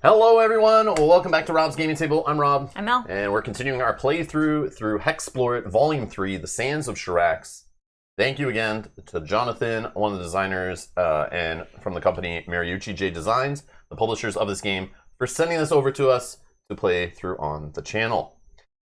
Hello everyone, welcome back to Rob's Gaming Table. I'm Rob. I'm Mel. And we're continuing our playthrough through HEXplore It Volume 3, The Sands of Shurax. Thank you again to Jonathan, one of the designers, and from the company Mariucci J Designs, the publishers of this game, for sending this over to us to play through on the channel.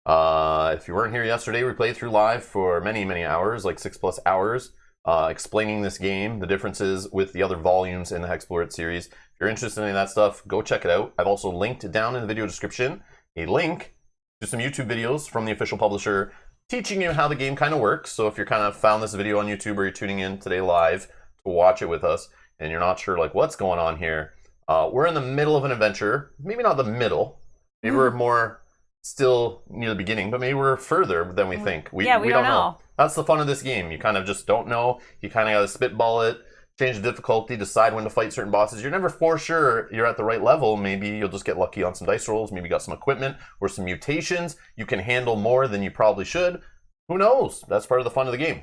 If you weren't here yesterday, we played through live for many, many hours, like 6+ hours, explaining this game, the differences with the other volumes in the HEXplore It series. If you're interested in any of that stuff, go check it out. I've also linked down in the video description a link to some YouTube videos from the official publisher teaching you how the game kind of works. So if you're kind of found this video on YouTube or you're tuning in today live to watch it with us and you're not sure like what's going on here, we're in the middle of an adventure. Maybe not the middle. Maybe we're more still near the beginning, but maybe we're further than we think. We don't know. That's the fun of this game. You kind of just don't know. You kind of got to spitball it, change the difficulty, decide when to fight certain bosses. You're never for sure you're at the right level. Maybe you'll just get lucky on some dice rolls. Maybe you got some equipment or some mutations. You can handle more than you probably should. Who knows? That's part of the fun of the game.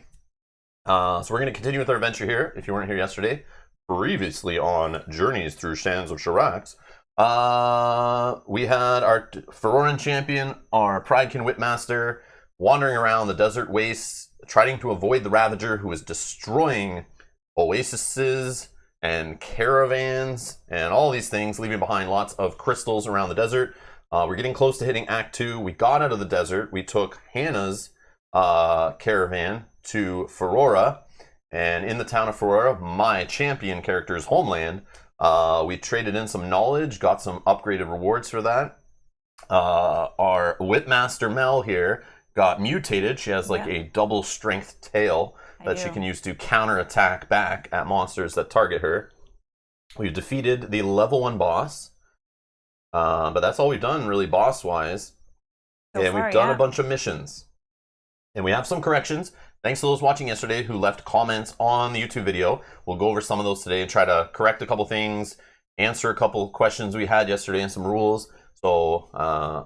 So we're going to continue with our adventure here. If you weren't here yesterday, previously on Journeys Through Sands of Shurax, we had our Feroran champion, our Pridekin Whipmaster, wandering around the desert wastes, trying to avoid the Ravager who is destroying oases and caravans and all these things, leaving behind lots of crystals around the desert. We're getting close to hitting Act 2. We got out of the desert. We took Hannah's caravan to Ferora, and in the town of Ferora, my champion character's homeland, we traded in some knowledge, got some upgraded rewards for that. Our Whipmaster Mel here got mutated. She has like a double strength tail that she can use to counterattack back at monsters that target her. We've defeated the level 1 boss, but that's all we've done really boss-wise. And we've done a bunch of missions. And we have some corrections. Thanks to those watching yesterday who left comments on the YouTube video. We'll go over some of those today and try to correct a couple things answer a couple questions we had yesterday and some rules. So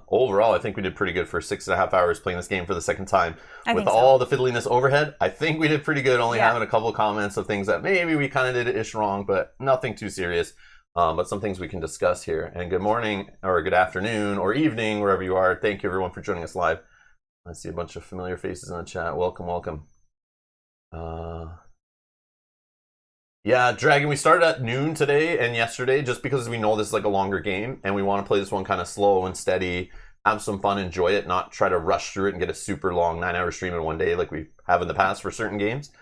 overall, I think we did pretty good for 6.5 hours playing this game for the second time. With all the fiddliness overhead, I think we did pretty good, only having a couple of comments of things that maybe we kind of did ish wrong, but nothing too serious. But some things we can discuss here. And good morning, or good afternoon, or evening, wherever you are. Thank you, everyone, for joining us live. I see a bunch of familiar faces in the chat. Welcome, welcome. Yeah, Dragon, we started at noon today and yesterday just because we know this is like a longer game and we want to play this one kind of slow and steady, have some fun, enjoy it, not try to rush through it and get a super long 9-hour stream in one day like we have in the past for certain games.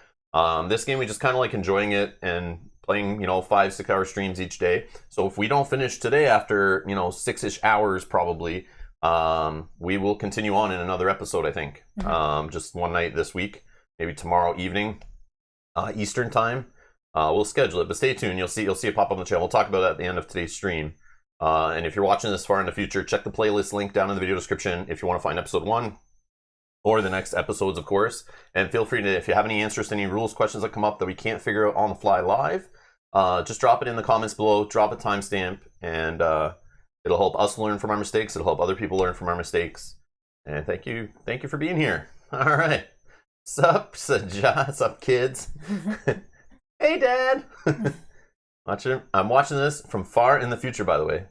This game, we just kind of like enjoying it and playing, 5-6 hour streams each day. So if we don't finish today after, 6-ish hours probably, we will continue on in another episode, I think. Just one night this week, maybe tomorrow evening, Eastern time. We'll schedule it, but stay tuned. You'll see it pop up on the channel. We'll talk about it at the end of today's stream. And if you're watching this far in the future, check the playlist link down in the video description if you want to find episode 1 or the next episodes, of course. And feel free to, if you have any answers to any rules questions that come up that we can't figure out on the fly live, just drop it in the comments below, drop a timestamp, and it'll help us learn from our mistakes. It'll help other people learn from our mistakes. And thank you for being here. All right. Sup, Sajah? Sup, kids? Hey, Dad! I'm watching this from far in the future, by the way.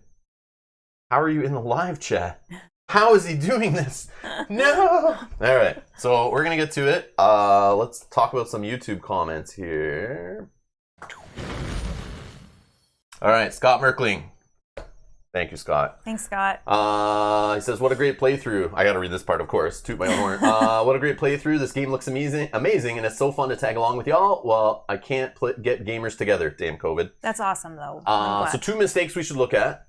How are you in the live chat? How is he doing this? No! All right, so we're going to get to it. Let's talk about some YouTube comments here. All right, Scott Merkling. Thank you, Scott. Thanks, Scott. He says, what a great playthrough. I got to read this part, of course. Toot my own horn. What a great playthrough. This game looks amazing, and it's so fun to tag along with y'all. Well, I can't get gamers together. Damn COVID. That's awesome, though. So 2 mistakes we should look at,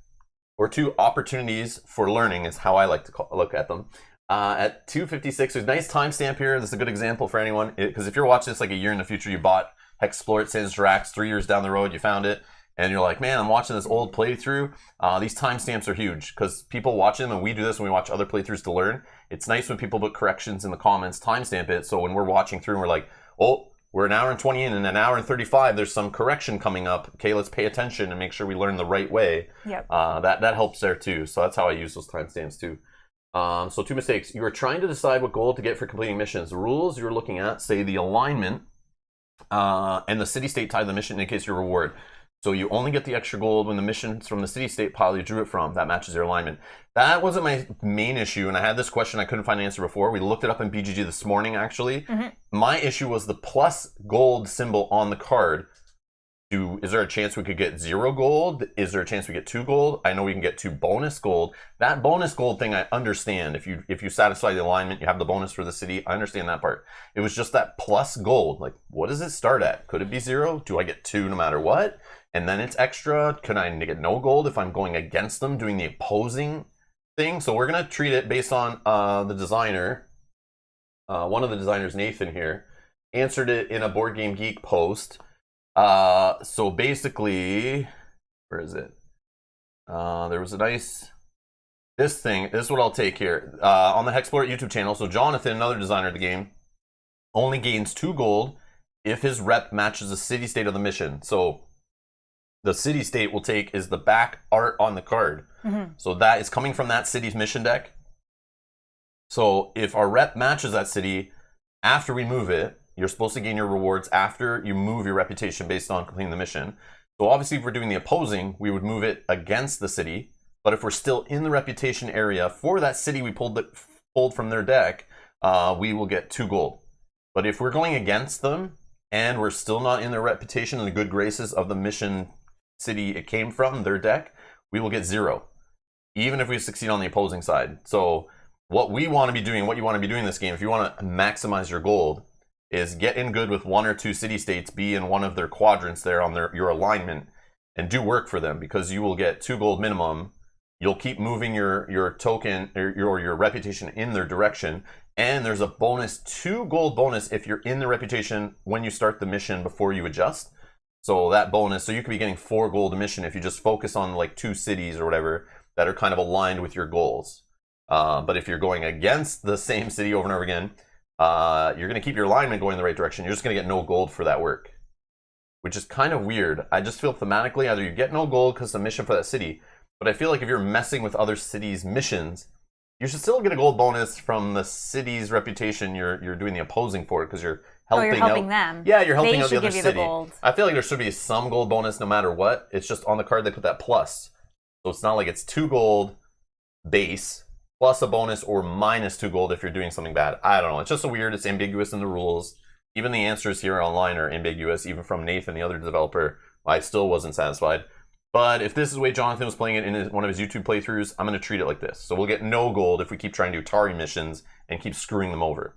or 2 opportunities for learning is how I like to look at them. At 2:56, there's a nice timestamp here. This is a good example for anyone. Because if you're watching this like a year in the future, you bought HEXplore It, Sands of Shurax, 3 years down the road, you found it. And you're like, man, I'm watching this old playthrough. These timestamps are huge because people watch them, and we do this when we watch other playthroughs to learn. It's nice when people put corrections in the comments, timestamp it. So when we're watching through and we're like, oh, we're an hour and 20 in and an hour and 35, there's some correction coming up. Okay, let's pay attention and make sure we learn the right way. Yep. That helps there too. So that's how I use those timestamps too. So 2 mistakes. You are trying to decide what gold to get for completing missions. The rules you're looking at say the alignment and the city-state tied to the mission indicates your reward. So you only get the extra gold when the mission's from the city-state pile you drew it from. That matches your alignment. That wasn't my main issue, and I had this question I couldn't find an answer before. We looked it up in BGG this morning, actually. My issue was the plus gold symbol on the card. Is there a chance we could get 0 gold? Is there a chance we get 2 gold? I know we can get 2 bonus gold. That bonus gold thing I understand. If you satisfy the alignment, you have the bonus for the city. I understand that part. It was just that plus gold. Like, what does it start at? Could it be 0? Do I get 2 no matter what? And then it's extra. Can I get no gold if I'm going against them, doing the opposing thing? So we're going to treat it based on the designer. One of the designers, Nathan here, answered it in a Board Game Geek post. So basically, where is it? There was a nice... This is what I'll take here. On the HEXplore It YouTube channel, so Jonathan, another designer of the game, only gains 2 gold if his rep matches the city-state of the mission. So the city-state we'll take is the back art on the card. So that is coming from that city's mission deck. So if our rep matches that city, after we move it, you're supposed to gain your rewards after you move your reputation based on completing the mission. So obviously if we're doing the opposing, we would move it against the city. But if we're still in the reputation area for that city we pulled from their deck, we will get 2 gold. But if we're going against them and we're still not in the reputation and the good graces of the mission city it came from, their deck, we will get 0, even if we succeed on the opposing side. So what we want to be doing, what you want to be doing in this game, if you want to maximize your gold, is get in good with 1 or 2 city-states, be in one of their quadrants there on your alignment, and do work for them, because you will get 2 gold minimum. You'll keep moving your token or your reputation in their direction, and there's a bonus 2 gold bonus if you're in the reputation when you start the mission before you adjust. So that bonus, so you could be getting 4 gold a mission if you just focus on like 2 cities or whatever that are kind of aligned with your goals. But if you're going against the same city over and over again, you're going to keep your alignment going in the right direction. You're just going to get no gold for that work. which is kind of weird. I just feel thematically either you get no gold because it's a mission for that city, but I feel like if you're messing with other cities' missions, you should still get a gold bonus from the city's reputation you're doing the opposing for, because you're helping, you're helping them. Yeah, you're helping out the other other city. The I feel like there should be some gold bonus no matter what. It's just on the card they put that plus. So it's not like it's 2 gold base plus a bonus or minus 2 gold if you're doing something bad. I don't know. It's just so weird. It's ambiguous in the rules. Even the answers here online are ambiguous, even from Nathan, the other developer. I still wasn't satisfied. But if this is the way Jonathan was playing it in one of his YouTube playthroughs, I'm going to treat it like this. So we'll get no gold if we keep trying to do Tari missions and keep screwing them over.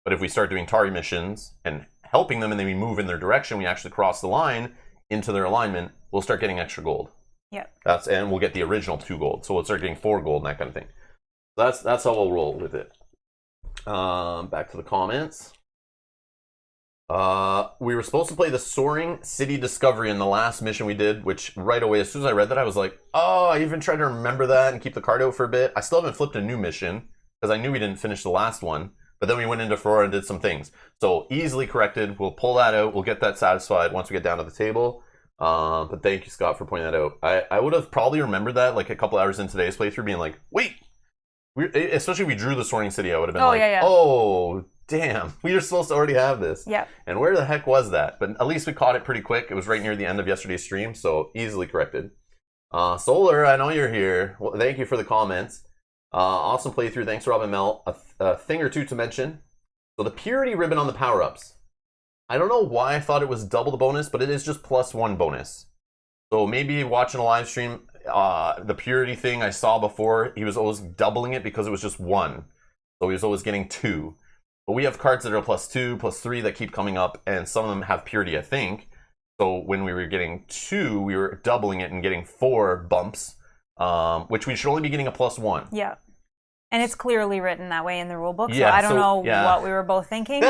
But if we start doing Tari missions and helping them and then we move in their direction, we actually cross the line into their alignment, we'll start getting extra gold. Yep. And we'll get the original 2 gold. So we'll start getting 4 gold and that kind of thing. That's how we'll roll with it. Back to the comments. We were supposed to play the Soaring City Discovery in the last mission we did, which right away, as soon as I read that, I was like, oh, I even tried to remember that and keep the card out for a bit. I still haven't flipped a new mission because I knew we didn't finish the last one. But then we went into Aurora and did some things. So easily corrected. We'll pull that out. We'll get that satisfied once we get down to the table. But thank you, Scott, for pointing that out. I would have probably remembered that like a couple hours in today's playthrough being like, wait. Especially if we drew the Soaring City, I would have been oh, damn. We were supposed to already have this. Yep. And where the heck was that? But at least we caught it pretty quick. It was right near the end of yesterday's stream, so easily corrected. Solar, I know you're here. Well, thank you for the comments. Awesome playthrough. Thanks, Robin Mel. A thing or two to mention. So the Purity ribbon on the power-ups. I don't know why I thought it was double the bonus, but it is just +1 bonus. So maybe watching a live stream, the Purity thing I saw before, he was always doubling it because it was just 1. So he was always getting 2. But we have cards that are +2, +3 that keep coming up, and some of them have Purity, I think. So when we were getting 2, we were doubling it and getting 4 bumps, which we should only be getting a +1. Yeah. And it's clearly written that way in the rulebook, so Yeah, I don't know what we were both thinking.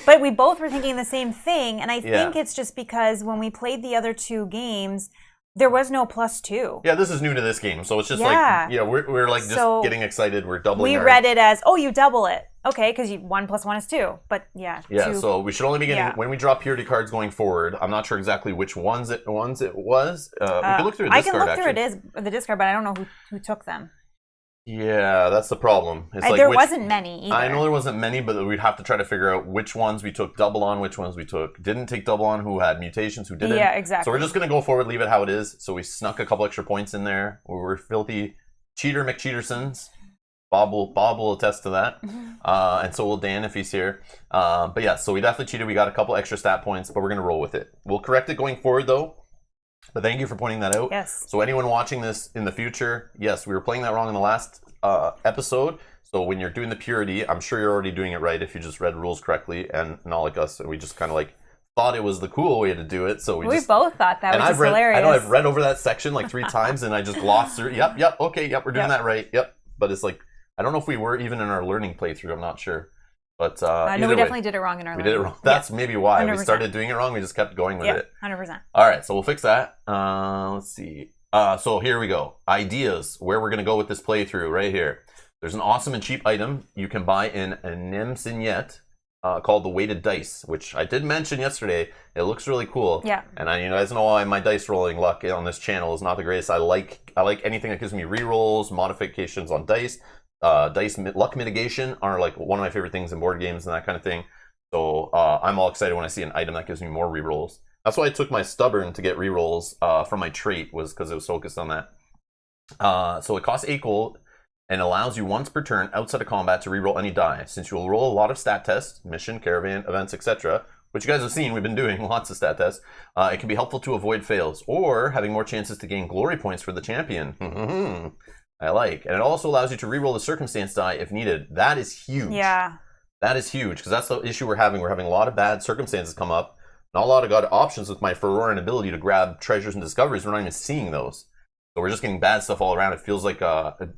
But we both were thinking the same thing, and I think it's just because when we played the other 2 games, there was no +2. Yeah, this is new to this game, so it's just like, we're like just getting excited. We're doubling. We read it as, oh, you double it. Okay, because 1 + 1 is 2. But yeah. Yeah, 2. so we should only be getting, when we draw Purity cards going forward, I'm not sure exactly which ones it was. We can look through a discard, I can look through the discard, but I don't know who took them. Yeah, that's the problem. It's there wasn't many either. I know there wasn't many, but we'd have to try to figure out which ones we took double on, which ones we didn't take double on, who had mutations, who didn't. Yeah, exactly. So we're just going to go forward, leave it how it is. So we snuck a couple extra points in there. We were filthy cheater McCheatersons. Bob will attest to that. And so will Dan if he's here. But yeah, so we definitely cheated. We got a couple extra stat points, but we're going to roll with it. We'll correct it going forward, though. But thank you for pointing that out. Yes. So anyone watching this in the future, yes, we were playing that wrong in the last episode. So when you're doing the Purity, I'm sure you're already doing it right if you just read rules correctly, and not like us. And we just kind of like thought it was the cool way to do it. So we both thought that, which is hilarious. I know I've read over that section like 3 times, and I just glossed through. Yep, okay, we're doing that right. Yep. But it's like, I don't know if we were even in our learning playthrough. I'm not sure. But no, we definitely did it wrong in our We did it wrong. That's maybe why 100%. We started doing it wrong. We just kept going with it. 100%. All right, so we'll fix that. Let's see. So here we go. Ideas, where we're going to go with this playthrough right here. There's an awesome and cheap item you can buy in a Nemsinyet called the Weighted Dice, which I did mention yesterday. It looks really cool. Yeah. And you guys know why my dice rolling luck on this channel is not the greatest. I like anything that gives me rerolls, modifications on dice. Dice luck mitigation are like one of my favorite things in board games and that kind of thing. So I'm all excited when I see an item that gives me more rerolls. That's why I took my stubborn to get rerolls from my trait, was because it was focused on that. So it costs 8 gold and allows you once per turn outside of combat to reroll any die. Since you will roll a lot of stat tests, mission, caravan, events, etc., which you guys have seen, we've been doing lots of stat tests, it can be helpful to avoid fails or having more chances to gain glory points for the champion. I like. And it also allows you to reroll the circumstance die if needed. That is huge. Yeah. That is huge, because that's the issue we're having. We're having a lot of bad circumstances come up. Not a lot of good options with my Feroran ability to grab treasures and discoveries. We're not even seeing those. So we're just getting bad stuff all around. It feels like,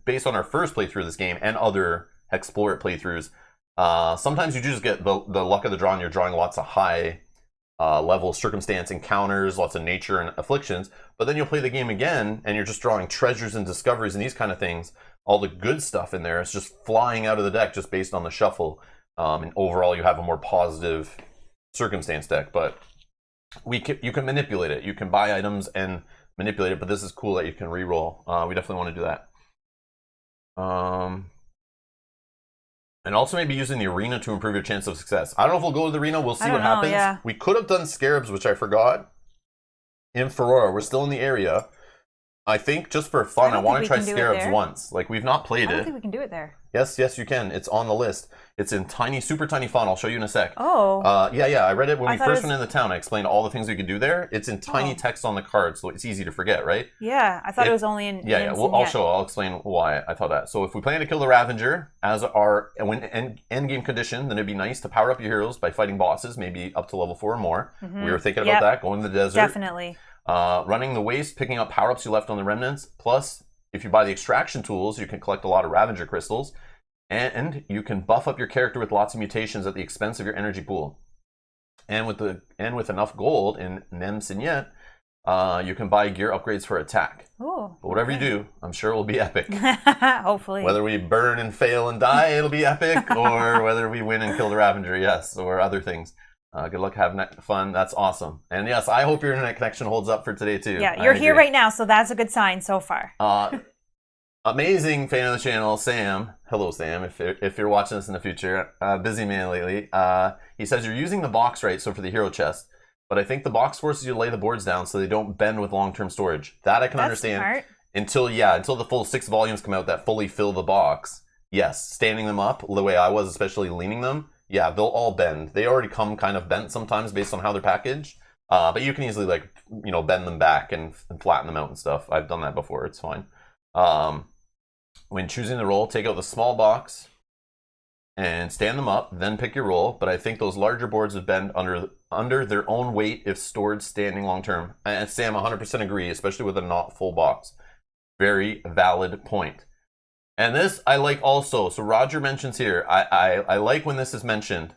based on our first playthrough of this game and other HEXplore It playthroughs, sometimes you just get the luck of the draw and you're drawing lots of high level circumstance encounters, lots of nature and afflictions, but then you'll play the game again and you're just drawing treasures and discoveries and these kind of things. All the good stuff in there is just flying out of the deck just based on the shuffle. And overall you have a more positive circumstance deck. But you can manipulate it. You can buy items and manipulate it, but this is cool that you can re-roll. We definitely want to do that. And also maybe using the arena to improve your chance of success. I don't know if we'll go to the arena. We'll see what happens. Yeah. We could have done scarabs, which I forgot. In Ferrara, we're still in the area. I think just for fun, I want to try scarabs once. Like, we've not played it. I don't think we can do it there. Yes, you can. It's on the list. It's in tiny, super tiny font. I'll show you in a sec. Oh. Yeah. I read it when we first went into town. I explained all the things we could do there. It's in tiny text on the card, so it's easy to forget, right? Yeah, I thought it was only in... Yeah. Well, I'll explain why I thought that. So if we plan to kill the Ravager as our end game condition, then it'd be nice to power up your heroes by fighting bosses, maybe up to level 4 or more. We were thinking about that, going to the desert. Definitely. Running the waste, picking up power-ups you left on the remnants. Plus, if you buy the extraction tools, you can collect a lot of Ravager crystals. And you can buff up your character with lots of mutations at the expense of your energy pool. And with enough gold in Nem Signet, you can buy gear upgrades for attack. Ooh, but whatever you do, I'm sure it will be epic. Hopefully. Whether we burn and fail and die, it'll be epic. Or whether we win and kill the Ravager, yes. Or other things. Good luck having fun. That's awesome. And yes, I hope your internet connection holds up for today too. Yeah, you're here right now, so that's a good sign so far. Amazing fan of the channel, Sam. Hello, Sam. If you're watching this in the future, busy man lately. He says you're using the box right, so for the hero chest. But I think the box forces you to lay the boards down so they don't bend with long-term storage. That I can understand. Smart. Until the full 6 volumes come out that fully fill the box. Yes, standing them up the way I was, especially leaning them. Yeah, they'll all bend. They already come kind of bent sometimes based on how they're packaged. But you can easily bend them back and flatten them out and stuff. I've done that before. It's fine. When choosing the roll, take out the small box and stand them up, then pick your roll. But I think those larger boards would bend under their own weight if stored standing long term. And Sam, 100% agree, especially with a not full box. Very valid point. And this I like also. So Roger mentions here, I like when this is mentioned.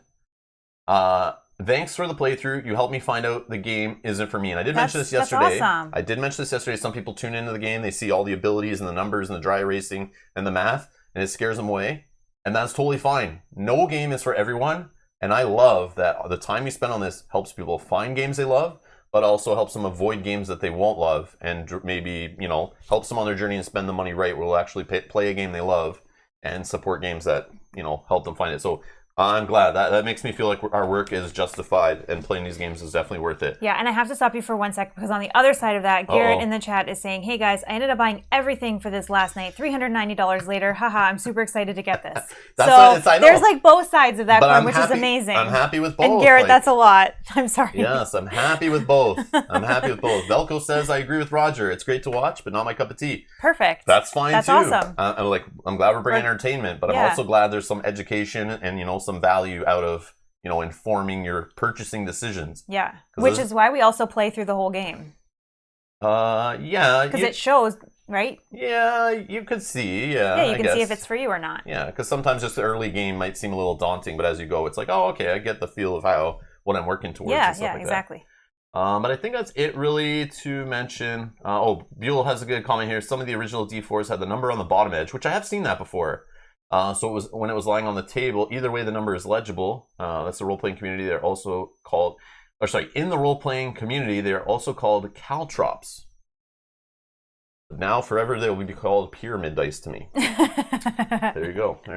Thanks for the playthrough. You helped me find out the game isn't for me. And I did mention this yesterday. That's awesome. I did mention this yesterday. Some people tune into the game. They see all the abilities and the numbers and the dry erasing and the math, and it scares them away. And that's totally fine. No game is for everyone. And I love that the time you spend on this helps people find games they love, but also helps them avoid games that they won't love, and maybe, helps them on their journey and spend the money right, where they'll actually play a game they love and support games that, help them find it. So I'm glad. That makes me feel like our work is justified, and playing these games is definitely worth it. Yeah, and I have to stop you for 1 sec, because on the other side of that, Garrett in the chat is saying, hey guys, I ended up buying everything for this last night, $390 later. Haha, I'm super excited to get this. There's both sides of that coin, which is amazing. I'm happy with both. And Garrett, that's a lot. I'm sorry. Yes, I'm happy with both. Velko says, I agree with Roger. It's great to watch, but not my cup of tea. Perfect. That's fine too. That's awesome. I'm glad we're bringing entertainment, but I'm also glad there's some education and, some value out of, informing your purchasing decisions. Yeah, which is why we also play through the whole game. Yeah. Because it shows, right? Yeah, you could see. Yeah, you can see if it's for you or not. Yeah, because sometimes just the early game might seem a little daunting, but as you go, it's like, oh, okay, I get the feel of what I'm working towards. Yeah, and stuff like exactly. That. But I think that's it really to mention. Buell has a good comment here. Some of the original D4s had the number on the bottom edge, which I have seen that before. So it was when it was lying on the table. Either way, the number is legible. That's the role-playing community. They're also called, in the role-playing community, they are also called caltrops. Now, forever, they will be called pyramid dice to me. There you go. All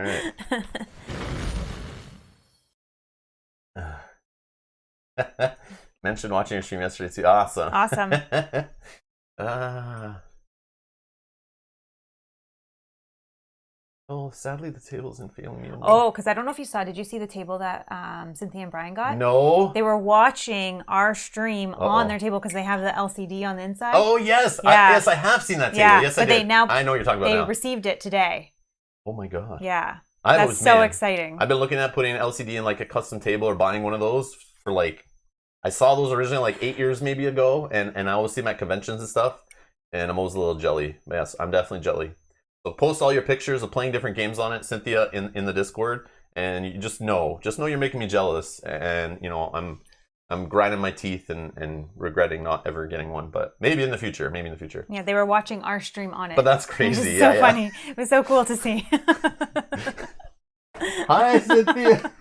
right. Mentioned watching your stream yesterday too. Awesome. Awesome. Oh, sadly, the table isn't feeling me. Oh, because I don't know if you saw. Did you see the table that Cynthia and Brian got? No. They were watching our stream on their table because they have the LCD on the inside. Oh, yes. Yeah. Yes, I have seen that table. Yeah. Yes, I did. I know what you're talking about now. They received it today. Oh, my God. Yeah. That's so exciting. I've been looking at putting an LCD in a custom table or buying one of those for I saw those originally 8 years maybe ago, and I always see them at conventions and stuff, and I'm always a little jelly. Yes, I'm definitely jelly. So post all your pictures of playing different games on it, Cynthia, in the Discord, and you just know you're making me jealous, and I'm grinding my teeth and regretting not ever getting one, but maybe in the future. Yeah, they were watching our stream on it. But that's crazy. It was so funny. It was so cool to see. Hi, Cynthia.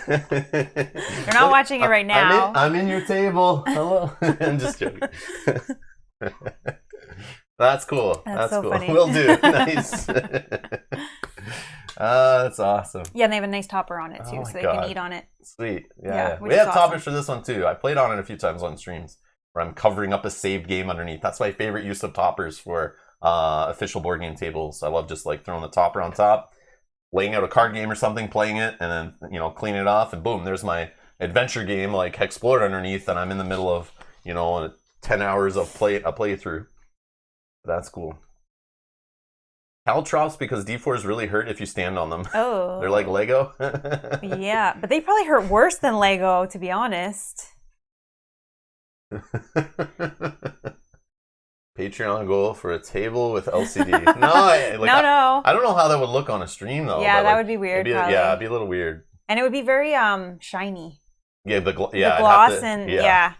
You're not watching it right now. I'm in your table. Hello. I'm just joking. That's cool. That's so cool. Funny. Will do. Nice. That's awesome. Yeah, and they have a nice topper on it too, so they can eat on it. Sweet. Yeah. We have toppers for this one too. I played on it a few times on streams where I'm covering up a saved game underneath. That's my favorite use of toppers for official board game tables. I love just like throwing the topper on top, laying out a card game or something, playing it, and then, you know, cleaning it off, and boom, there's my adventure game like HEXplore It underneath, and I'm in the middle of, you know, 10 hours of a playthrough. That's cool. Caltrops, because D4s really hurt if you stand on them. Oh. They're like Lego. Yeah, but they probably hurt worse than Lego, to be honest. Patreon goal for a table with LCD. No, I don't know how that would look on a stream though. Yeah, that would be weird. It'd be a little weird. And it would be very shiny. Yeah, the gloss yeah.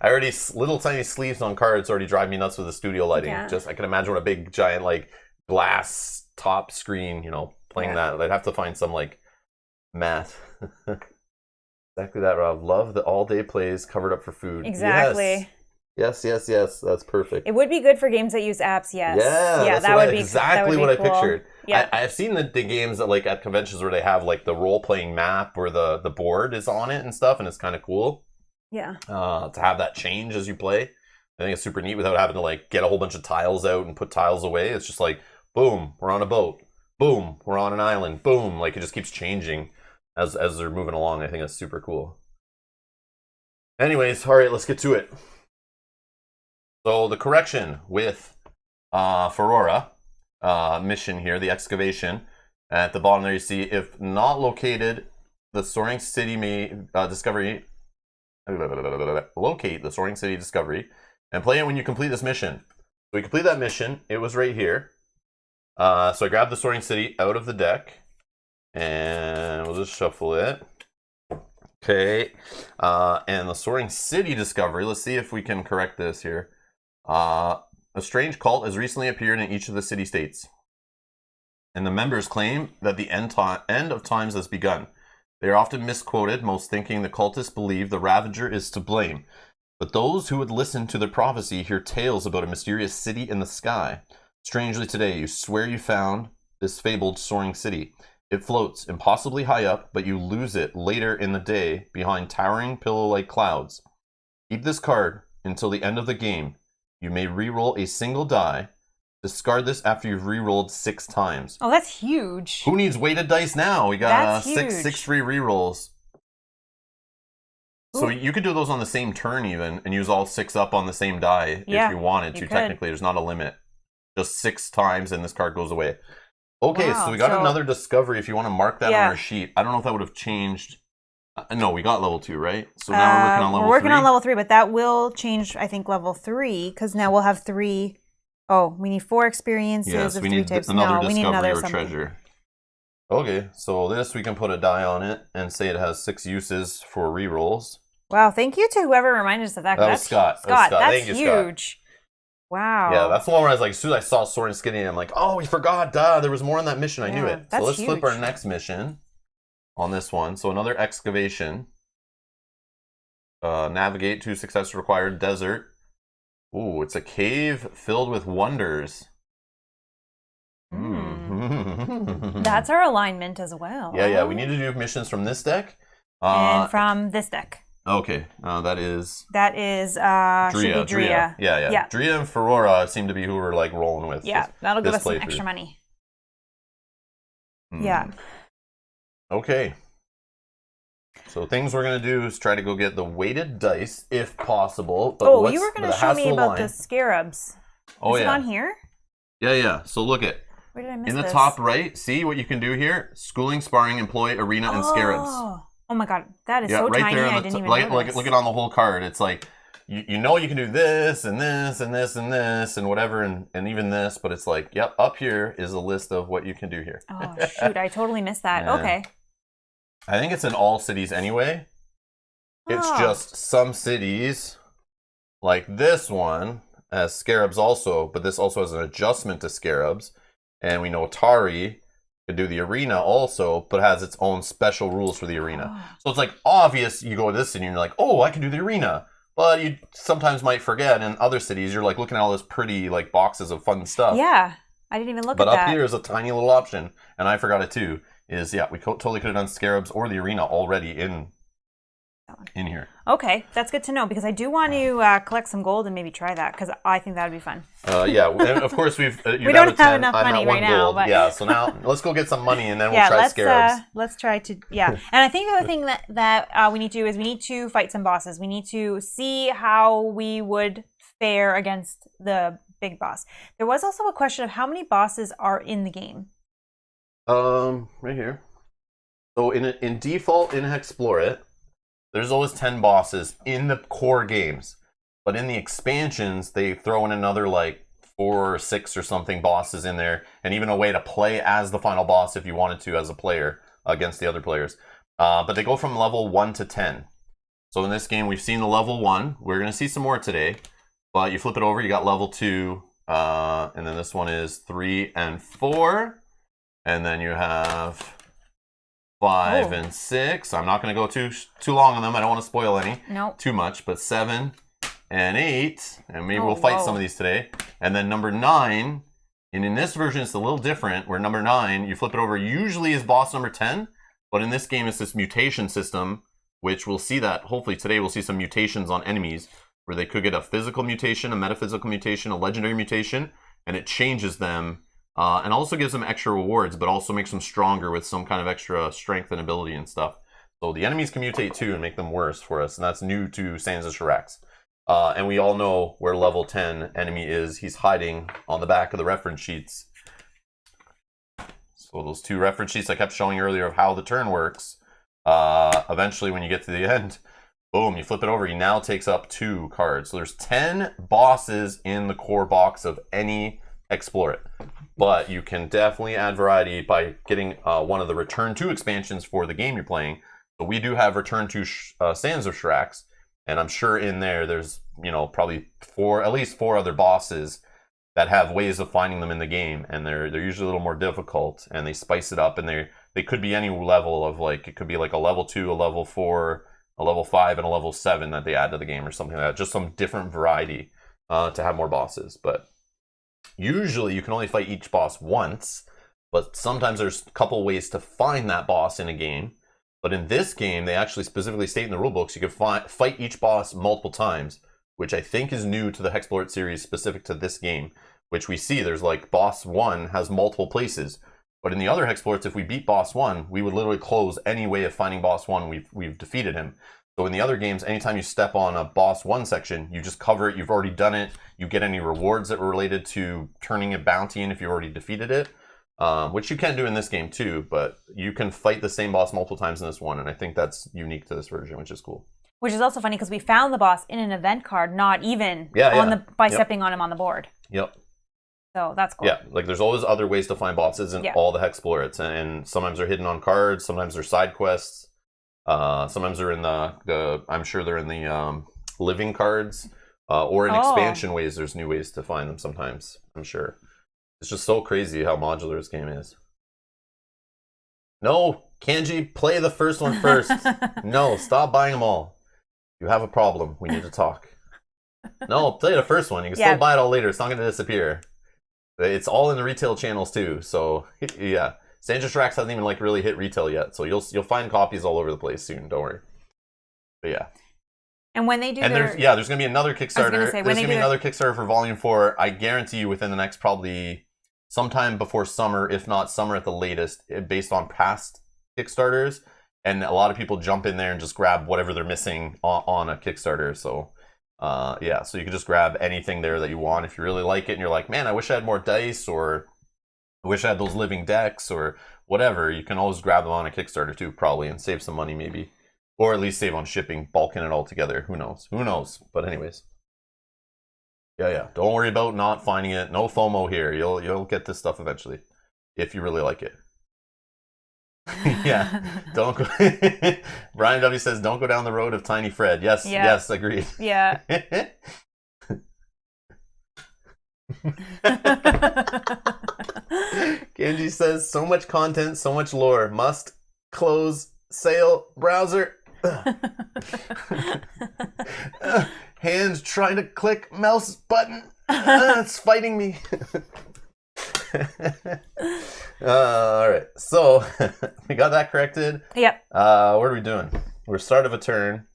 I already little tiny sleeves on cards already drive me nuts with the studio lighting. Yeah. Just I can imagine what a big giant like glass top screen, you know, playing that. They'd have to find some like math. Exactly that, Rob. Love the all-day plays covered up for food. Exactly. Yes. That's perfect. It would be good for games that use apps, yes. Yeah, that would be exactly what cool. I pictured. Yeah. I've seen the games that like at conventions where they have like the role-playing map where the board is on it and stuff, and it's kind of cool. Yeah. To have that change as you play. I think it's super neat without having to like get a whole bunch of tiles out and put tiles away. It's just like, boom, we're on a boat. Boom, we're on an island. Boom, like it just keeps changing as they're moving along. I think that's super cool. Anyways, all right, let's get to it. So the correction with Ferrora mission here, the excavation. At the bottom there you see, if not located, the Soaring City may locate the Soaring City discovery and play it when you complete this mission. So we complete that mission. It was right here. So I grabbed the Soaring City out of the deck and we'll just shuffle it. Okay. And the Soaring City discovery, let's see if we can correct this here. A strange cult has recently appeared in each of the city-states, and the members claim that the end of times has begun. They are often misquoted, most thinking the cultists believe the Ravager is to blame. But those who would listen to their prophecy hear tales about a mysterious city in the sky. Strangely today, you swear you found this fabled Soaring City. It floats impossibly high up, but you lose it later in the day behind towering pillow-like clouds. Keep this card until the end of the game. You may re-roll a single die. Discard this after you've re-rolled 6 times. Oh, that's huge. Who needs weighted dice now? We got 6 free re-rolls. So you could do those on the same turn even, and use all 6 up on the same die if you wanted to. Technically, there's not a limit. Just 6 times, and this card goes away. Okay, so we got another discovery if you want to mark that on our sheet. I don't know if that would have changed. No, we got level 2, right? So now we're working on level 3. We're working on level 3, but that will change, I think, level 3, because now we'll have 3. Oh, we need 4 experiences of 3 types. No, we need another treasure. Okay, so this we can put a die on it and say it has 6 uses for rerolls. Wow, thank you to whoever reminded us of that. That was Scott. Scott, that's thank you, huge. Scott. Wow. Yeah, that's the one where I was like, as soon as I saw Soaring Skinny, I'm like, oh, we forgot. Duh, there was more on that mission. I knew it. So let's flip our next mission on this one. So another excavation. Navigate to success required desert. Ooh, it's a cave filled with wonders. That's our alignment as well. Yeah. We need to do missions from this deck. And from this deck. Okay, that is Drea. Yeah. Drea and Ferrora seem to be who we're like rolling with. Yeah, that'll give us some extra money. Yeah. Okay. So things we're gonna do is try to go get the weighted dice if possible. But you were gonna show me about the scarabs. Is it on here? Yeah. So look at. Where did I miss in the top right, see what you can do here? Schooling, sparring, employ, arena, and scarabs. Oh my god, that is so right tiny, I didn't even notice. Look at on the whole card. It's like, you know you can do this, and this, and this, and this, and whatever, and even this, but it's like, yep, up here is a list of what you can do here. Oh, shoot, I totally missed that. Yeah. Okay. I think it's in all cities anyway. It's just some cities, like this one, has scarabs also, but this also has an adjustment to scarabs. And we know Tari could do the arena also, but has its own special rules for the arena. So it's like obvious you go to this city and you're like, oh, I can do the arena. But you sometimes might forget in other cities, you're like looking at all those pretty like boxes of fun stuff. Yeah, I didn't even look at that. But up here is a tiny little option, and I forgot it too, is we totally could have done Scarabs or the arena already in here. Okay, that's good to know because I do want to collect some gold and maybe try that because I think that would be fun. Yeah, and of course we don't have enough money right now. But... Yeah, so now let's go get some money and then we'll try Scarabs. Let's try to, and I think the other thing that we need to do is we need to fight some bosses. We need to see how we would fare against the big boss. There was also a question of how many bosses are in the game. Right here. So in default in HEXplore It, there's always 10 bosses in the core games. But in the expansions, they throw in another like 4 or 6 or something bosses in there. And even a way to play as the final boss if you wanted to as a player against the other players. But they go from level 1 to 10. So in this game, we've seen the level 1. We're going to see some more today. But you flip it over, you got level 2. And then this one is 3 and 4. And then you have 5 and 6. I'm not going to go too long on them. I don't want to spoil any too much. But 7 and 8. And maybe we'll fight some of these today. And then number 9. And in this version, it's a little different. Where number 9, you flip it over, usually is boss number 10. But in this game, it's this mutation system. Which we'll see that, hopefully today, we'll see some mutations on enemies. Where they could get a physical mutation, a metaphysical mutation, a legendary mutation. And it changes them. And also gives them extra rewards, but also makes them stronger with some kind of extra strength and ability and stuff. So the enemies can mutate too and make them worse for us, and that's new to Sands of Shurax. And we all know where level 10 enemy is. He's hiding on the back of the reference sheets. So those 2 reference sheets I kept showing earlier of how the turn works. Eventually, when you get to the end, boom, you flip it over. He now takes up 2 cards. So there's 10 bosses in the core box of any HEXplore It. But you can definitely add variety by getting one of the Return to expansions for the game you're playing. So we do have Return to Sands of Shurax, and I'm sure in there's probably at least 4 other bosses that have ways of finding them in the game, and they're usually a little more difficult, and they spice it up, and they could be any level of like it could be like a level 2, a level 4, a level 5, and a level 7 that they add to the game or something like that. Just some different variety to have more bosses, but. Usually you can only fight each boss once, but sometimes there's a couple ways to find that boss in a game. But in this game, they actually specifically state in the rulebooks you can fight each boss multiple times, which I think is new to the HEXplore It series specific to this game, which we see there's like boss 1 has multiple places. But in the other HEXplore It's, if we beat boss 1, we would literally close any way of finding boss 1. We've defeated him. So in the other games, anytime you step on a boss 1 section, you just cover it. You've already done it. You get any rewards that were related to turning a bounty in if you already defeated it, which you can do in this game too. But you can fight the same boss multiple times in this one, and I think that's unique to this version, which is cool. Which is also funny because we found the boss in an event card, not even by stepping on him on the board. Yep. So that's cool. Yeah, like there's always other ways to find bosses in all the HEXplore It's, and sometimes they're hidden on cards, sometimes they're side quests. Sometimes they're in I'm sure they're in the living cards, or in expansion ways. There's new ways to find them sometimes, I'm sure. It's just so crazy how modular this game is. No, Kanji, play the first one first. No, stop buying them all. You have a problem. We need to talk. No, play the first one. You can still buy it all later. It's not going to disappear. It's all in the retail channels too, so yeah. Sands of Shurax hasn't even like really hit retail yet, so you'll find copies all over the place soon. Don't worry. But yeah. And when they do, there's gonna be another Kickstarter. There's gonna be another Kickstarter for Volume 4. I guarantee you, within the next probably sometime before summer, if not summer at the latest, based on past Kickstarters. And a lot of people jump in there and just grab whatever they're missing on a Kickstarter. So so you can just grab anything there that you want if you really like it, and you're like, man, I wish I had more dice, or I wish I had those living decks or whatever. You can always grab them on a Kickstarter too, probably, and save some money maybe. Or at least save on shipping, bulking it all together. Who knows? Who knows? But anyways. Yeah. Don't worry about not finding it. No FOMO here. You'll get this stuff eventually. If you really like it. Yeah. Don't go. Brian W says, don't go down the road of Tiny Fred. Yes, agreed. Yeah. Genji says, so much content, so much lore. Must close sail browser. Hand trying to click mouse button. It's fighting me. All right, so we got that corrected. Yep. What are we doing? We're start of a turn.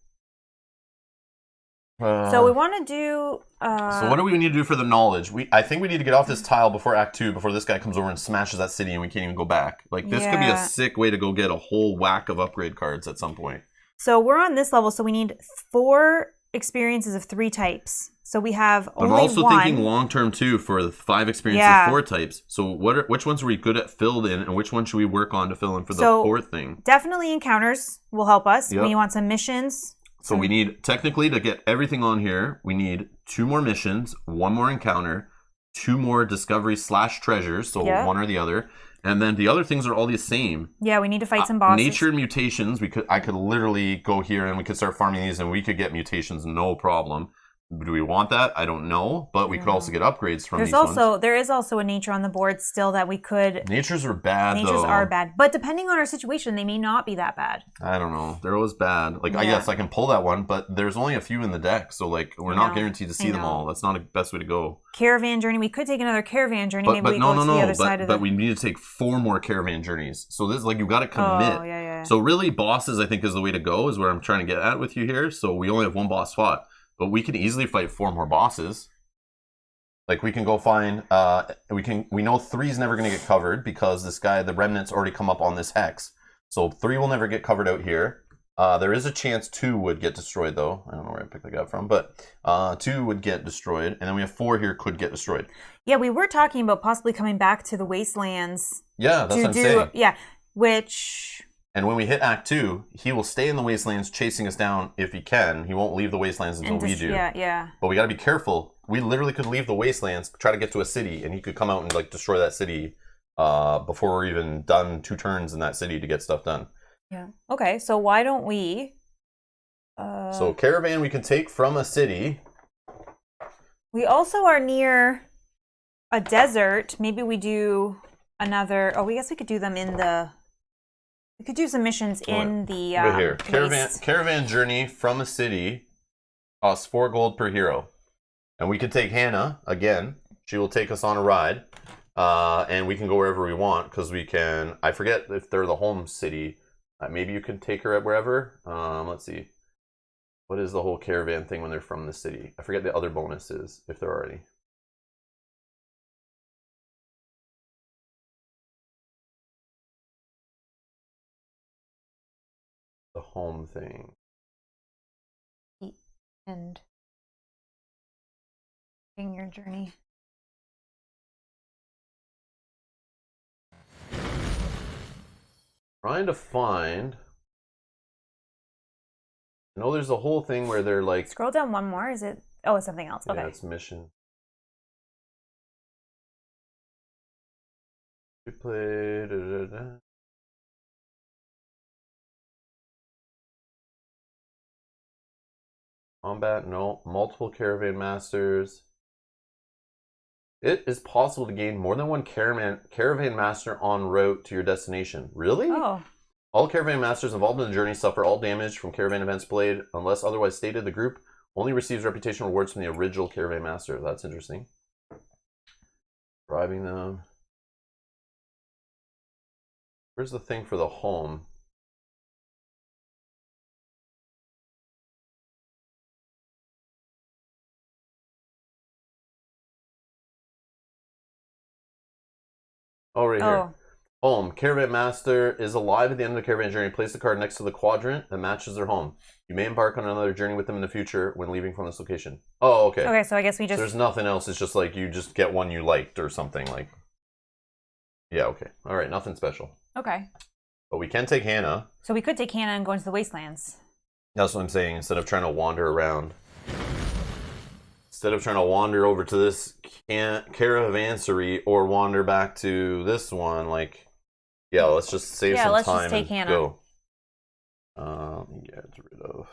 So we want to do. So what do we need to do for the knowledge? I think we need to get off this tile before Act 2, before this guy comes over and smashes that city and we can't even go back. Like, this could be a sick way to go get a whole whack of upgrade cards at some point. So we're on this level, so we need 4 experiences of 3 types. So we have only I'm also one. thinking long term too for the 5 experiences, 4 types. So which ones are we good at filled in, and which one should we work on to fill in for the 4th thing? Definitely encounters will help us. Yep. We want some missions. So we need, technically, to get everything on here, we need 2 more missions, 1 more encounter, 2 more discovery/treasures, so one or the other. And then the other things are all the same. Yeah, we need to fight some bosses. Nature mutations, I could literally go here and we could start farming these and we could get mutations, no problem. Do we want that? I don't know, but we could also get upgrades from these ones. There is also a nature on the board still that we could... Natures are bad, Natures are bad. But depending on our situation, they may not be that bad. I don't know. They're always bad. Like, I guess I can pull that one, but there's only a few in the deck, so, like, we're not guaranteed to see them all. That's not the best way to go. Caravan journey. We could take another caravan journey. Maybe we go to the other side of it. But we need to take 4 more caravan journeys. So this is, like, you've got to commit. Oh, yeah. So really, bosses, I think, is the way to go, is where I'm trying to get at with you here. So we only have 1 boss spot. But we can easily fight 4 more bosses. Like, we can go find, we know 3's never going to get covered because this guy, the remnants, already come up on this hex. So 3 will never get covered out here. There is a chance 2 would get destroyed, though. I don't know where I picked that up from, but 2 would get destroyed. And then we have 4 here could get destroyed. Yeah, we were talking about possibly coming back to the Wastelands. Yeah, that's what I'm saying. Yeah, which... And when we hit Act 2, he will stay in the Wastelands chasing us down if he can. He won't leave the Wastelands until we do. Yeah. But we got to be careful. We literally could leave the Wastelands, try to get to a city, and he could come out and like destroy that city before we're even done 2 turns in that city to get stuff done. Yeah. Okay, so why don't we... So Caravan we can take from a city. We also are near a desert. Maybe we do another... Oh, I guess we could do them in the... We could do some missions in the right here. Caravan journey from a city costs 4 gold per hero. And we could take Hannah again. She will take us on a ride. And we can go wherever we want because we can... I forget if they're the home city. Maybe you can take her at wherever. Let's see. What is the whole caravan thing when they're from the city? I forget the other bonuses if there are any. The home thing. And in your journey. Trying to find. I know there's a whole thing where they're like. Scroll down one more. Is it? Oh, it's something else. Okay. Yeah, it's mission. We played. Combat, no. Multiple caravan masters. It is possible to gain more than 1 caravan master en route to your destination. Really? Oh. All caravan masters involved in the journey suffer all damage from caravan events played. Unless otherwise stated, the group only receives reputation rewards from the original caravan master. That's interesting. Driving them. Where's the thing for the home? Oh, right here. Home. Caravan Master is alive at the end of the caravan journey. Place the card next to the quadrant that matches their home. You may embark on another journey with them in the future when leaving from this location. Oh, okay. Okay, so I guess we just... There's nothing else. It's just like you just get one you liked or something. Like. Yeah, okay. All right, nothing special. Okay. But we can take Hannah. So we could take Hannah and go into the Wastelands. That's what I'm saying. Instead of trying to wander around. Instead of trying to wander over to this caravansary or wander back to this one, like, yeah, let's just save some let's time just take and Hannah. go. Get rid of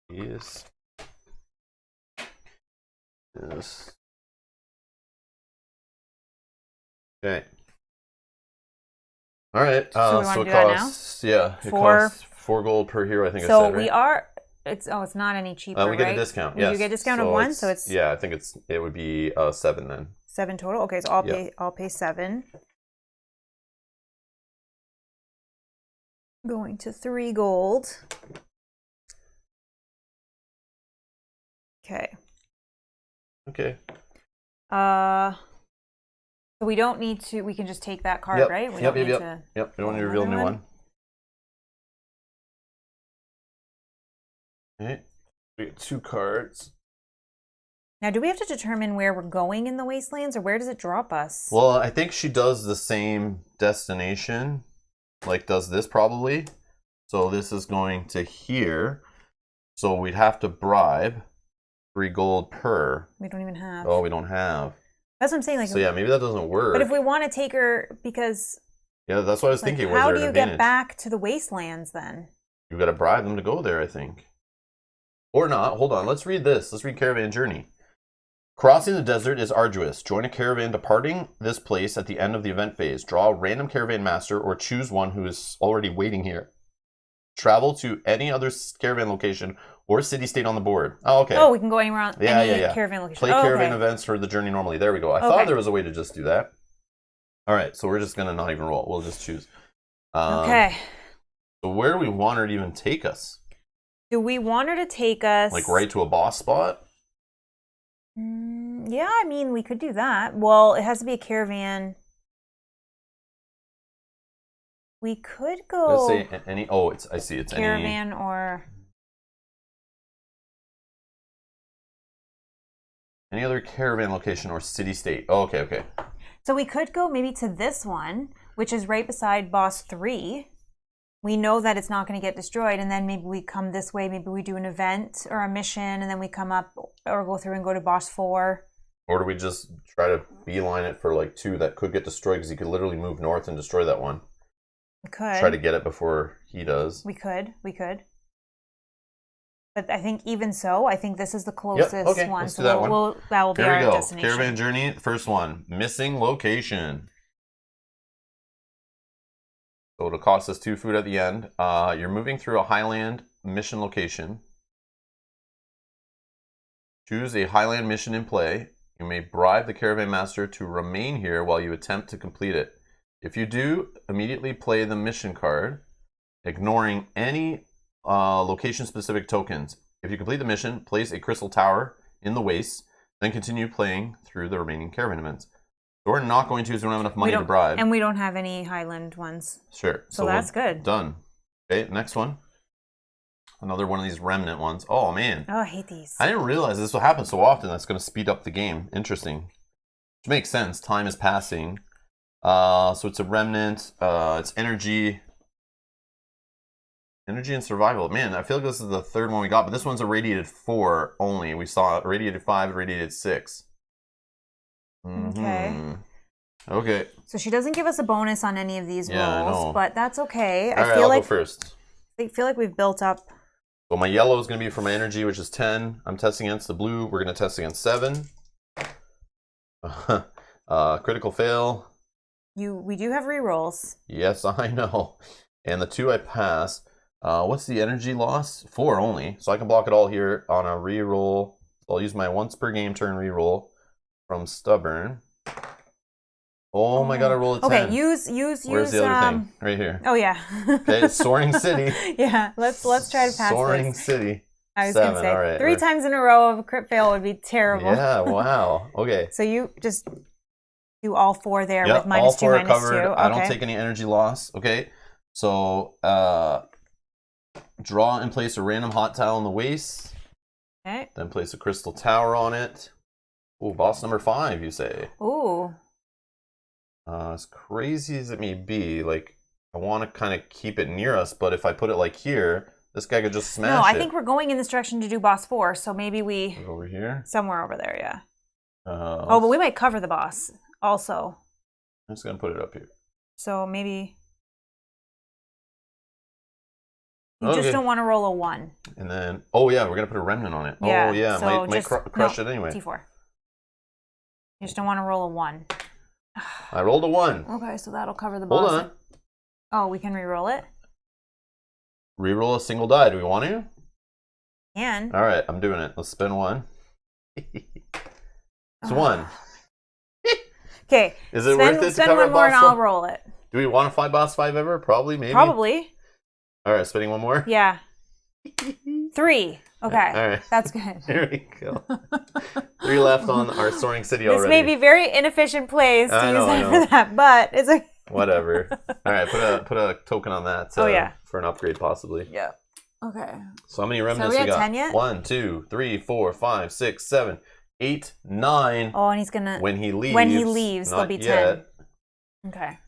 these. Yes. Okay. All right. So it costs, yeah, it costs 4 gold per hero, I think I said, right? So we are, it's not any cheaper, we get right? a discount, yes. You get a discount of 1, so it's... Yeah, I think it would be 7 then. 7 total? Okay, so I'll pay 7. Going to 3 gold. Okay. Okay. So we don't need to, we can just take that card, right? We don't need to... Yep, we don't need to reveal a new one. Okay. We get 2 cards. Now, do we have to determine where we're going in the wastelands, or where does it drop us? Well, I think she does the same destination, like does this probably. So this is going to here. So we'd have to bribe 3 gold per. We don't even have. Oh, we don't have. That's what I'm saying. Like, so yeah, maybe that doesn't work. But if we want to take her, because... Yeah, that's what I was thinking. How do you get back to the wastelands then? You've got to bribe them to go there, I think. Or not. Hold on. Let's read this. Let's read Caravan Journey. Crossing the desert is arduous. Join a caravan departing this place at the end of the event phase. Draw a random caravan master or choose one who is already waiting here. Travel to any other caravan location or city-state on the board. Oh, okay. Oh, we can go anywhere on any caravan location. Play caravan events for the journey normally. There we go. I thought there was a way to just do that. All right, so we're just going to not even roll. We'll just choose. Okay. So where do we want her to even take us? Do we want her to take us... Like right to a boss spot? Yeah, I mean, we could do that. Well, it has to be a caravan. We could go... Let's say any... Oh, I see. It's caravan any... or... Any other caravan location or city-state. Oh, okay, okay. So we could go maybe to this one, which is right beside boss 3. We know that it's not going to get destroyed, and then maybe we come this way. Maybe we do an event or a mission, and then we come up or go through and go to boss 4. Or do we just try to beeline it for like 2 that could get destroyed, because you could literally move north and destroy that one. We could. Try to get it before he does. We could. But I think even so, I think this is the closest one. Let's do that one. That will be our destination. Caravan Journey, first one. Missing location. So it'll cost us 2 food at the end. You're moving through a Highland mission location. Choose a Highland mission in play. You may bribe the caravan master to remain here while you attempt to complete it. If you do, immediately play the mission card, ignoring any location-specific tokens. If you complete the mission, place a crystal tower in the waste, then continue playing through the remaining caravan events. So we're not going to, because we don't have enough money to bribe. And we don't have any Highland ones. Sure. So that's good. Done. Okay, next one. Another one of these remnant ones. Oh, man. Oh, I hate these. I didn't realize this will happen so often. That's going to speed up the game. Interesting. Which makes sense. Time is passing. So it's a remnant. It's energy. Energy and survival. Man, I feel like this is the 3rd one we got, but this one's a radiated 4 only. We saw radiated 5, radiated 6. Okay. So she doesn't give us a bonus on any of these rolls, but that's okay. All right, I'll go first. I feel like we've built up. So my yellow is going to be for my energy, which is 10. I'm testing against the blue. We're going to test against 7. Critical fail. We do have rerolls. Yes, I know. And the 2 I pass. What's the energy loss? 4 only. So I can block it all here on a reroll. I'll use my once per game turn reroll from Stubborn. Oh my god, I rolled a 10. Okay, use. Where's the other thing? Right here. Oh yeah. Okay, Soaring City. Yeah, let's try to pass Soaring City. I was going to say, all right, 3 times in a row of a crit fail would be terrible. Yeah, wow. Okay. So you just do all 4 there with -2, all 4 are covered. -2. Okay. I don't take any energy loss. Okay. So, draw and place a random hot tile in the waste. Okay. Then place a crystal tower on it. Ooh, boss number 5, you say. Ooh. As crazy as it may be, like, I want to kind of keep it near us, but if I put it like here, this guy could just smash it. No, I think we're going in this direction to do boss 4, so maybe we... Over here? Somewhere over there, yeah. But we might cover the boss also. I'm just going to put it up here. So maybe... You just don't want to roll a 1. And then, oh yeah, we're going to put a remnant on it. Yeah, oh yeah, so might crush it anyway. T4. You just don't want to roll a 1. I rolled a 1. Okay, so that'll cover the boss. Hold on. Oh, we can re-roll it? Reroll a single die. Do we want to? And. All right, I'm doing it. Let's spin one. It's one. Okay. Is it worth it to spend cover one more and I'll roll it. Do we want to fly boss 5 ever? Probably, maybe. Probably. All right, spinning one more. Yeah. 3. Okay. All right. That's good. Here we go. 3 left on our Soaring City already. This may be very inefficient plays to use that for that, but it's like whatever. All right, put a token on that. For an upgrade possibly. Yeah. Okay. So how many remnants we got? 10 yet? 1, 2, 3, 4, 5, 6, 7, 8, 9. Oh, and he's gonna when he leaves. When he leaves, there'll be 10. Yet. Okay.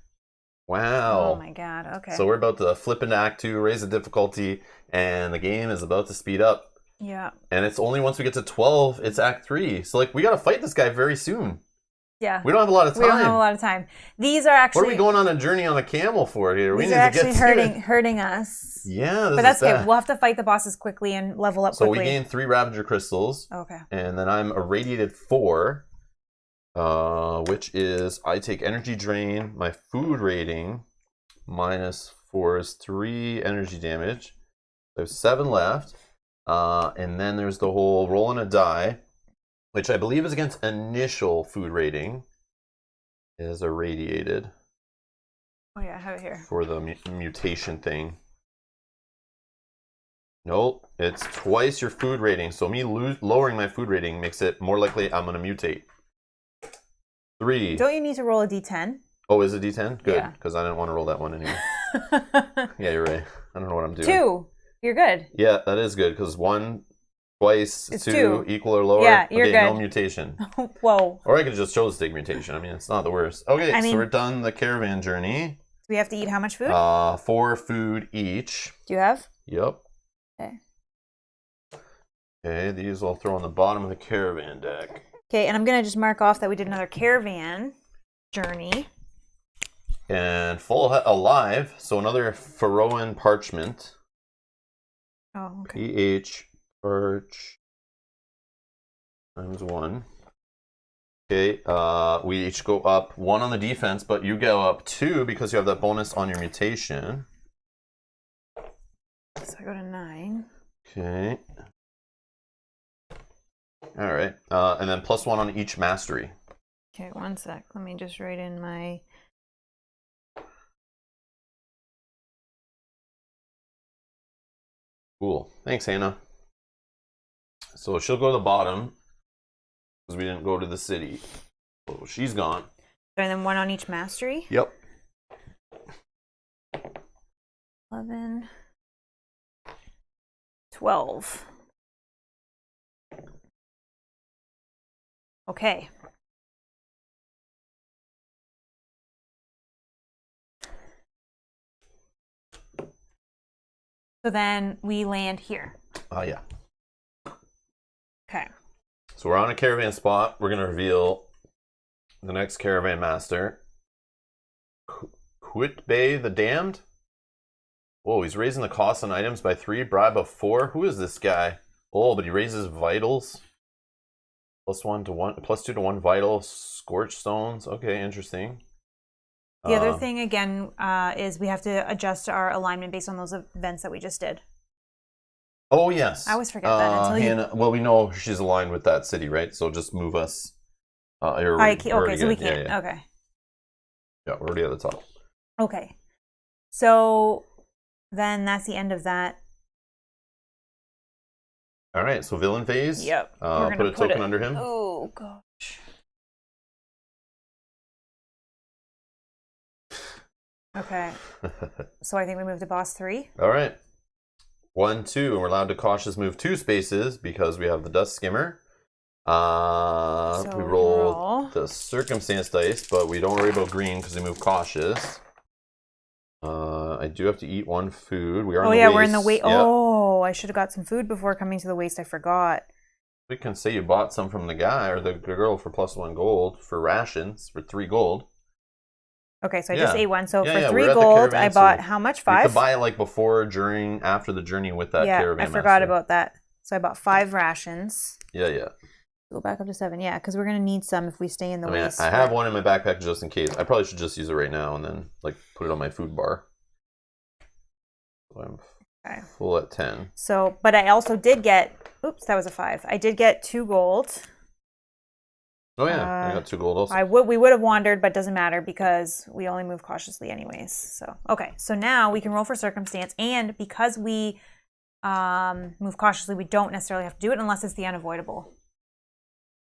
Wow. Oh my god. Okay. So we're about to flip into Act 2, raise the difficulty, and the game is about to speed up. Yeah. And it's only once we get to 12, it's Act 3. So like we gotta fight this guy very soon. Yeah. We don't have a lot of time. We don't have a lot of time. These are actually. What are we going on a journey on a camel for here? These are actually hurting us. Yeah, but that's okay. We'll have to fight the bosses quickly and level up quickly. So we gain 3 Ravager crystals. Okay. And then I'm irradiated 4, which is I take energy drain. My food rating -4 is 3 energy damage. There's 7 left. And then there's the whole rolling a die, which I believe is against initial food rating, is irradiated. Oh yeah, I have it here. For the mutation thing. Nope, it's twice your food rating. So me lowering my food rating makes it more likely I'm going to mutate. 3. Don't you need to roll a d10? Oh, is it d10? Good, because I didn't want to roll that one anyway. Yeah, you're right. I don't know what I'm doing. 2. You're good. Yeah, that is good, because 1 twice, it's 2 equal or lower. Yeah, you're good. No mutation. Whoa. Or I could just chose to take mutation. I mean, it's not the worst. Okay, so we're done the caravan journey. We have to eat how much food? 4 food each. Do you have? Yep. Okay. Okay, these I'll throw on the bottom of the caravan deck. Okay, and I'm going to just mark off that we did another caravan journey. And full alive, so another Pharaohan parchment. Oh, okay. PH Perch times 1. Okay, we each go up 1 on the defense, but you go up 2 because you have that bonus on your mutation. So I go to 9. Okay. All right, and then +1 on each mastery. Okay, 1 sec. Let me just write in my. Cool. Thanks, Hannah. So she'll go to the bottom because we didn't go to the city. So she's gone. And then 1 on each mastery? Yep. 11. 12. Okay. So then we land here. Yeah. Okay. So we're on a caravan spot. We're going to reveal the next caravan master. Quit Bay the Damned? Whoa, he's raising the cost on items by 3, bribe of 4. Who is this guy? Oh, but he raises vitals. +2 to 1 vital. Scorch stones. Okay, interesting. The other thing, again, is we have to adjust our alignment based on those events that we just did. Oh, yes. I always forget that until Hannah, well, we know she's aligned with that city, right? So just move us. Okay, so we can't. Yeah. Okay. Yeah, we're already at the top. Okay. So then that's the end of that. All right, so villain phase. Yep. Put a token under him. Oh, gosh. Okay. So I think we move to boss 3. All right. 1, 2, and we're allowed to cautious move 2 spaces because we have the dust skimmer. We roll the circumstance dice, but we don't worry about green because we move cautious. I do have to eat 1 food. We are in the waste. We're in the waste. Yep. Oh, I should have got some food before coming to the waste. I forgot. We can say you bought some from the guy or the girl for +1 gold for rations for 3 gold. Okay, so I just ate 1. So for 3 we're gold, I bought how much? 5? You could buy it like before, during, after the journey with that caravan. I forgot about that. So I bought 5 rations. Yeah. Go back up to 7. Yeah, because we're going to need some if we stay in the waste. I have 1 in my backpack just in case. I probably should just use it right now and then like put it on my food bar. So I'm full at 10. So, but I also did get, oops, that was a 5. I did get 2 gold. Oh yeah, I got 2 gold also. We would have wandered, but doesn't matter because we only move cautiously anyways. So, okay. So now we can roll for circumstance, and because we move cautiously, we don't necessarily have to do it unless it's the unavoidable.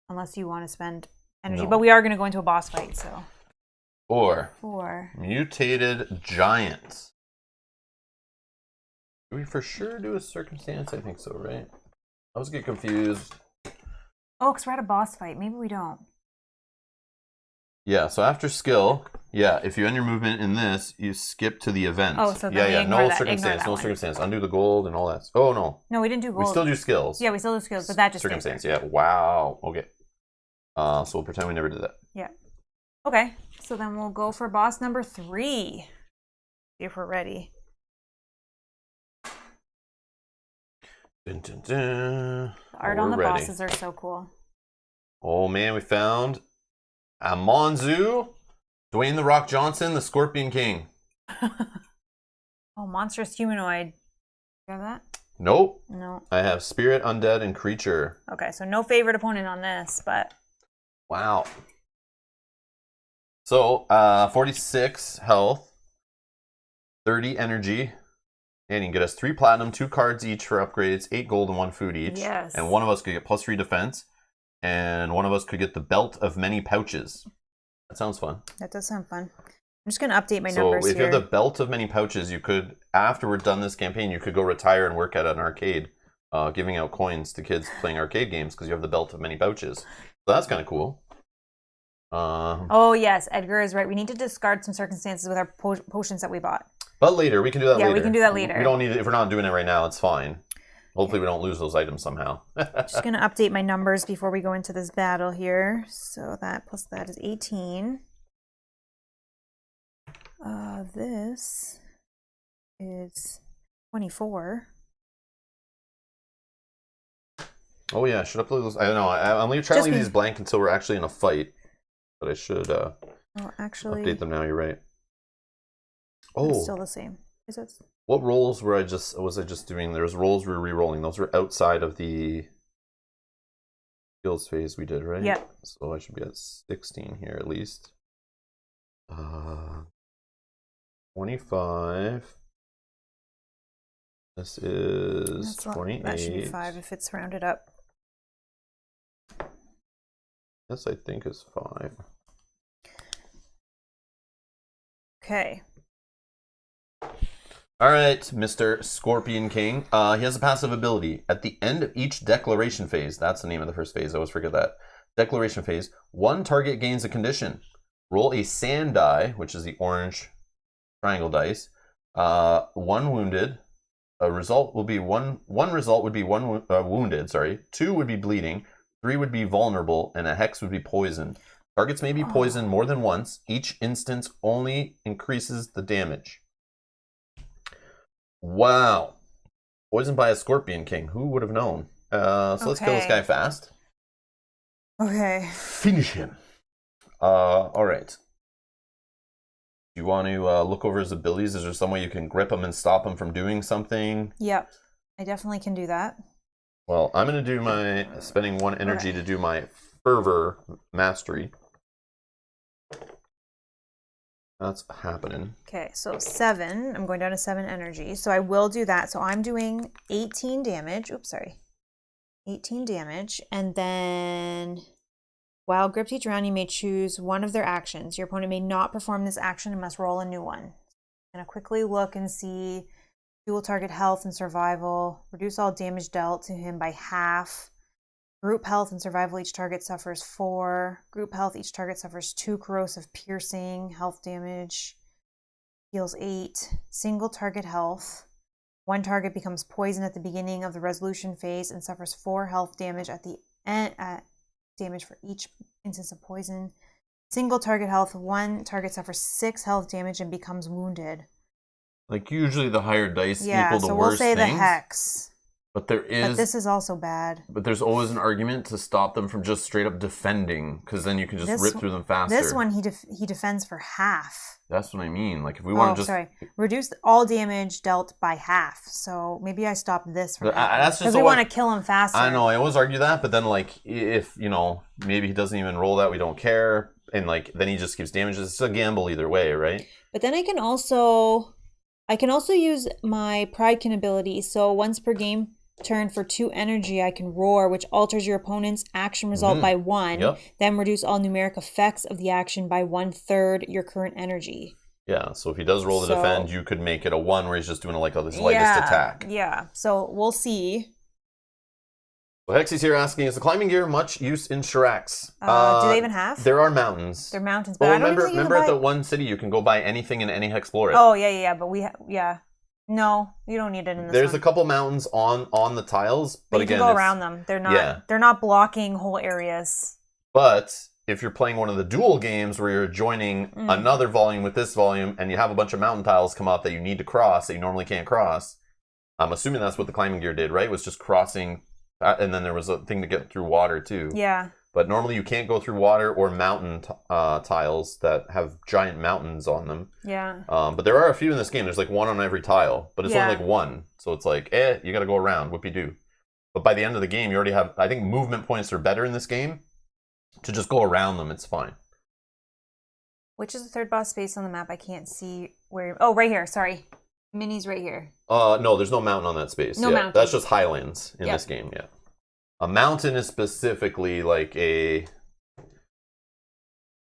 Unless you want to spend energy. No. But we are going to go into a boss fight, so. 4. Mutated giants. Do we for sure do a circumstance? I think so, right? I always get confused. Oh, because we're at a boss fight. Maybe we don't. Yeah, so after skill, yeah, if you end your movement in this, you skip to the event. Oh, so then no circumstance, no circumstance. Undo the gold and all that. Oh, no. No, we didn't do gold. We still do skills. Yeah, we still do skills, but that just circumstance, yeah. Wow. Okay. So we'll pretend we never did that. Yeah. Okay, so then we'll go for boss number 3. See if we're ready. Dun, dun, dun. The art on the bosses are so cool. Oh man, we found a Monzu, Dwayne the Rock Johnson, the Scorpion King. Oh, monstrous humanoid. You have that? Nope. No. I have spirit, undead, and creature. Okay, so no favorite opponent on this, but. Wow. So, 46 health, 30 energy. And you can get us 3 platinum, 2 cards each for upgrades, 8 gold, and 1 food each. Yes. And one of us could get +3 defense, and one of us could get the belt of many pouches. That sounds fun. That does sound fun. I'm just going to update my numbers here. So if you have the belt of many pouches, you could, after we're done this campaign, you could go retire and work at an arcade, giving out coins to kids playing arcade games because you have the belt of many pouches. So that's kind of cool. Oh, yes. Edgar is right. We need to discard some circumstances with our potions that we bought. But later, we can do that later. Yeah, we can do that later. We don't need it. If we're not doing it right now, it's fine. Hopefully we don't lose those items somehow. Just going to update my numbers before we go into this battle here. So that plus that is 18. This is 24. Oh yeah, should upload those. I don't know. I'm trying to leave these blank until we're actually in a fight. But I should actually update them now. You're right. Oh, it's still the same. Is it? What rolls was I just doing? There's rolls we were re-rolling. Those were outside of the skills phase we did, right? Yeah. So I should be at 16 here at least. 25. This is 28. That should be 5 if it's rounded up. This I think is 5. Okay. All right, Mr. Scorpion King. He has a passive ability. At the end of each declaration phase, that's the name of the first phase, I always forget that. Declaration phase, one target gains a condition. Roll a sand die, which is the orange triangle dice. 1 wounded. A result will be one result would be wounded, sorry. 2 would be bleeding. 3 would be vulnerable, and a hex would be poisoned. Targets may be poisoned more than once. Each instance only increases the damage. Wow. Poisoned by a Scorpion King. Who would have known? So let's kill this guy fast. Okay. Finish him. All right. Do you want to look over his abilities? Is there some way you can grip him and stop him from doing something? Yep. I definitely can do that. Well, I'm going to do my, spending 1 energy to do my Fervor Mastery. That's happening. Okay, so 7. I'm going down to 7 energy. So I will do that. So I'm doing 18 damage. Oops, sorry. 18 damage. And then while gripped each round, you may choose one of their actions. Your opponent may not perform this action and must roll a new one. I'm going to quickly look and see. Dual target health and survival. Reduce all damage dealt to him by half. Group health and survival, each target suffers 4. Group health, each target suffers 2 corrosive piercing. Health damage heals 8. Single target health. 1 target becomes poisoned at the beginning of the resolution phase and suffers 4 health damage at the end. Damage for each instance of poison. Single target health. 1 target suffers 6 health damage and becomes wounded. Like usually the higher dice equal the worse things. Yeah, so we'll say the hex. But this is also bad. But there's always an argument to stop them from just straight up defending, because then you can just rip through them faster. This one, he defends for half. That's what I mean. Like, if we want to just... Reduce all damage dealt by half. So maybe I stop this from because we want to kill him faster. I know, I always argue that, but then, like, if, you know, maybe he doesn't even roll that, we don't care, and, like, then he just keeps damage. It's a gamble either way, right? But then I can also use my Pridekin ability. So once per game turn for 2 energy, I can roar, which alters your opponent's action result by 1. Yep. Then reduce all numeric effects of the action by 1/3 your current energy. Yeah, so if he does roll to defend, you could make it a 1 where he's just doing his lightest attack. Yeah, so we'll see. Well, Hexy's here asking, is the climbing gear much use in Shurax? Do they even have? There are mountains. They're mountains, but I don't remember at the one city you can go buy anything in any HEXplore It. Oh, yeah, but no, you don't need it in this There's a couple mountains on the tiles, but you again, can go around them. They're not blocking whole areas. But if you're playing one of the dual games where you're joining another volume with this volume, and you have a bunch of mountain tiles come up that you need to cross that you normally can't cross, I'm assuming that's what the climbing gear did, right? Was just crossing, and then there was a thing to get through water too. Yeah. But normally you can't go through water or mountain tiles that have giant mountains on them. Yeah. But there are a few in this game. There's like one on every tile, but it's only like one. So it's like, you got to go around. Whoopie-doo. But by the end of the game, you already have, I think movement points are better in this game. To just go around them, it's fine. Which is the third boss space on the map? I can't see where. Oh, right here. Sorry. Mini's right here. No, there's no mountain on that space. No mountain. That's just highlands in this game, yeah. A mountain is specifically like an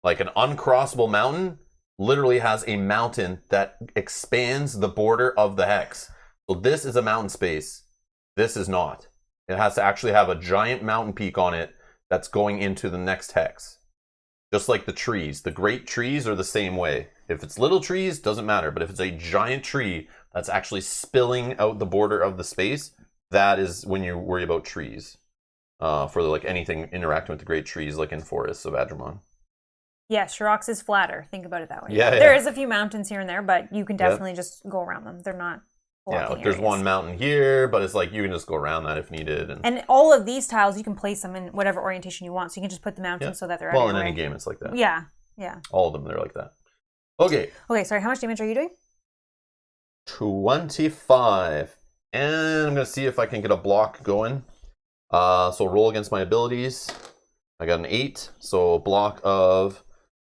uncrossable mountain literally has a mountain that expands the border of the hex. So this is a mountain space. This is not. It has to actually have a giant mountain peak on it that's going into the next hex. Just like the trees. The great trees are the same way. If it's little trees, doesn't matter. But if it's a giant tree that's actually spilling out the border of the space, that is when you worry about trees. For like anything interacting with the great trees, like in Forests of Adramon. Yeah, Shurax is flatter. Think about it that way. Yeah, there is a few mountains here and there, but you can definitely just go around them. They're not blocking like there's one mountain here, but it's like you can just go around that if needed. And all of these tiles, you can place them in whatever orientation you want. So you can just put the mountains so that they're in any game, it's like that. Yeah. All of them, they're like that. Okay, sorry, how much damage are you doing? 25. And I'm going to see if I can get a block going. So roll against my abilities. I got an 8, so a block of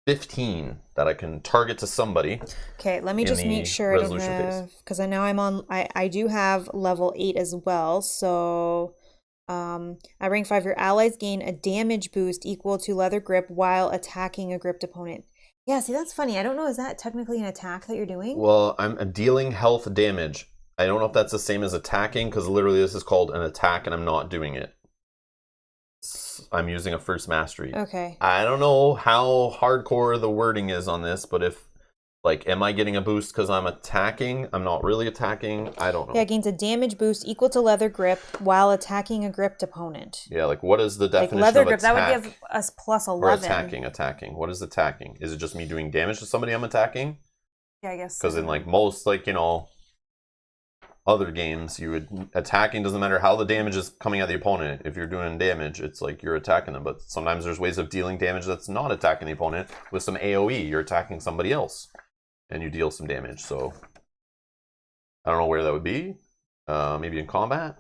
15 that I can target to somebody. Okay, let me just make sure I don't have, because I know I do have level 8 as well. So at rank 5, your allies gain a damage boost equal to leather grip while attacking a gripped opponent. Yeah, see, that's funny. I don't know, is that technically an attack that you're doing? Well, I'm dealing health damage. I don't know if that's the same as attacking, because literally this is called an attack and I'm not doing it. I'm using a first mastery. Okay. I don't know how hardcore the wording is on this, but if, like, am I getting a boost because I'm attacking? I'm not really attacking. I don't know. Yeah, it gains a damage boost equal to leather grip while attacking a gripped opponent. Yeah, like, what is the definition leather of grip, attack? that would give us plus 11. Or attacking. What is attacking? Is it just me doing damage to somebody I'm attacking? Yeah, I guess. Because in, like, most, like, you know, other games, attacking doesn't matter how the damage is coming at the opponent. If you're doing damage, it's like you're attacking them. But sometimes there's ways of dealing damage that's not attacking the opponent. With some AoE, you're attacking somebody else, and you deal some damage. So I don't know where that would be. Maybe in combat.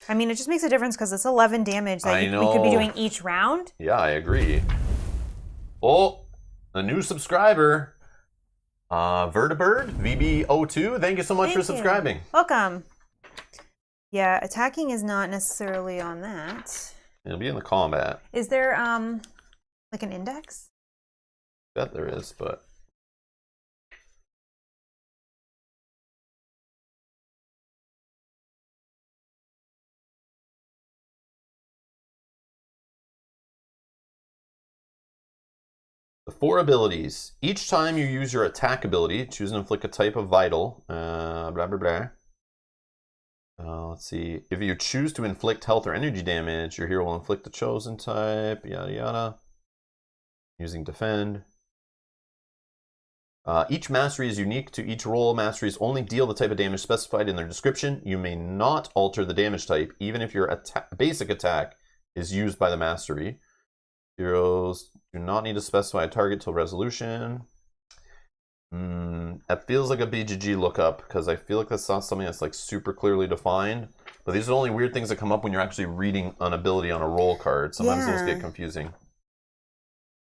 I mean, it just makes a difference because it's 11 damage that we could be doing each round. Yeah, I agree. Oh, a new subscriber. Vertibird, VB02, thank you so much for subscribing. Welcome. Yeah, attacking is not necessarily on that. It'll be in the combat. Is there, like an index? I bet there is, but... The 4 abilities. Each time you use your attack ability, choose and inflict a type of vital. Blah, blah, blah. Let's see. If you choose to inflict health or energy damage, your hero will inflict the chosen type. Yada, yada. Using defend. Each mastery is unique to each role. Masteries only deal the type of damage specified in their description. You may not alter the damage type, even if your basic attack is used by the mastery. Heroes do not need to specify a target till resolution. That feels like a BGG lookup, because I feel like that's not something that's like super clearly defined. But these are only weird things that come up when you're actually reading an ability on a roll card. Sometimes those get confusing.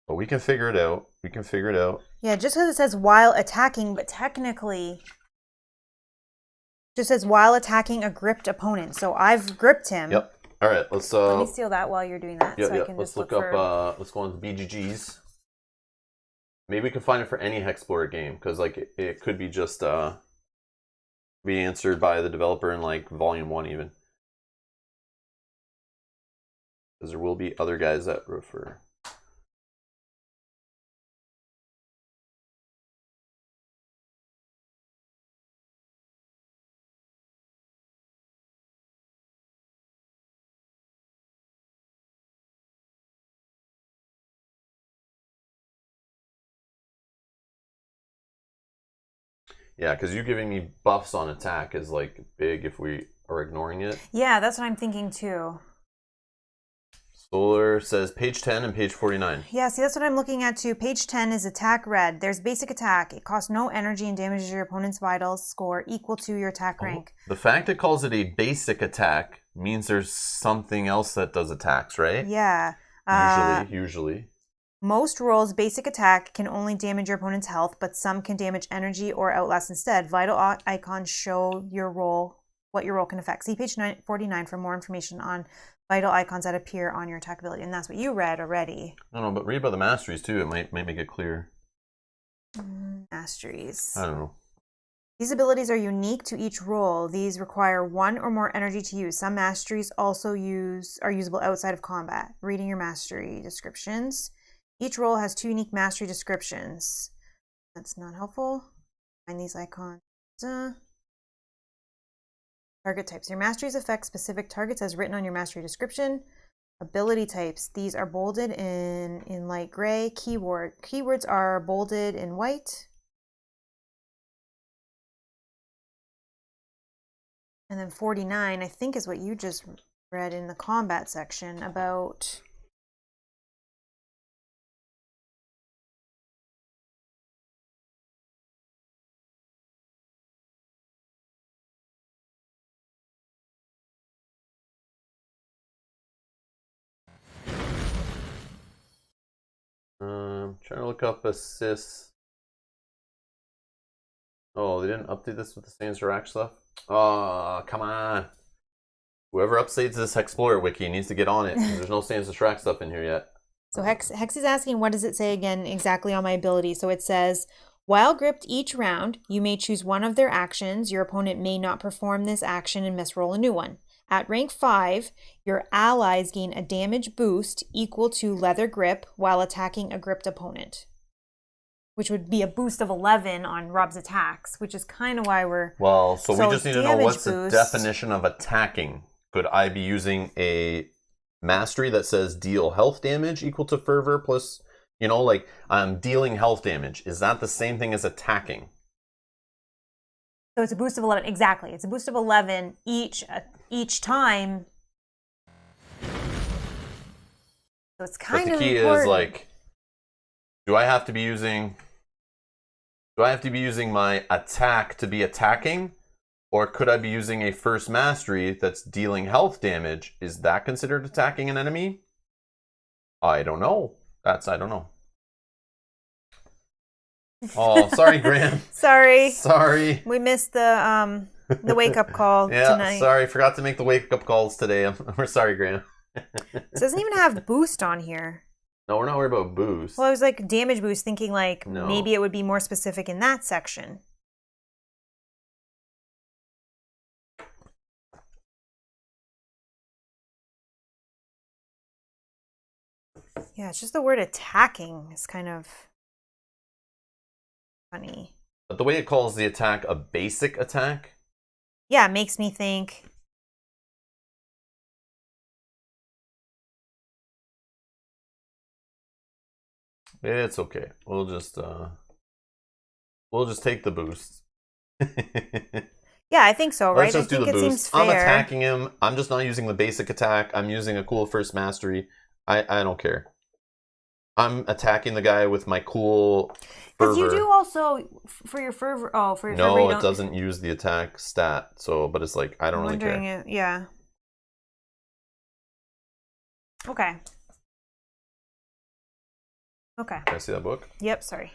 But we can figure it out. We can figure it out. Yeah, just because it says while attacking, but technically just says while attacking a gripped opponent. So I've gripped him. Yep. All right, let's let me steal that while you're doing that. Yep, so yep. I can Let's just look up up let's go on to BGGs. Maybe we can find it for any HEXplore It game, because like it could be just be answered by the developer in like volume 1 even. Because there will be other guys that refer. Yeah, because you giving me buffs on attack is like big if we are ignoring it. Yeah, that's what I'm thinking too. Solar says page 10 and page 49. Yeah, see, that's what I'm looking at too. Page 10 is attack red. There's basic attack. It costs no energy and damages your opponent's vitals score equal to your attack rank. The fact it calls it a basic attack means there's something else that does attacks, right? Yeah. Usually. Most rolls, basic attack can only damage your opponent's health, but some can damage energy or outlast instead. Vital icons show your roll, what your roll can affect. See page 49 for more information on vital icons that appear on your attack ability. And that's what you read already. No, but read about the masteries too. It might make it clear. Masteries. I don't know. These abilities are unique to each role. These require 1 or more energy to use. Some masteries also are usable outside of combat. Reading your mastery descriptions. Each role has 2 unique mastery descriptions. That's not helpful. Find these icons. Target types. Your masteries affect specific targets as written on your mastery description. Ability types. These are bolded in light gray. Keywords are bolded in white. And then 49, I think, is what you just read in the combat section about... Trying to look up assists. Oh, they didn't update this with the Sands of Shurax stuff? Oh, come on. Whoever updates this HEXplore It wiki needs to get on it. There's no Sands of Shurax stuff in here yet. So Hex is asking, what does it say again exactly on my ability? So it says, while gripped each round, you may choose one of their actions. Your opponent may not perform this action and misroll a new one. At rank 5, your allies gain a damage boost equal to leather grip while attacking a gripped opponent. Which would be a boost of 11 on Rob's attacks, which is kind of why we're... Well, so we just need to know what's the definition of attacking. Could I be using a mastery that says deal health damage equal to fervor plus, you know, like I'm dealing health damage? Is that the same thing as attacking? So it's a boost of 11. Exactly. It's a boost of 11 each time. So it's kind of important. But the key is like, do I have to be using my attack to be attacking? Or could I be using a first mastery that's dealing health damage? Is that considered attacking an enemy? I don't know. I don't know. Oh, sorry, Graham. Sorry. We missed the wake up call tonight. Sorry, forgot to make the wake up calls today. We're sorry, Graham. It doesn't even have boost on here. No, we're not worried about boost. Well, I was like damage boost, thinking like maybe it would be more specific in that section. Yeah, it's just the word attacking is kind of funny. But the way it calls the attack a basic attack? Yeah, it makes me think... It's okay. We'll just... We'll just take the boost. Yeah, I think so, right? Let's just do the boost. I'm attacking him. I'm just not using the basic attack. I'm using a cool first mastery. I don't care. I'm attacking the guy with my cool fervor. Because you do also, for your fervor, for your fervor, no, it doesn't use the attack stat. So, but it's like, I don't really care. Yeah. Okay. Okay. Can I see that book? Yep, sorry.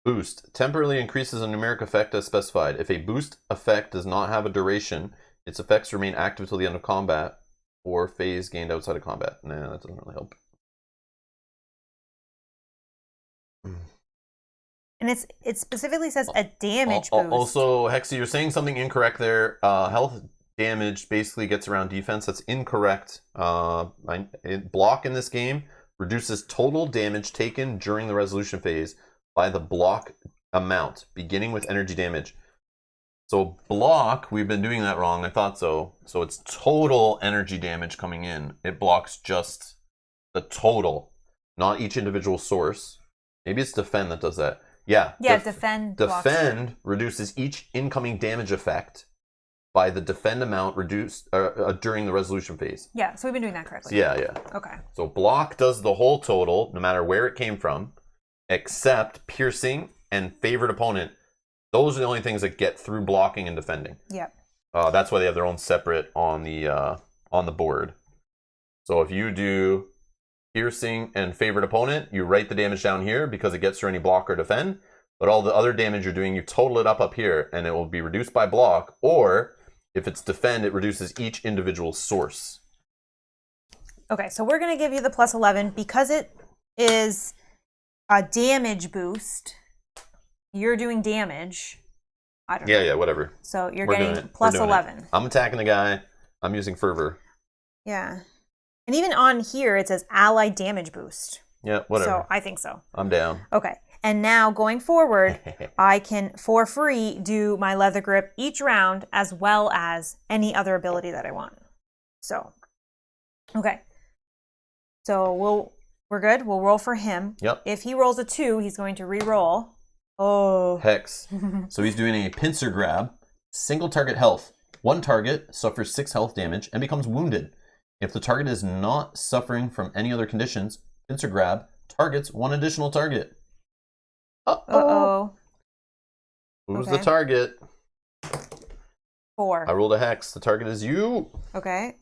Boost. Temporarily increases a numeric effect as specified. If a boost effect does not have a duration, its effects remain active till the end of combat or phase gained outside of combat. Nah, that doesn't really help. And it specifically says a damage boost. Also, Hexy, you're saying something incorrect there. Health damage basically gets around defense. That's incorrect. Block in this game reduces total damage taken during the resolution phase by the block amount, beginning with energy damage. So block, we've been doing that wrong. I thought so. So it's total energy damage coming in. It blocks just the total, not each individual source. Maybe it's defend that does that. Yeah. Yeah, defend. Defend reduces each incoming damage effect by the defend amount reduced during the resolution phase. Yeah, so we've been doing that correctly. Yeah. Okay. So block does the whole total, no matter where it came from, except piercing and favorite opponent. Those are the only things that get through blocking and defending. Yeah. That's why they have their own separate on the board. So if you do piercing and favorite opponent, you write the damage down here because it gets through any block or defend. But all the other damage you're doing, you total it up here, and it will be reduced by block. Or if it's defend, it reduces each individual source. Okay, so we're going to give you the plus 11 because it is a damage boost. You're doing damage. I don't know. Yeah, whatever. So you're getting plus 11. I'm attacking the guy. I'm using fervor. Yeah. And even on here, it says allied damage boost. Yeah, whatever. So I think so. I'm down. Okay. And now going forward, I can, for free, do my leather grip each round as well as any other ability that I want. So, okay. So we're good. We'll roll for him. Yep. If he rolls a 2, he's going to re-roll. Oh. Hex. So he's doing a pincer grab. Single target health. One target suffers 6 health damage and becomes wounded. If the target is not suffering from any other conditions, pincer grab targets 1 additional target. Uh-oh. Who's the target? 4. I rolled a hex. The target is you. Okay.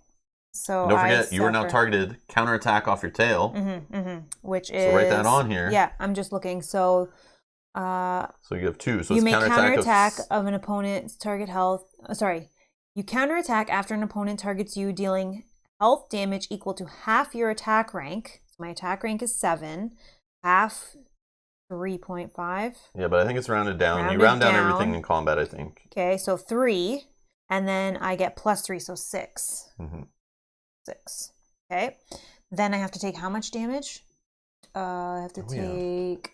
So and don't forget, you are now targeted. Counterattack off your tail. Which is... So write that on here. Yeah, I'm just looking. So you have 2. So you it's may counterattack of an opponent's target health. You counterattack after an opponent targets you, dealing health damage equal to half your attack rank. So my attack rank is 7. Half 3.5. Yeah, but I think it's rounded down. You round down everything in combat, I think. Okay, so 3. And then I get plus 3, so 6. 6. Okay. Then I have to take how much damage? I have to take...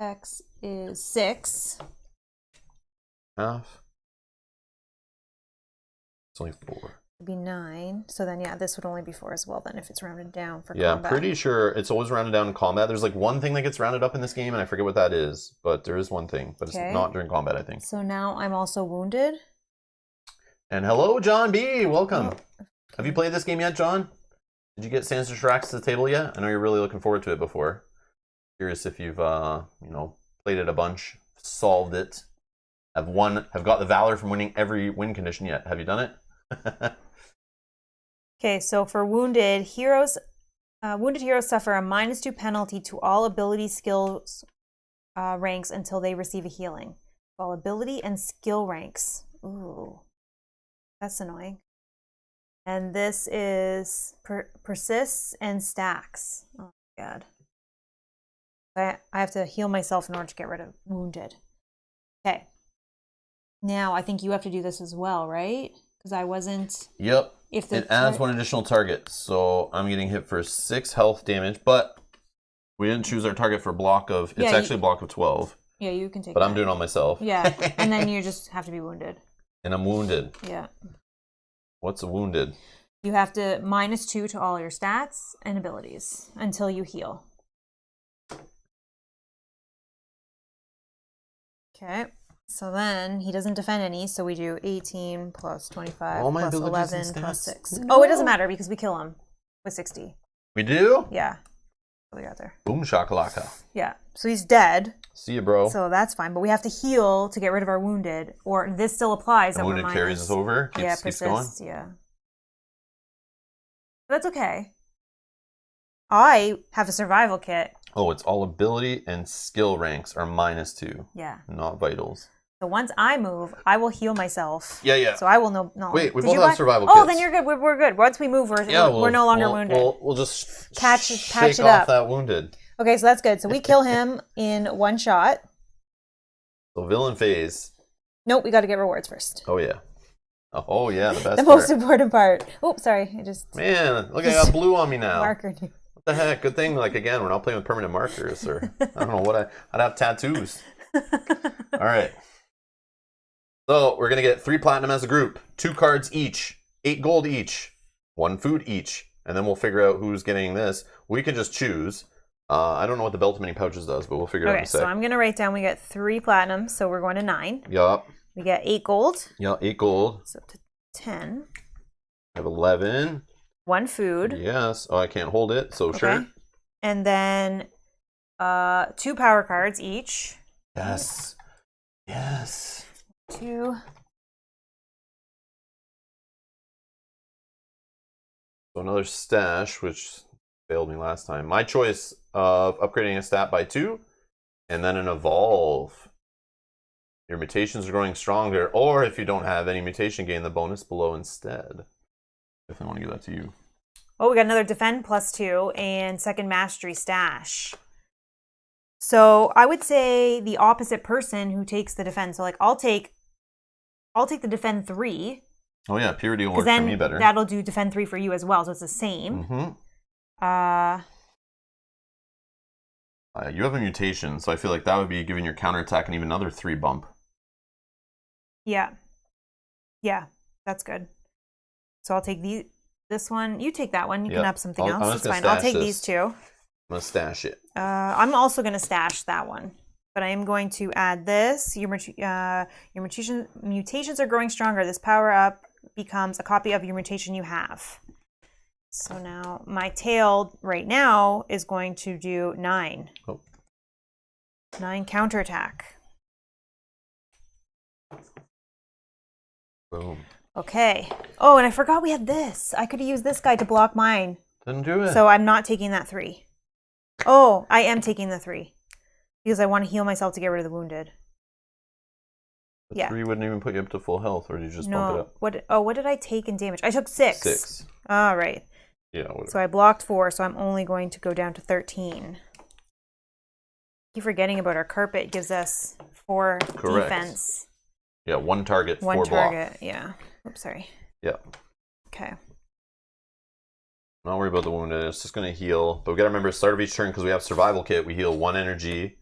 X is 6. Half. It's only 4. It'd be 9. So then, yeah, this would only be 4 as well then if it's rounded down for combat. Yeah, I'm pretty sure it's always rounded down in combat. There's like one thing that gets rounded up in this game, and I forget what that is. But there is one thing, but it's not during combat, I think. So now I'm also wounded. And hello, John B. Welcome. Have you played this game yet, John? Did you get Sands of Shurax to the table yet? I know you're really looking forward to it before. Curious if you've played it a bunch, solved it, have got the valor from winning every win condition yet. Have you done it? Okay, so for wounded heroes suffer a -2 penalty to all ability skills ranks until they receive a healing. All ability and skill ranks. Ooh, that's annoying. And this is persists and stacks. Oh my god. I have to heal myself in order to get rid of wounded. Okay. Now, I think you have to do this as well, right? Because I wasn't... Yep. It adds 1 additional target. So I'm getting hit for 6 health damage, but we didn't choose our target for block of... It's actually a block of 12. Yeah, you can take But I'm doing it on myself. Yeah, and then you just have to be wounded. And I'm wounded. Yeah. What's a wounded? You have to -2 to all your stats and abilities until you heal. Okay. So then he doesn't defend any, so we do 18 plus 25 plus 11 plus 6. No. Oh, it doesn't matter because we kill him with 60. We do? Yeah. What we got there? Boom shakalaka. Yeah. So he's dead. See you, bro. So that's fine, but we have to heal to get rid of our wounded, or this still applies. The wounded carries us over. Keeps going. Yeah. That's okay. I have a survival kit. Oh, it's all ability and skill ranks are -2. Yeah. Not vitals. So once I move, I will heal myself. Yeah. So I will no. Wait, we both have survival kits. Oh, then you're good. We're good. Once we move, we're no longer wounded. We'll just patch shake it off up. that wounded. Okay, so that's good. So we kill him in one shot. So villain phase. Nope, we got to get rewards first. Oh yeah. Oh yeah, the best. The most important part. Oops, sorry. Man, look, I got blue on me now. Marker. What the heck? Good thing. Like again, we're not playing with permanent markers, or I don't know what I'd have tattoos. All right. So we're gonna get 3 platinum as a group, 2 cards each, 8 gold each, 1 food each, and then we'll figure out who's getting this. We can just choose. I don't know what the belt of many pouches does, but we'll figure it out in a sec. So I'm gonna write down. We get 3 platinum, so we're going to 9. Yup. We get 8 gold. Yeah, 8 gold. So up to 10. I have 11. 1 food. Yes. Oh, I can't hold it, so okay. Sure. And then 2 power cards each. Yes. Yes. 2. So another stash, which failed me last time. My choice of upgrading a stat by 2, and then an evolve. Your mutations are growing stronger, or if you don't have any mutation, gain the bonus below instead. Definitely want to give that to you. Oh, we got another defend +2 and second mastery stash. So I would say the opposite person who takes the defend. So like I'll take the defend 3. Oh yeah, purity will work for me better. That'll do defend 3 for you as well, so it's the same. Mm-hmm. You have a mutation, so I feel like that would be giving your counterattack and even another 3 bump. Yeah. Yeah, that's good. So I'll take this one. You take that one. You can up something else. That's fine. I'll take these 2. I'm going to stash it. I'm also going to stash that one. But I am going to add this. Your mutations are growing stronger. This power-up becomes a copy of your mutation you have. So now my tail right now is going to do 9. Oh. 9 counterattack. Boom. Okay. Oh, and I forgot we had this. I could have used this guy to block mine. Didn't do it. So I'm not taking that 3. Oh, I am taking the 3. Because I want to heal myself to get rid of the wounded. The 3 wouldn't even put you up to full health, or did you just bump it up? What did I take in damage? I took 6. 6. All right. Yeah. Whatever. So I blocked 4, so I'm only going to go down to 13. Keep forgetting about our carpet. It gives us 4 defense. Yeah, 1 target, 4 block. 1 target, yeah. Oops, sorry. Yeah. Okay. Not worry about the wounded. It's just going to heal. But we got to remember, at the start of each turn, because we have survival kit, we heal 1 energy.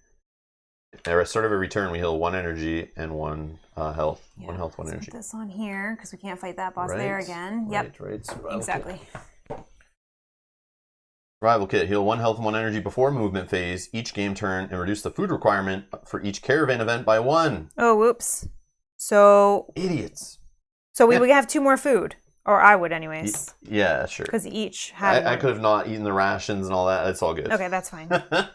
At the start of every turn, we heal 1 energy and 1 health. Yeah, 1 health, 1 energy. Put this on here, because we can't fight that boss there again. Yep. Right. Survival exactly. Kit. Survival kit. Heal 1 health and 1 energy before movement phase, each game turn, and reduce the food requirement for each caravan event by 1. Oh, whoops. So... Idiots. So we would have 2 more food. Or I would anyways. Yeah, sure. Because each had I could have not eaten the rations and all that. It's all good. Okay, that's fine. Oops,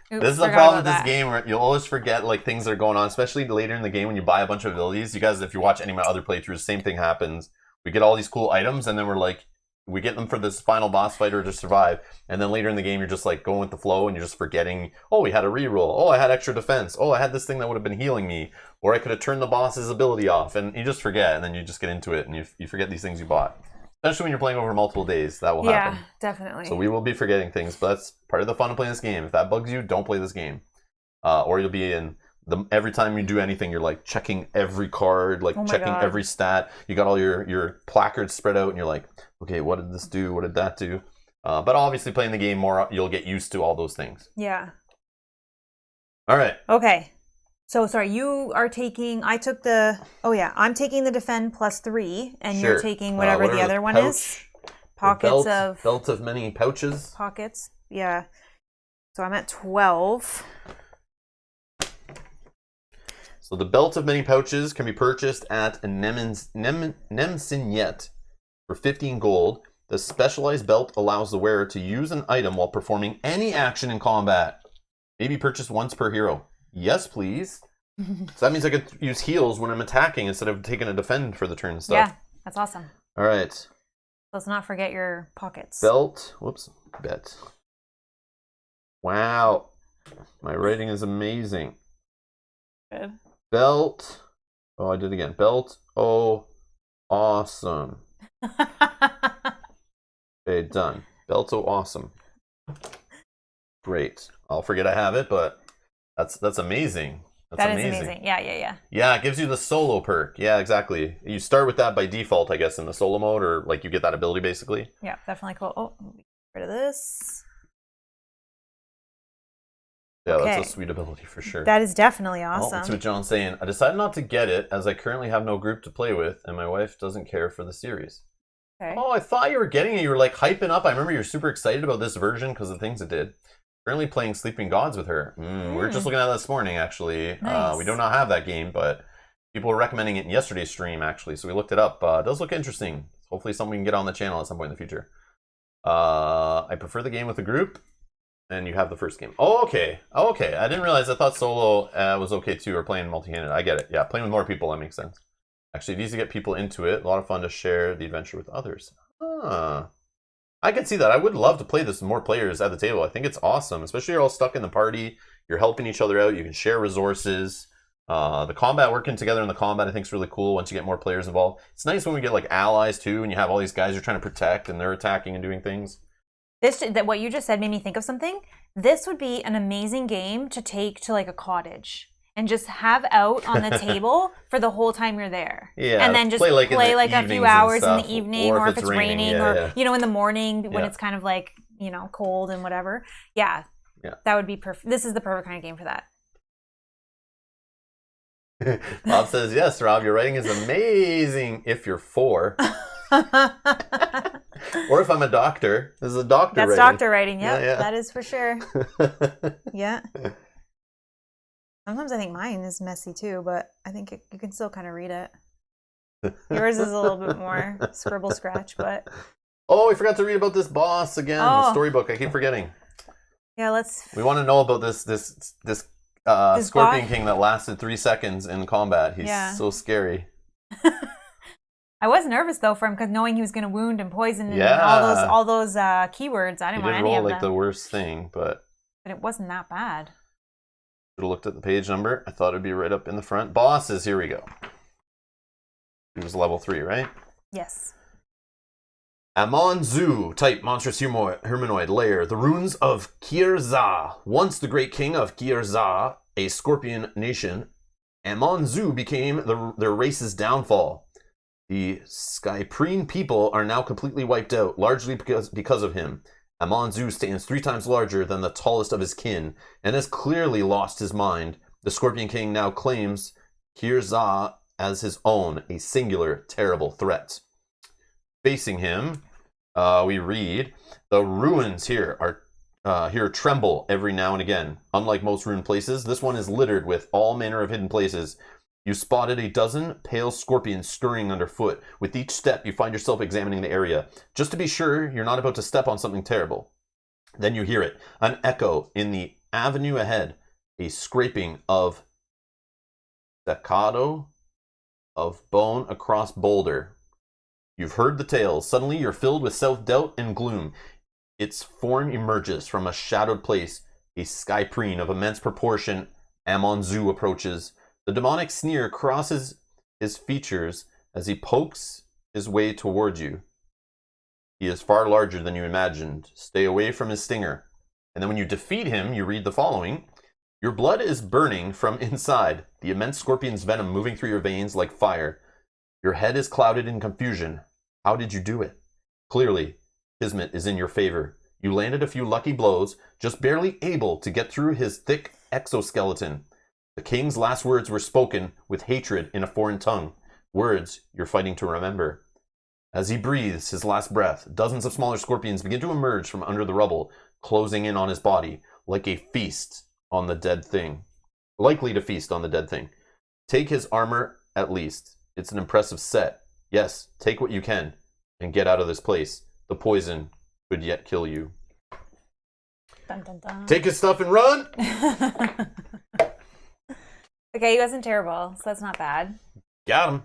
this is the problem with this game where you'll always forget like things that are going on, especially later in the game when you buy a bunch of abilities. You guys, if you watch any of my other playthroughs, same thing happens. We get all these cool items and then we're like, we get them for this final boss fight or to survive. And then later in the game, you're just like going with the flow and you're just forgetting, oh, we had a reroll. Oh, I had extra defense. Oh, I had this thing that would have been healing me. Or I could have turned the boss's ability off. And you just forget and then you just get into it and you forget these things you bought. Especially when you're playing over multiple days, that will happen. Yeah, definitely. So we will be forgetting things, but that's part of the fun of playing this game. If that bugs you, don't play this game. Or you'll be in every time you do anything, you're like checking every card, like checking every stat. You got all your placards spread out, and you're like, okay, what did this do? What did that do? But obviously, playing the game more, you'll get used to all those things. Yeah. All right. Okay. So, sorry, you are taking, I'm taking the defend +3, and sure. You're taking whatever the other one is. Pockets of... Belt of many pouches. Pockets, yeah. So I'm at 12. So the belt of many pouches can be purchased at Nemsignet for 15 gold. The specialized belt allows the wearer to use an item while performing any action in combat. Maybe purchase once per hero. Yes, please. So that means I could use heals when I'm attacking instead of taking a defend for the turn and stuff. Yeah, that's awesome. All right. Let's not forget your pockets. Belt. Whoops. Bet. Wow. My writing is amazing. Good. Belt. Oh, I did it again. Belt. Oh, awesome. Okay, done. Belt. Oh, awesome. Great. I'll forget I have it, but that's amazing. That's amazing. Yeah. Yeah, it gives you the solo perk. Yeah, exactly. You start with that by default, I guess, in the solo mode, or like you get that ability basically. Yeah, definitely cool. Oh, get rid of this. Yeah, okay. That's a sweet ability for sure. That is definitely awesome. That's what John's saying. I decided not to get it as I currently have no group to play with, and my wife doesn't care for the series. Okay. Oh, I thought you were getting it. You were like hyping up. I remember you were super excited about this version because of the things it did. Currently playing Sleeping Gods with her. We were just looking at that this morning, actually. Nice. We do not have that game, but people were recommending it in yesterday's stream, actually. So we looked it up. It does look interesting. Hopefully something we can get on the channel at some point in the future. I prefer the game with a group. And you have the first game. Oh, okay. I didn't realize. I thought solo was okay too, or playing multi-handed. I get it. Yeah, playing with more people, that makes sense. Actually, it needs to get people into it. A lot of fun to share the adventure with others. I can see that. I would love to play this with more players at the table. I think it's awesome, especially you're all stuck in the party. You're helping each other out. You can share resources. The combat, working together in the combat, I think is really cool once you get more players involved. It's nice when we get like allies too, and you have all these guys you're trying to protect, and they're attacking and doing things. What you just said made me think of something. This would be an amazing game to take to like a cottage and just have out on the table for the whole time you're there. Yeah, and then just play like a few hours in the evening, or if it's raining, or in the morning when it's kind of like cold and whatever. Yeah, that would be perfect. This is the perfect kind of game for that. Bob says, yes, Rob, your writing is amazing if you're 4. Or if I'm a doctor. This is a doctor writing. That's doctor writing, yeah. That is for sure. Yeah. Sometimes I think mine is messy too, but I think you can still kind of read it. Yours is a little bit more scribble scratch, but... Oh, we forgot to read about this boss again. The storybook. I keep forgetting. Yeah, We want to know about this Scorpion King that lasted 3 seconds in combat. He's so scary. I was nervous though for him because knowing he was going to wound and poison and all those keywords, I didn't want any of them. He did roll like the worst thing, but it wasn't that bad. Should have looked at the page number. I thought it'd be right up in the front. Bosses, here we go. He was level 3, right? Yes. Amon-Zu, type monstrous humanoid lair. The ruins of Kirza. Once the great king of Kirza, a scorpion nation, Amon-Zu became their race's downfall. The Skyprene people are now completely wiped out, largely because of him. Amon-Zu stands 3 times larger than the tallest of his kin, and has clearly lost his mind. The Scorpion King now claims Kirza as his own, a singular, terrible threat. Facing him, we read, the ruins here tremble every now and again. Unlike most ruined places, this one is littered with all manner of hidden places. You spotted a dozen pale scorpions scurrying underfoot. With each step, you find yourself examining the area, just to be sure you're not about to step on something terrible. Then you hear it, an echo in the avenue ahead, a scraping of staccato of bone across boulder. You've heard the tales. Suddenly, you're filled with self-doubt and gloom. Its form emerges from a shadowed place, a Skyprene of immense proportion. Amon-Zu approaches. The demonic sneer crosses his features as he pokes his way towards you. He is far larger than you imagined. Stay away from his stinger. And then when you defeat him, you read the following. Your blood is burning from inside, the immense scorpion's venom moving through your veins like fire. Your head is clouded in confusion. How did you do it? Clearly, Kismet is in your favor. You landed a few lucky blows, just barely able to get through his thick exoskeleton. The king's last words were spoken with hatred in a foreign tongue. Words you're fighting to remember. As he breathes his last breath, dozens of smaller scorpions begin to emerge from under the rubble, closing in on his body like a feast on the dead thing. Likely to feast on the dead thing. Take his armor at least. It's an impressive set. Yes, take what you can and get out of this place. The poison could yet kill you. Dun, dun, dun. Take his stuff and run! Okay, he wasn't terrible, so that's not bad. Got him.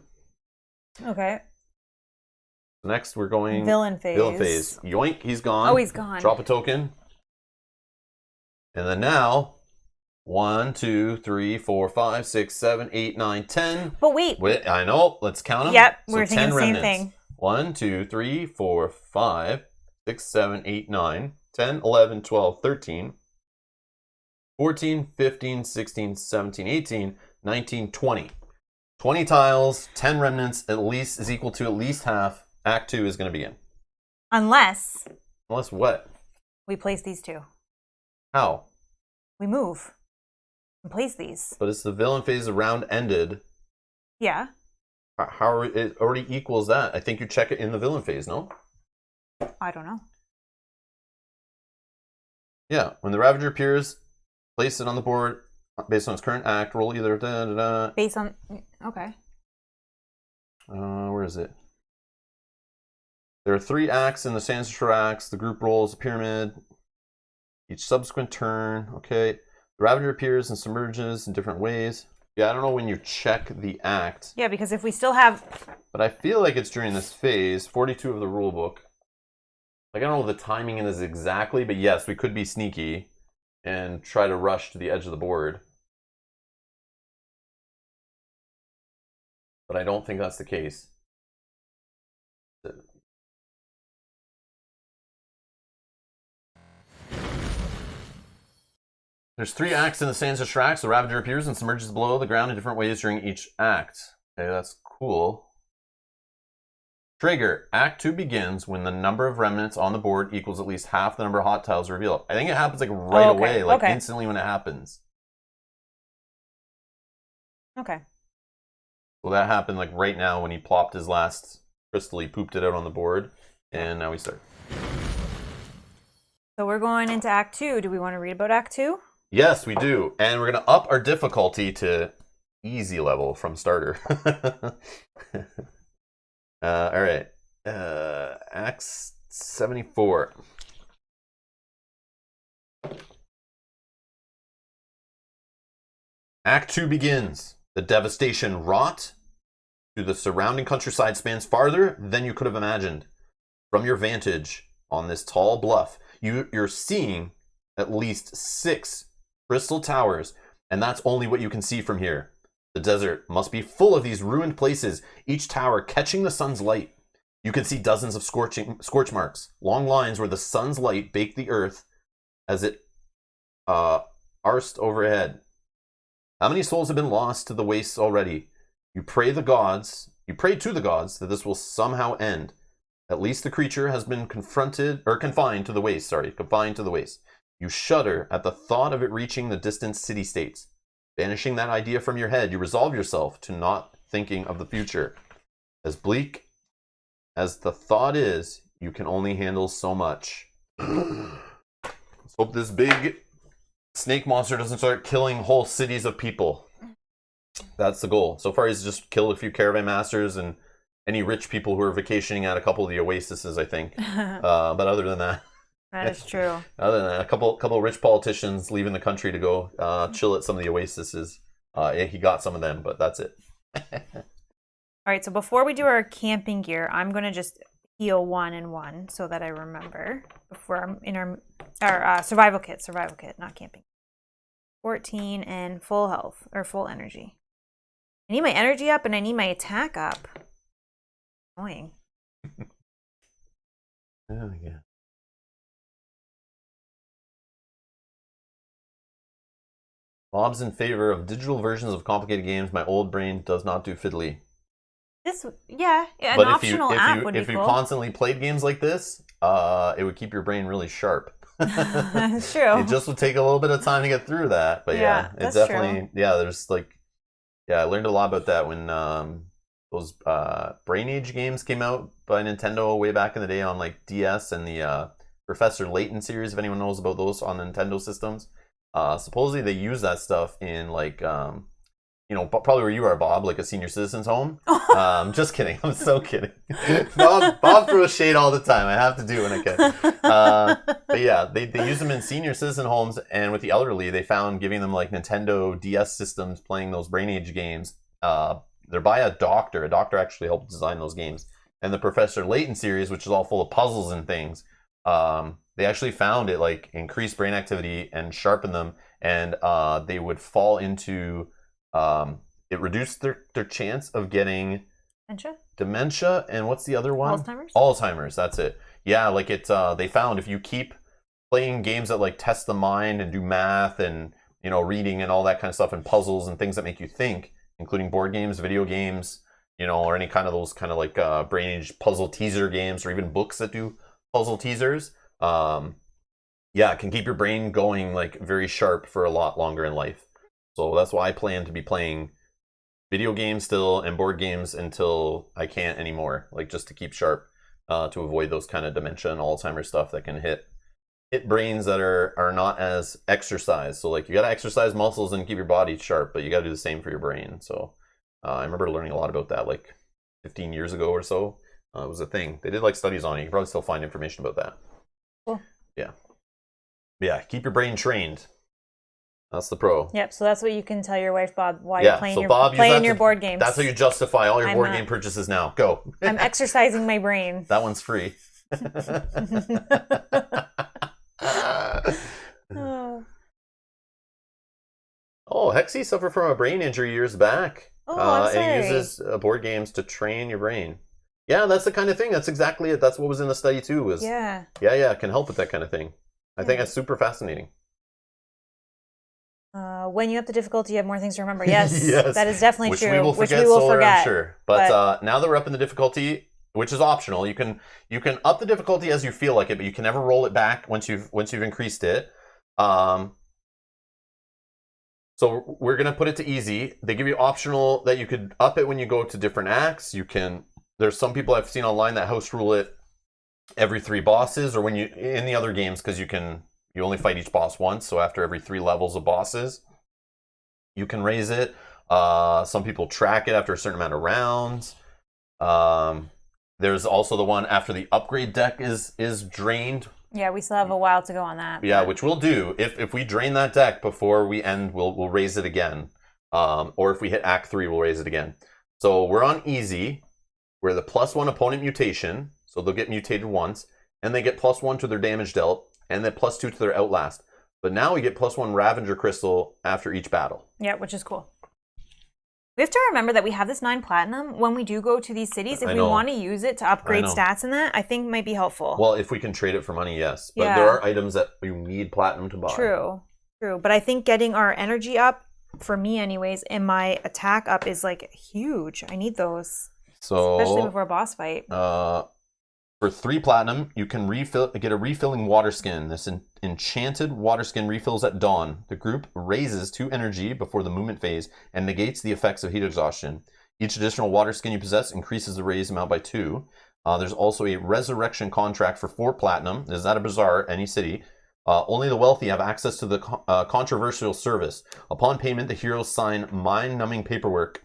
Okay. Next, we're going... Villain phase. Villain phase. Yoink, he's gone. Oh, he's gone. Drop a token. And then now... 1, 2, 3, 4, 5, 6, 7, 8, 9, 10. But wait. I know. Let's count them. Yep, we're thinking the same thing. 1, 2, 3, 4, 5, 6, 7, 8, 9, 10, 11, 12, 13, 14, 15, 16, 17, 18, 19, 20. 20 tiles, 10 remnants, at least is equal to at least half. Act 2 is going to begin. Unless what? We place these two. How? We move. Place these. But it's the villain phase. The round ended. Yeah. How it already equals that? I think you check it in the villain phase, no? I don't know. Yeah, when the Ravager appears, place it on the board based on its current act. Roll either based on. Okay. Where is it? There are 3 acts in the Sands of Shurax. The group rolls a pyramid. Each subsequent turn. Okay. The Ravager appears and submerges in different ways. Yeah, I don't know when you check the act. Yeah, because if we still have... But I feel like it's during this phase, 42 of the rule book. Like, I don't know what the timing is exactly, but yes, we could be sneaky and try to rush to the edge of the board. But I don't think that's the case. There's 3 acts in the Sands of Shurax. The Ravager appears and submerges below the ground in different ways during each act. Okay, that's cool. Trigger. Act 2 begins when the number of remnants on the board equals at least half the number of hot tiles revealed. I think it happens like right away, like instantly when it happens. Okay. Well, that happened like right now when he plopped his last crystal. He pooped it out on the board, and now we start. So we're going into Act 2. Do we want to read about Act 2? Yes, we do. And we're going to up our difficulty to easy level from starter. All right. Act 74. Act 2 begins. The devastation wrought through the surrounding countryside spans farther than you could have imagined. From your vantage on this tall bluff, you're seeing at least 6 crystal towers, and that's only what you can see from here. The desert must be full of these ruined places, each tower catching the sun's light. You can see dozens of scorch marks, long lines where the sun's light baked the earth as it arsed overhead. How many souls have been lost to the wastes already? You pray to the gods that this will somehow end. At least the creature has been confined to the waste. You shudder at the thought of it reaching the distant city-states. Banishing that idea from your head, you resolve yourself to not thinking of the future. As bleak as the thought is, you can only handle so much. Let's hope this big snake monster doesn't start killing whole cities of people. That's the goal. So far, he's just killed a few caravan masters and any rich people who are vacationing at a couple of the oases, I think. But other than that... That is true. Other than that, a couple of rich politicians leaving the country to go chill at some of the oases. He got some of them, but that's it. All right, so before we do our camping gear, I'm going to just heal 1 and 1 so that I remember before I'm in our survival kit, not camping. 14 and full health, or full energy. I need my energy up and I need my attack up. Annoying. Oh, yeah. Bob's in favor of digital versions of complicated games. My old brain does not do fiddly. Optional app would be cool. If you constantly played games like this, it would keep your brain really sharp. That's true. It just would take a little bit of time to get through that. But yeah, it definitely, true. Yeah, there's like, yeah, I learned a lot about that when those Brain Age games came out by Nintendo way back in the day on like DS and the Professor Layton series, if anyone knows about those on Nintendo systems. Supposedly they use that stuff in like, you know, probably where you are, Bob, like a senior citizen's home. Just kidding. I'm so kidding. Bob throws shade all the time. I have to do it when I can. But yeah, they use them in senior citizen homes, and with the elderly, they found giving them like Nintendo DS systems playing those Brain Age games. They're by a doctor. A doctor actually helped design those games. And the Professor Layton series, which is all full of puzzles and things, they actually found it like increased brain activity and sharpened them, and they would fall into it reduced their chance of getting dementia, and what's the other one? Alzheimer's. That's it. Yeah, like it. They found if you keep playing games that like test the mind and do math and, you know, reading and all that kind of stuff and puzzles and things that make you think, including board games, video games, you know, or any kind of those kind of like Brain Age puzzle teaser games, or even books that do puzzle teasers. Yeah, it can keep your brain going like very sharp for a lot longer in life. So that's why I plan to be playing video games still and board games until I can't anymore, like just to keep sharp, to avoid those kind of dementia and Alzheimer's stuff that can hit brains that are not as exercised. So like you got to exercise muscles and keep your body sharp, but you got to do the same for your brain. So I remember learning a lot about that like 15 years ago or so. It was a thing. They did like studies on it. You can probably still find information about that. Cool. Yeah. Yeah, keep your brain trained. That's the pro. Yep, so that's what you can tell your wife, Bob, while you're playing your board games. That's how you justify all your board game purchases now. Go. I'm exercising my brain. That one's free. Oh, Hexy suffered from a brain injury years back. I'm sorry. And he uses board games to train your brain. Yeah, that's the kind of thing. That's exactly it. That's what was in the study too. Yeah, it can help with that kind of thing. I think that's super fascinating. When you up the difficulty, you have more things to remember. Yes, yes. That is definitely true. Which we will forget. I'm sure. But now that we're up in the difficulty, which is optional, you can up the difficulty as you feel like it, but you can never roll it back once you've increased it. So we're gonna put it to easy. They give you optional that you could up it when you go to different acts. You can. There's some people I've seen online that house rule it every 3 bosses, or when you in the other games, because you only fight each boss once. So after every 3 levels of bosses, you can raise it. Some people track it after a certain amount of rounds. There's also the one after the upgrade deck is drained. Yeah, we still have a while to go on that. Yeah, which we'll do. If we drain that deck before we end, we'll raise it again. Or if we hit Act 3, we'll raise it again. So we're on easy. We're the +1 opponent mutation. So they'll get mutated once. And they get +1 to their damage dealt. And then +2 to their outlast. But now we get +1 Ravager Crystal after each battle. Yeah, which is cool. We have to remember that we have this 9 platinum when we do go to these cities. If we want to use it to upgrade stats in that, I think might be helpful. Well, if we can trade it for money, yes. But there are items that you need platinum to buy. True. But I think getting our energy up, for me anyways, and my attack up is like huge. I need those. So, especially before a boss fight. For 3 platinum, you can get a refilling water skin. This enchanted water skin refills at dawn. The group raises 2 energy before the movement phase and negates the effects of heat exhaustion. Each additional water skin you possess increases the raise amount by 2. There's also a resurrection contract for 4 platinum. Is that a bazaar? Any city. Only the wealthy have access to the controversial service. Upon payment, the heroes sign mind-numbing paperwork.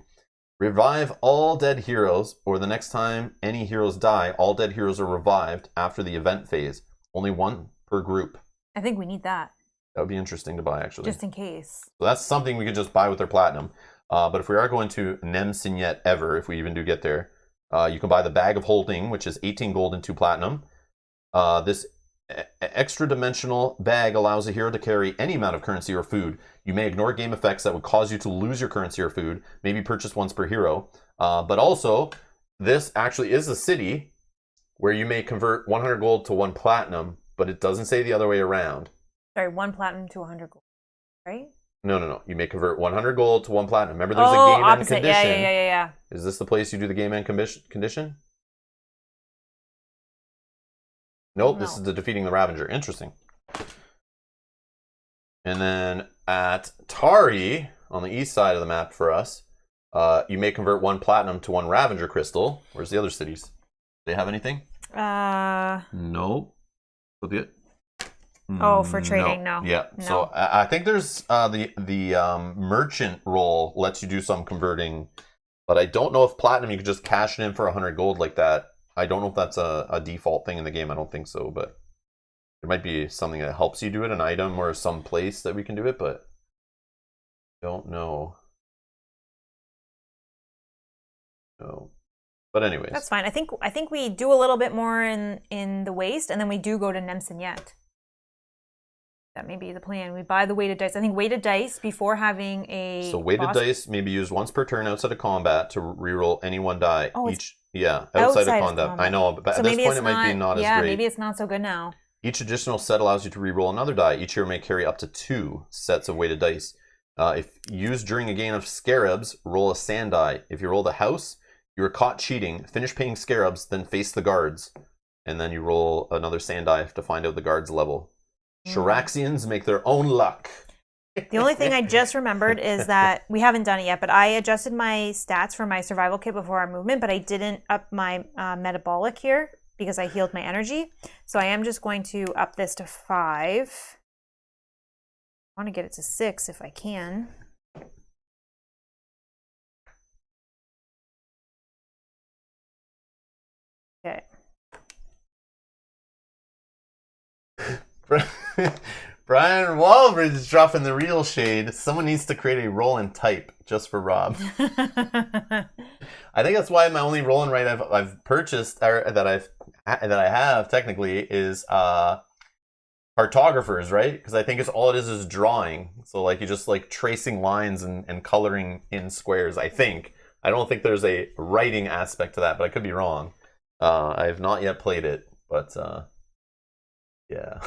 Revive all dead heroes, or the next time any heroes die, all dead heroes are revived after the event phase. Only 1 per group. I think we need that. That would be interesting to buy, actually. Just in case. So that's something we could just buy with our platinum. But if we are going to Nem Signet ever, if we even do get there, you can buy the Bag of Holding, which is 18 gold and 2 platinum. This extra-dimensional bag allows a hero to carry any amount of currency or food. You may ignore game effects that would cause you to lose your currency or food, maybe purchase once per hero. But also, this actually is a city where you may convert 100 gold to 1 platinum, but it doesn't say the other way around. Sorry, 1 platinum to 100 gold, right? No. You may convert 100 gold to 1 platinum. Remember, there's a game end condition. Yeah. Is this the place you do the game end condition? Nope, no. This is the defeating the Ravager. Interesting. And then at Tari, on the east side of the map for us, you may convert 1 platinum to 1 Ravager crystal. Where's the other cities? Do they have anything? Nope. Oh, for trading, no. Yeah. No. So I think there's the merchant role lets you do some converting, but I don't know if platinum you could just cash it in for 100 gold like that. I don't know if that's a default thing in the game. I don't think so, but there might be something that helps you do it, an item or some place that we can do it, but don't know. No. But anyways. That's fine. I think we do a little bit more in the waste, and then we do go to Nemsinyet. That may be the plan. We buy the weighted dice. I think weighted dice before having a So weighted dice may be used once per turn outside of combat to reroll any 1 die. Outside of combat. I know, but at this point it might be not as great. Yeah, maybe it's not so good now. Each additional set allows you to reroll another die. Each hero may carry up to 2 sets of weighted dice. If used during a game of scarabs, roll a sand die. If you roll the house, you are caught cheating. Finish paying scarabs, then face the guards. And then you roll another sand die to find out the guard's level. Shuraxians make their own luck. The only thing I just remembered is that we haven't done it yet, but I adjusted my stats for my survival kit before our movement, but I didn't up my metabolic here because I healed my energy. So I am just going to up this to 5. I want to get it to 6 if I can. Okay. Brian Walbridge is dropping the real shade. Someone needs to create a roll and type just for Rob. I think that's why my only roll and write I've purchased or that I have technically is cartographers, right? Because I think it's all it is drawing. So like you just like tracing lines and coloring in squares. I think I don't think there's a writing aspect to that, but I could be wrong. I have not yet played it, but. Yeah.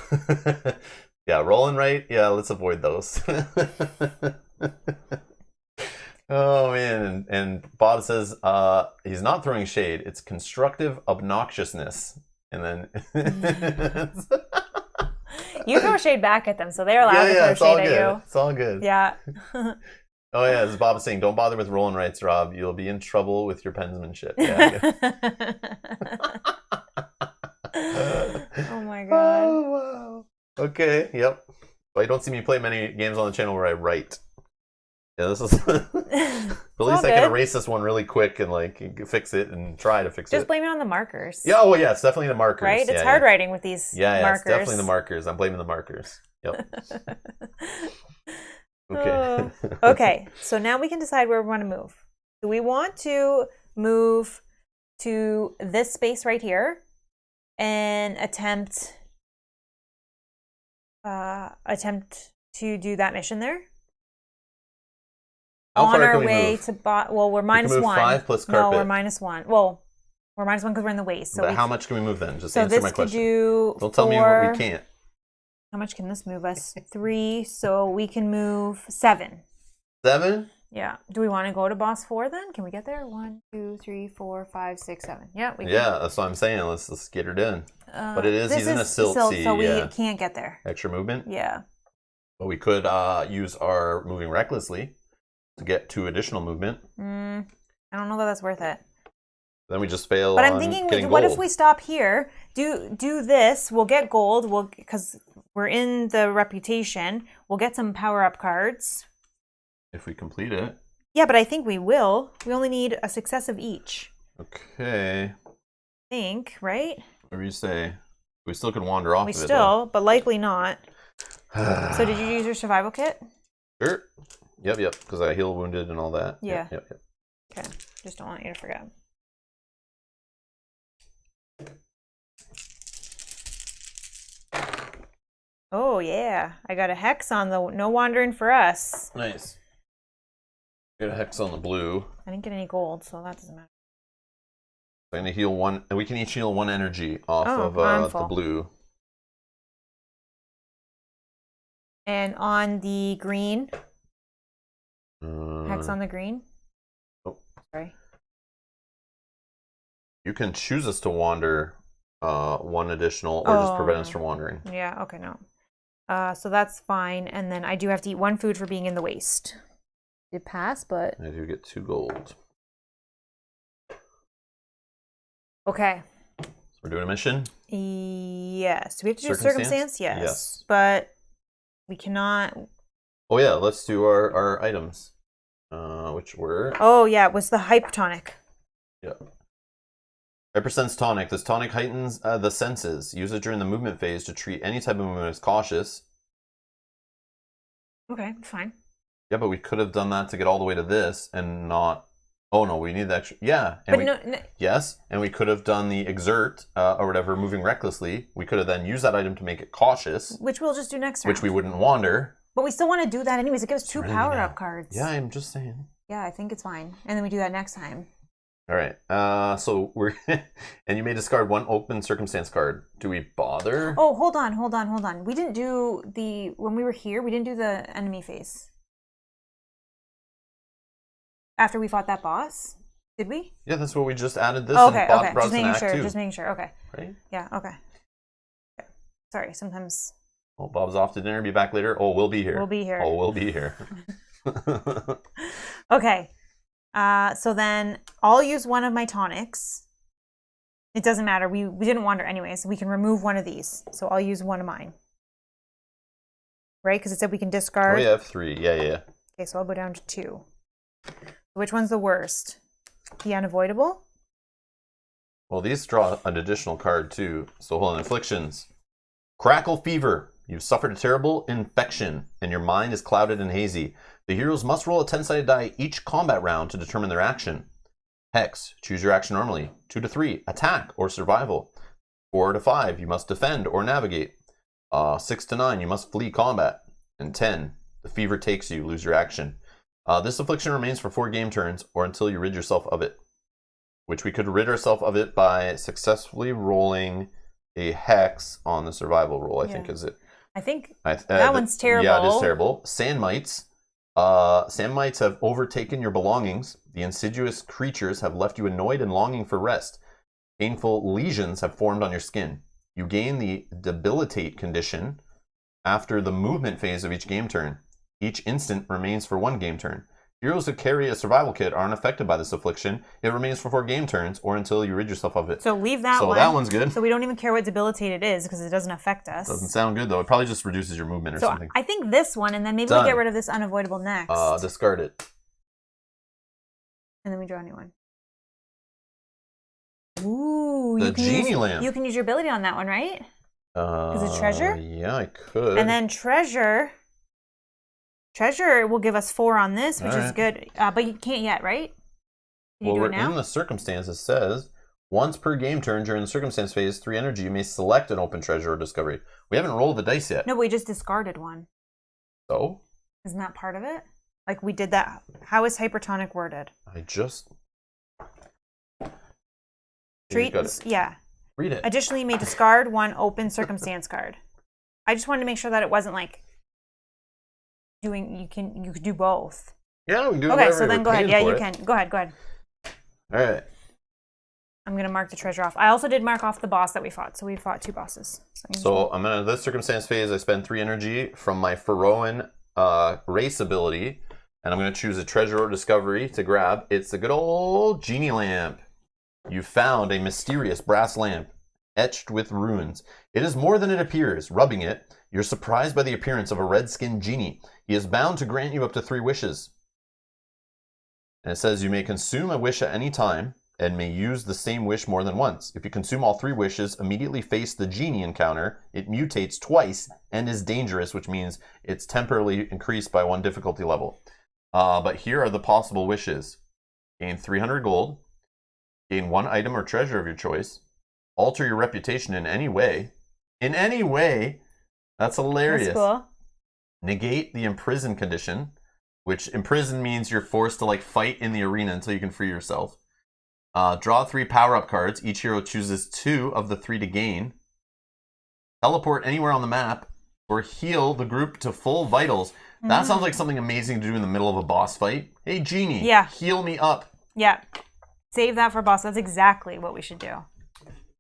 Yeah, roll and write. Yeah, let's avoid those. Oh, man. And Bob says he's not throwing shade. It's constructive obnoxiousness. And then... You throw shade back at them, so they're allowed to throw shade at you. It's all good. Yeah. Oh, yeah, as Bob is saying, don't bother with roll and writes, Rob. You'll be in trouble with your penmanship. Yeah. Oh my god. Oh, wow. Okay, yep. Well, you don't see me play many games on the channel where I write. Yeah, this is... At least I can erase this one really quick and like fix it and try to fix it. Just blame it on the markers. Yeah, oh yeah, it's definitely the markers. Right? It's hard writing with these markers. It's definitely the markers. I'm blaming the markers. Yep. Okay. Okay, so now we can decide where we want to move. Do we want to move to this space right here and attempt to do that mission there? How on far our can we way move? to well, we're minus we can move 1. 5 plus carpet. No, we're minus 1. Well, we're minus 1 because we're in the waste. So but how much can we move then? Just so answer my question. Don't tell me what we can't. How much can this move us? 3. So we can move 7. 7? Yeah. Do we want to go to boss 4 then? Can we get there? 1, 2, 3, 4, 5, 6, 7. Yeah, we can. Yeah, that's what I'm saying. Let's get her done. But he's in a silt sea. So we can't get there. Extra movement? Yeah. But we could use our moving recklessly to get 2 additional movement. I don't know that that's worth it. Then we just fail. But I'm thinking, what if we stop here? Do this? We'll get gold. Because we're in the reputation. We'll get some power up cards. If we complete it. Yeah, but I think we will. We only need a success of each. Okay. I think, right? What do you say? We still could wander off of it. We still, but likely not. So did you use your survival kit? Sure. Yep. Because I heal wounded and all that. Yeah. Yep. Okay. Just don't want you to forget. Oh, yeah. I got a hex on the no wandering for us. Nice. Got a hex on the blue. I didn't get any gold, so that doesn't matter. I'm going to heal 1, and we can each heal 1 energy off of the blue. And on the green? Hex on the green? Oh. Sorry. You can choose us to wander 1 additional or just prevent us from wandering. Yeah, okay, no. So that's fine. And then I do have to eat 1 food for being in the waste. Did pass, but... I do get 2 gold. Okay. So we're doing a mission? Yes. Do we have to do circumstance? Yes. But we cannot... Oh yeah, let's do our items. Which were... Oh yeah, it was the hype tonic. Yeah. Hypersense tonic. This tonic heightens the senses. Use it during the movement phase to treat any type of movement as cautious. Okay, fine. Yeah, but we could have done that to get all the way to this and not... Oh no, we need the extra... Yeah. And no. Yes, and we could have done the exert or whatever, moving recklessly. We could have then used that item to make it cautious. Which we'll just do next round. Which we wouldn't wander. But we still want to do that anyways. It gives 2 power-up cards. Yeah, I'm just saying. Yeah, I think it's fine. And then we do that next time. All right. So we're... and you may discard 1 open circumstance card. Do we bother? Oh, hold on. We didn't do the... When we were here, we didn't do the enemy phase. After we fought that boss? Did we? Yeah, that's what we just added this. Okay. Just making sure. Okay. Right? Yeah, okay. Sorry, sometimes... Oh, Bob's off to dinner. Be back later. Oh, we'll be here. We'll be here. Oh, we'll be here. Okay. So then I'll use 1 of my tonics. It doesn't matter. We didn't wander anyway, so we can remove 1 of these. So I'll use 1 of mine. Right? Because it said we can discard. Oh, yeah, I have 3. Yeah. Okay, so I'll go down to 2. Which one's the worst? The unavoidable? Well, these draw an additional card, too. So hold on. Afflictions. Crackle fever. You've suffered a terrible infection, and your mind is clouded and hazy. The heroes must roll a 10-sided die each combat round to determine their action. Hex. Choose your action normally. 2 to 3. Attack or survival. 4 to 5. You must defend or navigate. 6 to 9. You must flee combat. And 10. The fever takes you. Lose your action. This affliction remains for 4 game turns or until you rid yourself of it. Which we could rid ourselves of it by successfully rolling a hex on the survival roll, I think, is it? I think that one's terrible. Yeah, it is terrible. Sand mites. Sand mites have overtaken your belongings. The insidious creatures have left you annoyed and longing for rest. Painful lesions have formed on your skin. You gain the debilitate condition after the movement phase of each game turn. Each instant remains for 1 game turn. Heroes who carry a survival kit are unaffected by this affliction. It remains for 4 game turns or until you rid yourself of it. So leave that one. So that one's good. So we don't even care what debilitated is because it doesn't affect us. Doesn't sound good though. It probably just reduces your movement or something. I think this one, and then maybe we get rid of this unavoidable next. Discard it. And then we draw a new one. Ooh, the Genie lamp. You can use your ability on that one, right? Is it treasure? Yeah, I could. And then treasure will give us 4 on this, which is good. But you can't yet, right? Can you do it now? In the circumstance, it says, once per game turn during the circumstance phase, 3 energy, you may select an open treasure or discovery. We haven't rolled the dice yet. No, we just discarded one. So? Isn't that part of it? Like we did that. How is hypertonic worded? I just... Yeah. Read it. Additionally, you may discard 1 open circumstance card. I just wanted to make sure that it wasn't like you could do both. Yeah, we can do Okay, so then go ahead. Yeah, you can. Go ahead. All right. I'm going to mark the treasure off. I also did mark off the boss that we fought. So we fought 2 bosses. So I'm going to, this circumstance phase, I spend 3 energy from my Pharaohan race ability. And I'm going to choose a treasure or discovery to grab. It's the good old Genie lamp. You found a mysterious brass lamp etched with runes. It is more than it appears. Rubbing it, you're surprised by the appearance of a red-skinned genie. He is bound to grant you up to 3 wishes. And it says you may consume a wish at any time and may use the same wish more than once. If you consume all 3 wishes, immediately face the genie encounter. It mutates twice and is dangerous, which means it's temporarily increased by 1 difficulty level. But here are the possible wishes. Gain 300 gold. Gain 1 item or treasure of your choice. Alter your reputation in any way. In any way? That's hilarious. That's cool. Negate the imprison condition, which imprison means you're forced to fight in the arena until you can free yourself. Draw 3 power-up cards. Each hero chooses 2 of the 3 to gain. Teleport anywhere on the map or heal the group to full vitals. That sounds like something amazing to do in the middle of a boss fight. Hey, Genie, heal me up. Yeah. Save that for boss. That's exactly what we should do.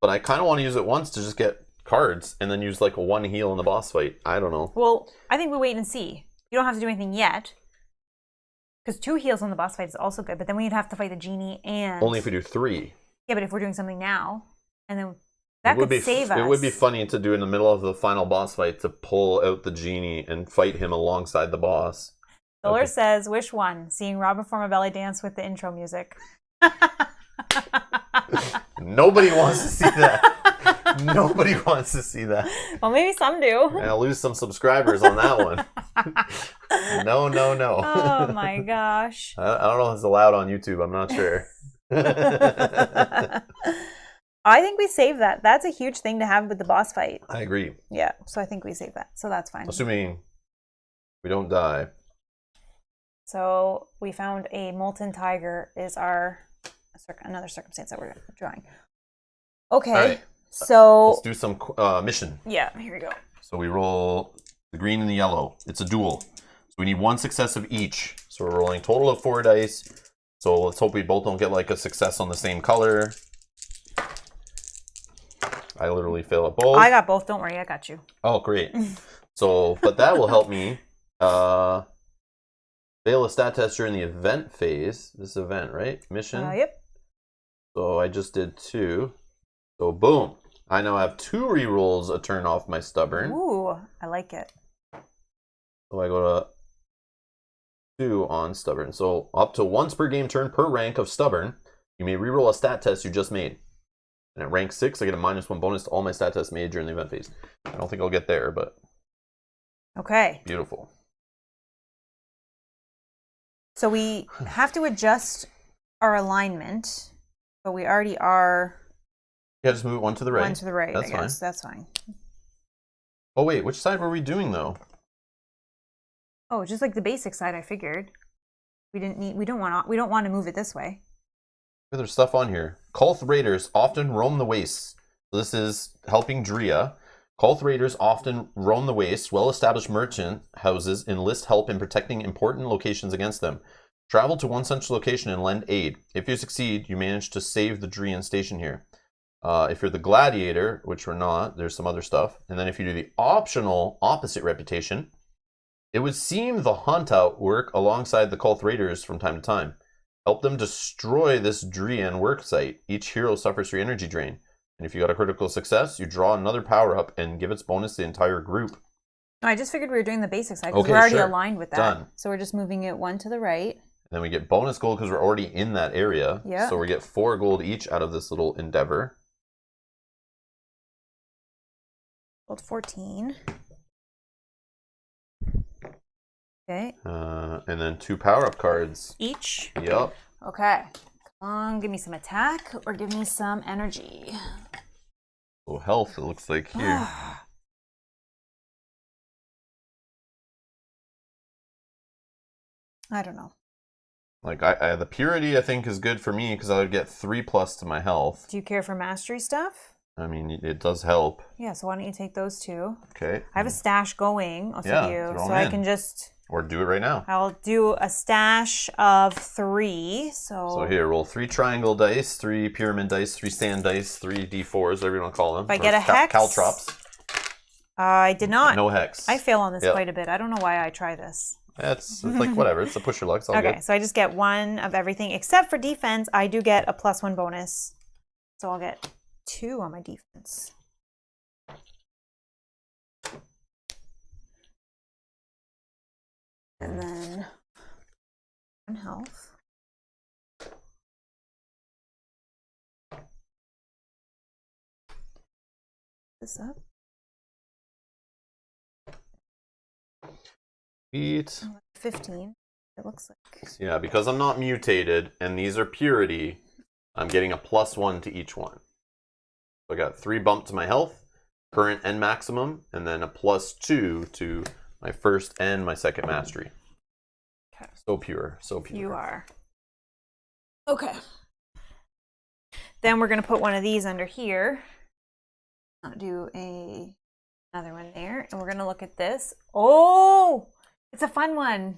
But I kind of want to use it once to just get cards and then use like one heal in the boss fight. I don't know. Well, I think we wait and see. You don't have to do anything yet. Because 2 heals on the boss fight is also good, but then we'd have to fight the Genie and... Only if we do 3. Yeah, but if we're doing something now, and then that could save us. It would be funny to do in the middle of the final boss fight to pull out the Genie and fight him alongside the boss. Solar says, wish one, seeing Rob perform a belly dance with the intro music. Nobody wants to see that. Nobody wants to see that. Well, maybe some do. And I'll lose some subscribers on that one. No. Oh my gosh. I don't know if it's allowed on YouTube. I'm not sure. I think we save that. That's a huge thing to have with the boss fight. I agree. Yeah, so I think we save that. So that's fine. Assuming we don't die. So we found a molten tiger is another circumstance that we're drawing. Okay, right. So let's do some mission. Yeah, here we go. So we roll the green and the yellow. It's a duel. So we need 1 success of each. So we're rolling a total of 4 dice. So let's hope we both don't get like a success on the same color. I literally fail at both. I got both. Don't worry, I got you. Oh, great. So, but that will help me. Fail a stat test during the event phase. This event, right? Mission. Yep. So I just did 2. So boom. I now have 2 rerolls a turn off my stubborn. Ooh, I like it. So I go to 2 on stubborn. So up to once per game turn per rank of stubborn, you may reroll a stat test you just made. And at rank 6, I get a -1 bonus to all my stat tests made during the event phase. I don't think I'll get there, but okay. Beautiful. So we have to adjust our alignment, but we already are. Yeah, just move it 1 to the right. 1 to the right. That's fine. That's fine. Oh wait, which side were we doing though? Oh, just like the basic side. I figured we don't want to move it this way. There's stuff on here. Kolth raiders often roam the wastes. So this is helping Drea. Kolth raiders often roam the wastes. Well-established merchant houses enlist help in protecting important locations against them. Travel to one central location and lend aid. If you succeed, you manage to save the Drean station here. If you're the gladiator, which we're not, there's some other stuff. And then if you do the optional opposite reputation, it would seem the hunt out work alongside the Kolth raiders from time to time. Help them destroy this Drian work site. Each hero suffers 3 energy drain. And if you got a critical success, you draw another power up and give its bonus to the entire group. No, I just figured we were doing the basic side because we're already aligned with that. Done. So we're just moving it 1 to the right. And then we get bonus gold because we're already in that area. Yeah. So we get 4 gold each out of this little endeavor. Gold 14. Okay. And then 2 power-up cards. Each? Yep. Okay. Come on, give me some attack or give me some energy. Oh, health, it looks like here. I don't know. Like, the purity, I think, is good for me because I would get 3+ to my health. Do you care for mastery stuff? I mean, it does help. Yeah, so why don't you take those 2? Okay. I have a stash going. I'll yeah, you. So I can just... Or do it right now. I'll do a stash of 3. So here, roll 3 triangle dice, 3 pyramid dice, 3 sand dice, 3 d4s, whatever you want to call them. If I get a hex... Caltrops. I did not. No hex. I fail on this quite a bit. I don't know why I try this. It's like whatever. It's a push your luck. It's all okay, good. so I just get 1 of everything. Except for defense, I do get a +1 bonus. So I'll get 2 on my defense. And then 1 health. This up. Eat. 15. It looks like. Yeah, because I'm not mutated and these are purity, I'm getting a +1 to each one. So I got 3 bump to my health, current and maximum, and then a +2 to my first and my second mastery. Okay. So pure, so pure. You are. Okay. Then we're going to put one of these under here. I'll do another one there. And we're going to look at this. Oh, it's a fun one.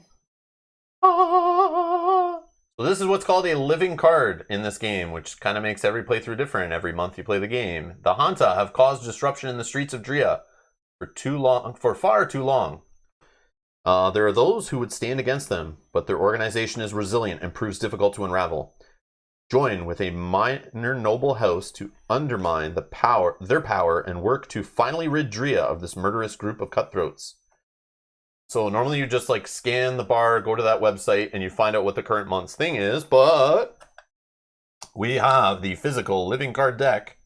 So So this is what's called a living card in this game, which kind of makes every playthrough different every month you play the game. The Hanta have caused disruption in the streets of Drea for far too long. There are those who would stand against them, but their organization is resilient and proves difficult to unravel. Join with a minor noble house to undermine their power and work to finally rid Drea of this murderous group of cutthroats. So normally you just like scan the bar, go to that website, and you find out what the current month's thing is, but we have the physical living card deck.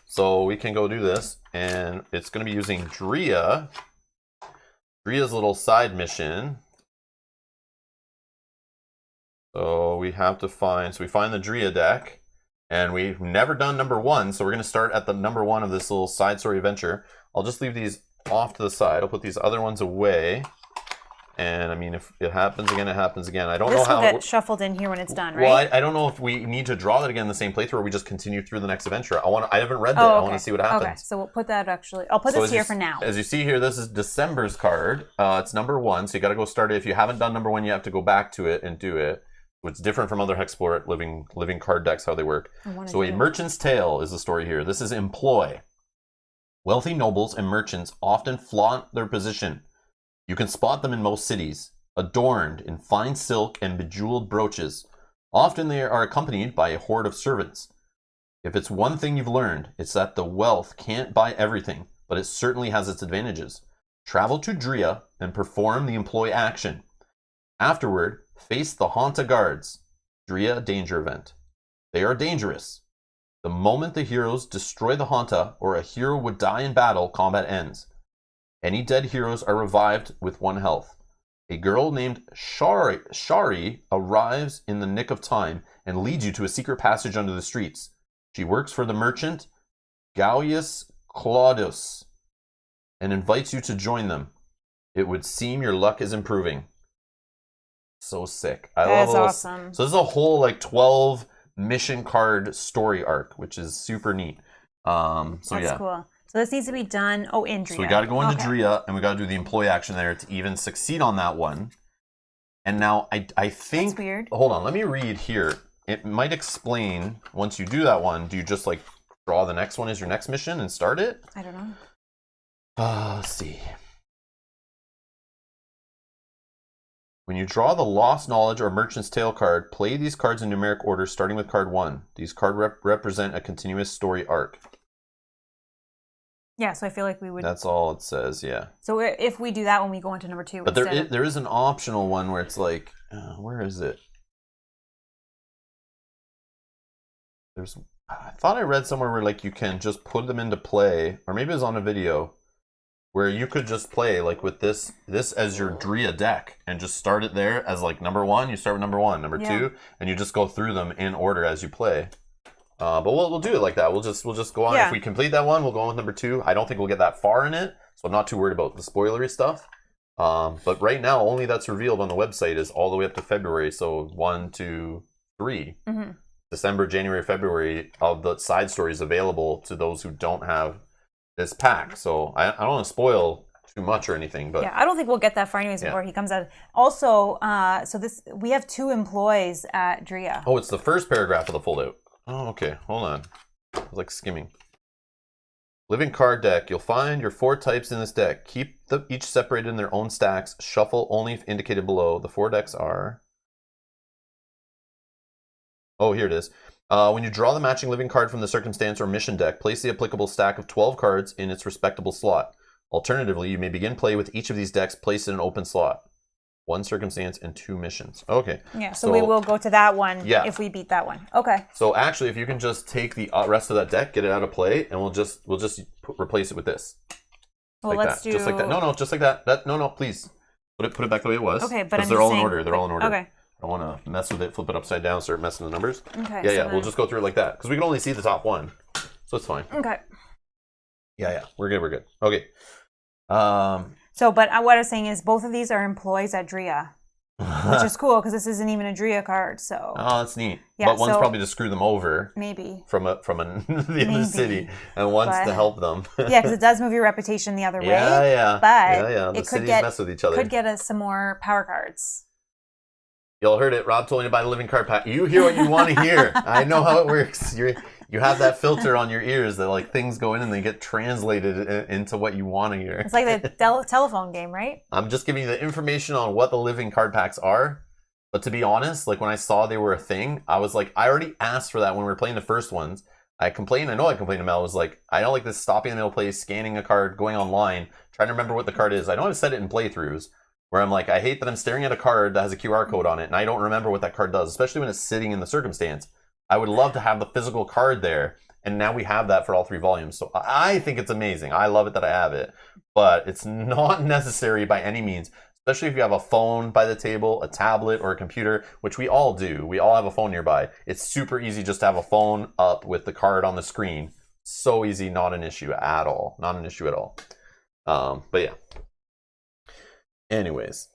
So we can go do this, and it's going to be using Drea's little side mission. So we have to find the Drea deck, and we've never done number 1, so we're going to start at the number 1 of this little side story adventure. I'll just leave these off to the side. I'll put these other ones away. And I mean, if it happens again, it happens again. I don't know how this will get shuffled in here when it's done, right? Well, I don't know if we need to draw that again in the same playthrough, or we just continue through the next adventure. I haven't read that. Okay. I want to see what happens. Okay, so we'll put that I'll put this here for now. As you see here, this is December's card. It's number 1, so you got to go start it. If you haven't done number 1, you have to go back to it and do it. It's different from other HEXplore It living card decks, how they work. So a merchant's tale is the story here. This is employ. Wealthy nobles and merchants often flaunt their position. You can spot them in most cities, adorned in fine silk and bejeweled brooches. Often they are accompanied by a horde of servants. If it's one thing you've learned, it's that the wealth can't buy everything, but it certainly has its advantages. Travel to Drea and perform the employ action. Afterward, face the Hanta guards. Drea danger event. They are dangerous. The moment the heroes destroy the Hanta or a hero would die in battle, combat ends. Any dead heroes are revived with 1 health. A girl named Shari arrives in the nick of time and leads you to a secret passage under the streets. She works for the merchant Gaius Claudius and invites you to join them. It would seem your luck is improving. So sick. That's awesome. So this is a whole like 12 mission card story arc, which is super neat. That's cool. So this needs to be done. Oh, in Drea. So we got to go into Drea, and we got to do the employee action there to even succeed on that one. And now I think. That's weird. Hold on, let me read here. It might explain once you do that one. Do you just like draw the next one as your next mission and start it? I don't know. Let's see. When you draw the Lost Knowledge or Merchant's Tale card, play these cards in numeric order starting with card 1. These cards represent a continuous story arc. Yeah, so I feel like we would... That's all it says, yeah. So if we do that when we go into number 2 But there is an optional one where it's like... where is it? I thought I read somewhere where like you can just put them into play, or maybe it was on a video, where you could just play like with this as your Drea deck and just start it there as like number 1. You start with number 1, number 2, and you just go through them in order as you play. But we'll do it like that. We'll just go on. Yeah. If we complete that one, we'll go on with number 2. I don't think we'll get that far in it, so I'm not too worried about the spoilery stuff. But right now, only that's revealed on the website is all the way up to February. So 1, 2, 3. Mm-hmm. December, January, February of the side stories available to those who don't have this pack. So I don't want to spoil too much or anything, but yeah, I don't think we'll get that far anyways before he comes out. Also, we have 2 employees at Drea. Oh, it's the first paragraph of the foldout. Oh, okay. Hold on. I was like skimming. Living card deck. You'll find your 4 types in this deck. Keep them each separated in their own stacks. Shuffle only if indicated below. The 4 decks are... Oh, here it is. When you draw the matching living card from the circumstance or mission deck, place the applicable stack of 12 cards in its respectable slot. Alternatively, you may begin play with each of these decks placed in an open slot. 1 circumstance and 2 missions. Okay. Yeah, so we will go to that one if we beat that one. Okay. So actually, if you can just take the rest of that deck, get it out of play, and we'll just replace it with this. Well, like let's that. do... Just like that. No, just like that. No, please. Put it back the way it was. Okay, but they're all in order. They're all in order. Okay. I don't want to mess with it, flip it upside down, start messing with the numbers. Okay. Yeah. We'll just go through it like that. Because we can only see the top one. So it's fine. Okay. Yeah. We're good. Okay. So, but what I was saying is both of these are employees at Drea. Which is cool because this isn't even a Drea card, so... Oh, that's neat. Yeah, but one's probably to screw them over. Maybe. From the other city, and one's to help them. Yeah, because it does move your reputation the other way. Yeah. But The cities mess with each other. Could get us some more power cards. Y'all heard it. Rob told you to buy the living card pack. You hear what you want to hear. I know how it works. You have that filter on your ears that like things go in and they get translated into what you want to hear. It's like the telephone game, right? I'm just giving you the information on what the living card packs are. But to be honest, like when I saw they were a thing, I was like, I already asked for that when we were playing the first ones. I complained to Mel. I was like, I don't like this stopping in the middle of play, scanning a card, going online, trying to remember what the card is. I know I've said it in playthroughs. Where I'm like, I hate that I'm staring at a card that has a QR code on it and I don't remember what that card does, especially when it's sitting in the circumstance. I would love to have the physical card there, and now we have that for all 3 volumes. So I think it's amazing. I love it that I have it, but it's not necessary by any means, especially if you have a phone by the table, a tablet, or a computer, which we all do. We all have a phone nearby. It's super easy just to have a phone up with the card on the screen. So easy, not an issue at all. Not an issue at all. But yeah. Anyways,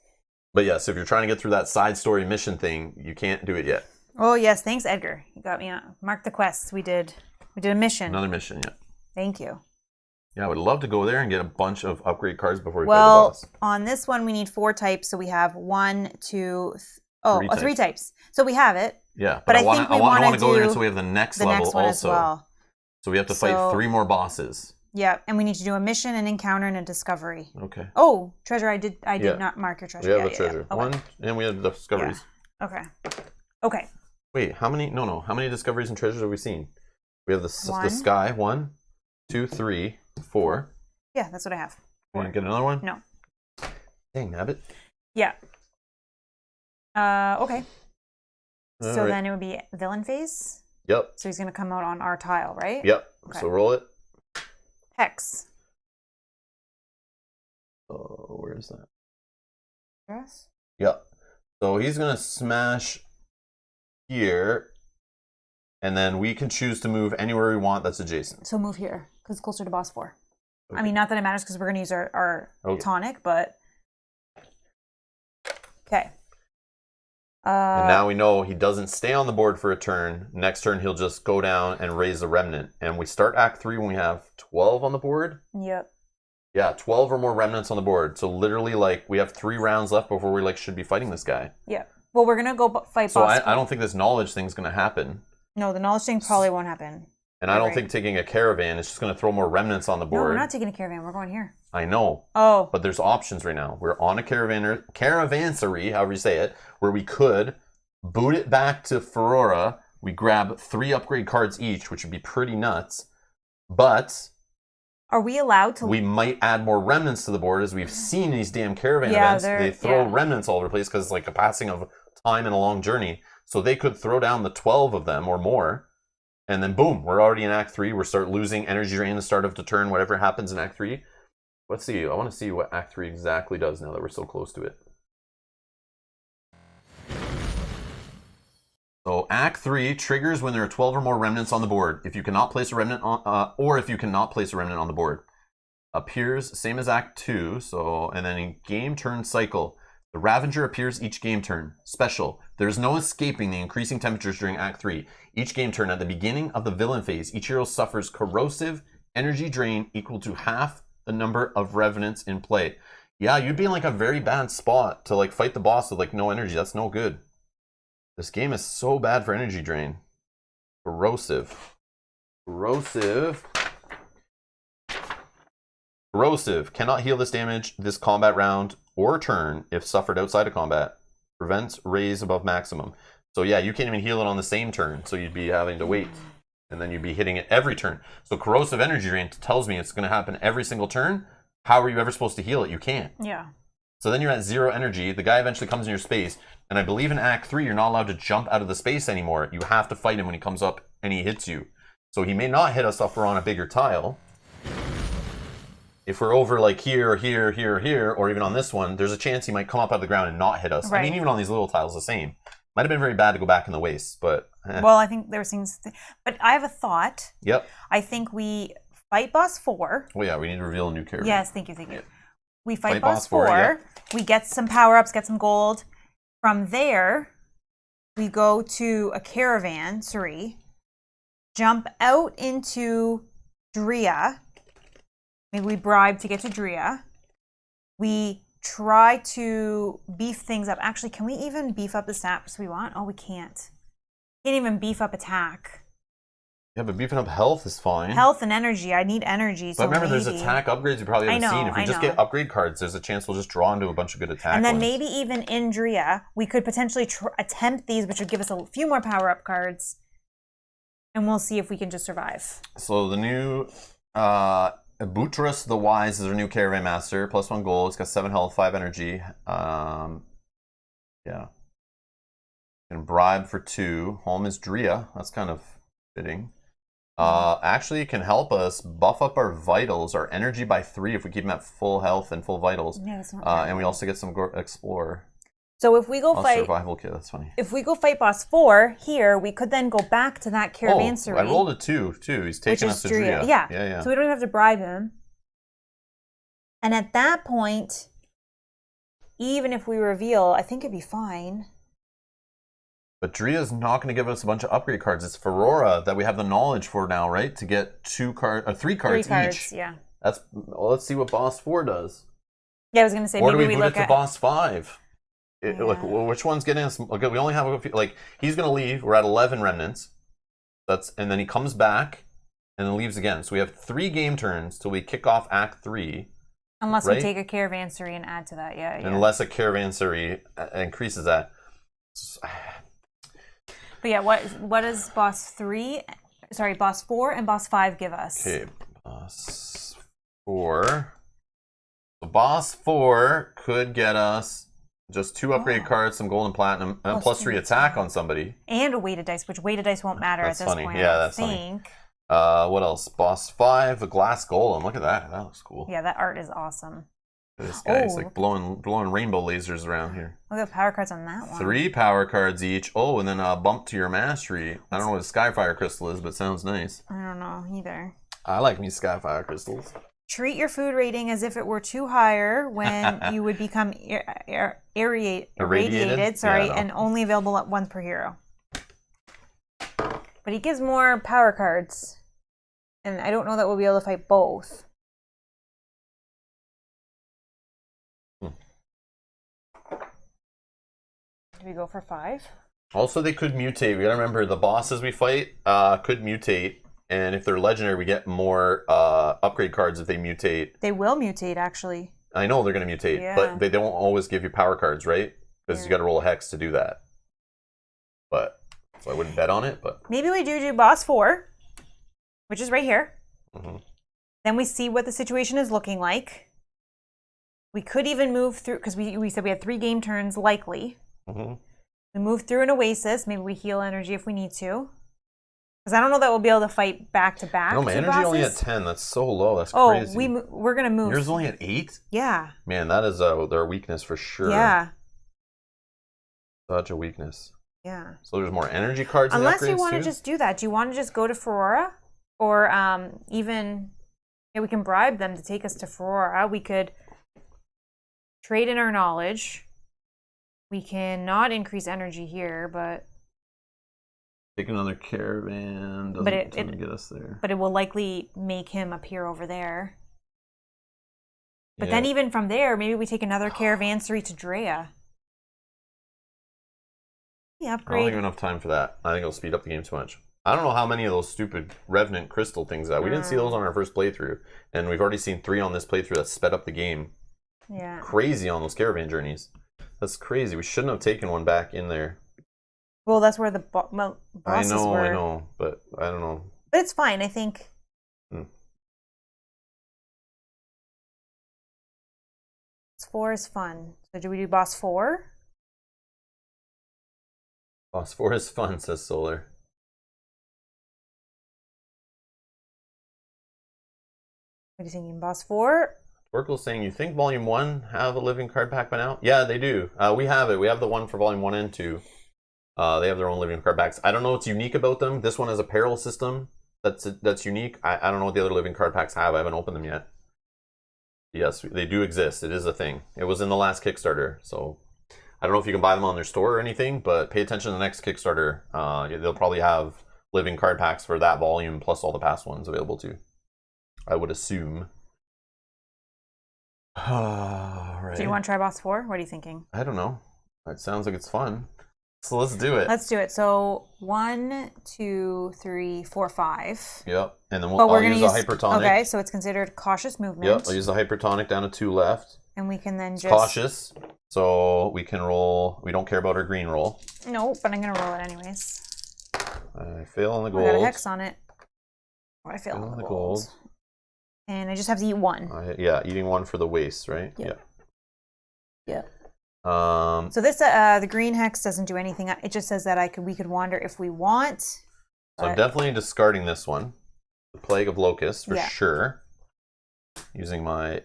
but yes, if you're trying to get through that side story mission thing, you can't do it yet. Oh yes, thanks Edgar. You got me on. Mark the quests. We did a mission. Another mission, yeah. Thank you. Yeah, I would love to go there and get a bunch of upgrade cards before we play the boss. Well, on this one we need 4 types, so we have 1, 2, 3 types. So we have it. Yeah, but I want to go there until we have the next level also. As well. So we have to fight 3 more bosses. Yeah, and we need to do a mission, an encounter, and a discovery. Okay. Oh, treasure! I did not mark your treasure. We have a treasure. Okay. 1, and we have the discoveries. Yeah. Okay. Wait, how many? No. How many discoveries and treasures have we seen? We have the sky. 1, 2, 3, 4. Yeah, that's what I have. You want to get another one? No. Dang, nabbit. Yeah. Okay. So then it would be villain phase. Yep. So he's going to come out on our tile, right? Yep. Okay. So roll it. Hex. Oh, where is that? Yes. Yep. So he's going to smash here, and then we can choose to move anywhere we want that's adjacent. So move here, because it's closer to boss 4. Okay. I mean, not that it matters because we're going to use our tonic, but... Okay. And now we know he doesn't stay on the board for a turn. Next turn, he'll just go down and raise a remnant. And we start Act 3 when we have 12 on the board. Yep. Yeah, 12 or more remnants on the board. So literally, like, we have 3 rounds left before we should be fighting this guy. Yeah. Well, we're going to go fight boss. So I don't think this knowledge thing's going to happen. No, the knowledge thing probably won't happen. And I don't think taking a caravan is just going to throw more remnants on the board. No, we're not taking a caravan. We're going here. I know. Oh. But there's options right now. We're on a caravansary, however you say it, where we could boot it back to Ferrora. We grab 3 upgrade cards each, which would be pretty nuts. But... Are we allowed to... We might add more remnants to the board, as we've seen these damn caravan events. They throw remnants all over the place because it's like a passing of time and a long journey. So they could throw down the 12 of them or more. And then boom, we're already in Act 3. We're start losing energy drain the start of the turn, whatever happens in Act 3. Let's see. I want to see what Act 3 exactly does now that we're so close to it. So Act 3 triggers when there are 12 or more remnants on the board. If you cannot place a remnant on, if you cannot place a remnant on the board. Appears same as Act 2. So, and then in game turn cycle, the Ravager appears each game turn. Special. There is no escaping the increasing temperatures during Act 3. Each game turn at the beginning of the villain phase, each hero suffers corrosive energy drain equal to half the number of revenants in play. Yeah, you'd be in like a very bad spot to like fight the boss with like no energy. That's no good. This game is so bad for energy drain. Corrosive. Corrosive. Corrosive. Cannot heal this damage this combat round or turn if suffered outside of combat. Prevents raise above maximum. So yeah, you can't even heal it on the same turn. So you'd be having to wait. And then you'd be hitting it every turn. So corrosive energy drain tells me it's going to happen every single turn. How are you ever supposed to heal it? You can't. Yeah. So then you're at 0 energy. The guy eventually comes in your space. And I believe in Act 3, you're not allowed to jump out of the space anymore. You have to fight him when he comes up and he hits you. So he may not hit us if we're on a bigger tile. If we're over like here, or here, here, or here, or even on this one, there's a chance he might come up out of the ground and not hit us. Right. I mean, even on these little tiles, the same. Might have been very bad to go back in the waste, but... Well, I think there were things... But I have a thought. Yep. I think we fight boss 4. Oh yeah, we need to reveal a new character. Yes, thank you. Yep. We fight boss 4. Yep. We get some power-ups, get some gold. From there, we go to a caravan, jump out into Drea. Maybe we bribe to get to Drea. We try to beef things up. Actually, can we even beef up the stats we want? Oh, we can't. Can't even beef up attack. Yeah, but beefing up health is fine. Health and energy. I need energy. But remember, there's attack upgrades you probably haven't seen. If we just get upgrade cards, there's a chance we'll just draw into a bunch of good attack And then ones. maybe even in Drea, we could potentially attempt these, which would give us a few more power-up cards. And we'll see if we can just survive. So the new Buttress the Wise is our new Caravan Master. +1 gold. It's got 7 health, 5 energy. Yeah. And bribe for 2. Home is Drea. That's kind of fitting. Actually, it can help us buff up our vitals, our energy by 3 if we keep them at full health and full vitals. Yeah, that's not and we also get some Explorer. So if we go fight survival kit, that's funny. If we go fight boss 4 here, we could then go back to that Caravanserai. I rolled a 2 too. He's taking us to Drea. Yeah. So we don't have to bribe him. And at that point, even if we reveal, I think it'd be fine. But Drea's not going to give us a bunch of upgrade cards. It's Ferrora that we have the knowledge for now, right? To get 3 cards each. Yeah. Well, let's see what boss 4 does. Yeah, I was going to say, or maybe do we look put it to boss 5? Yeah. Like, which one's getting us? Okay, we only have a few. Like, he's going to leave. We're at 11 remnants. And then he comes back and then leaves again. So we have 3 game turns till we kick off Act 3. Unless we take a Caravanserai and add to that, yeah. Unless a Caravanserai increases that. But yeah, what does boss 4 and boss 5 give us? Okay, boss 4. So boss 4 could get us just 2 upgrade cards, some gold and platinum, and +3 attack on somebody. And a weighted dice, which weighted dice won't matter at this point. Yeah, that's funny. What else? Boss 5, a glass golem. Look at that. That looks cool. Yeah, that art is awesome. This guy's like blowing rainbow lasers around here. Look at the power cards on that one. 3 power cards each. Oh, and then a bump to your mastery. I don't know what a Skyfire crystal is, but it sounds nice. I don't know either. I like me Skyfire crystals. Treat your food rating as if it were 2 higher when you would become irradiated, and only available at 1 per hero. But he gives more power cards, and I don't know that we'll be able to fight both. Do we go for 5? Also, they could mutate. We gotta remember the bosses we fight could mutate, and if they're legendary, we get more upgrade cards if they mutate. They will mutate, actually. I know they're gonna mutate, but they don't always give you power cards, right? Because you gotta roll a hex to do that. But so I wouldn't bet on it. But maybe we do boss 4, which is right here. Then we see what the situation is looking like. We could even move through, because we said we had 3 game turns likely. We move through an oasis. Maybe we heal energy if we need to. Because I don't know that we'll be able to fight back to back. No, my energy only at 10. That's so low. That's crazy. We're going to move. Yours only at 8? Yeah. Man, that is their weakness for sure. Yeah. Such a weakness. Yeah. So there's more energy cards and unless you want to just do that. Do you want to just go to Ferrora? Or even, we can bribe them to take us to Ferrora. We could trade in our knowledge. We cannot increase energy here, but... Take another Caravan. Doesn't get us there. But it will likely make him appear over there. But then even from there, maybe we take another Caravanserai to Drea. Yeah, upgrade. I don't think we have enough time for that. I think it'll speed up the game too much. I don't know how many of those stupid Revenant crystal things are. We didn't see those on our first playthrough. And we've already seen 3 on this playthrough that sped up the game. Yeah. Crazy on those Caravan journeys. That's crazy. We shouldn't have taken one back in there. Well, that's where the bosses were. I know, but I don't know. But it's fine, I think. Boss 4 is fun. So do we do boss 4? Boss 4 is fun, says Solar. What are you thinking, boss 4? Oracle's saying, you think Volume 1 have a living card pack by now? Yeah, they do. We have it. We have the one for Volume 1 and 2. They have their own living card packs. I don't know what's unique about them. This one has a peril system that's unique. I don't know what the other living card packs have. I haven't opened them yet. Yes, they do exist. It is a thing. It was in the last Kickstarter. So I don't know if you can buy them on their store or anything, but pay attention to the next Kickstarter. They'll probably have living card packs for that volume plus all the past ones available too. I would assume. All right. Do you want to try boss 4? What are you thinking? I don't know. It sounds like it's fun. So let's do it. Let's do it. So 1, 2, 3, 4, 5. Yep. And then I'll use the hypertonic. Okay, so it's considered cautious movement. Yep. I'll use the hypertonic down to 2 left. And we can then just cautious. So we can roll. We don't care about our green roll. No, but I'm gonna roll it anyways. I fail on the gold. I got a hex on it. Or I fail on the gold. And I just have to eat 1. Yeah, eating 1 for the waste, right? Yep. Yeah. So this the green hex doesn't do anything. It just says that we could wander if we want. So I'm definitely discarding this one. The Plague of Locusts for sure. Using my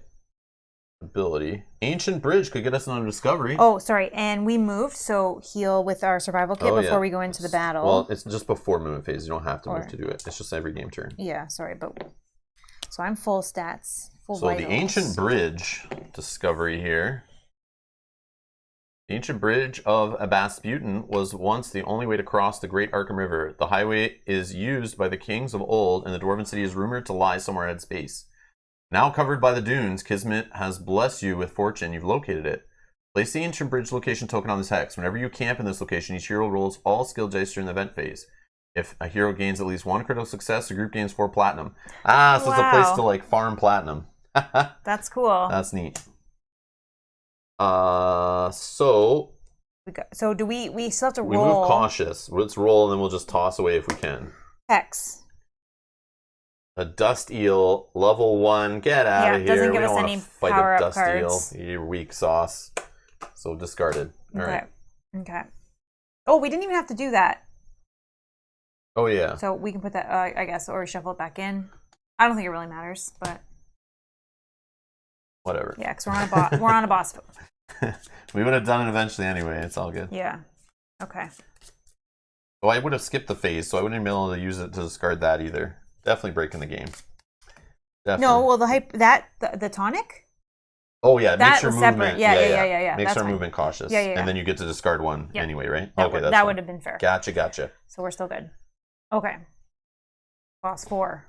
ability. Ancient Bridge could get us another discovery. Oh, sorry. And we moved, so heal with our survival kit before we go into the battle. Well, it's just before movement phase. You don't have to move to do it. It's just every game turn. Yeah, sorry, but so I'm full stats. Full so vitals. The Ancient Bridge discovery here. The ancient bridge of Abasputin was once the only way to cross the Great Arkham River. The highway is used by the kings of old, and the Dwarven city is rumored to lie somewhere at its base. Now covered by the dunes, Kismet has blessed you with fortune. You've located it. Place the ancient bridge location token on this hex. Whenever you camp in this location, each hero rolls all skill dice during the event phase. If a hero gains at least 1 critical success, the group gains 4 platinum. So it's a place to like farm platinum. That's cool. That's neat. So do we still have to roll? We move cautious. Let's roll and then we'll just toss away if we can. Hex. A dust eel, level 1. Get out of here. Doesn't give us any power up cards. Eel. You're weak sauce. So discarded. All right. Okay. Oh, we didn't even have to do that. Oh yeah. So we can put that, I guess, or shuffle it back in. I don't think it really matters, but whatever. Yeah, because we're on a boss. We would have done it eventually anyway. It's all good. Yeah. Okay. Well, I would have skipped the phase, so I wouldn't have been able to use it to discard that either. Definitely breaking the game. Definitely. No, well, the tonic. Oh yeah, it makes your movement. Separate. Yeah. Makes our movement cautious. Yeah. And then you get to discard 1 anyway, right? That would have been fair. Gotcha. So we're still good. Okay. Boss 4.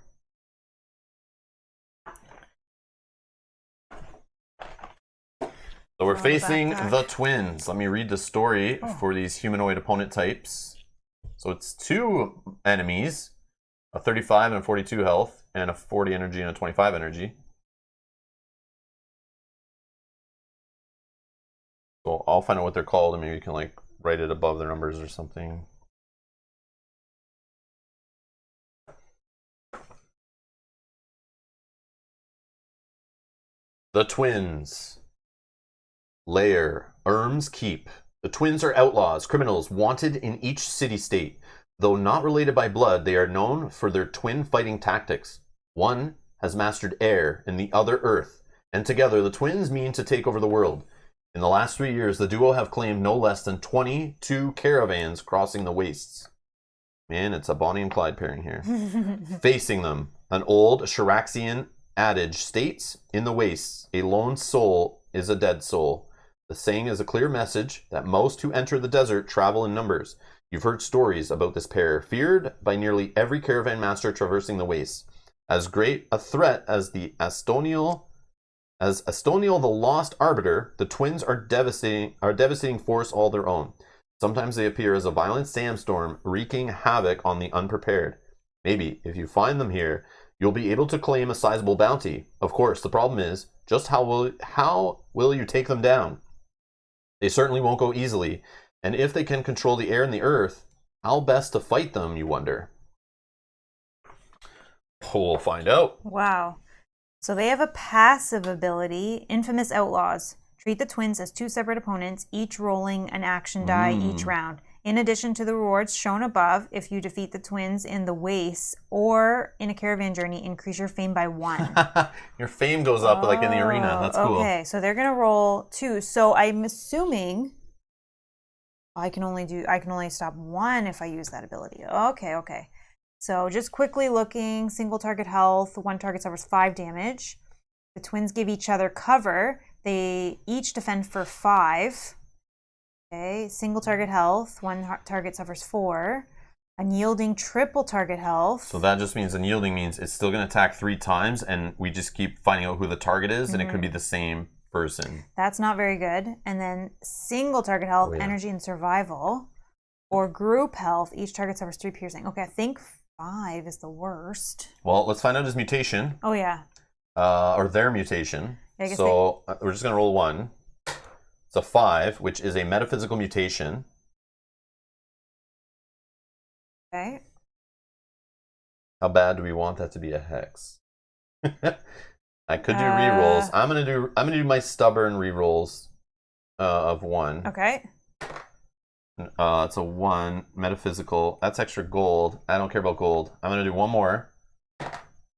So we're facing the twins. Let me read the story for these humanoid opponent types. So it's 2 enemies, a 35 and a 42 health, and a 40 energy and a 25 energy. So I'll find out what they're called, and maybe you can like write it above their numbers or something. The twins. Lair, Erm's Keep. The twins are outlaws, criminals wanted in each city-state. Though not related by blood, they are known for their twin fighting tactics. One has mastered air and the other earth, and together the twins mean to take over the world. In the last 3 years, the duo have claimed no less than 22 caravans crossing the wastes. Man, it's a Bonnie and Clyde pairing here. Facing them, an old Shuraxian adage states, in the wastes, a lone soul is a dead soul. The saying is a clear message that most who enter the desert travel in numbers. You've heard stories about this pair, feared by nearly every caravan master traversing the wastes. As great a threat as Astoniel the Lost Arbiter, the twins are devastating force all their own. Sometimes they appear as a violent sandstorm, wreaking havoc on the unprepared. Maybe, if you find them here, you'll be able to claim a sizable bounty. Of course, the problem is, just how will you take them down? They certainly won't go easily, and if they can control the air and the earth, how best to fight them, you wonder? We'll find out. Wow. So they have a passive ability, Infamous Outlaws. Treat the twins as 2 separate opponents, each rolling an action die each round. In addition to the rewards shown above, if you defeat the twins in the wastes or in a caravan journey, increase your fame by 1. Your fame goes up like in the arena. That's cool. Okay, so they're gonna roll 2. So I'm assuming I can only stop 1 if I use that ability. Okay. So just quickly looking, single target health, 1 target suffers 5 damage. The twins give each other cover. They each defend for 5. Okay, single target health, 1 target suffers 4. Unyielding triple target health. So that just means unyielding means it's still going to attack 3 times, and we just keep finding out who the target is, and it could be the same person. That's not very good. And then single target health, energy, and survival. Or group health, each target suffers 3 piercing. Okay, I think 5 is the worst. Well, let's find out his mutation. Oh, yeah. Or their mutation. So we're just going to roll 1. It's a 5, which is a metaphysical mutation. Okay. How bad do we want that to be a hex? I could do rerolls. I'm gonna do my stubborn rerolls of 1. Okay. It's a 1 metaphysical. That's extra gold. I don't care about gold. I'm gonna do 1 more.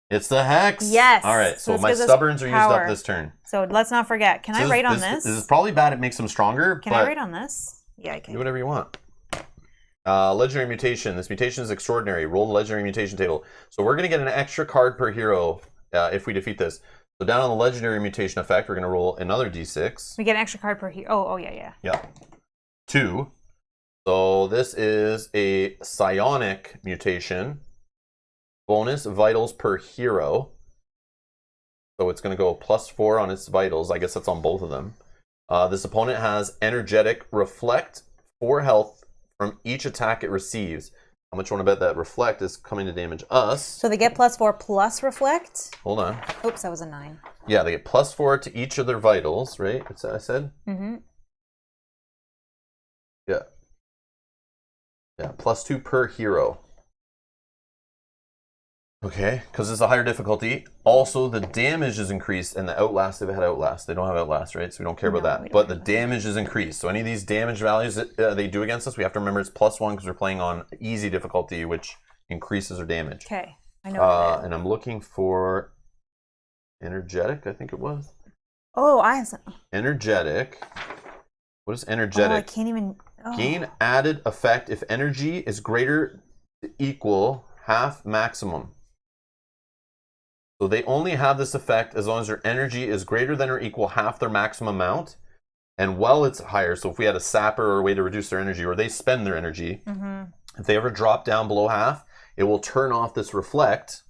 It's the hex. Yes. All right. So my stubborns are used up this turn. So let's not forget. Can I rate on this? This is probably bad. It makes them stronger. Can I rate on this? Yeah, I can. Do whatever you want. Legendary mutation. This mutation is extraordinary. Roll the legendary mutation table. So we're gonna get an extra card per hero if we defeat this. So down on the legendary mutation effect, we're gonna roll another d6. We get an extra card per hero. Oh, yeah. Yeah. 2. So this is a psionic mutation. Bonus vitals per hero. So it's going to go +4 on its vitals. I guess that's on both of them. This opponent has energetic reflect 4 health from each attack it receives. How much you want to bet that reflect is coming to damage us? So they get +4 plus reflect? Hold on. Oops, that was a 9. Yeah, they get +4 to each of their vitals, right? That's what I said? Mm-hmm. Yeah. Yeah, +2 per hero. Okay, because it's a higher difficulty. Also, the damage is increased, and the outlast, they've had outlast. They don't have outlast, right? So we don't care about that. But the damage is increased. So any of these damage values that they do against us, we have to remember it's +1 because we're playing on easy difficulty, which increases our damage. Okay, I know. And I'm looking for energetic, I think it was. Oh, I have some. Energetic. What is energetic? Oh, I can't even. Oh. Gain added effect if energy is greater to equal half maximum. So they only have this effect as long as their energy is greater than or equal half their maximum amount. And while it's higher, so if we had a sapper or a way to reduce their energy, or they spend their energy, if they ever drop down below half, it will turn off this reflect.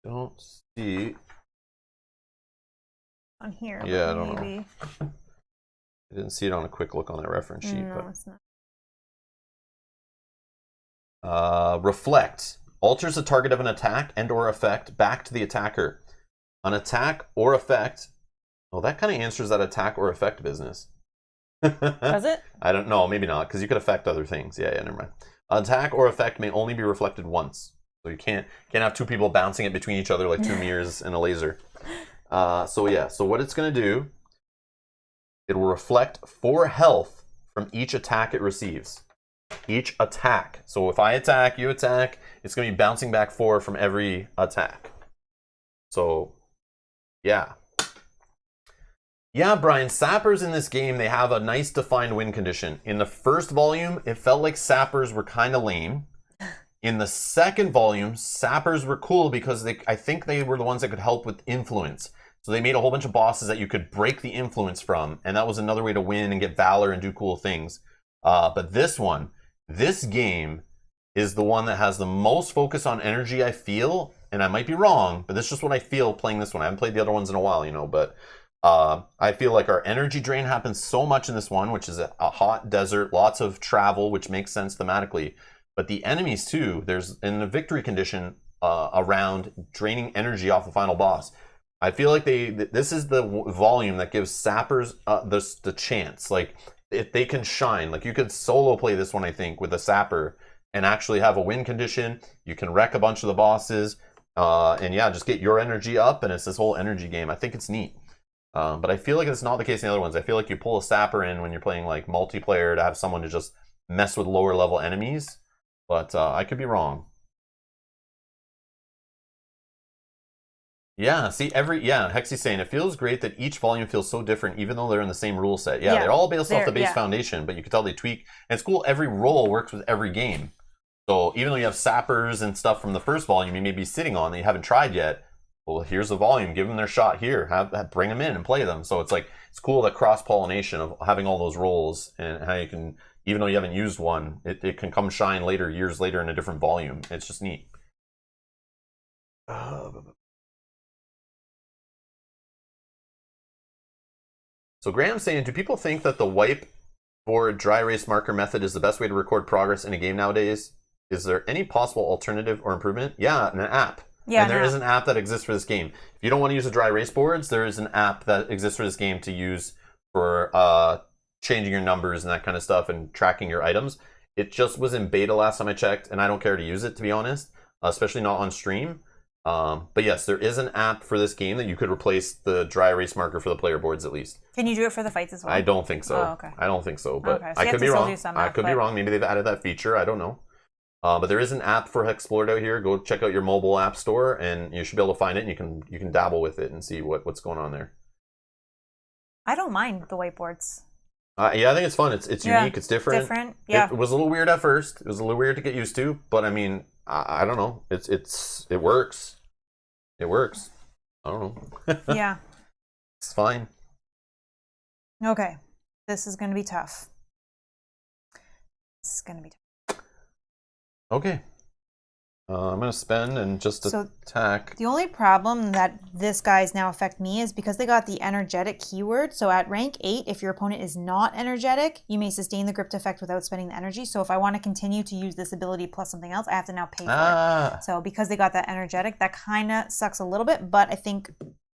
Don't see. On here. Yeah, I don't know. I didn't see it on a quick look on that reference sheet. No, but it's not. Reflect. Alters the target of an attack and or effect back to the attacker. An attack or effect. Well, that kind of answers that attack or effect business. Does it? I don't know. Maybe not, because you could affect other things. Yeah, never mind. Attack or effect may only be reflected once. So you can't have 2 people bouncing it between each other like 2 mirrors in a laser. So what it's going to do, it will reflect 4 health from each attack it receives. Each attack. So if I attack, you attack, it's going to be bouncing back 4 from every attack. So, yeah. Yeah, Brian, sappers in this game, they have a nice defined win condition. In the first volume, it felt like sappers were kind of lame. In the second volume, sappers were cool because I think they were the ones that could help with influence. So they made a whole bunch of bosses that you could break the influence from, and that was another way to win and get valor and do cool things. But this game is the one that has the most focus on energy, I feel, and I might be wrong, but this is just what I feel playing this one. I haven't played the other ones in a while, but I feel like our energy drain happens so much in this one, which is a hot desert, lots of travel, which makes sense thematically. But the enemies too, there's in the victory condition around draining energy off the final boss. I feel like this is the volume that gives sappers the chance. Like, if they can shine, like you could solo play this one, I think, with a sapper and actually have a win condition. You can wreck a bunch of the bosses, and yeah, just get your energy up, and it's this whole energy game. I think it's neat. But I feel like it's not the case in the other ones. I feel like you pull a sapper in when you're playing like multiplayer to have someone to just mess with lower level enemies. But I could be wrong. Yeah, see, Hexy's saying, it feels great that each volume feels so different, even though they're in the same rule set. Yeah, they're all based off the base foundation, but you can tell they tweak. And it's cool, every role works with every game. So even though you have sappers and stuff from the first volume you may be sitting on that you haven't tried yet, well, here's the volume, give them their shot here, bring them in and play them. So it's like, it's cool, the cross-pollination of having all those roles and how you can, even though you haven't used one, it can come shine later, years later in a different volume. It's just neat. So Graham's saying, do people think that the whiteboard dry erase marker method is the best way to record progress in a game nowadays? Is there any possible alternative or improvement? Yeah, an app. Yeah, and there is an app that exists for this game. If you don't want to use the dry erase boards, there is an app that exists for this game to use for changing your numbers and that kind of stuff and tracking your items. It just was in beta last time I checked, and I don't care to use it, to be honest, especially not on stream. But yes, there is an app for this game that you could replace the dry erase marker for the player boards at least. Can you do it for the fights as well? I don't think so. Oh, okay. I don't think so, but okay. So I could be wrong. I could be wrong. Maybe they've added that feature. I don't know. But there is an app for HEXplore It out here. Go check out your mobile app store, and you should be able to find it. And you can dabble with it and see what's going on there. I don't mind the whiteboards. Yeah, I think it's fun. It's unique. It's different. Yeah. It was a little weird at first. It was a little weird to get used to, but I mean, I don't know. It works. It works. I don't know. Yeah. It's fine. Okay. This is going to be tough. This is going to be tough. Okay. I'm going to spend and just attack. The only problem that this guy's now affect me is because they got the energetic keyword. So at rank 8, if your opponent is not energetic, you may sustain the gripped effect without spending the energy. So if I want to continue to use this ability plus something else, I have to now pay for it. So because they got that energetic, that kind of sucks a little bit, but I think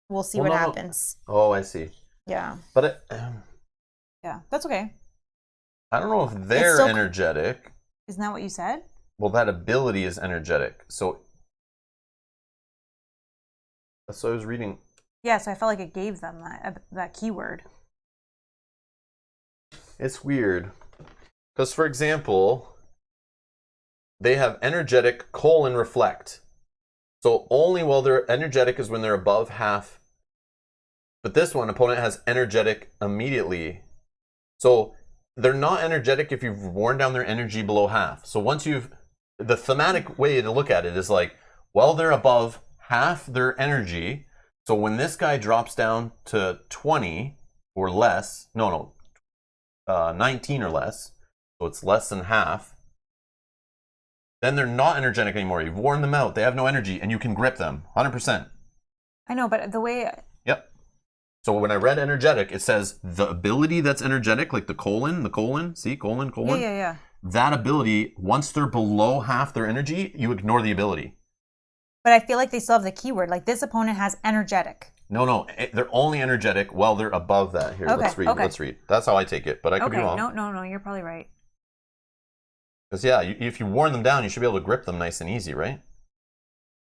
we'll see what happens. Oh, I see. Yeah. But yeah, that's okay. I don't know if they're energetic. Isn't that what you said? Well, that ability is energetic, so that's what I was reading. Yeah, so I felt like it gave them that keyword. It's weird, because for example, they have energetic : reflect. So only while they're energetic is when they're above half. But this one, opponent has energetic immediately. So they're not energetic if you've worn down their energy below half. So once the thematic way to look at it is like, well, they're above half their energy. So when this guy drops down to 20 or less, 19 or less, so it's less than half, then they're not energetic anymore. You've worn them out. They have no energy, and you can grip them 100%. I know, but the way... Yep. So when I read energetic, it says the ability that's energetic, like the colon, see, colon. Yeah. That ability, once they're below half their energy, you ignore the ability. But I feel like they still have the keyword. Like this opponent has energetic. No, they're only energetic while they're above that. Here, okay, let's read. That's how I take it, but I could be wrong. No, you're probably right. Because yeah, if you worn them down, you should be able to grip them nice and easy, right?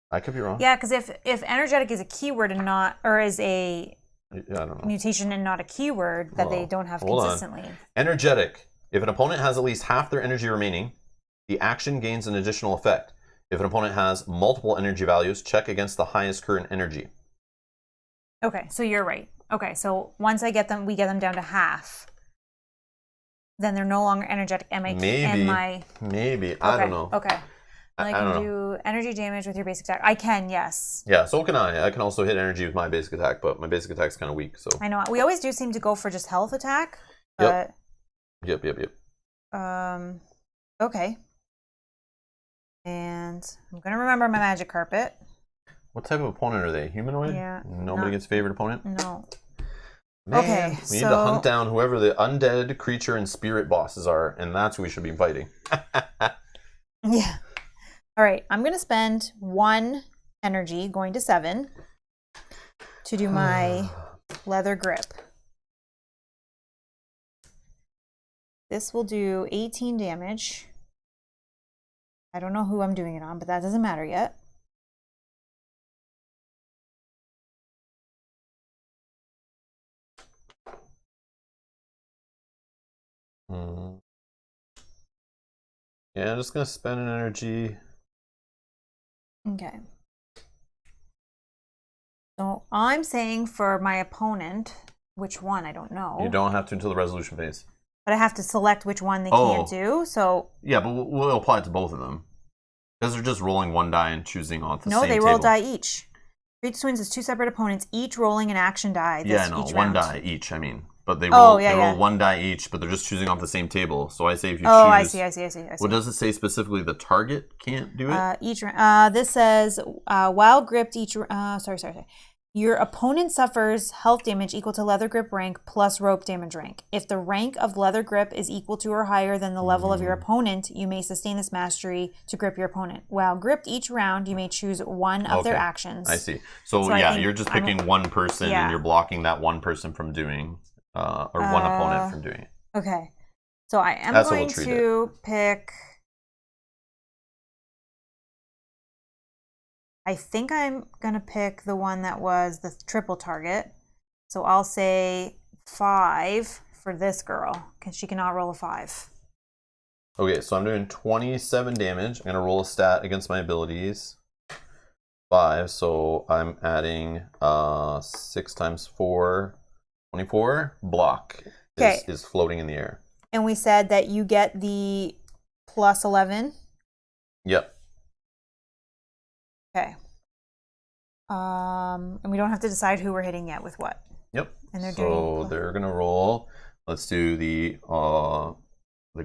I could be wrong. Yeah, because if energetic is a keyword and not, or is a I don't know. mutation and not a keyword that they don't have consistently. Energetic. If an opponent has at least half their energy remaining, the action gains an additional effect. If an opponent has multiple energy values, check against the highest current energy. Okay, so you're right. Okay, so once we get them down to half, then they're no longer energetic. Maybe. I don't know. Okay. I can do energy damage with your basic attack. I can, yes. Yeah, so can I. I can also hit energy with my basic attack, but my basic attack's kind of weak, so. I know. We always do seem to go for just health attack. But, Yep. Okay. And I'm going to remember my magic carpet. What type of opponent are they? Humanoid? Yeah. Nobody gets favorite opponent? No. Man, okay, we need to hunt down whoever the undead, creature, and spirit bosses are, and that's who we should be fighting. Yeah. All right, I'm going to spend 1 energy, going to 7, to do my leather grip. This will do 18 damage. I don't know who I'm doing it on, but that doesn't matter yet. Yeah, I'm just going to spend an energy. Okay. So I'm saying for my opponent, which one, I don't know. You don't have to until the resolution phase. But I have to select which one they can't do, so... Yeah, but we'll apply it to both of them. Because they're just rolling 1 die and choosing off the same table. No, they roll die each. Great Twins is 2 separate opponents, each rolling an action die. Yeah, no, 1 die each, I mean. But they roll, roll 1 die each, but they're just choosing off the same table. So I say if you choose... Oh, I see. What does it say specifically? The target can't do it? This says, while gripped each... sorry. Your opponent suffers health damage equal to leather grip rank plus rope damage rank. If the rank of leather grip is equal to or higher than the level of your opponent, you may sustain this mastery to grip your opponent. While gripped each round, you may choose one of their actions. I see. So yeah, you're just picking one person and you're blocking that one person from doing, or one opponent from doing it. Okay. So I am going to pick... I think I'm going to pick the one that was the triple target. So I'll say 5 for this girl, because she cannot roll a 5. Okay, so I'm doing 27 damage. I'm going to roll a stat against my abilities. 5, so I'm adding 6 times 4, 24. Block is floating in the air. And we said that you get the plus 11? Yep. Okay. And we don't have to decide who we're hitting yet with what. Yep. And they're gonna roll. Let's do the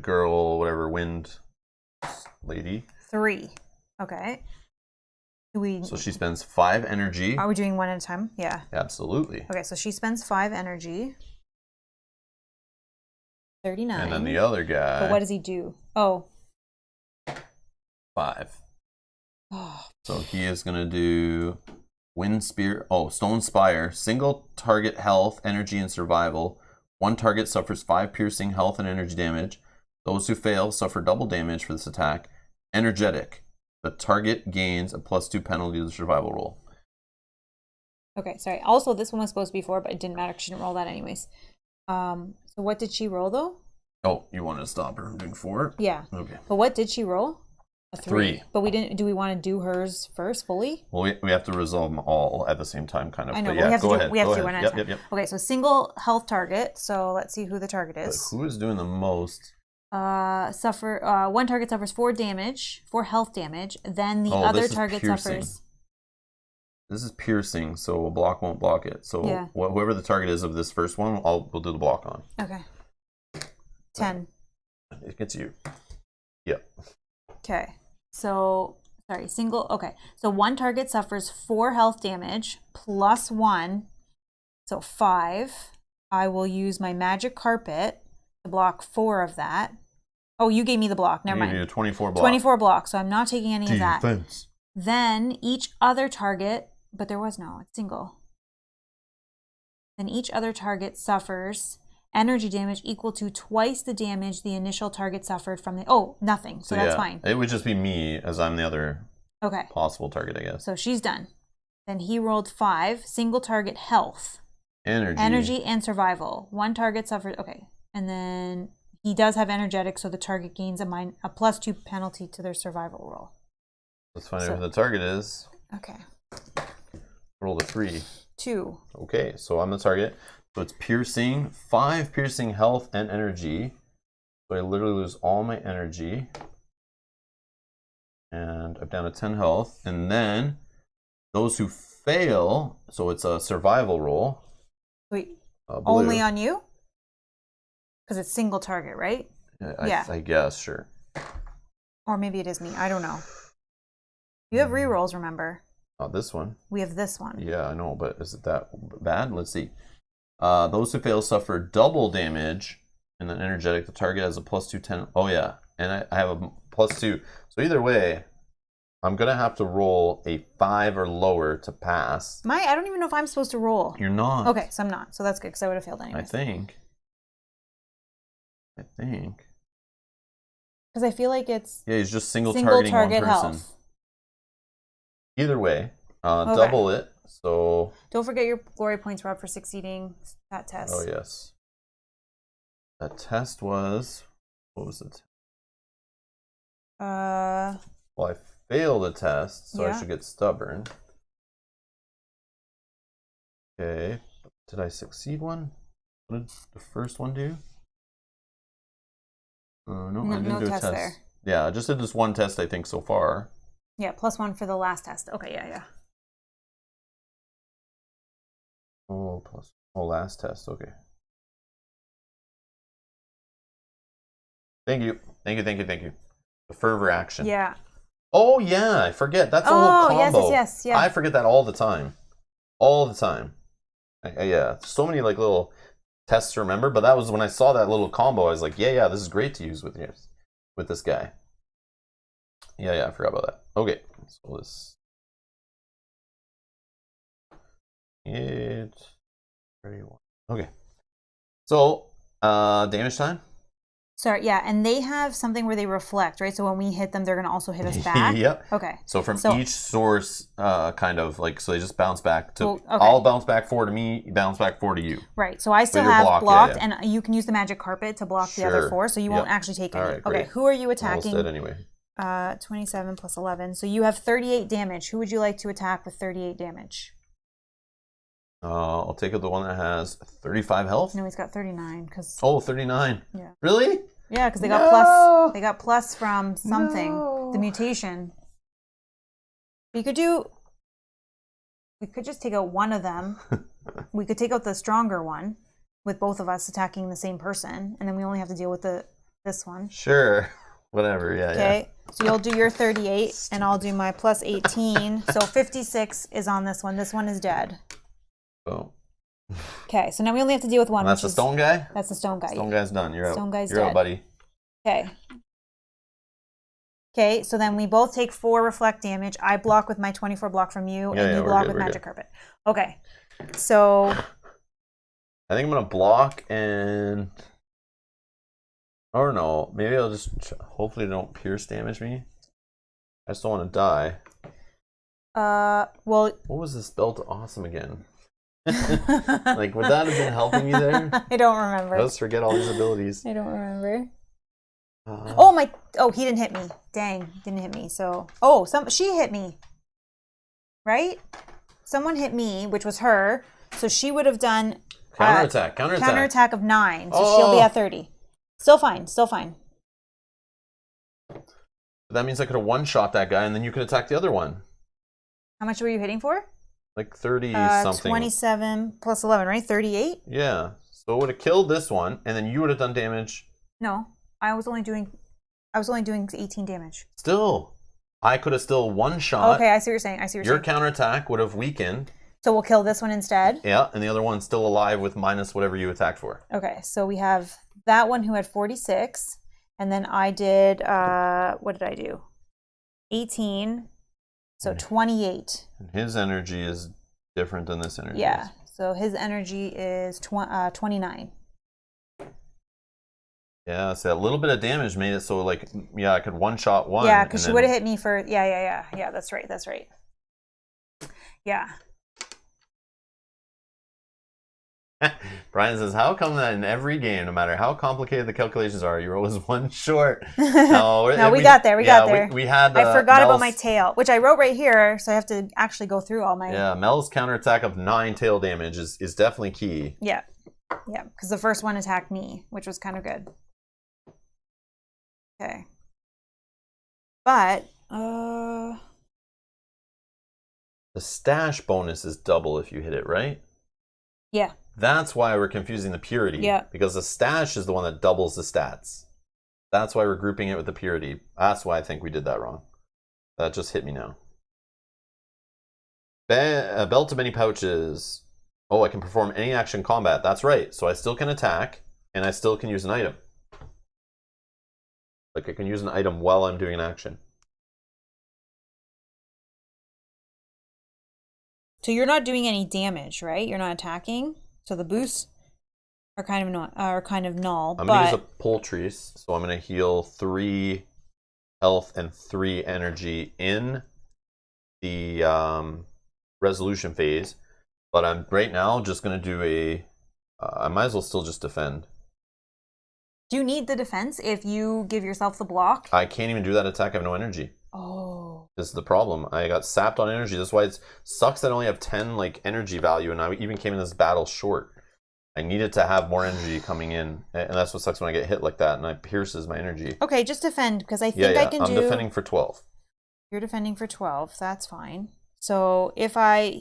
girl, whatever, wind lady. 3. Okay. So she spends 5 energy. Are we doing one at a time? Yeah. Absolutely. Okay, so she spends 5 energy. 39. And then the other guy. But what does he do? Oh. 5. So he is going to do Wind Spear. Oh, Stone Spire. Single target health, energy, and survival. One target suffers 5 piercing health and energy damage. Those who fail suffer double damage for this attack. Energetic. The target gains a +2 penalty to the survival roll. Okay, sorry. Also, this one was supposed to be 4, but it didn't matter because she didn't roll that anyways. So what did she roll, though? Oh, you wanted to stop her from doing 4? Yeah. Okay. But what did she roll? A 3. But we didn't. Do we want to do hers first fully? Well, we have to resolve them all at the same time, kind of. I know. But yeah, we have go to do one at a time. Yep. Okay, so single health target. So let's see who the target is. But who is doing the most? One target suffers 4 health damage. Then the other target suffers. This is piercing, so a block won't block it. So whoever the target is of this first one, we'll do the block on. Okay. 10. It gets you. Yep. Okay. So, sorry, single. Okay. So one target suffers 4 health damage plus 1. So 5. I will use my magic carpet to block 4 of that. Oh, you gave me the block. Never mind. You 24 block. 24 blocks. So I'm not taking any of that. Defense. Then each other target, but there was no, it's single. Then each other target suffers energy damage equal to twice the damage the initial target suffered from the... Oh, nothing. So that's fine. It would just be me as I'm the other possible target, I guess. So she's done. Then he rolled 5. Single target health. Energy and survival. One target suffered... Okay. And then he does have energetic, so the target gains a +2 penalty to their survival roll. Let's find out who the target is. Okay. Roll a 3. 2. Okay, so I'm the target. So it's piercing, 5 piercing health and energy. So I literally lose all my energy. And I'm down to 10 health. And then those who fail, so it's a survival roll. Wait, only on you? Because it's single target, right? I guess, sure. Or maybe it is me. I don't know. You have rerolls, remember? Not this one. We have this one. Yeah, I know, but is it that bad? Let's see. Those who fail suffer double damage, and then energetic. The target has a +2 10. Oh yeah, and I have a +2. So either way, I'm gonna have to roll a 5 or lower to pass. I don't even know if I'm supposed to roll. You're not. Okay, so I'm not. So that's good because I would have failed anyway. I think. Because I feel like it's he's just single targeting target one person. Health. Either way, double it. So don't forget your glory points, Rob, for succeeding that test. Oh yes. That test was, what was it? Well, I failed a test, so I should get stubborn. Okay. Did I succeed one? What did the first one do? No, I didn't do a test. There. Yeah, I just did this one test, I think, so far. Yeah, +1 for the last test. Okay, yeah. Oh, last test. Okay. Thank you. The fervor action. Yeah. Oh yeah, I forget. That's a whole combo. Yes. I forget that all the time. all the time. Yeah, so many like little tests to remember, but that was when I saw that little combo, I was like, yeah, this is great to use with this guy. Yeah, I forgot about that. Okay, so this it's 31. Okay. So damage time? Sorry, yeah, and they have something where they reflect, right? So when we hit them, they're gonna also hit us back. Yep. Okay. So from each source, kind of like, so they just bounce back to. Okay. I'll bounce back 4 to me. You bounce back 4 to you. Right. So I still have blocked, and you can use the magic carpet to block the other 4, so you won't actually take any. Right, okay. Who are you attacking? Almost dead anyway. 27 plus 11. So you have 38 damage. Who would you like to attack with 38 damage? I'll take out the one that has 35 health. No, he's got 39 because. Oh, 39. Yeah. Really? Yeah, because they got plus. They got plus from something. No. The mutation. We could just take out one of them. We could take out the stronger one, with both of us attacking the same person, and then we only have to deal with this one. Sure. Whatever. Yeah. Okay. So you'll do your 38, and I'll do my plus 18. So 56 is on this one. This one is dead. Oh. Okay, so now we only have to deal with one. And that's the stone guy? That's the stone guy. Stone guy's done. You're out. Stone guy's You're dead. out, buddy. Okay. Okay, so then we both take 4 reflect damage. I block with my 24 block from you, and you block with magic carpet. Okay. So I think I'm gonna block and or no, maybe I'll just hopefully they don't pierce damage me. I just don't want to die. Well, what was this spell to awesome again? Like, would that have been helping me there? I don't remember. I just forget all these abilities. I don't remember. He didn't hit me. Dang, didn't hit me. So, she hit me. Right? Someone hit me, which was her. So she would have done counterattack of 9. So she'll be at 30. Still fine. That means I could have one-shot that guy, and then you could attack the other one. How much were you hitting for? Like 30 something. 27 plus 11, right? 38? Yeah. So it would have killed this one, and then you would have done damage. No, I was only doing 18 damage. Still, I could have still one-shot. Okay, I see what you're saying. Your counterattack would have weakened. So we'll kill this one instead? Yeah, and the other one's still alive with minus whatever you attacked for. Okay, so we have that one who had 46, and then I did, what did I do? 18. So 28. And his energy is different than this energy. Yeah. So his energy is 29. Yeah, so a little bit of damage made it so like I could one-shot one. Yeah, because she would have hit me for yeah. That's right. Yeah. Brian says, how come that in every game, no matter how complicated the calculations are, you're always one short? No, we got there. We got there. We had. I forgot about my tail, which I wrote right here, so I have to actually go through all my. Yeah, Mel's counterattack of 9 tail damage is definitely key. Yeah, because the first one attacked me, which was kind of good. Okay, but the stash bonus is double if you hit it, right? Yeah. That's why we're confusing the purity. Yeah. Because the stash is the one that doubles the stats. That's why we're grouping it with the purity. That's why I think we did that wrong. That just hit me now. Belt of many pouches. Oh, I can perform any action combat. That's right. So I still can attack, and I still can use an item. Like I can use an item while I'm doing an action. So you're not doing any damage, right? You're not attacking. So the boosts are kind of null. I'm gonna use a poultice, so I'm gonna heal 3 health and 3 energy in the resolution phase. But I'm right now just gonna do a. I might as well still just defend. Do you need the defense if you give yourself the block? I can't even do that attack. I have no energy. Oh. This is the problem. I got sapped on energy. That's why it sucks that I only have 10 like energy value, and I even came in this battle short. I needed to have more energy coming in, and that's what sucks when I get hit like that, and it pierces my energy. Okay, just defend, because I think I can do... I'm defending for 12. You're defending for 12. That's fine. So if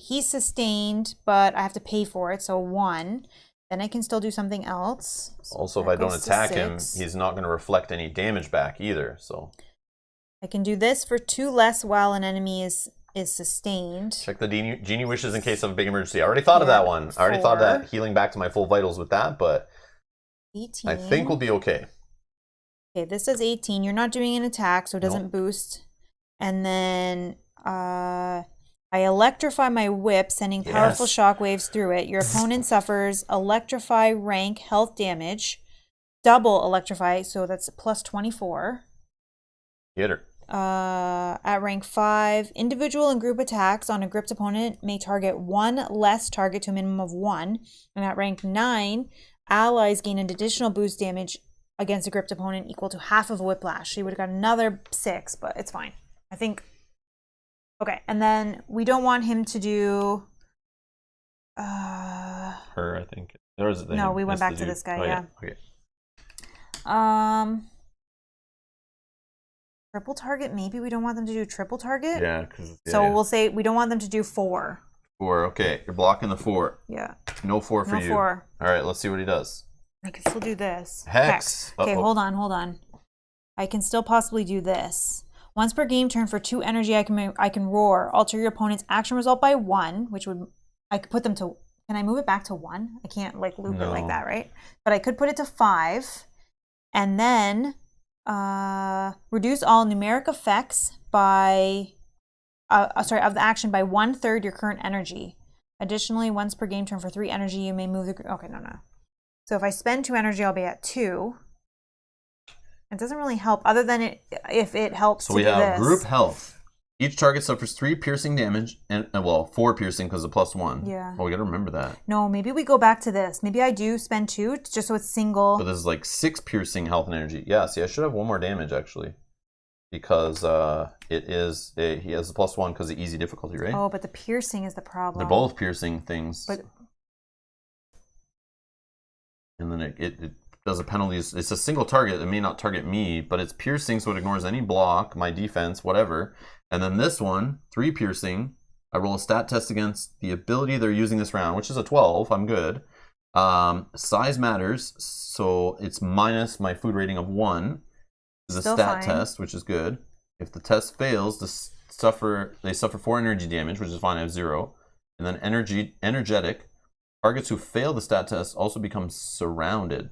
he's sustained, but I have to pay for it, so 1... Then I can still do something else. So also, if I don't attack him, he's not going to reflect any damage back either. So I can do this for 2 less while an enemy is is sustained. Check the Genie wishes in case of a big emergency. I already thought of that one. I already thought of that, healing back to my full vitals with that, but 18. I think we'll be okay. Okay, this does 18. You're not doing an attack, so it doesn't boost. And then I electrify my whip, sending powerful shockwaves through it. Your opponent suffers electrify rank health damage. Double electrify, so that's plus 24. Get her. At rank 5, individual and group attacks on a gripped opponent may target one less target to a minimum of 1. And at rank 9, allies gain an additional boost damage against a gripped opponent equal to half of whiplash. So you would have got another 6, but it's fine. I think. Okay, and then we don't want him to do. Her, I think. No, we went back to this guy. Yeah. Okay. Triple target. Maybe we don't want them to do triple target. Yeah. So we'll say we don't want them to do 4. 4. Okay, you're blocking the 4. Yeah. No 4 for you. 4. All right, let's see what he does. I can still do this. Hex. Okay, hold on. I can still possibly do this. Once per game turn for 2 energy, I can roar. Alter your opponent's action result by 1, which would I could put them to. Can I move it back to 1? I can't like loop it like that, right? But I could put it to 5, and then reduce all numeric effects by of the action by 1/3 your current energy. Additionally, once per game turn for 3 energy, you may move the. Okay, no. So if I spend 2 energy, I'll be at 2. It doesn't really help, other than if it helps. So we have group health. Each target suffers 3 piercing damage, and 4 piercing because of +1. Yeah. Well, we got to remember that. No, maybe we go back to this. Maybe I do spend 2 just so it's single. But this is like 6 piercing health and energy. Yeah. See, I should have 1 more damage actually, because he has the +1 because of easy difficulty, right? Oh, but the piercing is the problem. They're both piercing things. But and then it does a penalty. It's a single target. It may not target me, but it's piercing, so it ignores any block, my defense, whatever. And then this one, 3 piercing. I roll a stat test against the ability they're using this round, which is a 12. I'm good. Size matters, so it's minus my food rating of 1. This is a stat test, which is good. If the test fails, they suffer 4 energy damage, which is fine. I have 0. And then energetic. Targets who fail the stat test also become surrounded.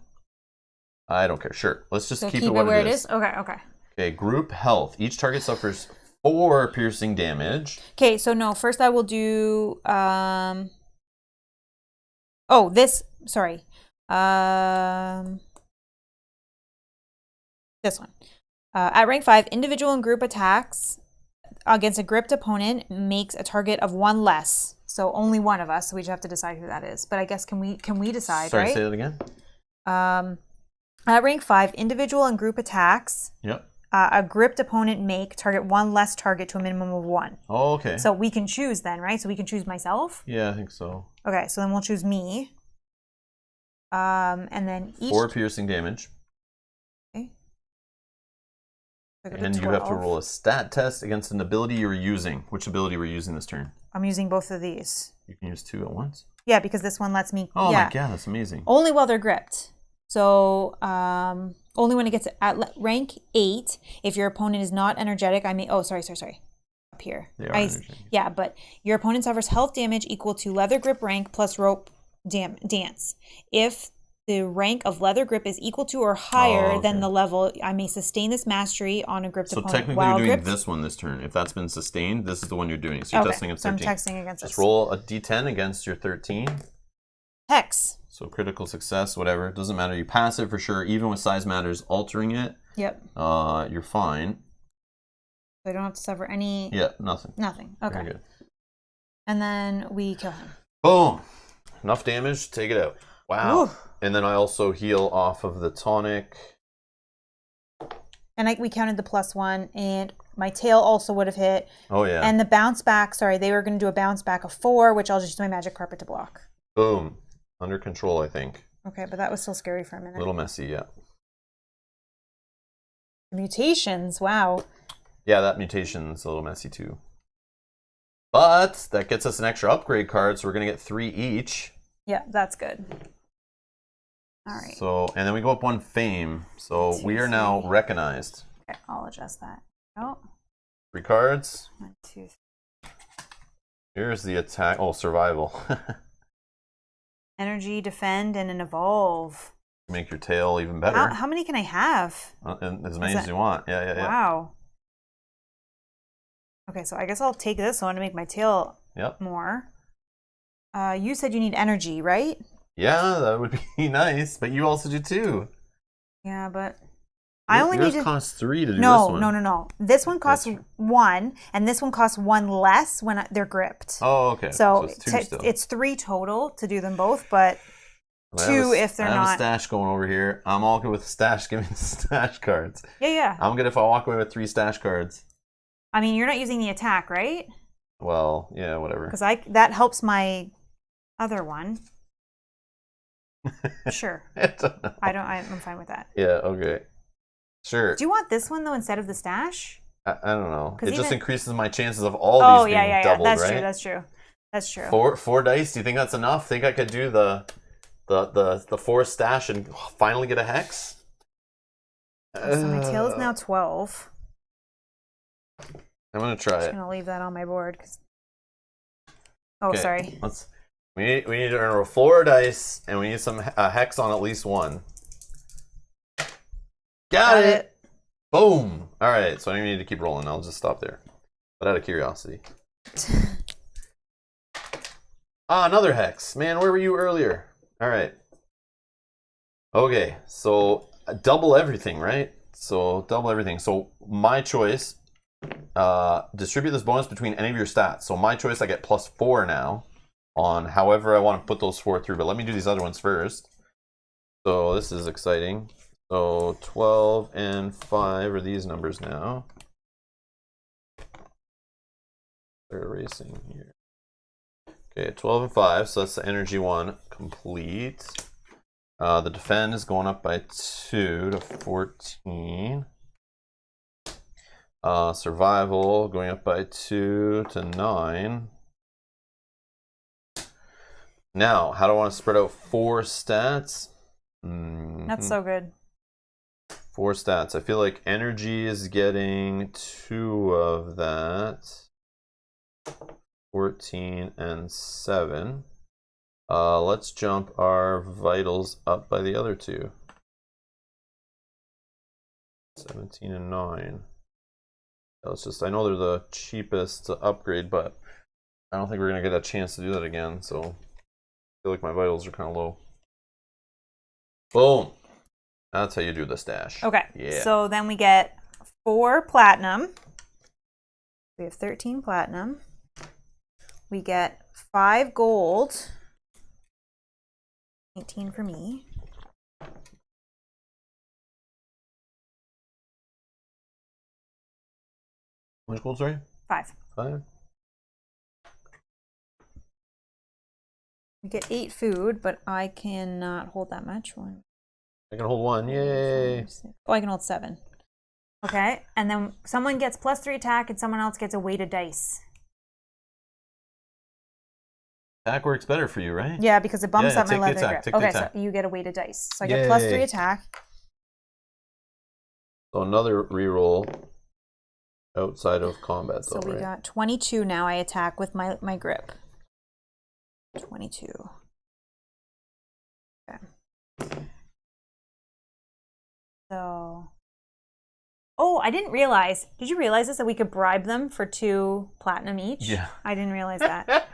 I don't care. Sure. Let's just keep it where it is. Okay. Okay, group health. Each target suffers 4 piercing damage. Okay, so no, first I will do this one. At rank 5, individual and group attacks against a gripped opponent makes a target of 1 less. So only one of us, so we just have to decide who that is. But I guess can we decide, Sorry, right? say that again. At rank 5, individual and group attacks. Yep. A gripped opponent make target 1 less target to a minimum of 1. Oh, okay. So we can choose then, right? So we can choose myself? Yeah, I think so. Okay, so then we'll choose me. And then each 4 piercing damage. Okay. And you have to roll a stat test against an ability you're using. Which ability we're using this turn? I'm using both of these. You can use 2 at once? Yeah, because this one lets me. Oh my god, that's amazing. Only while they're gripped. So only when it gets at rank 8, if your opponent is not energetic, I may. Oh, sorry. Up here. They are energetic. Yeah, but your opponent suffers health damage equal to leather grip rank plus rope dance. If the rank of leather grip is equal to or higher than the level, I may sustain this mastery on a gripped opponent. So technically you're doing this one this turn. If that's been sustained, this is the one you're doing. So you're testing against 13. So I'm testing against Just roll a d10 against your 13. Hex. So critical success, whatever. It doesn't matter. You pass it for sure. Even with size matters, altering it. Yep. You're fine. So I don't have to suffer any... Yeah, nothing. Nothing. Okay. Very good. And then we kill him. Boom. Enough damage. Take it out. Wow. Ooh. And then I also heal off of the tonic. And we counted the +1, and my tail also would have hit. Oh, yeah. And the bounce back, they were going to do a bounce back of 4, which I'll just use my magic carpet to block. Boom. Under control, I think. Okay, but that was still scary for a minute. A little messy, yeah. Mutations, wow. Yeah, that mutation's a little messy too. But that gets us an extra upgrade card, so we're going to get 3 each. Yeah, that's good. All right. So, and then we go up 1 fame. So we are now recognized. Okay, I'll adjust that. Oh. 3 cards. 1, 2, 3. Here's the attack. Oh, survival. Energy, defend, and an evolve. Make your tail even better. How many can I have? As many as you want. Yeah. Wow. Okay, so I guess I'll take this one to make my tail more. You said you need energy, right? Yeah, that would be nice, but you also do too. Yeah, but I only need to costs 3 to do this one. No. This one costs 1, and this one costs 1 less when they're gripped. Oh, okay. So it's 3 total to do them both, but 2 if they're not. I have a stash going over here. I'm all good with stash. Give me the stash cards. Yeah. I'm good if I walk away with 3 stash cards. I mean, you're not using the attack, right? Well, yeah, whatever. Because that helps my other one. Sure. I'm fine with that. Yeah, okay. Sure. Do you want this one though instead of the stash? I don't know. It just increases my chances of all these being doubled, right? That's true. 4 dice. Do you think that's enough? Think I could do the 4 stash and finally get a hex? So my tail is now 12. I'm gonna try it. I'm gonna leave that on my board. Sorry. We need to earn 4 dice, and we need some hex on at least 1. Got it. Boom. All right. So I need to keep rolling. I'll just stop there. But out of curiosity. Another hex. Man, where were you earlier? All right. Okay. So double everything, right? So double everything. So my choice. Distribute this bonus between any of your stats. So my choice, I get +4 now on however I want to put those 4 through. But let me do these other ones first. So this is exciting. So 12 and 5 are these numbers now. They're erasing here. Okay, 12 and 5. So that's the energy one complete. The defend is going up by 2 to 14. Survival going up by 2 to 9. Now, how do I want to spread out 4 stats? That's so good. 4 stats. I feel like energy is getting 2 of that. 14 and 7. Let's jump our vitals up by the other 2. 17 and 9. I know they're the cheapest to upgrade, but I don't think we're going to get a chance to do that again, so I feel like my vitals are kind of low. Boom. That's how you do the stash. Okay. Yeah. So then we get 4 platinum. We have 13 platinum. We get 5 gold. 18 for me. How much gold, sorry? 5. 5? We get 8 food, but I cannot hold that much. I can hold 1. Yay. Oh, I can hold 7. Okay. And then someone gets +3 attack and someone else gets a weighted dice. Attack works better for you, right? Yeah, because it bumps up my leather grip. Okay, so you get a weighted dice. So I get +3 attack. So another reroll outside of combat, though, so we got 22 now. I attack with my grip. 22. Okay. So, I didn't realize. Did you realize this, that we could bribe them for 2 platinum each? Yeah. I didn't realize that.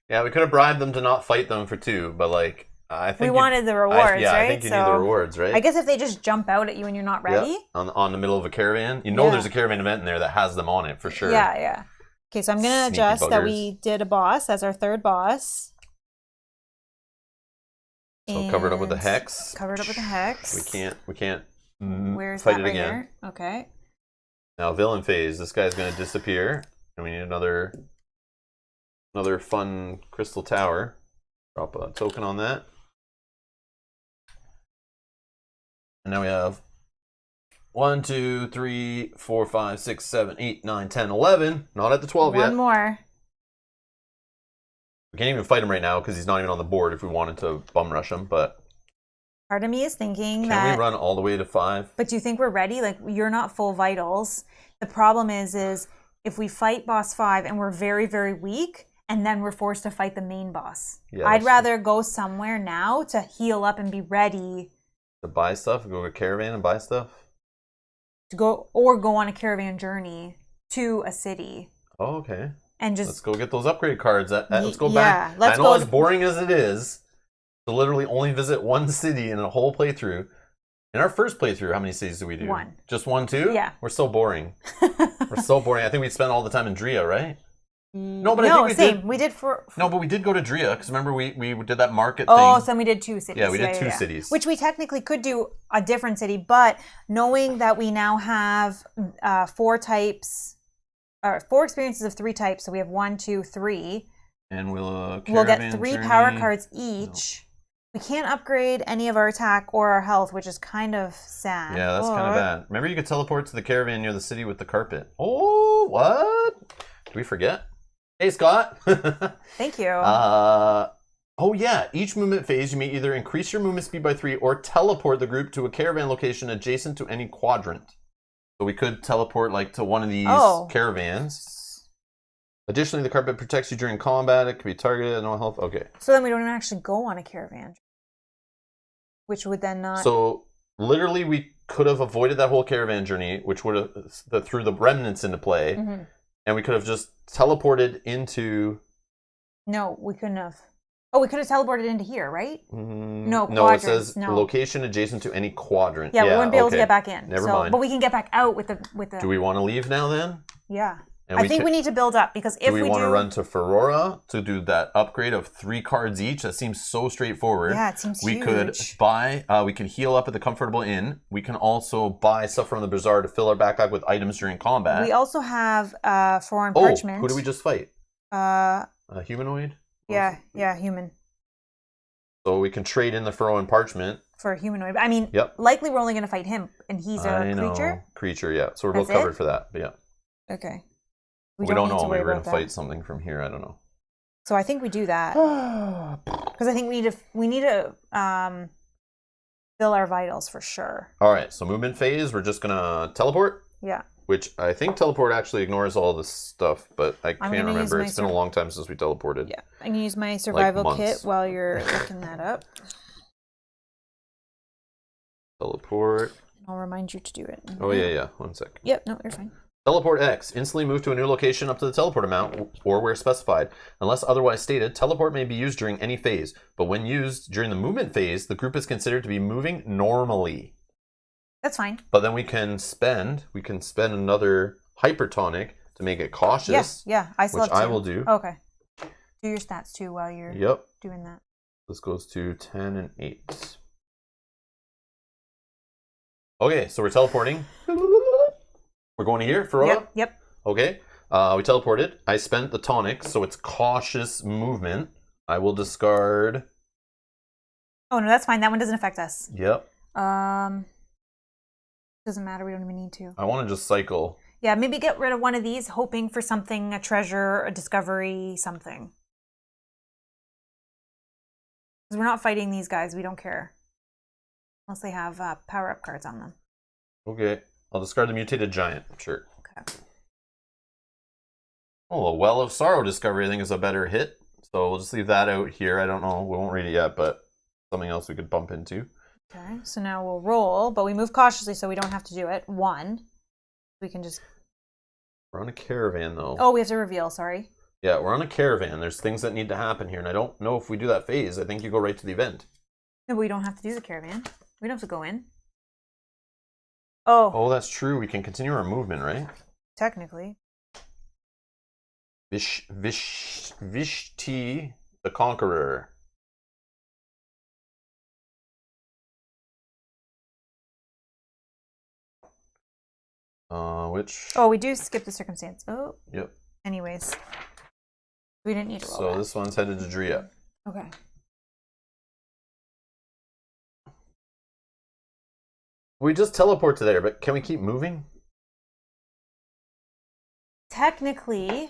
Yeah, we could have bribed them to not fight them for 2, but like I think we wanted the rewards, right? I think you need the rewards, right? I guess if they just jump out at you and you're not ready. Yeah, on the middle of a caravan. There's a caravan event in there that has them on it for sure. Yeah. Okay, so I'm gonna adjust that we did a boss as our 3rd boss. So covered up with the hex. Covered up with the hex. We can't Where's fight that it again. Here? Okay. Now villain phase. This guy's gonna disappear, and we need another fun crystal tower. Drop a token on that. And now we have 1, 2, 3, 4, 5, 6, 7, 8, 9, 10, 11. Not at the 12 yet. One more. We can't even fight him right now because he's not even on the board if we wanted to bum rush him, but part of me is thinking can we run all the way to 5? But do you think we're ready? Like, you're not full vitals. The problem is if we fight boss 5 and we're very, very weak, and then we're forced to fight the main boss. Yeah, I'd rather go somewhere now to heal up and be ready. To buy stuff? Go to Caravan and buy stuff? To go on a caravan journey to a city. Oh, okay. And just... Let's go get those upgrade cards. Let's go back. I know as boring as it is to literally only visit one city in a whole playthrough. In our first playthrough, how many cities did we do? One. Just one, too? Yeah. We're so boring. We're so boring. I think we spent all the time in Drea, right? No, but I think we did. We did for... No, but we did go to Drea, because remember we did that market thing. Oh, so then we did 2 cities. Yeah, we did two cities. Which we technically could do a different city, but knowing that we now have 4 types, 4 experiences of 3 types, so we have 1, 2, 3. And we'll get 3 power cards each. No. We can't upgrade any of our attack or our health, which is kind of sad. Yeah, that's kind of bad. Remember you could teleport to the caravan near the city with the carpet. Oh, what? Did we forget? Hey, Scott. Thank you. Oh, yeah. Each movement phase, you may either increase your movement speed by 3 or teleport the group to a caravan location adjacent to any quadrant. So we could teleport like to one of these caravans. Additionally, the carpet protects you during combat. It can be targeted. No health. Okay. So then we don't actually go on a caravan. Which would then not... So literally we could have avoided that whole caravan journey, which would have threw the remnants into play. Mm-hmm. And we could have just teleported into... No, we couldn't have. Oh, we could have teleported into here, right? No, it says location adjacent to any quadrant. Yeah, we wouldn't be able to get back in. Never mind. But we can get back out with the... Do we want to leave now then? Yeah. I think we need to build up, because if we want to run to Ferrora to do that upgrade of 3 cards each? That seems so straightforward. Yeah, it seems huge. We could buy, we can heal up at the Comfortable Inn. We can also buy stuff from the Bazaar to fill our backpack with items during combat. We also have foreign parchment. Who do we just fight? A humanoid? Yeah, human. So we can trade in the foreign parchment. For a humanoid. I mean, likely we're only going to fight him, and he's a creature? Creature, yeah. So we're both covered for that, but yeah. Okay. We don't know. Maybe we're going to fight something from here. I don't know. So I think we do that. Because I think we need to fill our vitals for sure. All right. So movement phase, we're just going to teleport. Yeah. Which I think teleport actually ignores all this stuff, but I can't remember. It's been a long time since we teleported. Yeah. I'm going to use my survival kit while you're looking that up. Teleport. I'll remind you to do it. Oh, yeah. 1 sec. Yep. No, you're fine. Teleport X. Instantly move to a new location up to the teleport amount or where specified. Unless otherwise stated, teleport may be used during any phase. But when used during the movement phase, the group is considered to be moving normally. That's fine. But then we can spend another hypertonic to make it cautious. Yeah. I still which I will do. Okay. Do your stats too while you're doing that. This goes to 10 and 8. Okay, so we're teleporting. We're going to here, Ferrora? Yep. Okay. We teleported. I spent the tonic, so it's cautious movement. I will discard... Oh, no, that's fine. That one doesn't affect us. Yep. Doesn't matter. We don't even need to. I want to just cycle. Yeah, maybe get rid of one of these, hoping for something, a treasure, a discovery, something. Because we're not fighting these guys. We don't care. Unless they have power-up cards on them. Okay. I'll discard the mutated giant. Sure. Okay. Oh, a Well of Sorrow discovery I think is a better hit. So we'll just leave that out here. I don't know. We won't read it yet, but something else we could bump into. Okay. So now we'll roll, but we move cautiously so we don't have to do it. 1. We can just... We're on a caravan, though. Oh, we have to reveal. Sorry. Yeah, we're on a caravan. There's things that need to happen here, and I don't know if we do that phase. I think you go right to the event. No, but we don't have to do the caravan. We don't have to go in. Oh, that's true. We can continue our movement, right? Technically. Vishti the Conqueror. Which? Oh, we do skip the circumstance. Oh. Yep. Anyways. We didn't need to roll So that. this one's headed to Drea. Okay. We just teleport to there, but can we keep moving? Technically,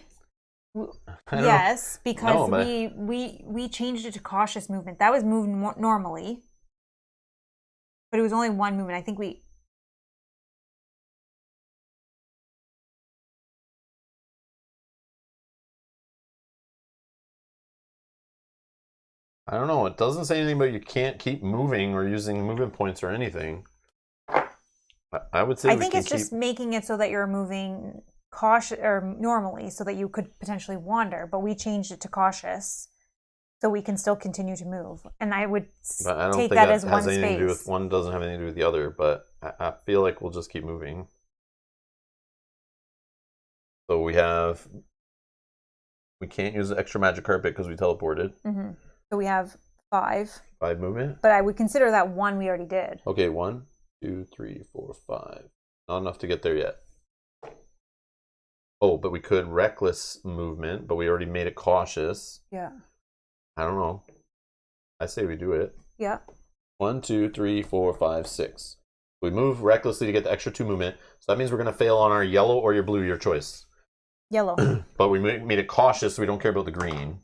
yes, because we changed it to cautious movement. That was moved normally, but it was only one movement. I think we... I don't know. It doesn't say anything about you can't keep moving or using movement points or anything. I would say I think it's just making it so that you're moving cautious or normally so that you could potentially wander, but we changed it to cautious so we can still continue to move. And I would take that as one space. One doesn't have anything to do with the other, but I feel like we'll just keep moving. So we can't use the extra magic carpet because we teleported. Mm-hmm. So we have 5. 5 movement? But I would consider that 1 we already did. Okay, 1, 2, 3, 4, 5. Not enough to get there yet. Oh, but we could reckless movement, but we already made it cautious. Yeah. I don't know. I say we do it. Yeah. 1, 2, 3, 4, 5, 6. We move recklessly to get the extra 2 movement. So that means we're going to fail on our yellow or your blue, your choice. Yellow. But we made it cautious so we don't care about the green.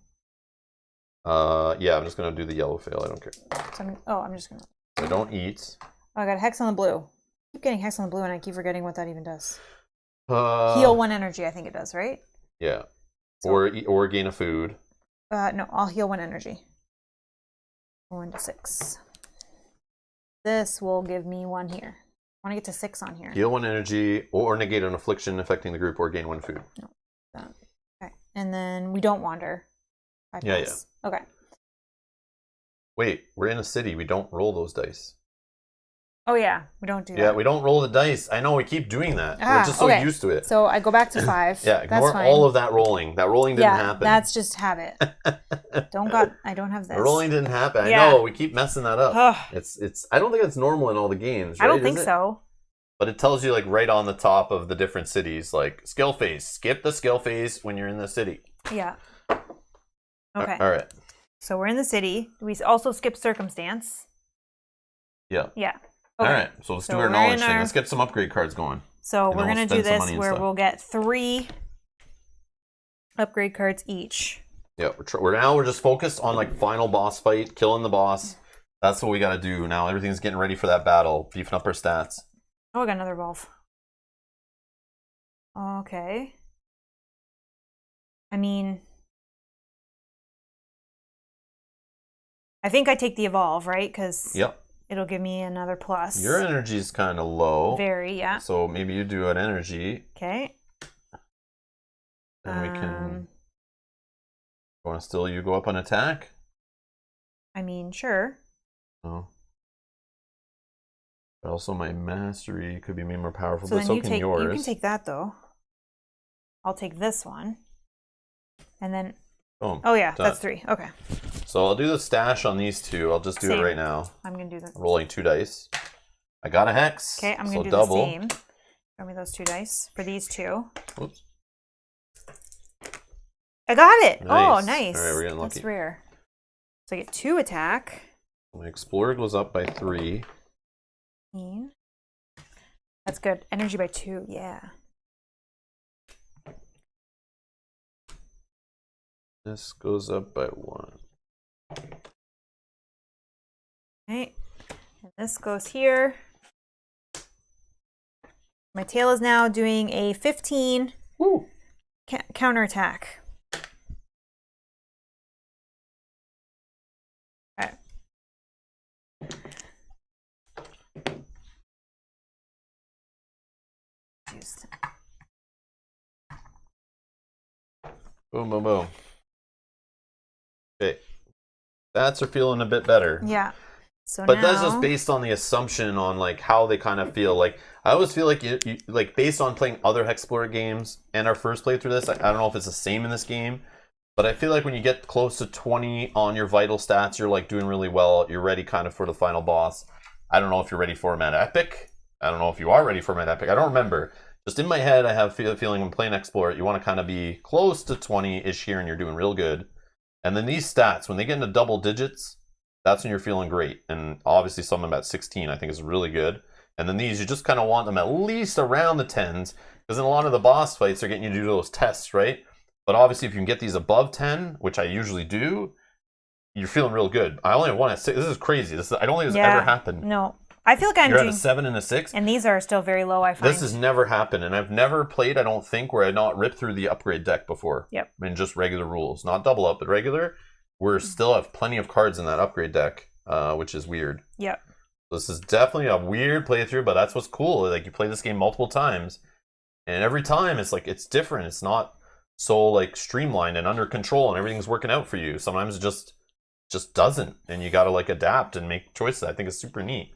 Yeah, I'm just going to do the yellow fail. I don't care. So I'm just going to... So don't eat. Oh, I got a hex on the blue. I keep getting hex on the blue and I keep forgetting what that even does. Heal 1 energy, I think it does, right? Yeah. So, or gain a food. No, I'll heal 1 energy. 1 to 6. This will give me 1 here. I want to get to 6 on here. Heal 1 energy or negate an affliction affecting the group or gain 1 food. No. Okay. And then we don't wander. Yeah. Okay. Wait, we're in a city. We don't roll those dice. Oh, yeah. We don't do that. Yeah, we don't roll the dice. I know, we keep doing that. We're just so used to it. So I go back to 5. Yeah, ignore all of that rolling. That rolling didn't happen. That's just habit. I don't have this. The rolling didn't happen. I know, we keep messing that up. It's. I don't think it's normal in all the games, right? I don't think so. But it tells you, like, right on the top of the different cities, like, skill phase. Skip the skill phase when you're in the city. Yeah. Okay. All right. So we're in the city. We also skip circumstance. Yeah. Yeah. Okay. All right. So let's do our knowledge thing. Let's get some upgrade cards going. So we're going to do this where we'll get 3 upgrade cards each. Yeah. We're just focused on, like, final boss fight, killing the boss. That's what we got to do now. Everything's getting ready for that battle, beefing up our stats. Oh, I got another evolve. Okay. I mean, I think I take the evolve, right? Because it'll give me another plus. Your energy's kind of low. Very, yeah. So maybe you do an energy. Okay. And we can... Want to still you go up on attack? I mean, sure. Oh. But also my mastery could be made more powerful, so but so can yours. You can take that, though. I'll take this one. And then... Boom. Oh, yeah, that's 3. Okay. So I'll do the stash on these 2. I'll just do it right now. I'm going to do that. Rolling 2 dice. I got a hex. Okay, I'm going to do the same. Show me those 2 dice for these 2. Oops. I got it. Nice. Oh, nice. All right, we're getting lucky. That's rare. So I get 2 attack. My explorer goes up by 3. That's good. Energy by 2. Yeah. This goes up by 1. Okay. And this goes here. My tail is now doing a 15 counterattack. Okay. Boom, boom, boom. Okay. Stats are feeling a bit better. Yeah. So but that's just based on the assumption on like how they kind of feel. Like I always feel like you like based on playing other HEXplore games and our first playthrough this, I don't know if it's the same in this game, but I feel like when you get close to 20 on your vital stats, you're like doing really well. You're ready kind of for the final boss. I don't know if you're ready for a Mad Epic. I don't know if you are ready for a Mad Epic. I don't remember. Just in my head, I have a feeling when playing HEXplore It, you want to kind of be close to 20-ish here and you're doing real good. And then these stats, when they get into double digits, that's when you're feeling great. And obviously something about 16 I think is really good. And then these, you just kind of want them at least around the 10s, because in a lot of the boss fights, they're getting you to do those tests, right? But obviously if you can get these above 10, which I usually do, you're feeling real good. I only have one at 6. This is crazy. I don't think this has ever happened. No. I feel like I'm You're doing... at a 7 and a 6? And these are still very low, I find. This has never happened. And I've never played, I don't think, where I've not ripped through the upgrade deck before. Yep. I mean, just regular rules. Not double up, but regular. we're still have plenty of cards in that upgrade deck, which is weird. Yep. This is definitely a weird playthrough, but that's what's cool. Like, you play this game multiple times, and every time it's like it's different. It's not so like streamlined and under control, and everything's working out for you. Sometimes it just doesn't, and you got to like adapt and make choices. I think it's super neat.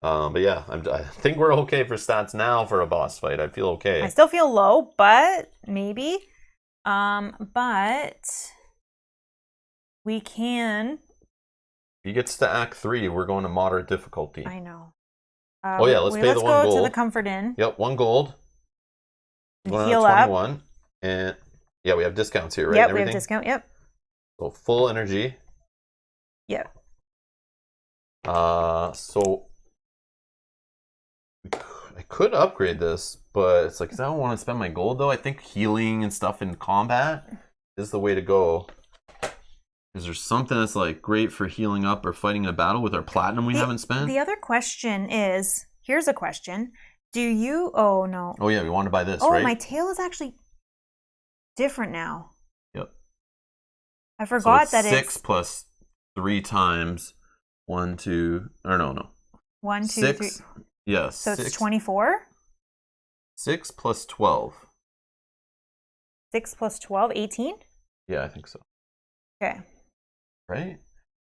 But yeah, I think we're okay for stats now for a boss fight. I feel okay. I still feel low, but maybe. But we can. If he gets to Act 3, we're going to moderate difficulty. I know. Oh yeah, let's pay the 1 gold. Let's go to the Comfort Inn. Yep, 1 gold. Heal up. 21. And yeah, we have discounts here, right? Yep, we have discount. Yep. So full energy. Yep. So I could upgrade this, but it's like, I don't want to spend my gold though. I think healing and stuff in combat is the way to go. Is there something that's like great for healing up or fighting a battle with our platinum we haven't spent? The other question is, here's a question. Do you, oh no. Oh yeah, we want to buy this, right? Oh, my tail is actually different now. Yep. I forgot so that it's 6 plus 3 times 1, 2, or no. 1, 2, 6, 3. Yes. So 6, it's 24? 6 plus 12. 6 plus 12, 18? Yeah, I think so. Okay. Right?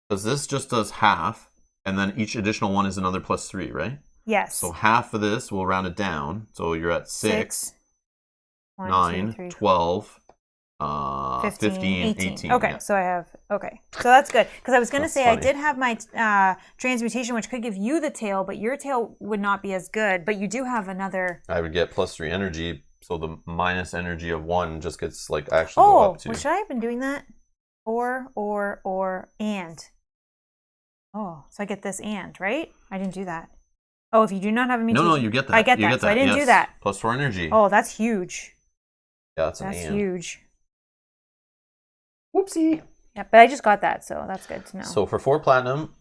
Because this just does half, and then each additional one is another plus 3, right? Yes. So half of this, we'll round it down. So you're at 6, 1, 9, 2, 3, 12, 15, 18. Okay, yeah. so I have, okay. So that's good. Because I was going to say, funny. I did have my transmutation, which could give you the tail, but your tail would not be as good. But you do have another. I would get plus 3 energy, so the minus energy of 1 just gets like actually go up to. Oh, should I have been doing that? Or, and. Oh, so I get this and, right? I didn't do that. Oh, if you do not have a mutation. No, you get that. I get you that, get so I didn't do that. Plus 4 energy. Oh, that's huge. Yeah, that's huge. Whoopsie. Yeah, but I just got that, so that's good to know. So for 4 platinum,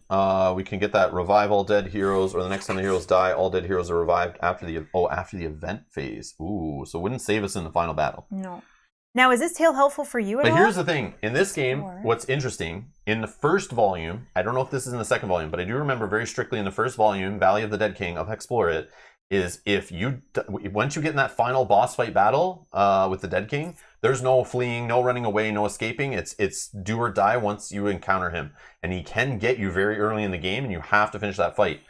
we can get that revive all dead heroes, or the next time the heroes die, all dead heroes are revived after the event phase. Ooh, so it wouldn't save us in the final battle. No. Now, is this tail helpful for you at all? But here's the thing. In this game, what's interesting, in the first volume, I don't know if this is in the second volume, but I do remember very strictly in the first volume, Valley of the Dead King of HEXplore It, is if you, once you get in that final boss fight battle with the Dead King, there's no fleeing, no running away, no escaping. It's do or die once you encounter him. And he can get you very early in the game, and you have to finish that fight.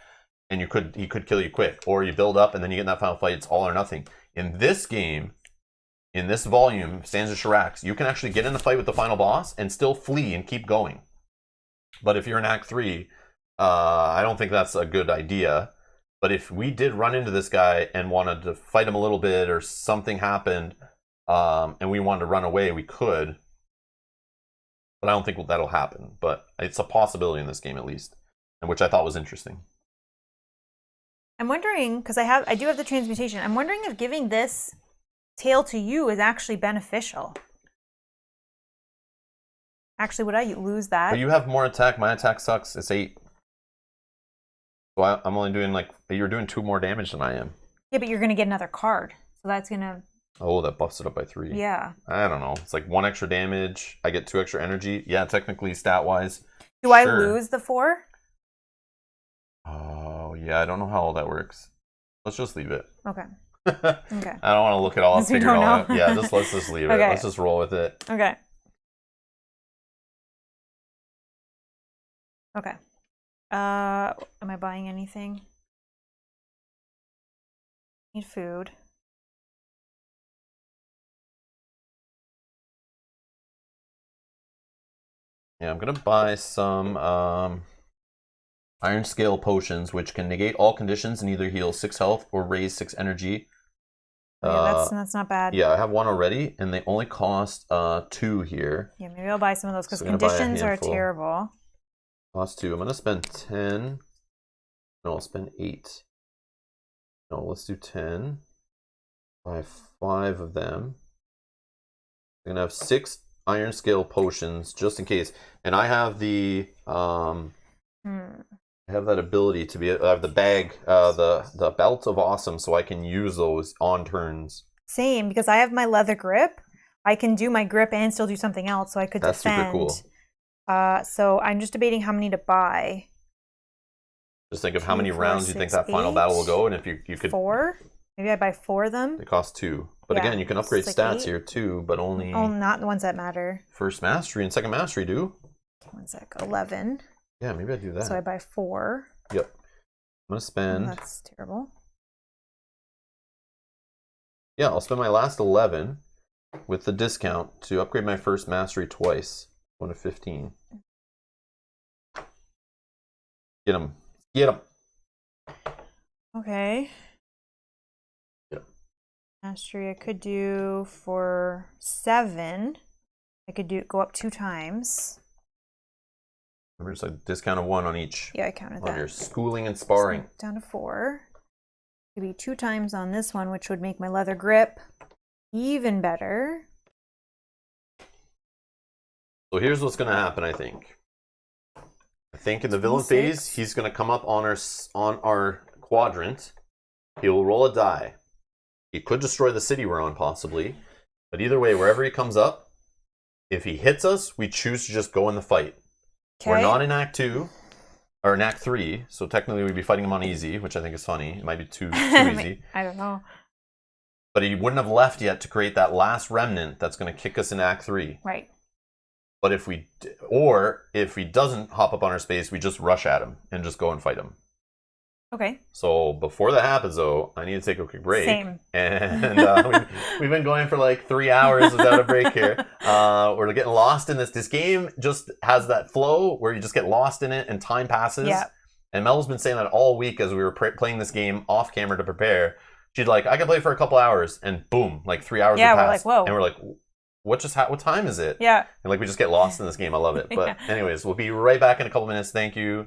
And he could kill you quick. Or you build up, and then you get in that final fight, it's all or nothing. In this game, in this volume, Sands of Shurax, you can actually get in the fight with the final boss and still flee and keep going. But if you're in Act 3, I don't think that's a good idea. But if we did run into this guy and wanted to fight him a little bit, or something happened, and we wanted to run away, we could. But I don't think that'll happen. But it's a possibility in this game, at least, and which I thought was interesting. I'm wondering, because I do have the transmutation, I'm wondering if giving this tail to you is actually beneficial. Actually, would I lose that? But you have more attack. My attack sucks. It's 8. So I'm only doing you're doing 2 more damage than I am. Yeah, but you're going to get another card. So that's going to... Oh, that buffs it up by 3. Yeah. I don't know. It's like 1 extra damage. I get 2 extra energy. Yeah, technically, stat-wise. Do I lose the 4? Oh, yeah. I don't know how all that works. Let's just leave it. Okay. Okay. I don't want to look it all up, figure it all out. Yeah, let's just leave it. Okay. Let's just roll with it. Okay. Okay. Am I buying anything? Need food. Yeah, I'm gonna buy some iron scale potions, which can negate all conditions and either heal 6 health or raise 6 energy. Yeah, that's not bad. Yeah, I have 1 already, and they only cost 2 here. Yeah, maybe I'll buy some of those because conditions are terrible. Cost 2. I'm gonna spend 10. No, I'll spend 8. No, let's do 10. Buy 5 of them. I'm gonna have 6 iron scale potions just in case, and I have the I have that ability to be. I have the bag, the belt of awesome, so I can use those on turns. Same, because I have my leather grip. I can do my grip and still do something else, so I could defend. That's super cool. So I'm just debating how many to buy. Just think of how many rounds you think that final battle will go, and if you could 4. Maybe I buy 4 of them. They cost 2, but again, you can upgrade like stats 8. Here too, but only. Oh, not the ones that matter. First mastery and second mastery do. 1 sec. 11. Yeah, maybe I do that. So I buy 4. Yep. I'm gonna spend. Oh, that's terrible. Yeah, I'll spend my last 11 with the discount to upgrade my first mastery twice. 1 to 15. Get him. Get him. Okay. Yep. Mastery I could do for 7. I could go up 2 times. Remember, it's a discount of 1 on each. Yeah, I counted that. On your schooling and sparring. So down to 4. Maybe 2 times on this one, which would make my leather grip even better. So here's what's going to happen, I think. I think in the villain phase, he's going to come up on our quadrant. He will roll a die. He could destroy the city we're on, possibly. But either way, wherever he comes up, if he hits us, we choose to just go in the fight. Okay. We're not in Act 2, or in Act 3, so technically we'd be fighting him on easy, which I think is funny. It might be too easy. I don't know. But he wouldn't have left yet to create that last remnant that's going to kick us in Act 3. Right. But if he doesn't hop up on our space, we just rush at him and just go and fight him. Okay. So before that happens, though, I need to take a quick break. Same. And we've been going for like 3 hours without a break here. We're getting lost in this. This game just has that flow where you just get lost in it and time passes. Yeah. And Mel's been saying that all week as we were playing this game off camera to prepare. She'd like, I could play for a couple hours, and boom, like 3 hours would pass. We're like, whoa. And we're like, what time is it? Yeah. And like we just get lost in this game. I love it. But anyways, we'll be right back in a couple minutes. Thank you.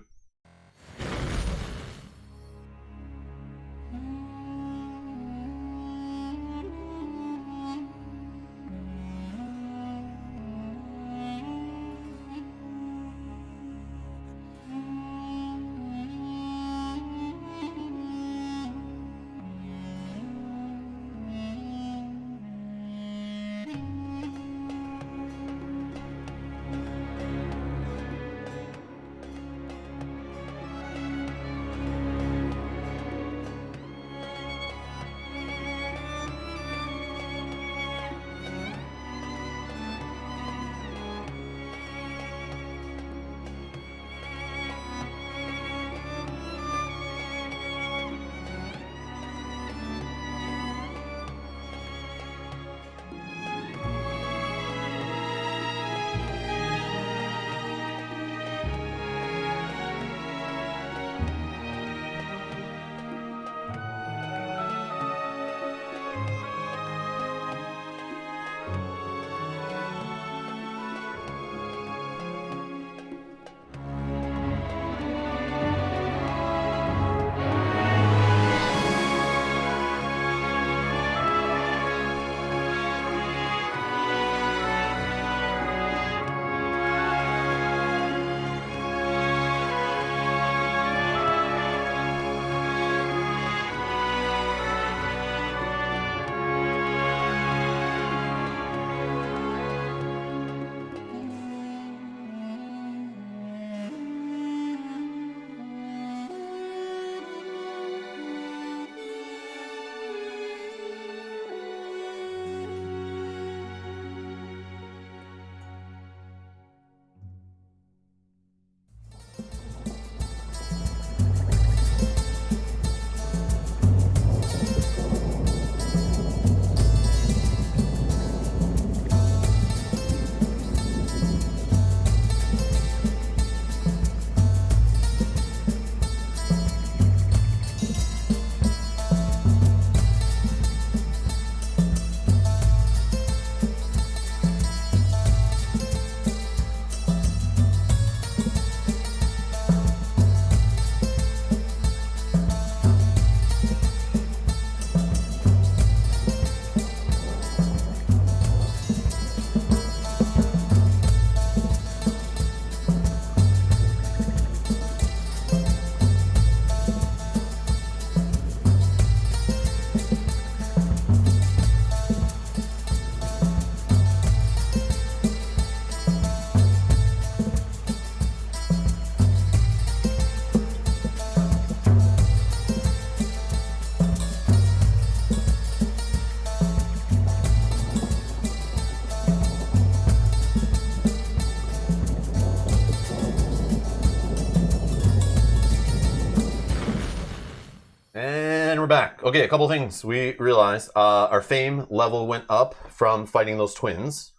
back. Okay, a couple things we realized. Our fame level went up from fighting those twins.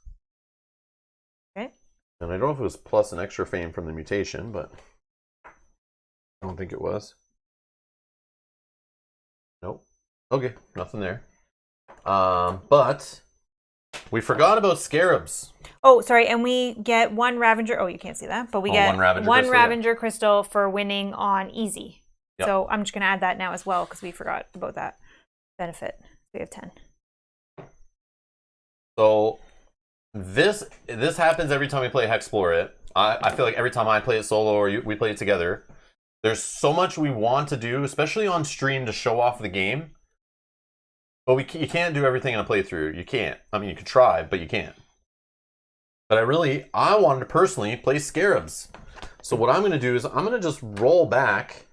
Okay. And I don't know if it was plus an extra fame from the mutation, but I don't think it was. Nope. Okay, nothing there. But we forgot about scarabs. Oh, sorry, and we get one Ravager. Oh, you can't see that, but we get one Ravager crystal for winning on easy. Yep. So I'm just going to add that now as well because we forgot about that benefit. We have 10. So this happens every time we play HEXplore It. I feel like every time I play it solo or we play it together, there's so much we want to do, especially on stream, to show off the game. But you can't do everything in a playthrough. You can't. I mean, you could try, but you can't. But I wanted to personally play scarabs. So what I'm going to do is I'm going to just roll back,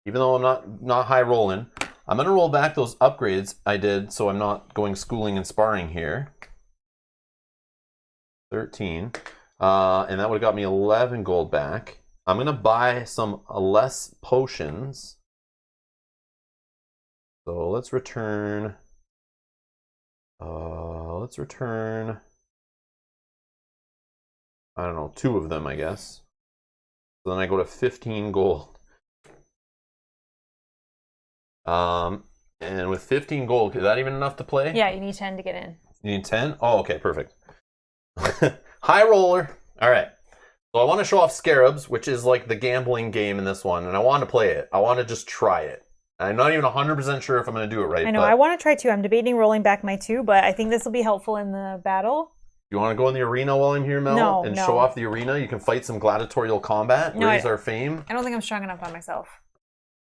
even though I'm not high rolling. I'm going to roll back those upgrades I did, so I'm not going schooling and sparring here. 13. And that would have got me 11 gold back. I'm going to buy some less potions. So let's return. I don't know, 2 of them, I guess. So then I go to 15 gold. And with 15 gold, is that even enough to play? Yeah, you need 10 to get in. You need 10? Oh, okay, perfect. High roller. All right. So I want to show off scarabs, which is like the gambling game in this one, and I want to play it. I want to just try it. I'm not even 100% sure if I'm going to do it right. I know, I want to try too. I'm debating rolling back my 2, but I think this will be helpful in the battle. You want to go in the arena while I'm here, Mel? No, and show off the arena? You can fight some gladiatorial combat, raise our fame. I don't think I'm strong enough by myself.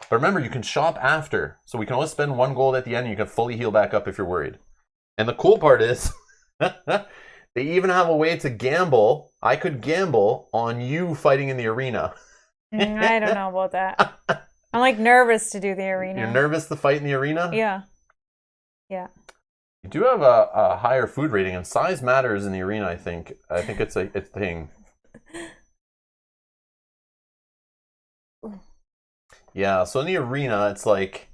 But remember, you can shop after. So we can always spend 1 gold at the end, and you can fully heal back up if you're worried. And the cool part is, they even have a way to gamble. I could gamble on you fighting in the arena. I don't know about that. I'm like nervous to do the arena. You're nervous to fight in the arena? Yeah. Yeah. You do have a higher food rating, and size matters in the arena, I think. I think it's a thing. Yeah, so in the arena, it's like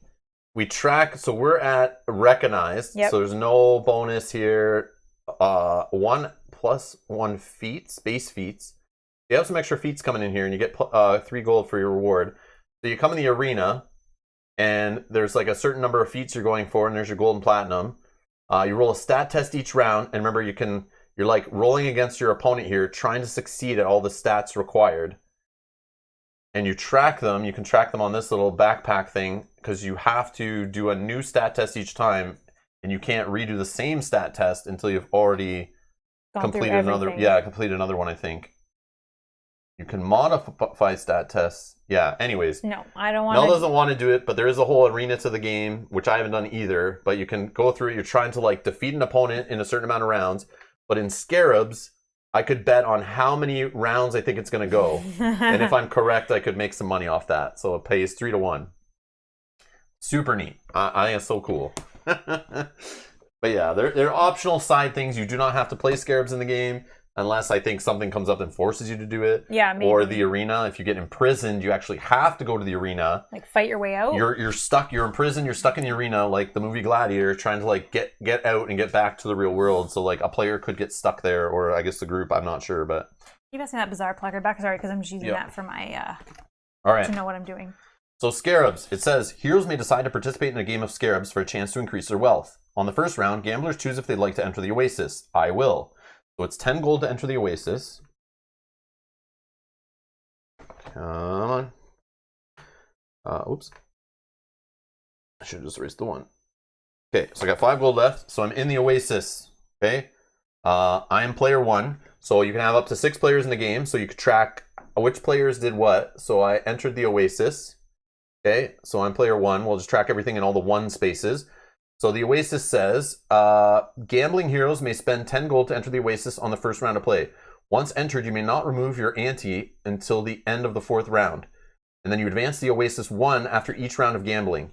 we track, so we're at recognized, so there's no bonus here. 1 plus 1 feats, base feats. You have some extra feats coming in here, and you get 3 gold for your reward. So you come in the arena, and there's like a certain number of feats you're going for, and there's your gold and platinum. You roll a stat test each round, and remember, you're like rolling against your opponent here, trying to succeed at all the stats required. And you track them. You can track them on this little backpack thing, because you have to do a new stat test each time, and you can't redo the same stat test until you've already completed another. Yeah, completed another one, I think. You can modify stat tests. Yeah, anyways. No, I don't want to. Mel doesn't want to do it, but there is a whole arena to the game, which I haven't done either. But you can go through it. You're trying to like defeat an opponent in a certain amount of rounds. But in scarabs, I could bet on how many rounds I think it's going to go. And if I'm correct, I could make some money off that. So it pays 3 to 1. Super neat. I think it's so cool. But yeah, they're optional side things. You do not have to play scarabs in the game. Unless I think something comes up and forces you to do it. Yeah, maybe. Or the arena. If you get imprisoned, you actually have to go to the arena. Like fight your way out? You're stuck. You're in prison. You're stuck in the arena like the movie Gladiator, trying to like get out and get back to the real world. So like a player could get stuck there, or I guess the group. I'm not sure, but... You passed me that bizarre placard back. Sorry, because I'm just using that for my... All right. To know what I'm doing. So scarabs. It says, heroes may decide to participate in a game of scarabs for a chance to increase their wealth. On the first round, gamblers choose if they'd like to enter the Oasis. I will. So it's 10 gold to enter the Oasis. Come on. Oops. I should have just erased the 1. Okay, so I got 5 gold left. So I'm in the Oasis. Okay. I am player 1. So you can have up to 6 players in the game. So you could track which players did what. So I entered the Oasis. Okay. So I'm player 1. We'll just track everything in all the 1 spaces. So the Oasis says, gambling heroes may spend 10 gold to enter the Oasis on the first round of play. Once entered, you may not remove your ante until the end of the 4th round. And then you advance the Oasis 1 after each round of gambling.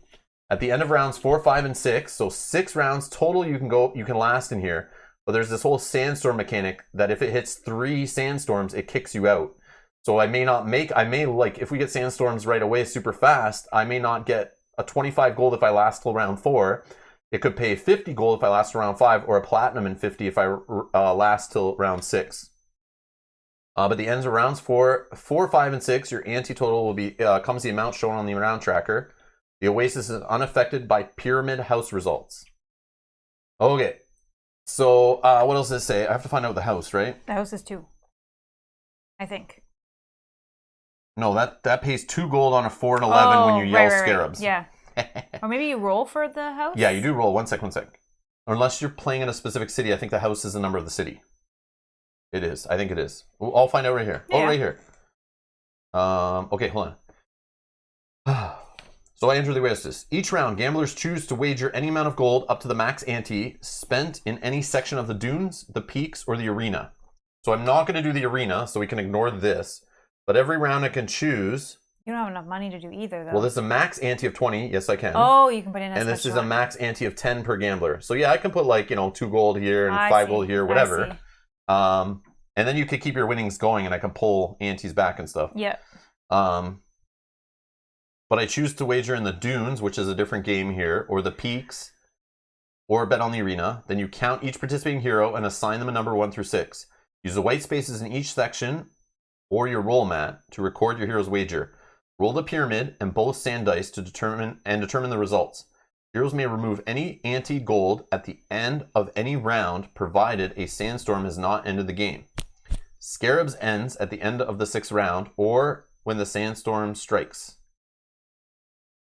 At the end of rounds 4, 5, and 6, so 6 rounds total you can last in here. But there's this whole sandstorm mechanic that if it hits 3 sandstorms, it kicks you out. So if we get sandstorms right away super fast, I may not get a 25 gold if I last till round 4. It could pay 50 gold if I last till round 5, or a platinum and 50 if I last till round 6. But the ends of rounds 4, 5, and 6, your ante total will be comes the amount shown on the round tracker. The Oasis is unaffected by pyramid house results. Okay. So what else does it say? I have to find out the house, right? The house is 2. I think. No, that pays 2 gold on a 4 and 11 when you yell scarabs. Right. Yeah. Or maybe you roll for the house? Yeah, you do roll. One sec. Or unless you're playing in a specific city, I think the house is the number of the city. It is. I think it is. I'll find out right here. Yeah. Oh, right here. Okay, hold on. So I enter the Oasis. Each round, gamblers choose to wager any amount of gold up to the max ante spent in any section of the dunes, the peaks, or the arena. So I'm not going to do the arena, so we can ignore this. But every round I can choose. You don't have enough money to do either, though. Well, this is a max ante of 20. Yes, I can. Oh, you can put in a And this is a max ante of 10 per gambler. So yeah, I can put 2 gold here and 5 gold here, whatever. And then you could keep your winnings going, and I can pull antes back and stuff. Yeah. But I choose to wager in the dunes, which is a different game here, or the peaks, or bet on the arena. Then you count each participating hero and assign them a number 1 through 6. Use the white spaces in each section or your roll mat to record your hero's wager. Roll the pyramid and both sand dice to determine the results. Heroes may remove any ante gold at the end of any round, provided a sandstorm has not ended the game. Scarabs ends at the end of the 6th round, or when the sandstorm strikes.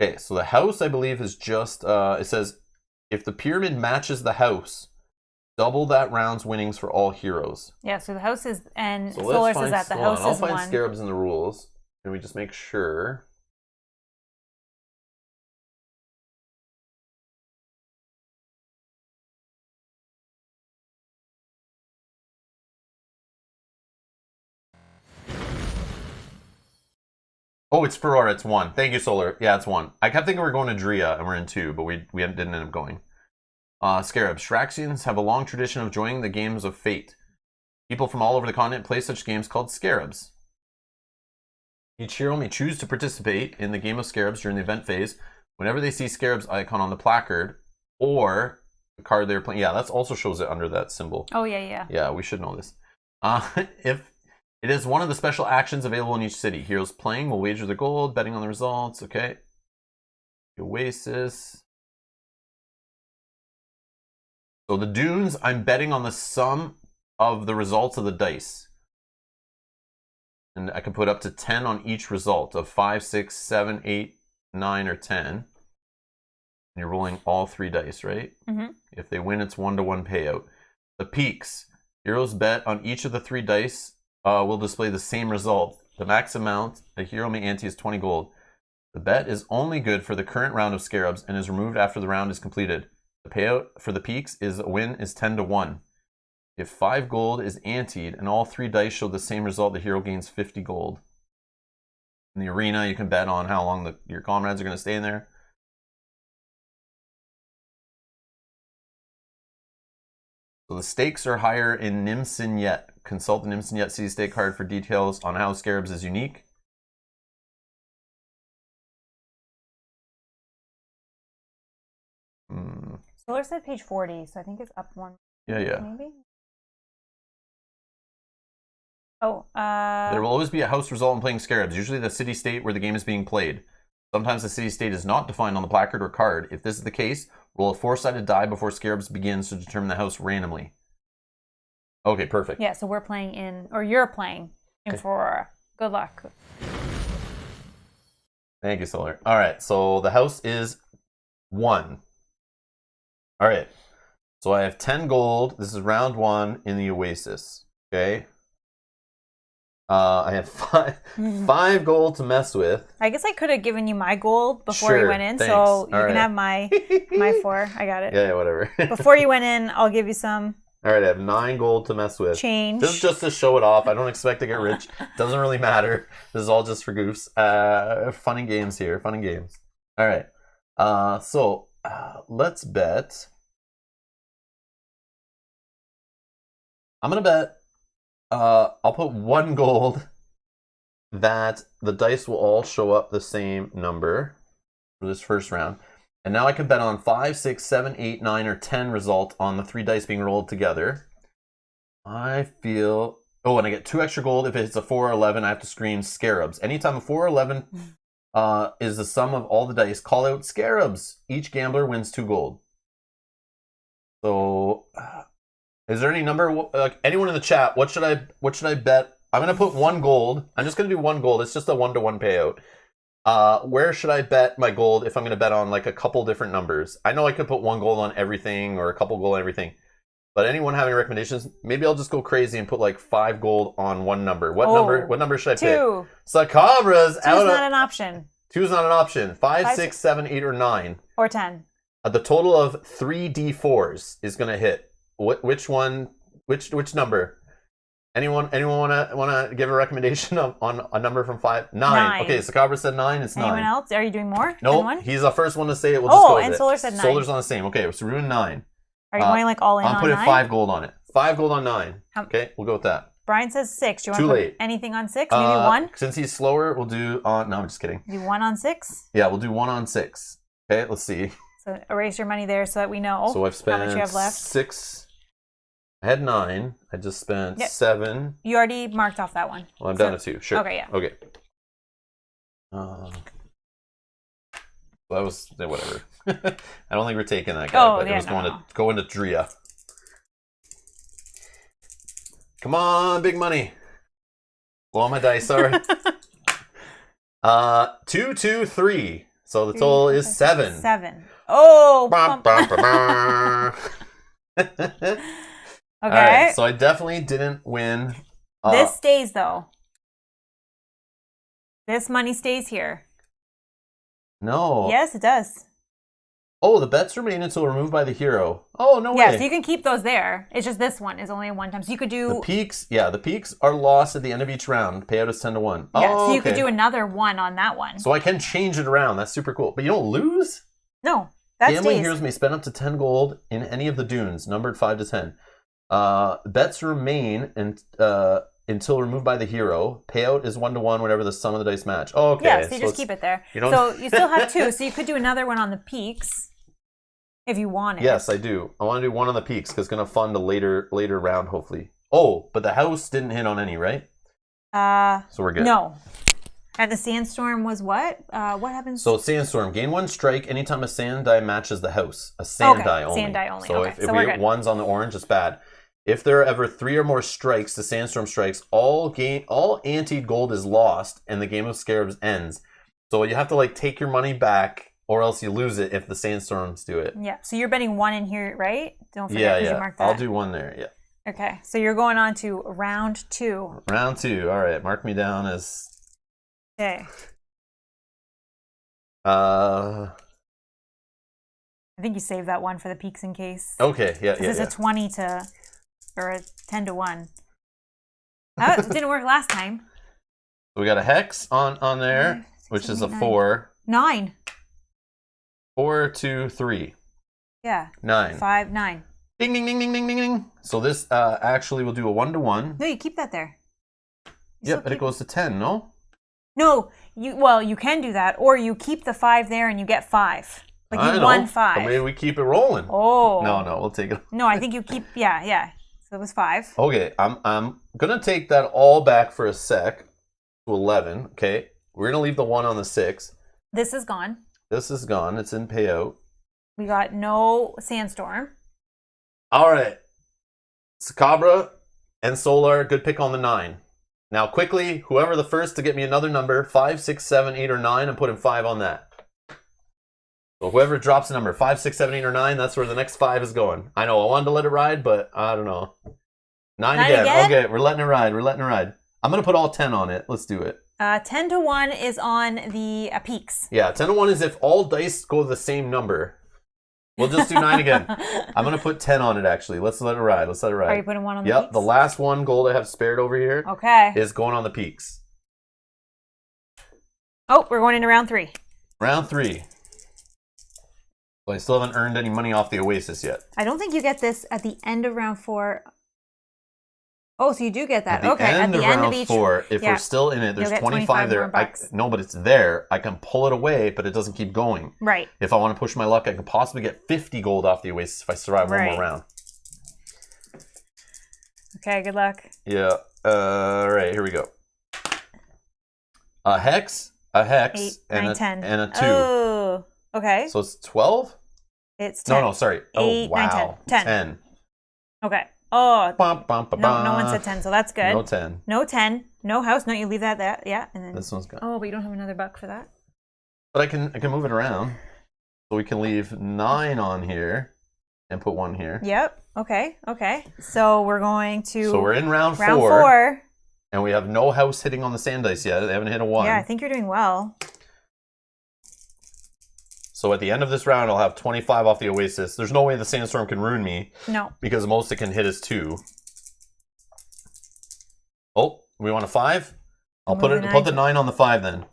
Okay, so the house, I believe, is just, it says, if the pyramid matches the house, double that round's winnings for all heroes. Yeah, so the house is, and Solar says that the house is 1. I'll find scarabs in the rules. Can we just make sure? Oh, it's Ferrara. It's 1. Thank you, Solar. Yeah, it's 1. I kept thinking we were going to Drea, and we're in 2, but we didn't end up going. Scarabs. Shuraxians have a long tradition of joining the games of fate. People from all over the continent play such games called scarabs. Each hero may choose to participate in the game of scarabs during the event phase whenever they see scarabs icon on the placard or the card they're playing. Yeah, that also shows it under that symbol. Oh, yeah. Yeah, we should know this. If it is one of the special actions available in each city. Heroes playing will wager their gold, betting on the results. Okay. The Oasis. So the dunes, I'm betting on the sum of the results of the dice. And I can put up to 10 on each result of 5, 6, 7, 8, 9, or 10. And you're rolling all 3 dice, right? Mm-hmm. If they win, it's 1-to-1 payout. The peaks. Heroes bet on each of the 3 dice will display the same result. The max amount a hero may ante is 20 gold. The bet is only good for the current round of scarabs and is removed after the round is completed. The payout for the peaks is a win is 10-to-1. If 5 gold is anteed and all 3 dice show the same result, the hero gains 50 gold. In the arena, you can bet on how long your comrades are going to stay in there. So the stakes are higher in Nimsin-Yet. Consult the Nimsin-Yet city stake card for details on how Scarabs is unique. Solar said page 40, so I think it's up 1. Yeah. Maybe? Oh, There will always be a house result in playing Scarabs, usually the city-state where the game is being played. Sometimes the city-state is not defined on the placard or card. If this is the case, roll a 4-sided die before Scarabs begins to determine the house randomly. Okay, perfect. Yeah, so we're playing in, or you're playing in Ferrara. Good luck. Thank you, Solar. All right, so the house is 1. All right, so I have 10 gold. This is round 1 in the Oasis. Okay. I have 5 gold to mess with. I guess I could have given you my gold before you went in, thanks. So you can have my 4. I got it. Yeah, whatever. Before you went in, I'll give you some. All right, I have 9 gold to mess with. Change. This is just to show it off. I don't expect to get rich. Doesn't really matter. This is all just for goofs. Fun and games here. Fun and games. All right. So let's bet. I'm going to bet. I'll put 1 gold that the dice will all show up the same number. for this first round. And now I can bet on 5, 6, 7, 8, 9, or 10 result on the 3 dice being rolled together. I feel... Oh, and I get 2 extra gold. If it's a 4 or 11, I have to scream scarabs. Anytime a 4 or 11 is the sum of all the dice, call out scarabs. Each gambler wins 2 gold. So, is there any number? Anyone in the chat? What should I bet? I'm gonna put 1 gold. I'm just gonna do 1 gold. It's just a 1-to-1 payout. Where should I bet my gold if I'm gonna bet on like a couple different numbers? I know I could put 1 gold on everything or a couple gold on everything. But anyone having recommendations? Maybe I'll just go crazy and put like 5 gold on 1 number. What number should I pick? 2. Sacabras. 2 is not an option. 2 is not an option. 5, 6, 7, 8, or 9. Or 10. The total of 3 D4s is going to hit. Which one? Which number? Anyone wanna give a recommendation on a number from 5? 9. Okay, Sacabra said 9. It's 9. Anyone else? Are you doing more? No, he's the first one to say it. We'll just go with and it. Solar said 9. Solar's on the same. Okay, so we're doing 9. Are you going like all in on 9? I'm putting 5 gold on it. 5 gold on 9. Okay, we'll go with that. Brian says 6. Do you want Too to late. put anything on 6? Maybe 1? Since he's slower, we'll do on... No, I'm just kidding. Do 1 on 6? Yeah, we'll do 1 on 6. Okay, let's see. So erase your money there so that we know so I've spent how much you have left. 6. I had 9. I just spent 7. You already marked off that one. Well, I'm down to 2. Sure. Okay, yeah. Okay. That was whatever. I don't think we're taking that guy, but it was going to Drea. Come on, big money. Blow my dice, sorry. 2, 2, 3. So the total is 7. 7. Oh. Okay. All right, so I definitely didn't win. This stays though. This money stays here. No. Yes, it does. Oh, the bets remain until removed by the hero. Oh, no way. Yeah, so you can keep those there. It's just this one is only a 1 time. So you could do... The peaks, the peaks are lost at the end of each round. Payout is 10 to 1. Yeah, so you could do another 1 on that one. So I can change it around. That's super cool. But you don't lose? No, that Gambling stays. heroes may spend up to 10 gold in any of the dunes, numbered 5 to 10. Bets remain until removed by the hero. Payout is 1 to 1 whenever the sum of the dice match. Oh, okay. Yeah, so you just keep it there. So you still have 2. So you could do another one on the peaks if you wanted. Yes, I do. I want to do 1 on the peaks because it's going to fund a later round, hopefully. Oh, but the house didn't hit on any, right? So we're good. No. And the sandstorm was what? What happens? So sandstorm, gain 1 strike anytime a sand die matches the house. A sand die only. Sand die only. So if we get 1s on the orange, it's bad. If there are ever 3 or more strikes, the sandstorm strikes, all anteed gold is lost, and the game of scarabs ends. So you have to take your money back, or else you lose it if the sandstorms do it. Yeah. So you're betting 1 in here, right? Don't forget because you marked that. I'll do 1 there. Yeah. Okay. So you're going on to round 2. Round 2. All right. Mark me down as. Okay. I think you saved that 1 for the peaks in case. Okay. Yeah. This is a 20 to. Or a 10 to 1. That didn't work last time. We got a hex on there, 6, which 7, is 8, a 4. 9. 4, 2, 3. Yeah. 9. 5, 9. Ding, ding, ding, ding, ding, ding, ding. So this actually will do a 1 to 1. No, you keep that there. Yep, but it goes to 10, no? No, you can do that, or you keep the 5 there and you get 5. Like you won 5. But maybe we keep it rolling. Oh. No, we'll take it. No, I think you keep. Yeah. So it was 5. Okay, I'm gonna take that all back for a sec to 11. Okay, we're gonna leave the 1 on the 6. This is gone. This is gone. It's in payout. We got no sandstorm. All right, Sacabra and Solar, good pick on the 9. Now quickly, whoever the first to get me another number, 5, 6, 7, 8, or 9, I'm putting 5 on that. So whoever drops a number, 5, 6, 7, 8, or 9, that's where the next 5 is going. I know I wanted to let it ride, but I don't know. 9 again. Okay, we're letting it ride. I'm going to put all 10 on it. Let's do it. 10 to 1 is on the peaks. Yeah, 10 to 1 is if all dice go the same number. We'll just do 9 again. I'm going to put 10 on it, actually. Let's let it ride. Are you putting 1 on the peaks? Yep, the last 1 gold I have spared over here is going on the peaks. Oh, we're going into round 3. Round 3. So I still haven't earned any money off the Oasis yet. I don't think you get this at the end of round 4. Oh, so you do get that. At the end of round each 4, if we're still in it, there's 25 there. No, but it's there. I can pull it away, but it doesn't keep going. Right. If I want to push my luck, I can possibly get 50 gold off the Oasis if I survive one more round. Okay, good luck. Yeah. All right, here we go. A hex, 8, and 9, 10. And a 2. Oh, okay. So it's 12? It's 10. No, sorry. 8, 9, 10. 10. Okay. Oh, no one said 10, so that's good. No 10. No 10. No house. No, you leave that. Yeah. And then this one's gone. Oh, but you don't have another buck for that. But I can move it around. So we can leave 9 on here and put 1 here. Yep. Okay. So we're going to... So we're in round 4. Round 4. And we have no house hitting on the sand dice yet. They haven't hit a 1. Yeah, I think you're doing well. So at the end of this round, I'll have 25 off the Oasis. There's no way the Sandstorm can ruin me. No. Because most it can hit is 2. Oh, we want a 5? I'll put the 9 on the 5 then.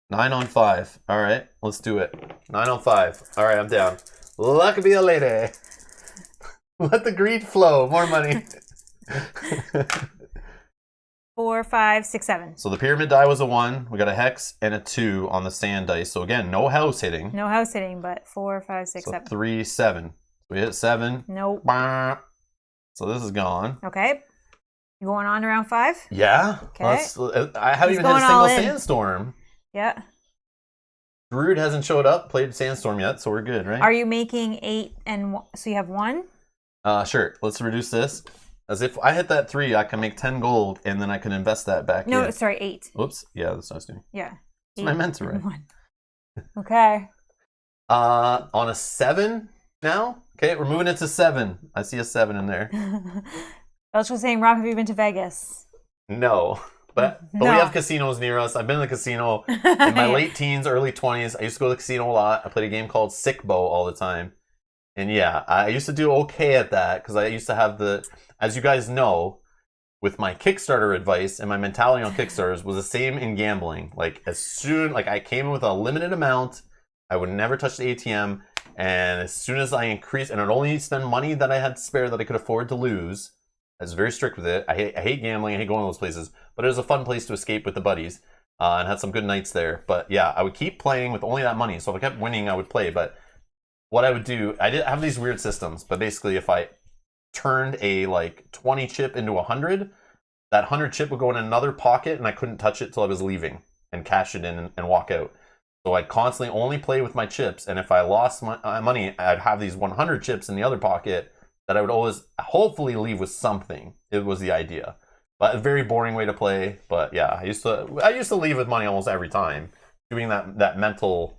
9 on 5. All right, let's do it. 9 on 5. All right, I'm down. Luck be a lady. Let the greed flow. More money. 4, 5, 6, 7. So the pyramid die was a 1. We got a hex and a 2 on the sand dice. So again, no house hitting. No house hitting, but 4, 5, 6, so 7. 3, 7. We hit 7. Nope. So this is gone. Okay. You going on to round 5? Yeah. Okay. I haven't even hit a single sandstorm. Yeah. Brood hasn't showed up, played Sandstorm yet, so we're good, right? Are you making 8 and so you have 1? Sure. Let's reduce this. As if I hit that 3, I can make 10 gold, and then I can invest that back in. No, sorry, 8. Oops. Yeah, that's what I was doing. Yeah. That's what I meant to write. 1. Okay. On a 7 now? Okay, we're moving it to 7. I see a 7 in there. I was just saying, Rob, have you been to Vegas? No. But we have casinos near us. I've been in the casino in my late teens, early 20s. I used to go to the casino a lot. I played a game called Sick Bow all the time. And yeah, I used to do okay at that because I used to have as you guys know, with my Kickstarter advice and my mentality on Kickstarters was the same in gambling. Like I came in with a limited amount, I would never touch the ATM. And as soon as I increased, and I'd only spend money that I had to spare that I could afford to lose. I was very strict with it. I hate gambling. I hate going to those places. But it was a fun place to escape with the buddies. And had some good nights there. But yeah, I would keep playing with only that money. So if I kept winning, I would play. But what I would do, I did have these weird systems. But basically, if I turned a 20 chip into 100, that 100 chip would go in another pocket. And I couldn't touch it till I was leaving. And cash it in and walk out. So I'd constantly only play with my chips. And if I lost my money, I'd have these 100 chips in the other pocket that I would always hopefully leave with something. It was the idea. But a very boring way to play. But yeah, I used to leave with money almost every time, doing that mental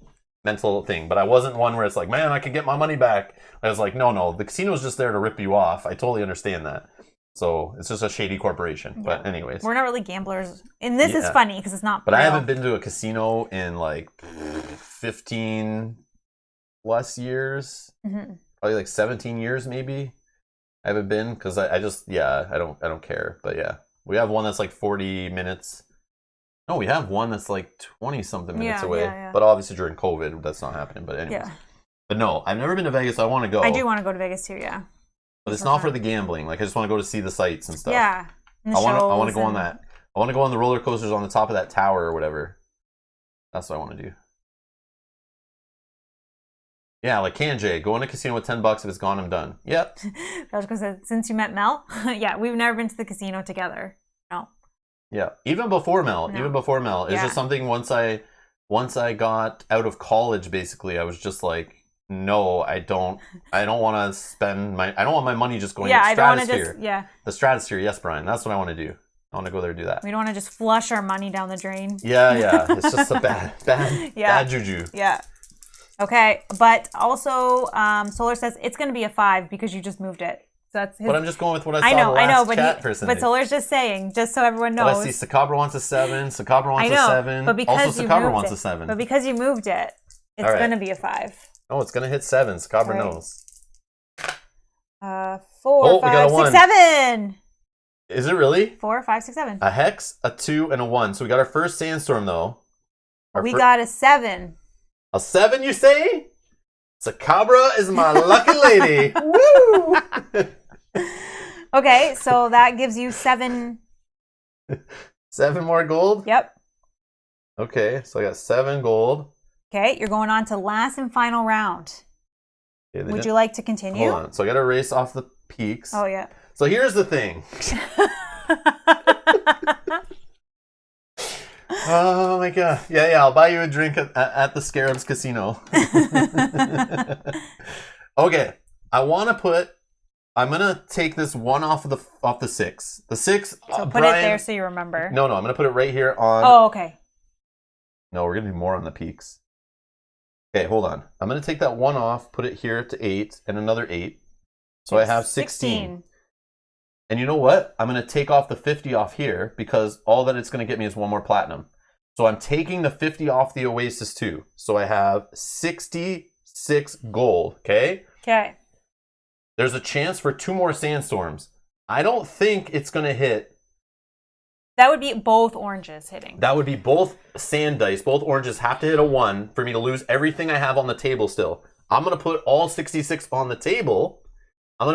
thing. But I wasn't one where it's like, man, I could get my money back. I was like, no, the casino's just there to rip you off. I totally understand that. So it's just a shady corporation. Yeah. But anyways, we're not really gamblers. And this is funny because it's not. But I haven't been to a casino in 15 plus years. Mm-hmm. Probably 17 years maybe. I haven't been because I don't care. But yeah, we have one that's 40 minutes. No, we have one that's 20 something minutes away. Yeah. But obviously during COVID, that's not happening. But anyways. Yeah. But no, I've never been to Vegas. So I want to go. I do want to go to Vegas too. Yeah. But it's not for the gambling. I just want to go to see the sights and stuff. Yeah. I want to go on that. I want to go on the roller coasters on the top of that tower or whatever. That's what I want to do. Yeah, like KJ, go in a casino with $10. If it's gone, I'm done. Yep. I was going to say, since you met Mel, yeah, we've never been to the casino together. No. Yeah, even before Mel. It's just something once I got out of college, basically, I was just like, no, I don't want to spend I don't want my money just going to the stratosphere. The stratosphere, yes, Brian, that's what I want to do. I want to go there and do that. We don't want to just flush our money down the drain. Yeah, it's just a bad juju. Yeah. Okay, but also Solar says it's going to be a 5 because you just moved it. So that's his... But I'm just going with what I saw the last chat person. But Solar's just saying, just so everyone knows. But I see Sakabra wants a 7, Sakabra wants a 7. But because also Sakabra wants a 7. But because you moved it, it's going to be a 5. Oh, it's going to hit 7. Sakabra knows. 4, 5, 6, 7. Is it really? 4, 5, 6, 7. A hex, a 2, and a 1. So we got our first sandstorm, though. We got a 7. A 7, you say? Sakabra is my lucky lady. Woo! Okay, so that gives you 7. 7 more gold? Yep. Okay, so I got 7 gold. Okay, you're going on to last and final round. Okay, would you like to continue? Hold on. So I got to erase off the peaks. Oh, yeah. So here's the thing. Oh my god. Yeah, I'll buy you a drink at the Scarabs Casino. Okay. I'm gonna take this one off the 6. The 6. So put it there so you remember. No, I'm gonna put it right here on. Oh, okay. No, we're gonna do more on the peaks. Okay, hold on. I'm gonna take that 1 off, put it here to 8, and another 8. So I have 16. And you know what? I'm gonna take off the 50 off here because all that it's gonna get me is 1 more platinum. So I'm taking the 50 off the Oasis too. So I have 66 gold. Okay. Okay. There's a chance for 2 more sandstorms. I don't think it's going to hit. That would be both oranges hitting. That would be both sand dice. Both oranges have to hit a 1 for me to lose everything I have on the table still. I'm going to put all 66 on the table. But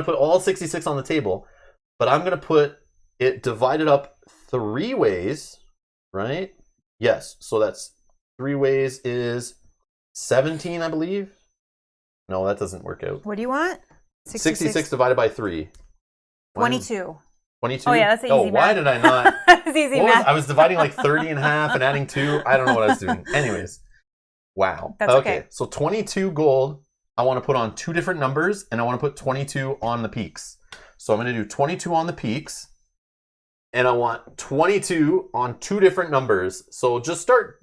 I'm going to put it divided up 3 ways, right? Yes. So that's 3 ways is 17, I believe. No, that doesn't work out. What do you want? 66 divided by 3. 22. 22? Oh, yeah, that's easy math. Why did I not? That's easy math. I was dividing like 30 in half and adding 2. I don't know what I was doing. Anyways. Wow. That's okay. So 22 gold, I want to put on 2 different numbers, and I want to put 22 on the peaks. So I'm going to do 22 on the peaks, and I want 22 on 2 different numbers. So just start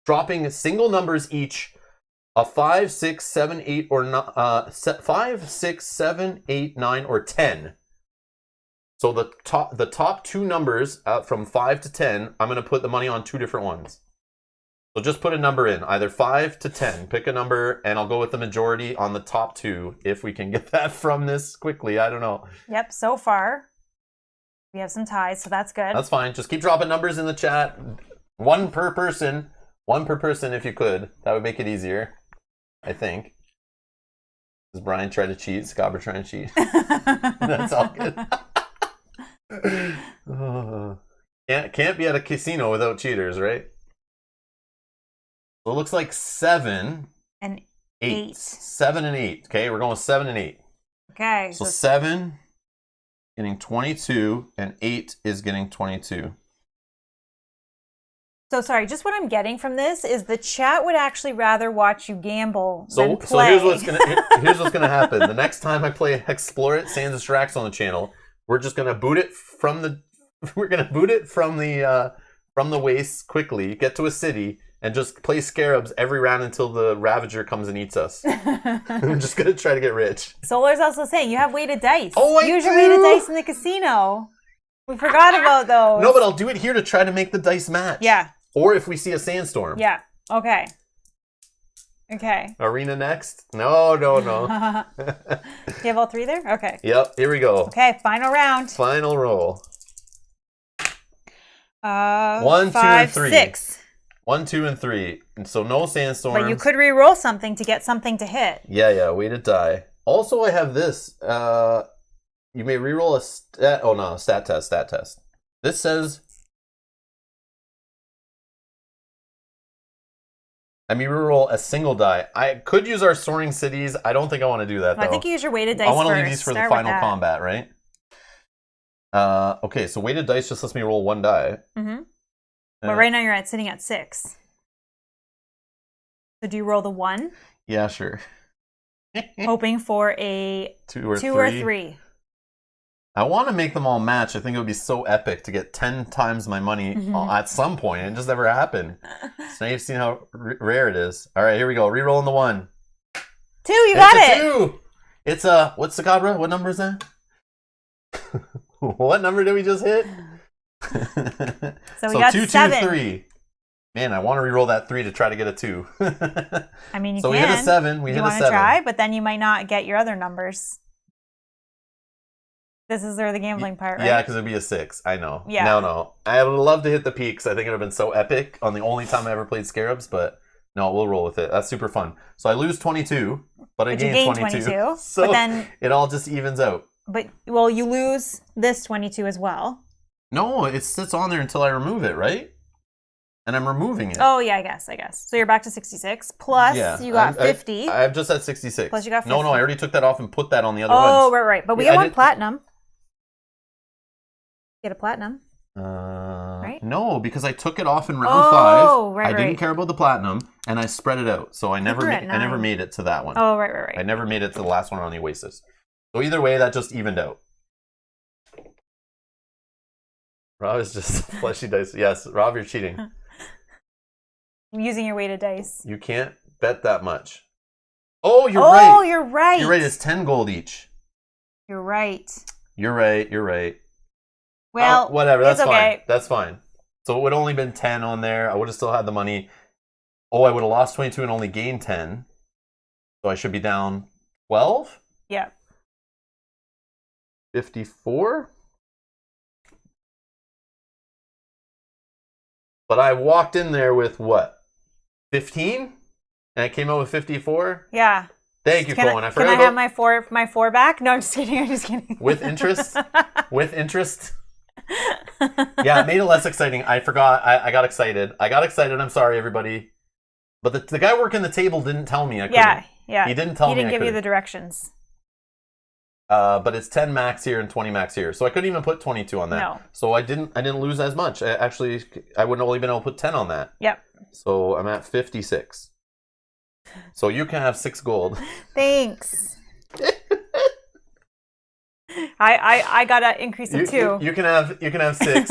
dropping single numbers each. A 5, 6, 7, 8, or 5, 6, 7, 8, 9, or 10. So the top 2 numbers from 5 to 10, I'm going to put the money on 2 different ones. So just put a number in, either 5 to 10. Pick a number, and I'll go with the majority on the top 2 if we can get that from this quickly. I don't know. Yep, so far we have some ties, so that's good. That's fine. Just keep dropping numbers in the chat. 1 per person. 1 per person if you could. That would make it easier. I think. Does Brian try to cheat? Scabber trying to cheat. That's all good. Can't be at a casino without cheaters, right? So it looks like 7 and 8. 7 and 8. Okay, we're going 7 and 8. Okay. So 7 getting 22 and 8 is getting 22. So sorry, just what I'm getting from this is the chat would actually rather watch you gamble than play. So here's what's gonna happen. The next time I play HEXplore It, Sands of Shurax on the channel, we're just gonna boot it from the waste quickly, get to a city, and just play Scarabs every round until the Ravager comes and eats us. I'm just gonna try to get rich. Solar's also saying you have weighted dice. Oh, Use your weighted dice in the casino. We forgot about those. No, but I'll do it here to try to make the dice match. Yeah. Or if we see a sandstorm. Yeah. Okay. Okay. Arena next? No. Do you have all 3 there? Okay. Yep. Here we go. Okay. Final round. Final roll. 1, 2, and 3. 6. 1, 2, and 3. And so no sandstorms. But you could re-roll something to get something to hit. Yeah. Weighted die. Also, I have this. You may re-roll a stat. Oh no, stat test. This says. I mean, reroll a single die. I could use our soaring cities. I don't think I want to do that, though. I think you use your weighted dice I want to first. leave these for the final combat, right? Okay, so weighted dice just lets me roll 1 die. Mm-hmm. But right now you're sitting at 6. So do you roll the 1? Yeah, sure. Hoping for a 2 or 3. I want to make them all match. I think it would be so epic to get 10 times my money at some point. It just never happened. So now you've seen how rare it is. All right, here we go. Rerolling the 1. 2, you got it. 2. It's a, what's the Cabra? What number is that? What number did we just hit? So we got 2, 7. 2, 3. Man, I want to reroll that 3 to try to get a 2. I mean, you so can. we hit a 7. We hit a 7. You want to try, but then you might not get your other numbers. This is where the gambling part, right? Yeah, because it'd be a 6. I know. Yeah. No. I would love to hit the peaks. I think it would have been so epic on the only time I ever played Scarabs, but no, we'll roll with it. That's super fun. So I lose 22, but I gain 22. So but then it all just evens out. But, well, you lose this 22 as well. No, it sits on there until I remove it, right? And I'm removing it. Oh, yeah, I guess. So you're back to 66. Plus, you got 50. I'm just at 66. Plus, you got 50. No, I already took that off and put that on the other ones. Oh, right. But we get one platinum. Get a platinum. Right? No, because I took it off in round 5. Right, I didn't care about the platinum, and I spread it out. So I never made it to that one. Oh, right. I never made it to the last one on the Oasis. So either way, that just evened out. Rob is just fleshy dice. Yes, Rob, you're cheating. I'm using your weighted dice. You can't bet that much. Oh, you're right. Oh, you're right. You're right. It's 10 gold each. You're right. You're right. Well, whatever. That's okay. fine. That's fine. So it would have only been 10 on there. I would have still had the money. Oh, I would have lost 22 and only gained 10. So I should be down 12? Yeah. 54? But I walked in there with what? 15? And I came out with 54? Yeah. Thank you, Colin. I forgot. Can I have my four back? No, I'm just kidding. With interest? With interest? Yeah, it made it less exciting. I forgot. I got excited. I'm sorry, everybody. But the guy working the table didn't tell me I couldn't. Yeah. He didn't tell me I couldn't. He didn't give you the directions. But it's 10 max here and 20 max here. So I couldn't even put 22 on that. No. So I didn't lose as much. I wouldn't have only been able to put 10 on that. Yep. So I'm at 56. So you can have 6 gold. Thanks. I gotta increase it too. You can have 6.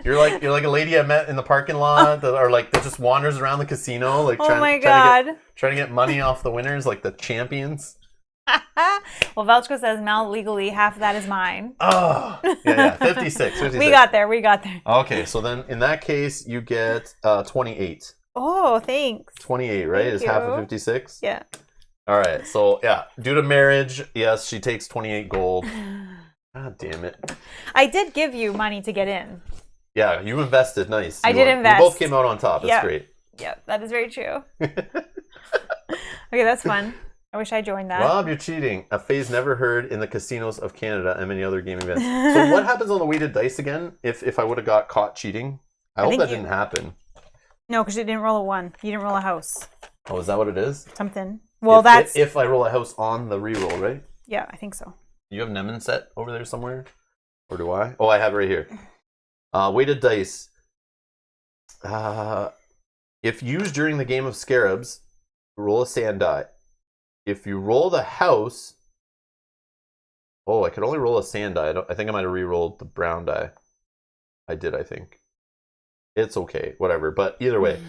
You're like a lady I met in the parking lot that just wanders around the casino trying to get money off the winners, like the champions. Well, Velchko says, Mel, legally half of that is mine. Oh, yeah, 56. We got there. Okay, so then in that case, you get 28. Oh, thanks. 28, right? Is half of 56? Yeah. All right, so yeah, due to marriage, yes, she takes 28 gold. God damn it. I did give you money to get in. Yeah, you invested. Nice. I did invest. We both came out on top. That's great. Yeah, that is very true. Okay, that's fun. I wish I joined that. Rob, you're cheating. A phase never heard in the casinos of Canada and many other gaming events. So what happens on the weighted dice again if I would have got caught cheating? I hope that didn't happen. No, because you didn't roll a 1. You didn't roll a house. Oh, is that what it is? Something. Well, that's... If I roll a house on the reroll, right? Yeah, I think so. You have Nemen set over there somewhere? Or do I? Oh, I have it right here. Weighted dice. If used during the game of Scarabs, roll a sand die. If you roll the house... Oh, I could only roll a sand die. I think I might have re-rolled the brown die. I did, I think. It's okay, whatever. But either way,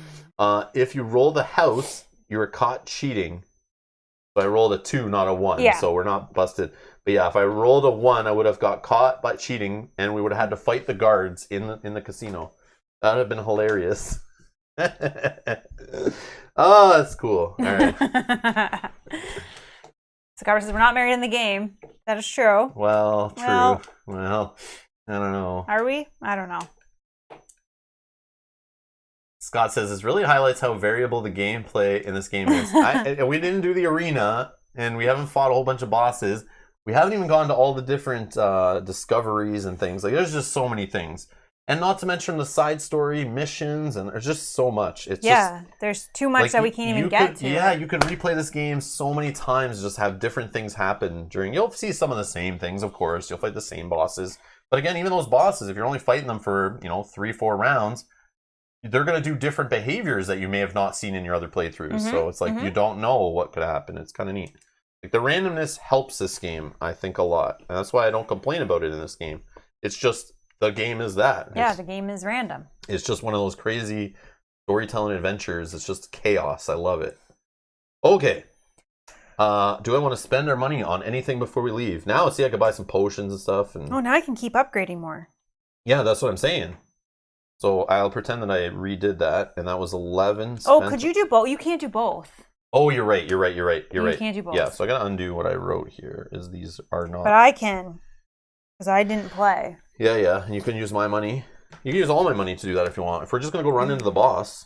if you roll the house, you were caught cheating. So I rolled a 2, not a 1. Yeah. So we're not busted. But yeah, if I rolled a 1, I would have got caught by cheating, and we would have had to fight the guards in the casino. That would have been hilarious. Oh, that's cool. All right. So Carver says we're not married in the game. That is true. Well, true. Well, I don't know. Are we? I don't know. Scott says, this really highlights how variable the gameplay in this game is. We didn't do the arena, and we haven't fought a whole bunch of bosses. We haven't even gone to all the different discoveries and things. Like, there's just so many things. And not to mention the side story missions, and there's just so much. It's there's too much that we can't even get to. Yeah, you could replay this game so many times, just have different things happen during. You'll see some of the same things, of course. You'll fight the same bosses. But again, even those bosses, if you're only fighting them for, 3-4 rounds, they're going to do different behaviors that you may have not seen in your other playthroughs. Mm-hmm, so it's like you don't know what could happen. It's kind of neat. Like, the randomness helps this game, I think, a lot. And that's why I don't complain about it in this game. It's just the game is that. Yeah, the game is random. It's just one of those crazy storytelling adventures. It's just chaos. I love it. Okay. Do I want to spend our money on anything before we leave? Now, see, I could buy some potions and stuff. And now I can keep upgrading more. Yeah, that's what I'm saying. So I'll pretend that I redid that, and that was 11. Oh, could you do both? You can't do both. Oh, you're right. You can't do both. Yeah, so I gotta undo what I wrote here. These are not. But I can, because I didn't play. Yeah. And you can use my money. You can use all my money to do that if you want. If we're just gonna go run into the boss.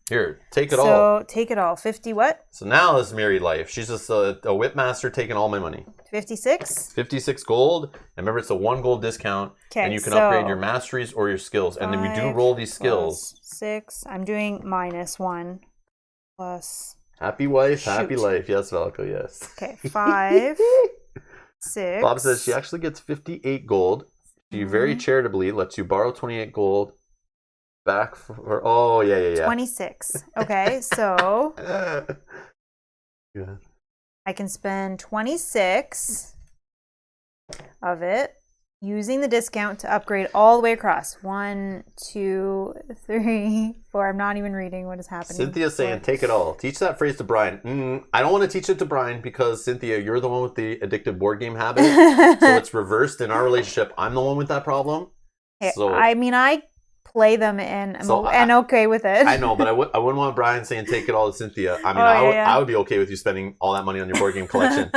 Here, take it all. So take it all. 50 what? So now this is married life. She's just a whipmaster taking all my money. 56? 56 gold. And remember, it's a 1 gold discount. Okay, and you can upgrade your masteries or your skills. And then we do roll these skills. 6. I'm doing -1 plus. Happy wife, happy life. Yes, Valko, yes. Okay, 5, 6. Bob says she actually gets 58 gold. She very charitably lets you borrow 28 gold back for. Oh, yeah. 26. Okay, so. Yeah. I can spend 26 of it using the discount to upgrade all the way across. 1, 2, 3, 4. I'm not even reading what is happening. Cynthia's saying, take it all. Teach that phrase to Brian. I don't want to teach it to Brian because, Cynthia, you're the one with the addictive board game habit. So it's reversed in our relationship. I'm the one with that problem. Okay, so, I mean, I play them and I'm okay with it. I know, but I wouldn't want Brian saying take it all to Cynthia. I mean, I would be okay with you spending all that money on your board game collection.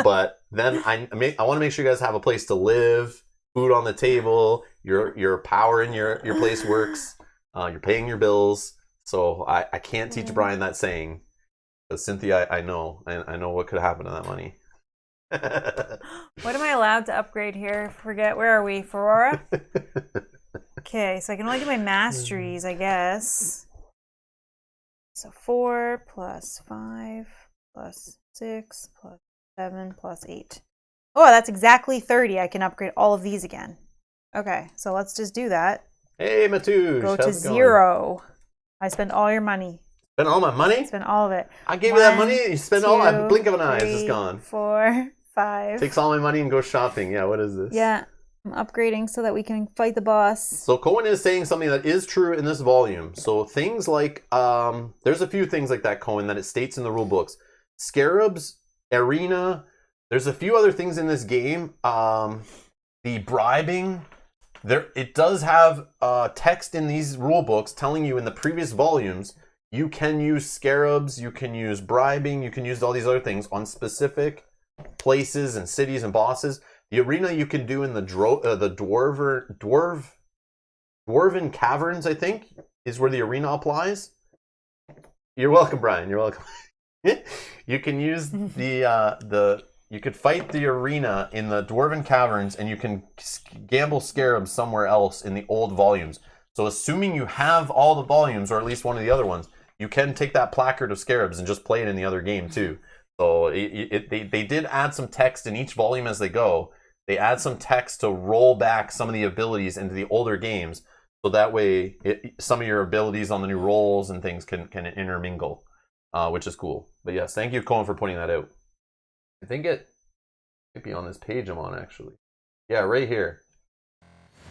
But then I want to make sure you guys have a place to live, food on the table, your power in your place works, you're paying your bills. So I can't teach Brian that saying. But Cynthia, I know what could happen to that money. What am I allowed to upgrade here? Forget, where are we? Ferrara? Okay, so I can only do my masteries, I guess. So 4 plus 5 plus 6 plus 7 plus 8. Oh, that's exactly 30. I can upgrade all of these again. Okay, so let's just do that. Hey, Matouche. Go to 0. I spend all your money. Spend all my money? Spend all of it. I gave you that money, you spend all that. Blink of an eye, it's gone. 4, 5. Takes all my money and goes shopping. Yeah, what is this? Yeah. I'm upgrading so that we can fight the boss. So Cohen is saying something that is true in this volume. So things like, there's a few things like that, Cohen, that it states in the rule books. Scarabs, arena, there's a few other things in this game. The bribing, it does have text in these rule books telling you in the previous volumes, you can use scarabs, you can use bribing, you can use all these other things on specific places and cities and bosses. The arena you can do in the Dwarven Caverns, I think, is where the arena applies. You're welcome, Brian. You're welcome. You can use you could fight the arena in the Dwarven Caverns, and you can gamble scarabs somewhere else in the old volumes. So assuming you have all the volumes, or at least one of the other ones, you can take that placard of scarabs and just play it in the other game too. So they did add some text in each volume as they go. They add some text to roll back some of the abilities into the older games, so that way some of your abilities on the new rolls and things can intermingle, which is cool. But yes, thank you, Cohen, for pointing that out. I think it might be on this page I'm on, actually. Yeah, right here.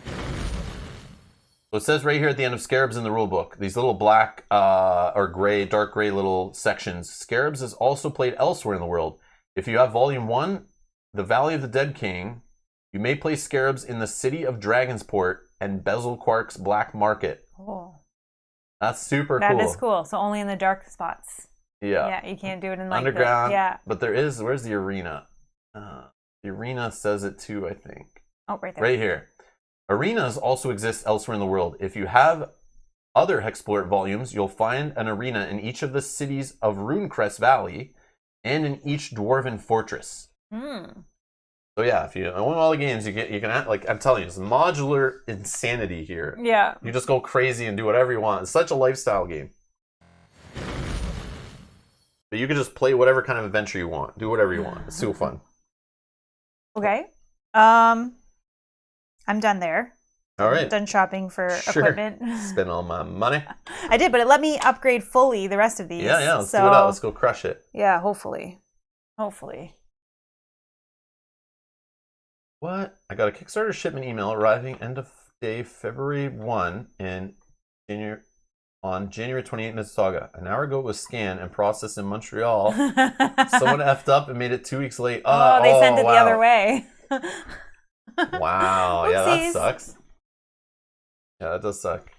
So it says right here at the end of Scarabs in the rulebook, these little black or gray, dark gray little sections. Scarabs is also played elsewhere in the world. If you have Volume 1, The Valley of the Dead King, you may play Scarabs in the City of Dragonsport and Bezel Quark's Black Market. Oh. That's super cool. That is cool. So only in the dark spots. Yeah. Yeah, you can't do it in like underground. Yeah. But where's the arena? The arena says it too, I think. Oh, right there. Right here. Arenas also exist elsewhere in the world. If you have other HEXplore It volumes, you'll find an arena in each of the cities of Runecrest Valley and in each dwarven fortress. So yeah, if you own all the games, you can add, like I'm telling you, it's modular insanity here. Yeah. You just go crazy and do whatever you want. It's such a lifestyle game. But you can just play whatever kind of adventure you want. Do whatever you want. It's super fun. Okay. I'm done there. All right. I'm done shopping for equipment. Spend all my money. I did, but it let me upgrade fully the rest of these. Yeah. Let's do it out. Let's go crush it. Yeah, hopefully. Hopefully. What? I got a Kickstarter shipment email arriving end of day February 1 in on January 28th in Mississauga. An hour ago it was scanned and processed in Montreal. Someone effed up and made it 2 weeks late. They sent it the other way. Wow. Yeah, that sucks. Yeah, that does suck.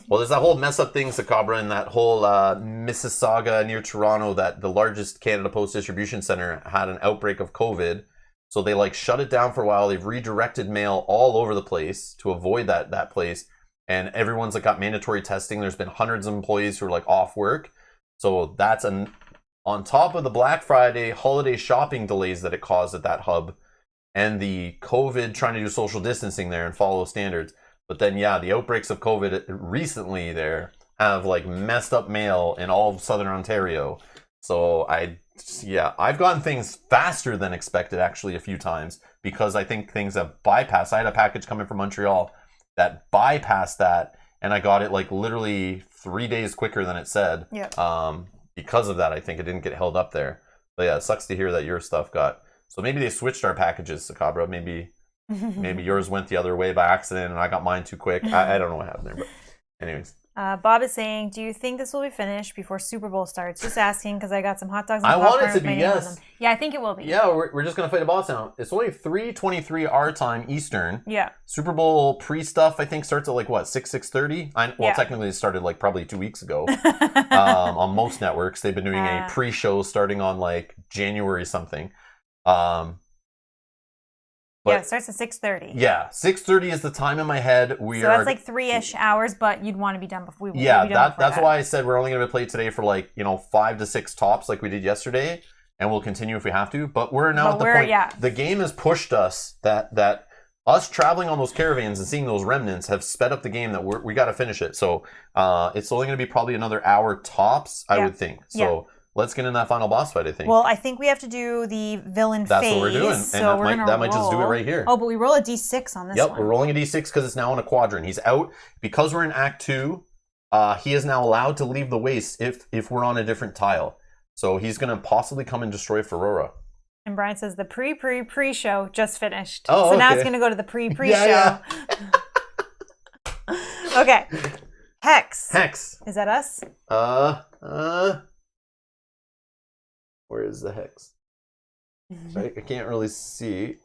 Well, there's that whole mess up thing, Sakabra, and that whole Mississauga near Toronto, that the largest Canada Post distribution center had an outbreak of COVID. So they shut it down for a while. They've redirected mail all over the place to avoid that place. and everyone's like got mandatory testing. There's been hundreds of employees who are like off work. So that's on top of the Black Friday holiday shopping delays that it caused at that hub, and the COVID trying to do social distancing there and follow standards. But then, yeah, the outbreaks of COVID recently there have like messed up mail in all of Southern Ontario. So I've gotten things faster than expected actually a few times because I think things have bypassed. I had a package coming from Montreal that bypassed that, and I got it like literally 3 days quicker than it said. Yeah. Because of that, I think it didn't get held up there. But yeah, it sucks to hear that your stuff got. So maybe they switched our packages, Sakabra. Maybe yours went the other way by accident, and I got mine too quick. I don't know what happened there, but anyways. Bob is saying, do you think this will be finished before Super Bowl starts? Just asking because I got some hot dogs and popcorn. I want it to be, yes. Yeah, I think it will be. Yeah, we're just going to fight a boss now. It's only 3:23 our time Eastern. Yeah. Super Bowl pre-stuff, I think, starts at like, what, 6:30? Well, technically it started like probably 2 weeks ago. On most networks, they've been doing a pre-show starting on like January something. Yeah, it starts at 6:30. Yeah, 6:30 is the time in my head. So that's like 3-ish hours, but you'd want to be done before. That's why I said we're only going to play today for like 5 to 6 tops, like we did yesterday, and we'll continue if we have to. But we're now at the point. Yeah. The game has pushed us that us traveling on those caravans and seeing those remnants have sped up the game that we got to finish it. So it's only going to be probably another hour tops, I would think. So. Yeah. Let's get in that final boss fight, I think. Well, I think we have to do the villain phase. That's what we're doing. And that might just do it right here. Oh, but we roll a d6 on this one. Yep, we're rolling a d6 because it's now on a quadrant. He's out. Because we're in Act 2, he is now allowed to leave the waste if we're on a different tile. So he's going to possibly come and destroy Ferrora. And Brian says the pre-show just finished. Oh, so now it's going to go to the pre-show. Yeah. Okay. Hex. Is that us? Where is the hex? I can't really see.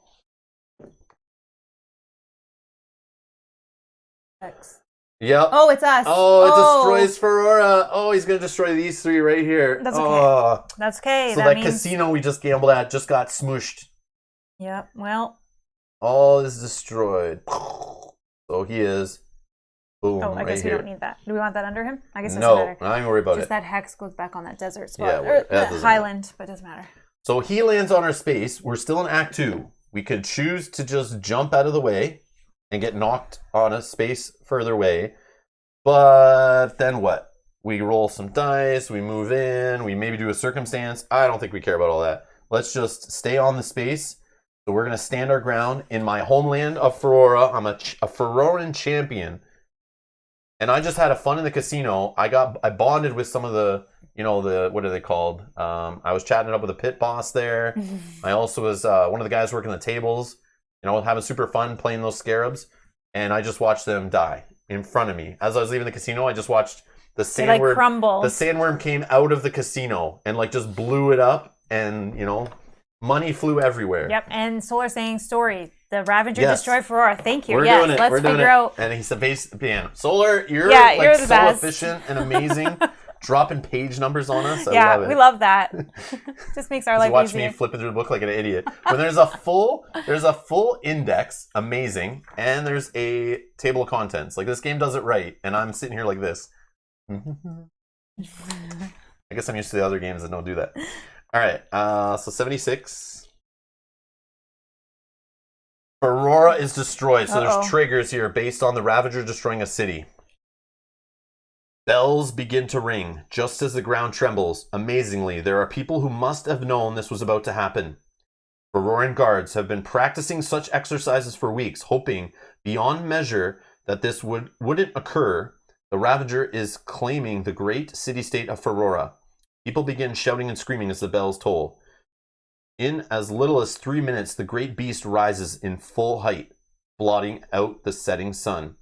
Hex. Yep. Oh, it's us. Oh, it destroys Ferrora. Oh, he's going to destroy these 3 right here. That's okay. That's okay. So that casino we just gambled at just got smooshed. Yep. Well. All is destroyed. So he is. Boom, I guess we don't need that. Do we want that under him? I guess it doesn't matter. No, I'm not worried about it. Just that hex goes back on that desert spot. Yeah, or highland, but it doesn't matter. So he lands on our space. We're still in Act 2. We could choose to just jump out of the way and get knocked on a space further away. But then what? We roll some dice, we move in, we maybe do a circumstance. I don't think we care about all that. Let's just stay on the space. So we're going to stand our ground in my homeland of Ferrora. I'm a Ferroran champion. And I just had a fun in the casino. I bonded with some of the, what are they called? I was chatting it up with a pit boss there. I also was one of the guys working the tables, having super fun playing those scarabs. And I just watched them die in front of me. As I was leaving the casino, I just watched the sandworm crumble. The sandworm came out of the casino and just blew it up, and money flew everywhere. Yep, and Solar saying story. The Ravager destroyed Ferrora. Thank you. We're doing it. Let's figure out. And he's a bass piano. Solar, you're so best. Efficient and amazing. Dropping page numbers on us. I love it. We love that. Just makes our life watch easier. Me flipping through the book like an idiot. When there's a full index, amazing, and there's a table of contents. Like, this game does it right, and I'm sitting here like this. I guess I'm used to the other games that don't do that. All right, so 76. Ferrora is destroyed, so there's triggers here based on the Ravager destroying a city. Bells begin to ring, just as the ground trembles. Amazingly, there are people who must have known this was about to happen. Ferroran guards have been practicing such exercises for weeks, hoping beyond measure that this wouldn't occur. The Ravager is claiming the great city-state of Ferrora. People begin shouting and screaming as the bells toll. In as little as 3 minutes, the great beast rises in full height, blotting out the setting sun.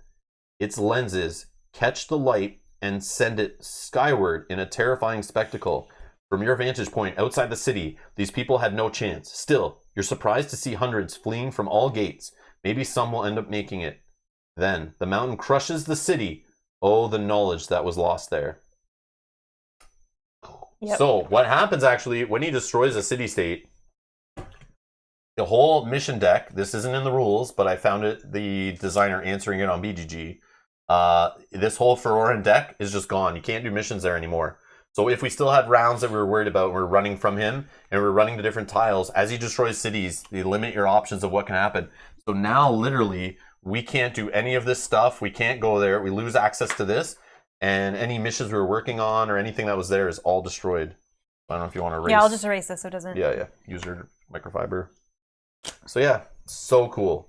Its lenses catch the light and send it skyward in a terrifying spectacle. From your vantage point outside the city, these people had no chance. Still, you're surprised to see hundreds fleeing from all gates. Maybe some will end up making it. Then, the mountain crushes the city. Oh, the knowledge that was lost there. Yep. So, what happens actually when he destroys a city-state? The whole mission deck, this isn't in the rules, but I found the designer answering it on BGG. this whole Feroran deck is just gone. You can't do missions there anymore. So if we still had rounds that we were worried about, we're running from him, and we're running the different tiles, as he destroys cities, they limit your options of what can happen. So now, literally, we can't do any of this stuff. We can't go there. We lose access to this, and any missions we were working on or anything that was there is all destroyed. I don't know if you want to erase. Yeah, I'll just erase this so it doesn't... Yeah. User microfiber. So yeah, so cool.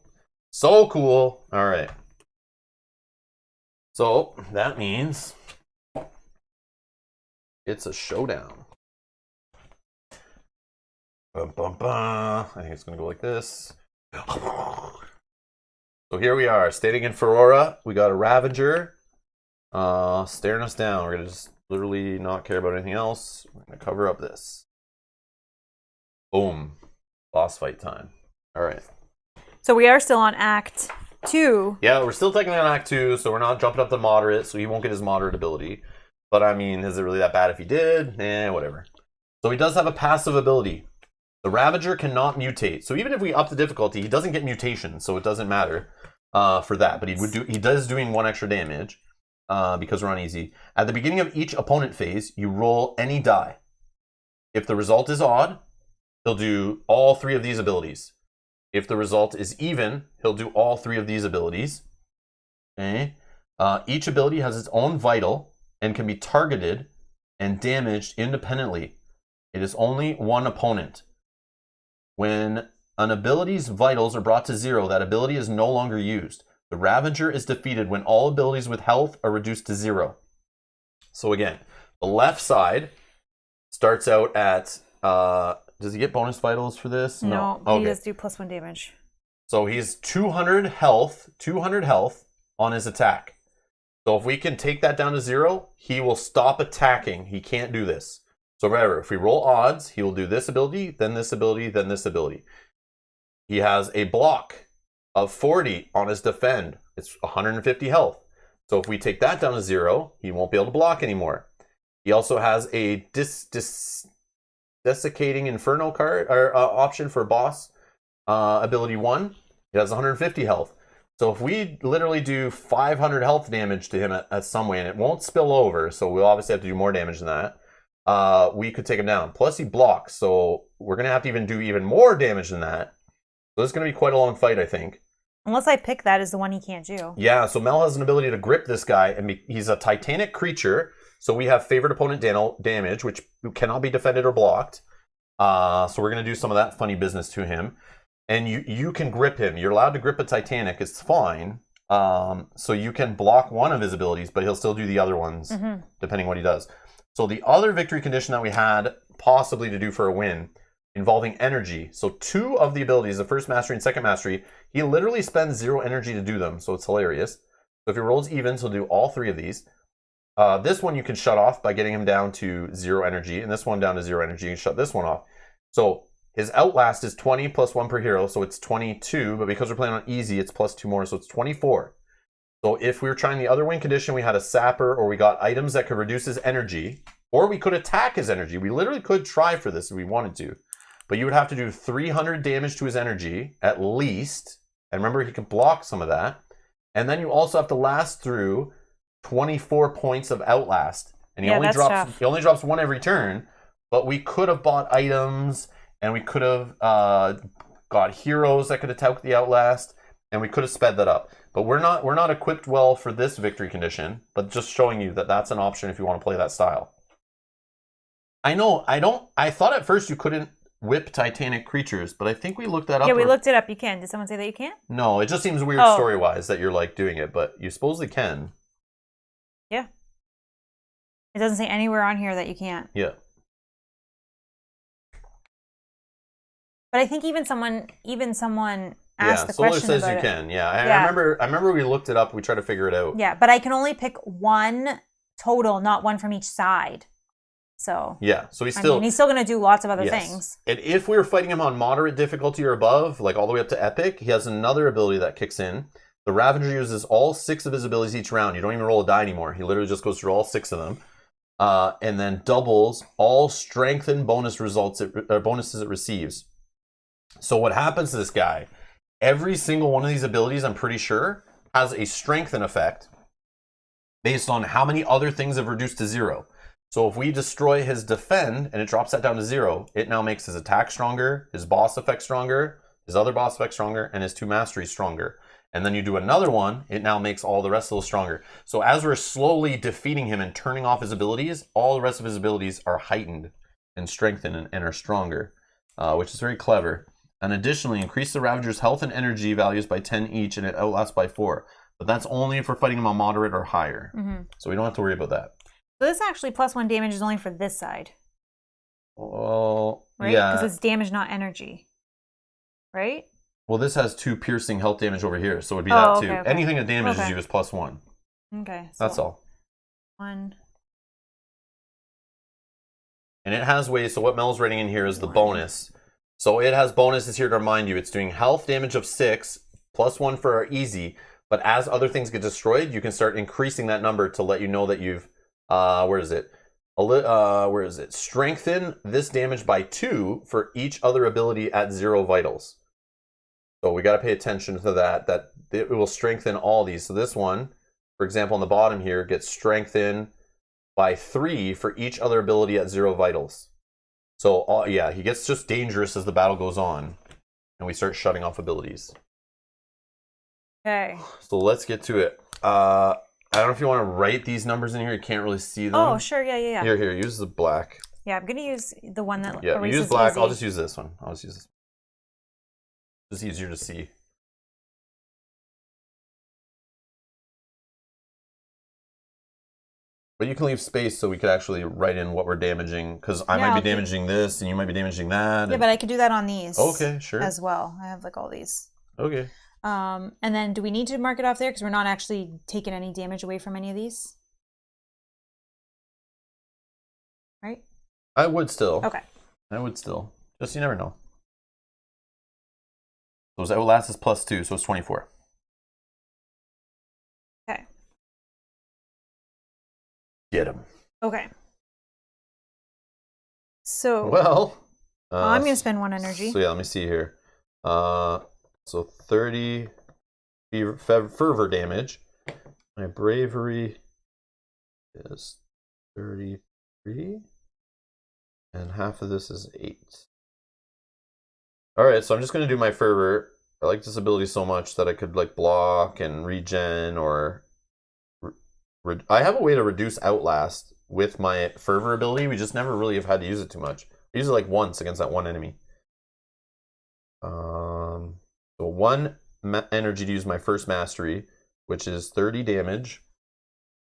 So cool. All right. So that means... it's a showdown. Bum, bum, bum. I think it's going to go like this. So here we are, standing in Ferora. We got a Ravager staring us down. We're going to just literally not care about anything else. We're going to cover up this. Boom. Boss fight time. All right. So we are still on Act 2. Yeah, we're still technically on Act 2, so we're not jumping up to moderate, so he won't get his moderate ability. But I mean, is it really that bad if he did? Whatever. So he does have a passive ability. The Ravager cannot mutate. So even if we up the difficulty, he doesn't get mutation, so it doesn't matter for that. But he does doing 1 extra damage because we're on easy. At the beginning of each opponent phase, you roll any die. If the result is odd, he'll do all 3 of these abilities. If the result is even, he'll do all 3 of these abilities. Okay. Each ability has its own vital and can be targeted and damaged independently. It is only one opponent. When an ability's vitals are brought to 0, that ability is no longer used. The Ravager is defeated when all abilities with health are reduced to 0. So again, the left side starts out at... does he get bonus vitals for this? No. Okay. He does do +1 damage. So he's 200 health on his attack. So if we can take that down to 0, he will stop attacking. He can't do this. So remember, if we roll odds, he will do this ability, then this ability, then this ability. He has a block of 40 on his defend. It's 150 health. So if we take that down to 0, he won't be able to block anymore. He also has a desiccating inferno card or option for boss ability 1. He has 150 health. So if we literally do 500 health damage to him at some way, and it won't spill over, so we'll obviously have to do more damage than that, we could take him down. Plus he blocks, so we're going to have to do even more damage than that. So this is going to be quite a long fight, I think. Unless I pick that as the one he can't do. Yeah, so Mel has an ability to grip this guy, and he's a titanic creature, so we have favored opponent damage, which cannot be defended or blocked. So we're going to do some of that funny business to him. And you can grip him. You're allowed to grip a Titanic. It's fine. So you can block one of his abilities, but he'll still do the other ones, depending what he does. So the other victory condition that we had possibly to do for a win involving energy. So 2 of the abilities, the first mastery and second mastery, he literally spends 0 energy to do them. So it's hilarious. So if he rolls evens, he'll do all 3 of these. This one you can shut off by getting him down to 0 energy, and this one down to 0 energy. You can shut this one off. So his Outlast is 20 plus 1 per hero, so it's 22, but because we're playing on easy, it's plus 2 more, so it's 24. So if we were trying the other win condition, we had a sapper, or we got items that could reduce his energy, or we could attack his energy. We literally could try for this if we wanted to, but you would have to do 300 damage to his energy, at least, and remember he can block some of that, and then you also have to last through 24 points of Outlast, and he only drops 1 every turn, but we could have bought items, and we could have got heroes that could attack the Outlast, and we could have sped that up. But we're not equipped well for this victory condition, but just showing you that that's an option if you want to play that style. I thought at first you couldn't whip Titanic creatures, but I think we looked that up. Yeah, we looked it up. You can. Did someone say that you can't? No, it just seems weird story-wise that you're like doing it, but you supposedly can. Yeah. It doesn't say anywhere on here that you can't. Yeah. But I think even someone asked the question says about you it. can. Yeah, I remember we looked it up. We tried to figure it out. Yeah, but I can only pick 1 total, not 1 from each side. So yeah, so he's still going to do lots of other things. And if we were fighting him on moderate difficulty or above, like all the way up to epic, he has another ability that kicks in. The Ravager uses all 6 of his abilities each round. You don't even roll a die anymore. He literally just goes through all 6 of them. And then doubles all strength and bonuses it receives. So what happens to this guy? Every single one of these abilities, I'm pretty sure, has a strengthen effect. based on how many other things have reduced to 0. So if we destroy his defend and it drops that down to 0, it now makes his attack stronger, his boss effect stronger, his other boss effect stronger, and his 2 masteries stronger. And then you do another one, it now makes all the rest of those stronger. So as we're slowly defeating him and turning off his abilities, all the rest of his abilities are heightened and strengthened and are stronger, which is very clever. And additionally, increase the Ravager's health and energy values by 10 each, and it outlasts by 4. But that's only if we're fighting him on moderate or higher. So we don't have to worry about that. So this actually +1 damage is only for this side. Well, right? Yeah. Because it's damage, not energy. Right? Well, this has 2 piercing health damage over here, so it would be that too. Okay. Anything that damages you is +1. Okay. So That's all. 1. And it has ways, so what Mel's writing in here is the bonus. So it has bonuses here to remind you. It's doing health damage of 6, +1 for our easy. But as other things get destroyed, you can start increasing that number to let you know that you've, where is it? Strengthen this damage by 2 for each other ability at 0 vitals. So we got to pay attention to that it will strengthen all these. So this one, for example, on the bottom here, gets strengthened by 3 for each other ability at 0 vitals. So yeah, he gets just dangerous as the battle goes on, and we start shutting off abilities. Okay. So let's get to it. I don't know if you want to write these numbers in here. You can't really see them. Oh, sure. Yeah. Here. Use the black. Yeah, I'm gonna use the one that. Yeah, use black. Easy. I'll just use this one. Just easier to see. But you can leave space so we could actually write in what we're damaging, because I might be damaging this and you might be damaging that. Yeah, but I could do that on these. Okay, sure. As well. I have like all these. Okay. And then do we need to mark it off there because we're not actually taking any damage away from any of these? Right? I would still. Okay. I would still. Just you never know. So his outlast is +2, so it's 24. Okay. Get him. Okay. So. Well. I'm going to spend 1 energy. So yeah, let me see here. So 30 fervor damage. My bravery is 33. And half of this is 8. Alright, so I'm just going to do my fervor. I like this ability so much that I could like block and regen or... I have a way to reduce outlast with my fervor ability. We just never really have had to use it too much. I use it like once against that one enemy. So 1 energy to use my first mastery, which is 30 damage.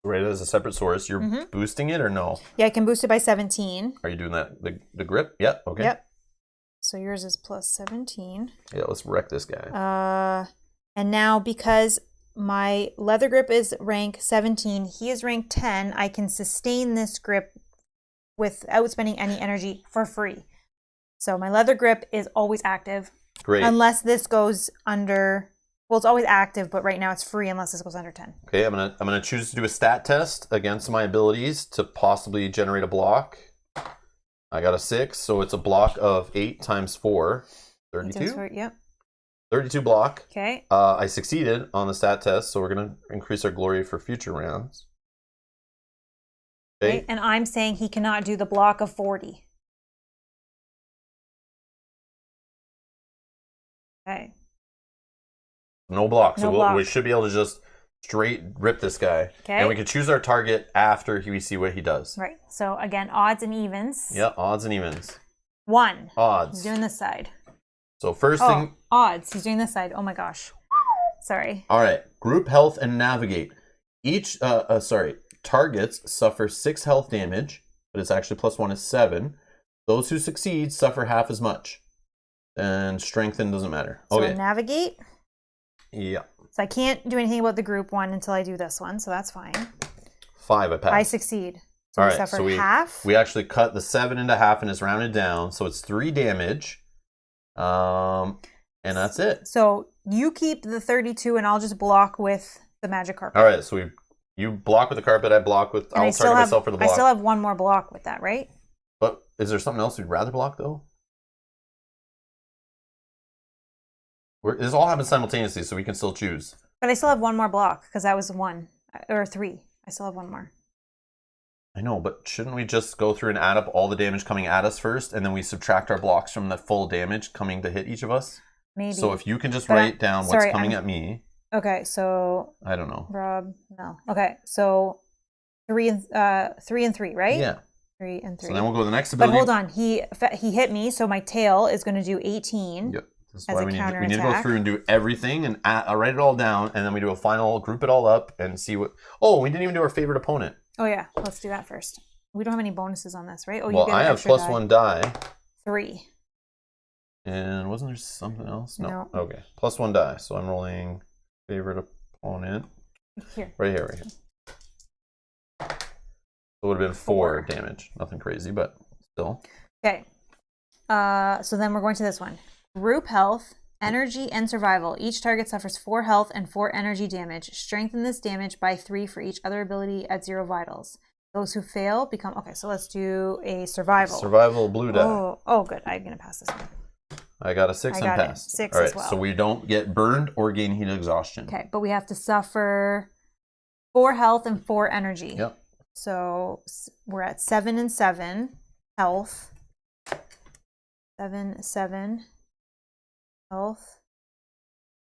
Right, as a separate source. You're boosting it or no? Yeah, I can boost it by 17. Are you doing that? The grip? Yep. Okay. Yep. So yours is +17. Yeah, let's wreck this guy. And now because my leather grip is rank 17, he is rank 10, I can sustain this grip without spending any energy for free. So my leather grip is always active. Great. Unless this goes under... Well, it's always active, but right now it's free unless this goes under 10. Okay, I'm gonna choose to do a stat test against my abilities to possibly generate a block. I got a 6, so it's a block of 8 times 4. 32? 8 times 4, yep. 32 block. Okay. I succeeded on the stat test, so we're gonna increase our glory for future rounds. Okay. Right. And I'm saying he cannot do the block of 40. Okay. No block. No block. We should be able to just straight rip this guy. Okay. And we can choose our target after we see what he does. Right. So again, odds and evens. Yeah, odds and evens. 1. Odds. He's doing this side. So first thing... odds. He's doing this side. Oh my gosh. Sorry. All right. Group health and navigate. Each, targets suffer 6 health damage, but it's actually +1 is 7. Those who succeed suffer half as much. And strengthen doesn't matter. So Okay. navigate. Yeah. So I can't do anything about the group one until I do this one, so that's fine. 5, I passed. I succeed. So All we right, suffer so half. We actually cut the 7 into half and it's rounded down, so it's 3 damage. And that's it. So you keep the 32 and I'll just block with the magic carpet. All right, so you block with the carpet, I block with... I'll target myself for the block. I still have 1 more block with that, right? But is there something else you'd rather block, though? This all happens simultaneously, so we can still choose. But I still have 1 more block, because that was 1. Or 3. I still have one more. I know, but shouldn't we just go through and add up all the damage coming at us first, and then we subtract our blocks from the full damage coming to hit each of us? Maybe. So if you can just write down what's coming at me. Okay, so I don't know. Rob, no. Okay, so 3 and 3, right? Yeah. 3 and 3. So then we'll go to the next ability. But hold on, he hit me, so my tail is going to do 18. Yep. This is why we need to go through and do everything and write it all down, and then we do a final, group it all up, and see what. Oh, we didn't even do our favorite opponent. Oh yeah, let's do that first. We don't have any bonuses on this, right? Oh, well, I have +1 die. 3. And wasn't there something else? No. Okay. +1 die. So I'm rolling favorite opponent. Here. Right here. So it would have been 4 damage. Nothing crazy, but still. Okay. So then we're going to this one. Group health, energy, and survival. Each target suffers 4 health and 4 energy damage. Strengthen this damage by 3 for each other ability at 0 vitals. Those who fail become... Okay, so let's do a survival. Survival blue die. Oh, good. I'm going to pass this one. I got a 6 and passed. 6 all right, as well. So we don't get burned or gain heat exhaustion. Okay, but we have to suffer 4 health and 4 energy. Yep. So we're at 7 and 7 health. 7 health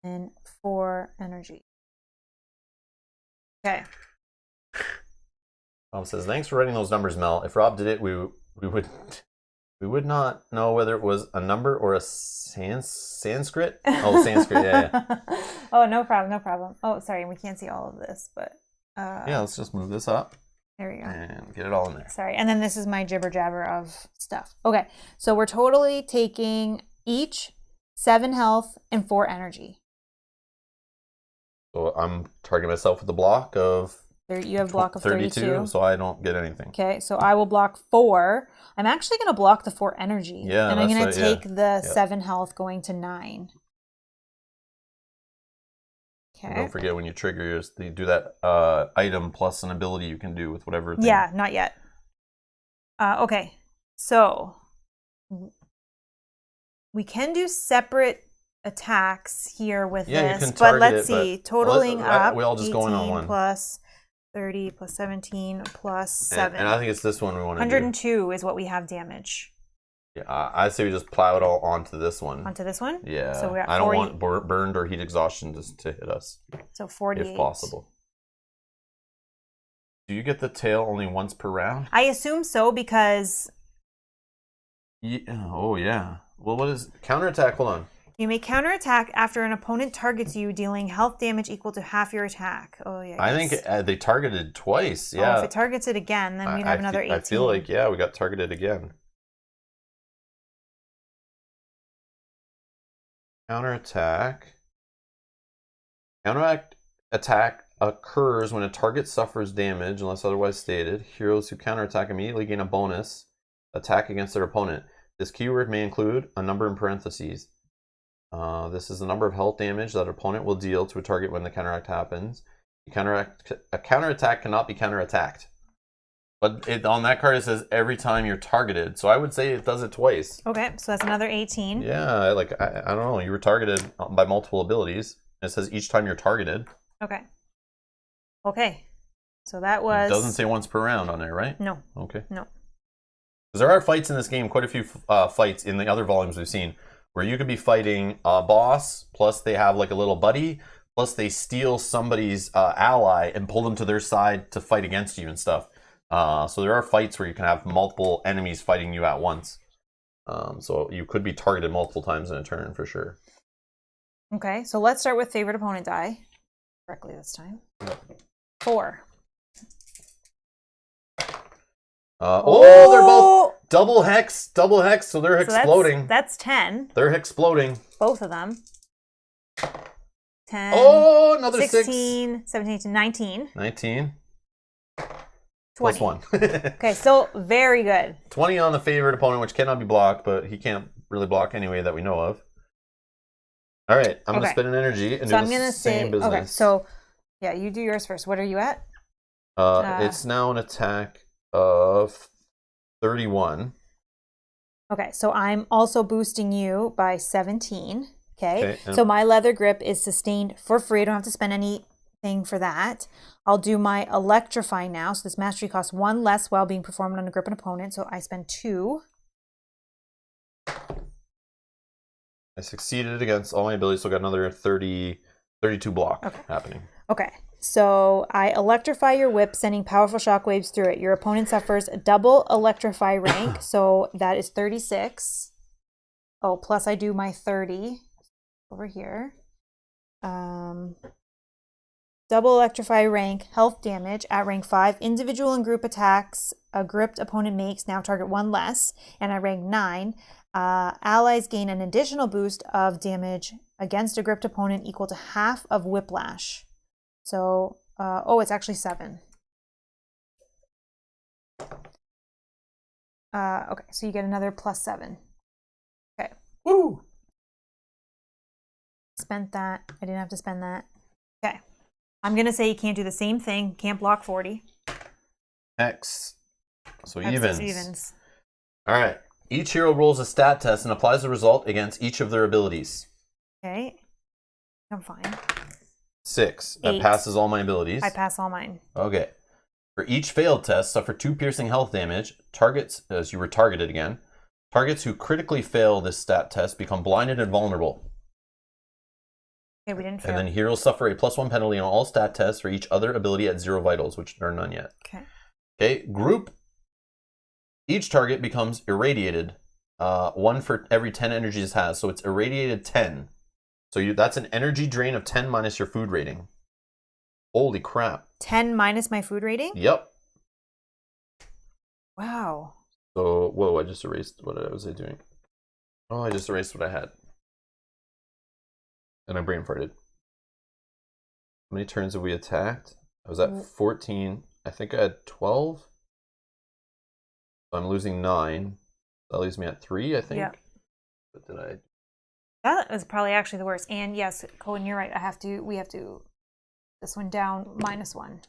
and 4 energy. Okay. Rob says, "Thanks for writing those numbers, Mel. If Rob did it, we would not know whether it was a number or a Sanskrit. Oh, Sanskrit. Yeah. Oh, no problem. Oh, sorry, we can't see all of this, but yeah, let's just move this up. There we go. And get it all in there. Sorry, and then this is my jibber jabber of stuff. Okay, so we're totally taking each 7 health and 4 energy. So I'm targeting myself with a block of... You have a block of 32. So I don't get anything. Okay, so I will block 4. I'm actually going to block the 4 energy. Yeah, and I'm going to take the 7 health going to 9. Okay. Don't forget when you trigger yours, you do that item plus an ability you can do with whatever thing. Yeah, not yet. Okay, so we can do separate attacks here with this, but let's see. Totaling up, we all just going on one. Plus 30 plus 17 plus 7. And I think it's this one we want to do. 102 is what we have damage. Yeah, I say we just plow it all onto this one. Onto this one? Yeah. So we're at 40. I don't want burned or heat exhaustion just to hit us. So 48. If possible. Do you get the tail only once per round? I assume so because... Yeah. Oh, yeah. Well, what is... Counterattack, hold on. You may counterattack after an opponent targets you, dealing health damage equal to half your attack. Oh, yeah. I think they targeted twice, yeah. Oh, if it targets it again, then we'd have another 18. I feel like, yeah, we got targeted again. Counterattack. Counterattack occurs when a target suffers damage, unless otherwise stated. Heroes who counterattack immediately gain a bonus attack against their opponent. This keyword may include a number in parentheses. This is the number of health damage that an opponent will deal to a target when the counterattack happens. A counterattack cannot be counterattacked. But on that card it says every time you're targeted. So I would say it does it twice. Okay, so that's another 18. Yeah, like I don't know. You were targeted by multiple abilities. It says each time you're targeted. Okay. Okay. So that was... It doesn't say once per round on there, right? No. Okay. No. Because there are fights in this game, quite a few fights in the other volumes we've seen, where you could be fighting a boss, plus they have like a little buddy, plus they steal somebody's ally and pull them to their side to fight against you and stuff. So there are fights where you can have multiple enemies fighting you at once. So you could be targeted multiple times in a turn for sure. Okay, so let's start with favorite opponent die. Correctly this time. 4. They're both double hex, so they're exploding. That's 10. They're exploding. Both of them. 10. Oh, another 16, 6. 17, 18, 19. 19. 20. Plus 1. Okay, still very good. 20 on the favorite opponent, which cannot be blocked, but he can't really block anyway that we know of. All right, I'm going to spend an energy and do the same business. Okay, so yeah, you do yours first. What are you at? It's now an attack of 31. Okay, so I'm also boosting you by 17. Okay, so my leather grip is sustained for free. I don't have to spend any thing for that. I'll do my electrify now. So this mastery costs 1 less while being performed on a grip and opponent. So I spend 2. I succeeded against all my abilities, so I got another 32 block happening. Okay. So I electrify your whip, sending powerful shockwaves through it. Your opponent suffers a double electrify rank, so that is 36. Oh, plus I do my 30 over here. Double electrify rank, health damage at rank 5. Individual and group attacks a gripped opponent makes now target 1 less, and I rank 9. Allies gain an additional boost of damage against a gripped opponent equal to half of whiplash. So, it's actually 7. Okay, so you get another plus 7. Okay. Woo! Spent that. I didn't have to spend that. Okay. I'm going to say you can't do the same thing. Can't block 40. X. So X evens. Evens. All right. Each hero rolls a stat test and applies the result against each of their abilities. Okay. I'm fine. 6. That 8. passes all my abilities. I pass all mine. Okay. For each failed test, suffer 2 piercing health damage. Targets, as you were targeted again, targets who critically fail this stat test become blinded and vulnerable. Okay, we didn't fail. And then heroes suffer a +1 penalty on all stat tests for each other ability at 0 vitals, which there are none yet. Okay. Okay, group. Each target becomes irradiated. 1 for every 10 energies it has, so it's irradiated 10. So that's an energy drain of 10 minus your food rating. Holy crap. 10 minus my food rating? Yep. Wow. So, whoa, I just erased, what was I doing? Oh, I just erased what I had. And I brain farted. How many turns have we attacked? I was at 14. I think I had 12. So I'm losing 9. That leaves me at 3, I think. Yeah. What did I... That was probably actually the worst. And yes, Colin, you're right. We have to this one down -1.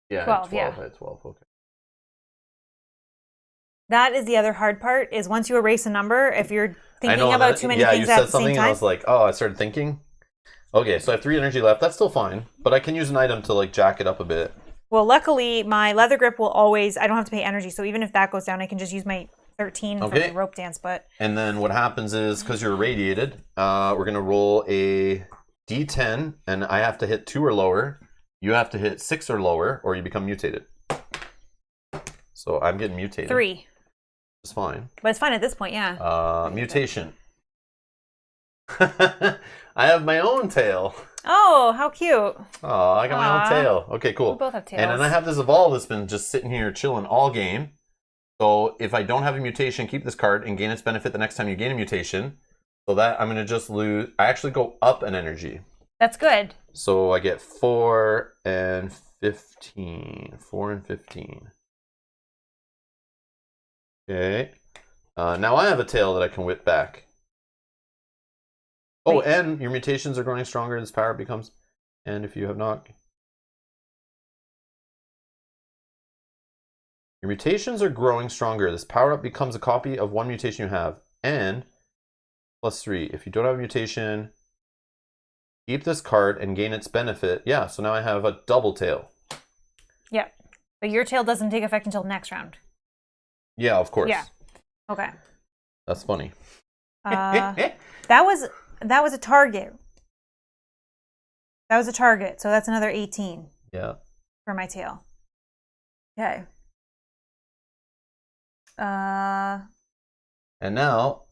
Yeah, 12, I had 12, okay. That is the other hard part, is once you erase a number, if you're thinking about too many things at the same time. I was like, oh, I started thinking. Okay, so I have 3 energy left. That's still fine, but I can use an item to like jack it up a bit. Well, luckily, my leather grip will always, I don't have to pay energy, so even if that goes down, I can just use my 13 for the rope dance. But and then what happens is, because you're irradiated, we're going to roll a d10, and I have to hit 2 or lower. You have to hit 6 or lower, or you become mutated. So I'm getting mutated. 3. It's fine. But it's fine at this point, yeah. Mutation. I have my own tail. Oh, how cute. Oh, I got my own tail. Okay, cool. We both have tails. And then I have this evolve that's been just sitting here chilling all game. So if I don't have a mutation, keep this card and gain its benefit the next time you gain a mutation. So that I'm going to just lose. I actually go up an energy. That's good. So I get 4 and 15. 4 and 15. Okay. Now I have a tail that I can whip back. Oh, and your mutations are growing stronger. This power becomes... And if you have not... Your mutations are growing stronger. This power-up becomes a copy of one mutation you have. And +3. If you don't have a mutation, keep this card and gain its benefit. Yeah, so now I have a double tail. Yeah. But your tail doesn't take effect until next round. Yeah, of course. Yeah. Okay. That's funny. That was a target. That was a target, so that's another 18. Yeah. For my tail. Okay. And now,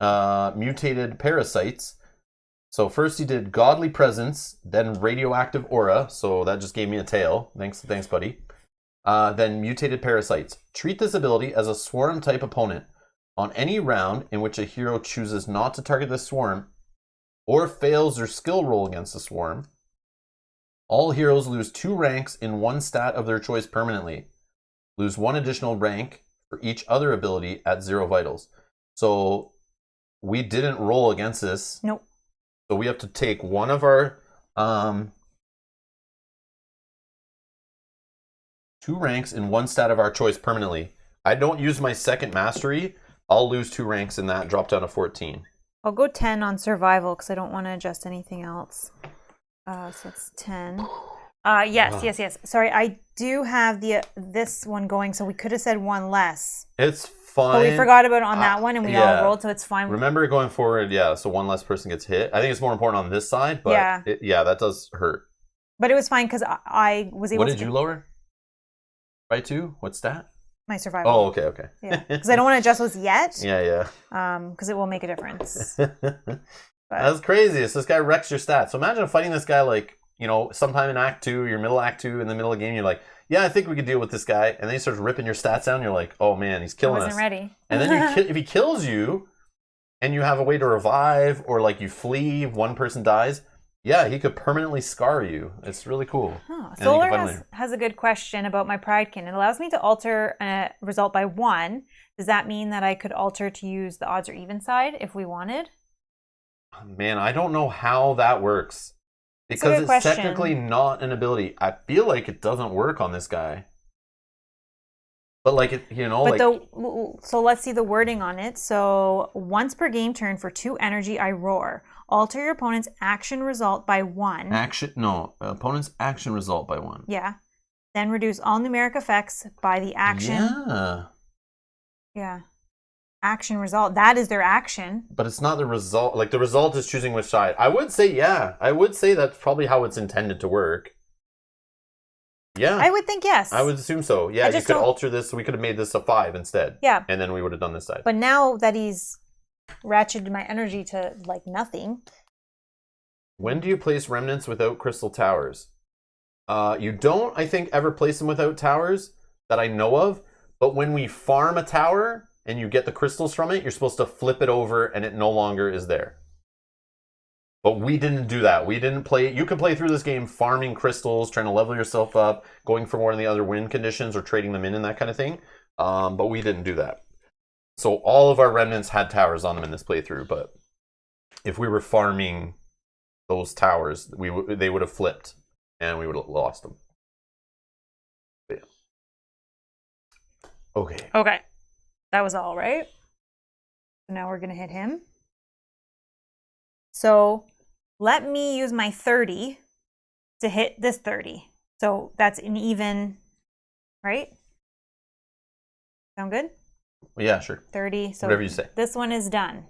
mutated parasites. So first he did Godly Presence, then Radioactive Aura, so that just gave me a tail. Thanks, buddy. Then Mutated Parasites. Treat this ability as a swarm-type opponent. On any round in which a hero chooses not to target the swarm, or fails their skill roll against the swarm, all heroes lose 2 ranks in 1 stat of their choice permanently. Lose 1 additional rank for each other ability at 0 vitals. So we didn't roll against this. Nope. So we have to take one of our 2 ranks in 1 stat of our choice permanently. I don't use my second mastery. I'll lose 2 ranks in that, drop down to 14. I'll go 10 on survival because I don't want to adjust anything else. So it's 10. Yes. Sorry, I do have this one going, so we could have said one less. It's fine. But we forgot about it on that one, and we all rolled, so it's fine. Remember going forward, so one less person gets hit. I think it's more important on this side, but that does hurt. But it was fine because I was able to... What did you lower? By 2? What stat? My survival. Oh, okay. Yeah, because I don't want to adjust those yet. Yeah. Because it will make a difference. That's crazy. So this guy wrecks your stats. So imagine fighting this guy like, sometime in Act 2, your middle Act 2, in the middle of the game, you're like, yeah, I think we could deal with this guy. And then he starts ripping your stats down. You're like, oh man, he's killing us. I wasn't ready. And then if he kills you and you have a way to revive or like you flee, one person dies, he could permanently scar you. It's really cool. Oh, Solar has a good question about my Pridekin. It allows me to alter a result by 1. Does that mean that I could alter to use the odds or even side if we wanted? Man, I don't know how that works. Because it's technically not an ability. I feel like it doesn't work on this guy. But so let's see the wording on it. So once per game turn for 2 energy, I roar. Alter your opponent's action result by 1. Opponent's action result by 1. Yeah. Then reduce all numeric effects by the action. Yeah. Action result. That is their action. But it's not the result. Like, the result is choosing which side. I would say, I would say that's probably how it's intended to work. Yeah. I would think yes. I would assume so. Yeah, you could alter this. We could have made this a 5 instead. Yeah. And then we would have done this side. But now that he's ratcheted my energy to, like, nothing. When do you place remnants without crystal towers? You don't, I think, ever place them without towers that I know of. But when we farm a tower and you get the crystals from it, you're supposed to flip it over and it no longer is there. But we didn't do that. We didn't play. You can play through this game farming crystals, trying to level yourself up, going for one of the other win conditions or trading them in and that kind of thing. But we didn't do that. So all of our remnants had towers on them in this playthrough. But if we were farming those towers, they would have flipped and we would have lost them. But yeah. Okay. That was all, right? So now we're going to hit him. So let me use my 30 to hit this 30. So that's an even, right? Sound good? Yeah, sure. 30. So whatever you say. This one is done.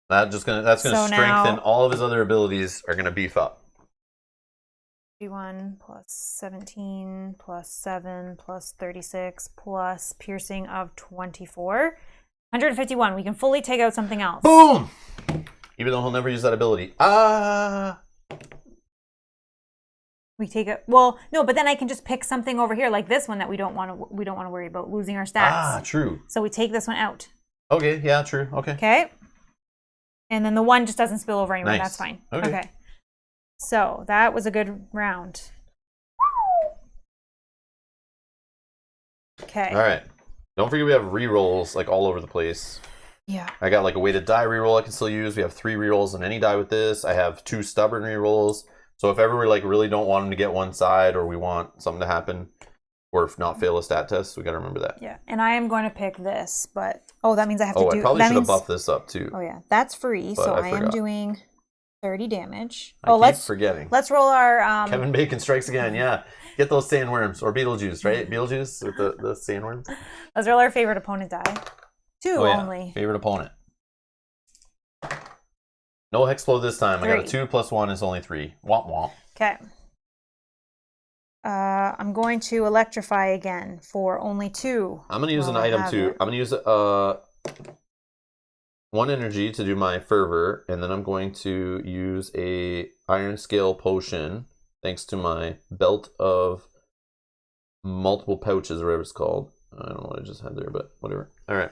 That's gonna strengthen all of his other abilities are gonna beef up. 51 plus 17 plus 7 plus 36 plus piercing of 24. 151. We can fully take out something else. Boom! Even though he'll never use that ability. We take it. Well, no, but then I can just pick something over here like this one that we don't want to worry about losing our stats. True. So we take this one out. Okay, yeah, true. Okay. Okay. And then the one just doesn't spill over anywhere. Nice. That's fine. Okay. So that was a good round. Okay. All right. Don't forget we have rerolls like all over the place. Yeah. I got like a weighted die reroll I can still use. We have 3 rerolls on any die with this. I have 2 stubborn rerolls. So if ever we like really don't want them to get one side or we want something to happen or if not fail a stat test, we got to remember that. Yeah. And I am going to pick this, but that means I have to do. I probably should have buffed this up too. Oh yeah, that's free. But so I am doing 30 damage. Let's forgetting. Let's roll our Kevin Bacon strikes again. Yeah. Get those sandworms or Beetlejuice, right? Beetlejuice with the sandworms. Let's roll our favorite opponent die. 2 only. Favorite opponent. No HEXplore this time. 3. I got a 2 plus 1 is only 3. Womp womp. Okay. I'm going to electrify again for only 2. I'm going to use an item too. I'm going to use 1 energy to do my fervor, and then I'm going to use a iron scale potion thanks to my belt of multiple pouches or whatever it's called. I don't know what I just had there, but whatever. All right.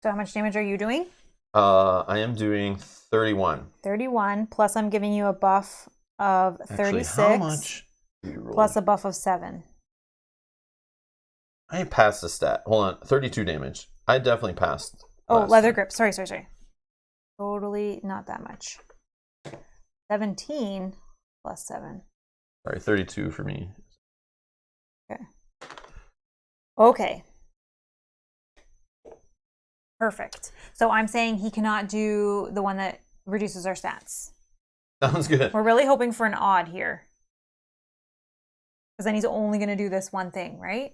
So how much damage are you doing? I am doing 31. 31, plus I'm giving you a buff of 36. Actually, how much plus a buff of 7. I passed the stat. Hold on. 32 damage. I definitely passed. Leather grip. Sorry. Totally not that much. 17 plus 7. Sorry, 32 for me. Okay. Perfect. So I'm saying he cannot do the one that reduces our stats. Sounds good. We're really hoping for an odd here. Because then he's only going to do this one thing, right?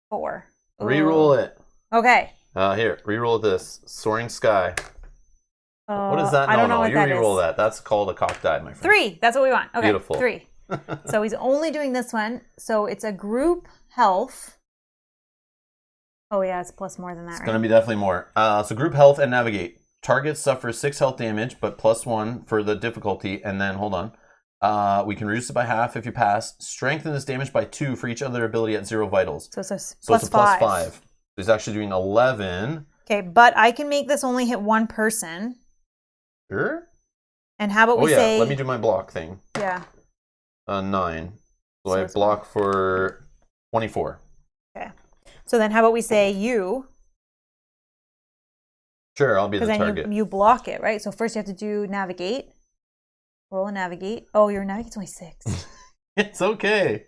4. Ooh. Reroll it. Okay. Here, reroll this. Soaring Sky. What is that? I don't know what you that reroll is. that. That's called a cocked die, my friend. 3. That's what we want. Okay. Beautiful. 3. So he's only doing this one. So it's a group health. Oh, yeah, it's plus more than that, It's right? going to be definitely more. So group health and navigate. Target suffers 6 health damage, but +1 for the difficulty. And then, hold on. We can reduce it by half if you pass. Strengthen this damage by 2 for each other ability at 0 vitals. So it's a plus 5. So he's actually doing 11. Okay, but I can make this only hit one person. Sure. And how about we say... let me do my block thing. Yeah. 9. So I block for 24. Okay. So then how about we say you? Sure, I'll be the target. Because then you block it, right? So first you have to do navigate. Roll a navigate. Oh, your navigate's only 6. It's okay.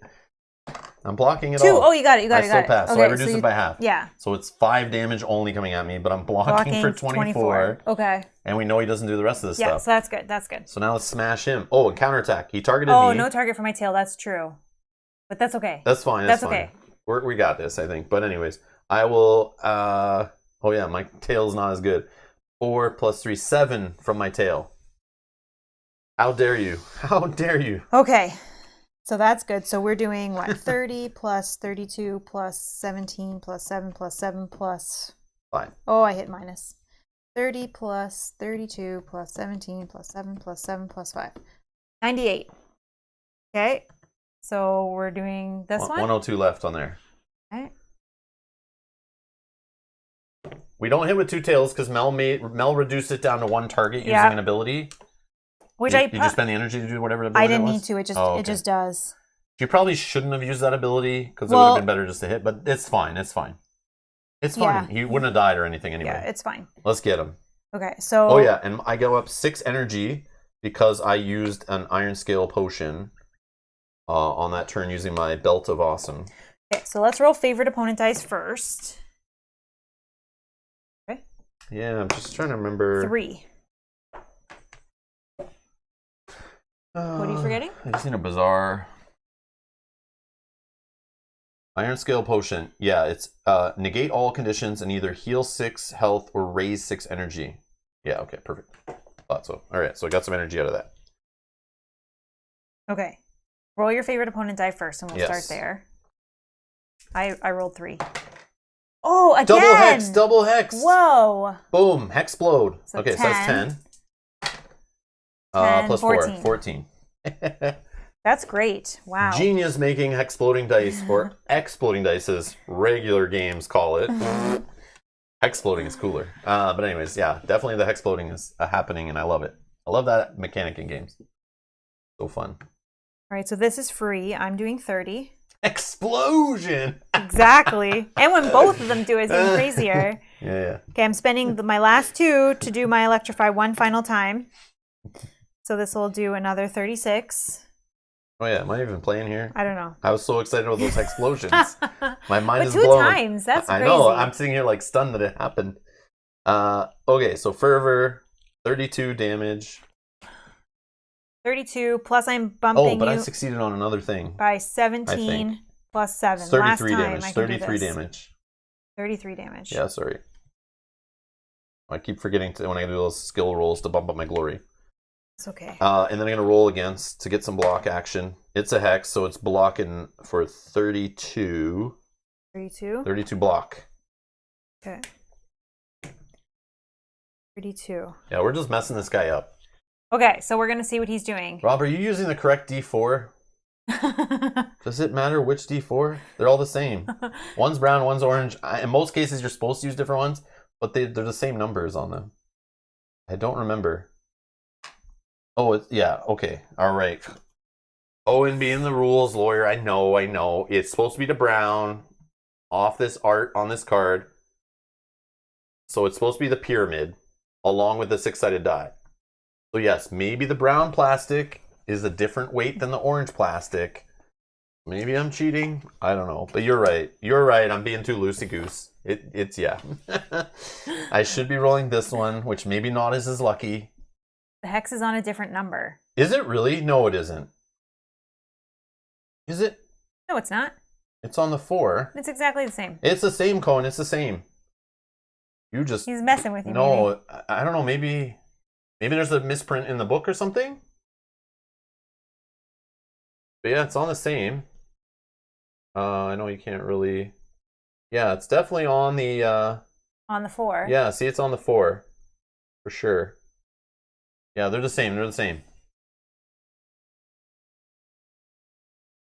I'm blocking it 2. all. Oh, you got it. I still pass. Okay, so I reduce it by half. Yeah. So it's 5 damage only coming at me, but I'm blocking for 24. Okay. And we know he doesn't do the rest of this stuff. Yeah, so that's good. That's good. So now let's smash him. Oh, and counterattack. He targeted me. Oh, no target for my tail. That's true. But that's okay. That's fine. That's fine. Okay. We got this, I think. But anyways, I will... oh, yeah, my tail's not as good. 4 plus 3, 7 from my tail. How dare you? How dare you? Okay. So that's good. So we're doing what? 30 plus 32 plus 17 plus 7 plus 7 plus... 5. Oh, I hit minus. 30 plus 32 plus 17 plus 7 plus 7 plus 5. 98. Okay. So we're doing this one? 102 left on there. Okay. We don't hit with 2 tails because Mel reduced it down to 1 target using an ability. Which you just spend the energy to do whatever ability I didn't need to. It just does. You probably shouldn't have used that ability because it would have been better just to hit. But it's fine. It's fine. It's fine. He wouldn't have died or anything anyway. Yeah, it's fine. Let's get him. Okay, so... Oh, yeah, and I go up 6 energy because I used an Iron Scale potion on that turn using my Belt of Awesome. Okay, so let's roll favorite opponent dice first. Okay. Yeah, I'm just trying to remember... 3. What are you forgetting? I just need a bizarre... Iron Scale Potion. Yeah, it's negate all conditions and either heal 6 health or raise 6 energy. Yeah, okay, perfect. Thought so. Alright, so I got some energy out of that. Okay. Roll your favorite opponent die first and we'll start there. I rolled 3. Oh, again! Double hex! Whoa! Boom, Hexplode. So okay, 10. so that's 10. 10 plus 14. 4, 14. That's great. Wow. Genius making Hexploding dice, or exploding dice as regular games call it. Hexploding is cooler. But anyways, yeah, definitely the Hexploding is happening and I love it. I love that mechanic in games. So fun. All right, so this is free. I'm doing 30. Explosion! Exactly. And when both of them do it, it's even crazier. Yeah. Okay, I'm spending my last 2 to do my Electrify one final time. So this will do another 36. Oh yeah, am I even playing here? I don't know. I was so excited with those explosions. My mind is But 2 blown. times, that's crazy. I know, I'm sitting here like stunned that it happened. Okay, so Fervor, 32 damage. 32, plus I'm bumping Oh, but I succeeded on another thing. By 17 plus 7. 33 Last damage. time 33 damage. 33 damage. Yeah, sorry. I keep forgetting when I do those skill rolls to bump up my glory. It's okay. And then I'm going to roll against to get some block action. It's a hex, so it's blocking for 32. 32? 32 block. Okay. 32. Yeah, we're just messing this guy up. Okay, so we're going to see what he's doing. Rob, are you using the correct D4? Does it matter which D4? They're all the same. One's brown, one's orange. In most cases, you're supposed to use different ones, but they're the same numbers on them. I don't remember. Oh, yeah, okay. All right. Owen being the rules lawyer, I know. It's supposed to be the brown off this art on this card. So it's supposed to be the pyramid along with the 6-sided die. So yes, maybe the brown plastic is a different weight than the orange plastic. Maybe I'm cheating. I don't know. But you're right. You're right. I'm being too loosey-goose. It's yeah. I should be rolling this one, which maybe not is as lucky. The hex is on a different number. Is it really? No, it isn't. Is it? No, it's not. It's on the 4. It's exactly the same. It's the same, Cohen. It's the same. You just... He's messing with you. No, maybe. I don't know. Maybe there's a misprint in the book or something. But yeah, it's on the same. I know you can't really... Yeah, it's definitely on the... On the 4. Yeah, see, it's on the 4. For sure. Yeah, they're the same. They're the same.